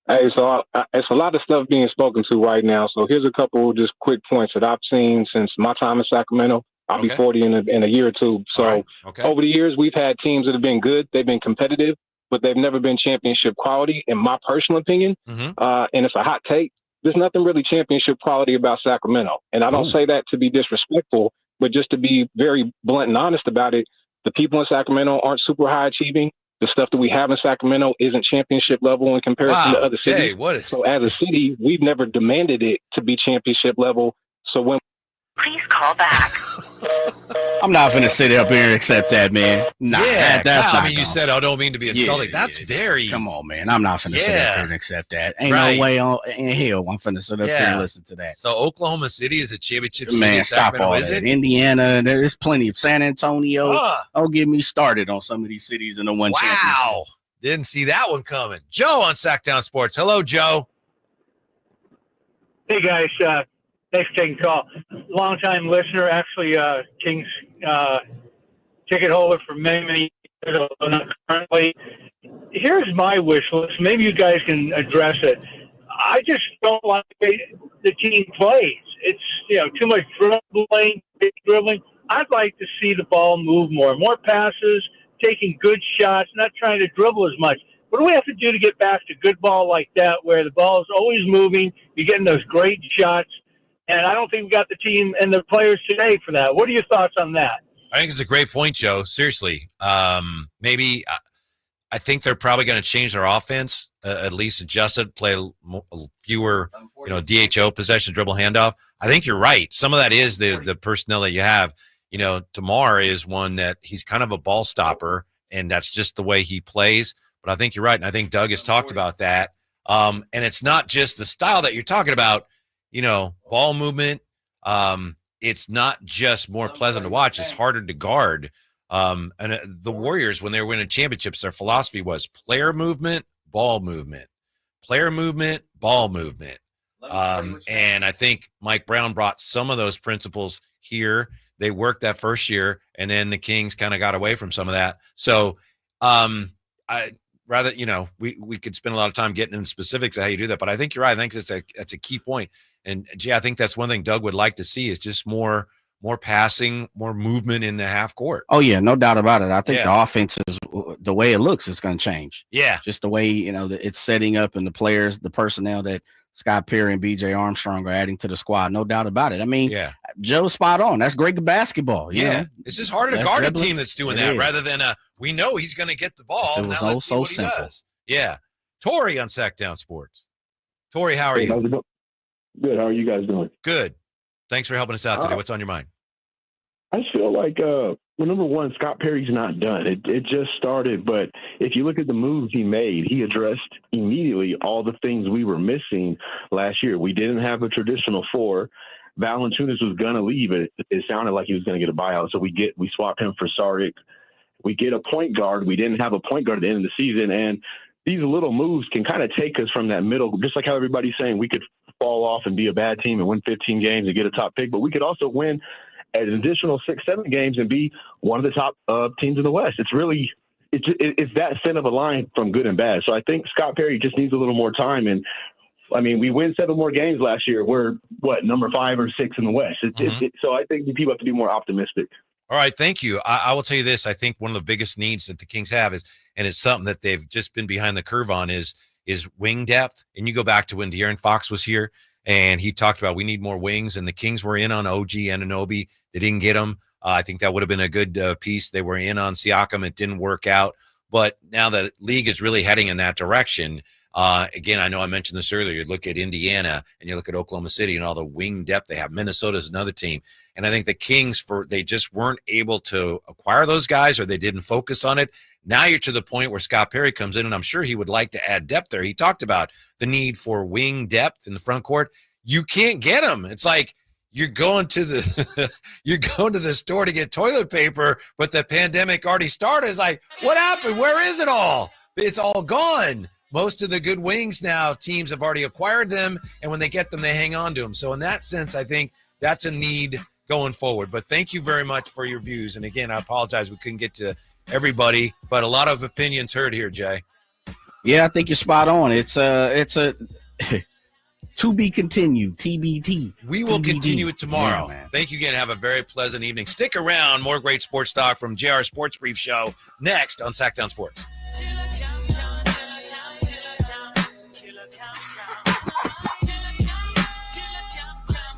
Hey, so it's a lot of stuff being spoken to right now. So here's a couple just quick points that I've seen since my time in Sacramento. I'll be 40 in a year or two. So over the years, we've had teams that have been good. They've been competitive, but they've never been championship quality, in my personal opinion. And it's a hot take. There's nothing really championship quality about Sacramento. And I don't say that to be disrespectful, but just to be very blunt and honest about it. The people in Sacramento aren't super high achieving. The stuff that we have in Sacramento isn't championship level in comparison to other cities. So as a city, we've never demanded it to be championship level. So when please call back. I'm not going to sit up here and accept that, man. Nah, yeah, that's Kyle, not. I mean, you said I don't mean to be insulting. That's very. Come on, man. I'm not going to sit up here and accept that. Ain't no way in hell I'm going to sit up here and listen to that. So Oklahoma City is a championship city. Man, stop Sacramento, all is that. it? Indiana, there's plenty of San Antonio. Don't get me started on some of these cities in the one championship. Wow. Didn't see that one coming. Joe on Sacktown Sports. Hello, Joe. Hey, guys. Thanks for taking the call. Long-time listener, actually, Kings ticket holder for many, many years, although not currently. Here's my wish list. Maybe you guys can address it. I just don't like the way the team plays. too much dribbling. I'd like to see the ball move more passes, taking good shots, not trying to dribble as much. What do we have to do to get back to good ball like that, where the ball is always moving, you're getting those great shots? And I don't think we got the team and the players today for that. What are your thoughts on that? I think it's a great point, Joe. Seriously. Maybe I think they're probably going to change their offense, at least adjust it, play fewer, DHO, possession, dribble, handoff. I think you're right. Some of that is the personnel that you have. Tamar is one that he's kind of a ball stopper, and that's just the way he plays. But I think you're right, and I think Doug has talked about that. And it's not just the style that you're talking about, ball movement. It's not just more pleasant to watch. It's harder to guard. And the Warriors, when they were winning championships, their philosophy was player movement, ball movement. Player movement, ball movement. And I think Mike Brown brought some of those principles here. They worked that first year, and then the Kings kind of got away from some of that. So we could spend a lot of time getting into specifics of how you do that, but I think you're right. I think that's a key point. And I think that's one thing Doug would like to see is just more passing, more movement in the half court. Oh yeah, no doubt about it. I think the offense is the way it looks is going to change. Yeah, just the way it's setting up and the players, the personnel that Scott Perry and BJ Armstrong are adding to the squad. No doubt about it. I mean, Joe's spot on. That's great basketball. It's just harder to guard a team that's doing that rather than we know he's going to get the ball. It was now let's see what simple. He does. Yeah, Tori on Sacktown Sports. Tori, how are you? Good. How are you guys doing? Good. Thanks for helping us out today. What's on your mind? I feel like, number one, Scott Perry's not done. It just started, but if you look at the moves he made, he addressed immediately all the things we were missing last year. We didn't have a traditional four. Valanciunas was going to leave. It sounded like he was going to get a buyout, so we swapped him for Sardic. We get a point guard. We didn't have a point guard at the end of the season, and these little moves can kind of take us from that middle, just like how everybody's saying we could fall off and be a bad team and win 15 games and get a top pick, but we could also win an additional 6-7 games and be one of the top teams in the West. It's that thin of a line from good and bad. So I think Scott Perry just needs a little more time. And I mean, we win 7 more games last year. We're number 5 or 6 in the West. So I think people have to be more optimistic. All right, thank you. I will tell you this. I think one of the biggest needs that the Kings have is, and it's something that they've just been behind the curve on, is wing depth. And you go back to when De'Aaron Fox was here, and he talked about we need more wings, and the Kings were in on OG Anunoby. They didn't get him. I think that would have been a good piece. They were in on Siakam. It didn't work out. But now the league is really heading in that direction. Again, I know I mentioned this earlier. You look at Indiana and you look at Oklahoma City and all the wing depth they have. Minnesota's another team. And I think the Kings, they just weren't able to acquire those guys, or they didn't focus on it. Now you're to the point where Scott Perry comes in, and I'm sure he would like to add depth there. He talked about the need for wing depth in the front court. You can't get them. It's like you're going to the store to get toilet paper, but the pandemic already started. It's like, what happened? Where is it all? It's all gone. Most of the good wings now, teams have already acquired them, and when they get them, they hang on to them. So in that sense, I think that's a need going forward. But thank you very much for your views. And again, I apologize we couldn't get to everybody, but a lot of opinions heard here, Jay. Yeah, I think you're spot on. It's a to be continued, TBT. We will continue it tomorrow. Yeah, thank you again. Have a very pleasant evening. Stick around. More great sports talk from JR Sports Brief Show next on Sacktown Sports.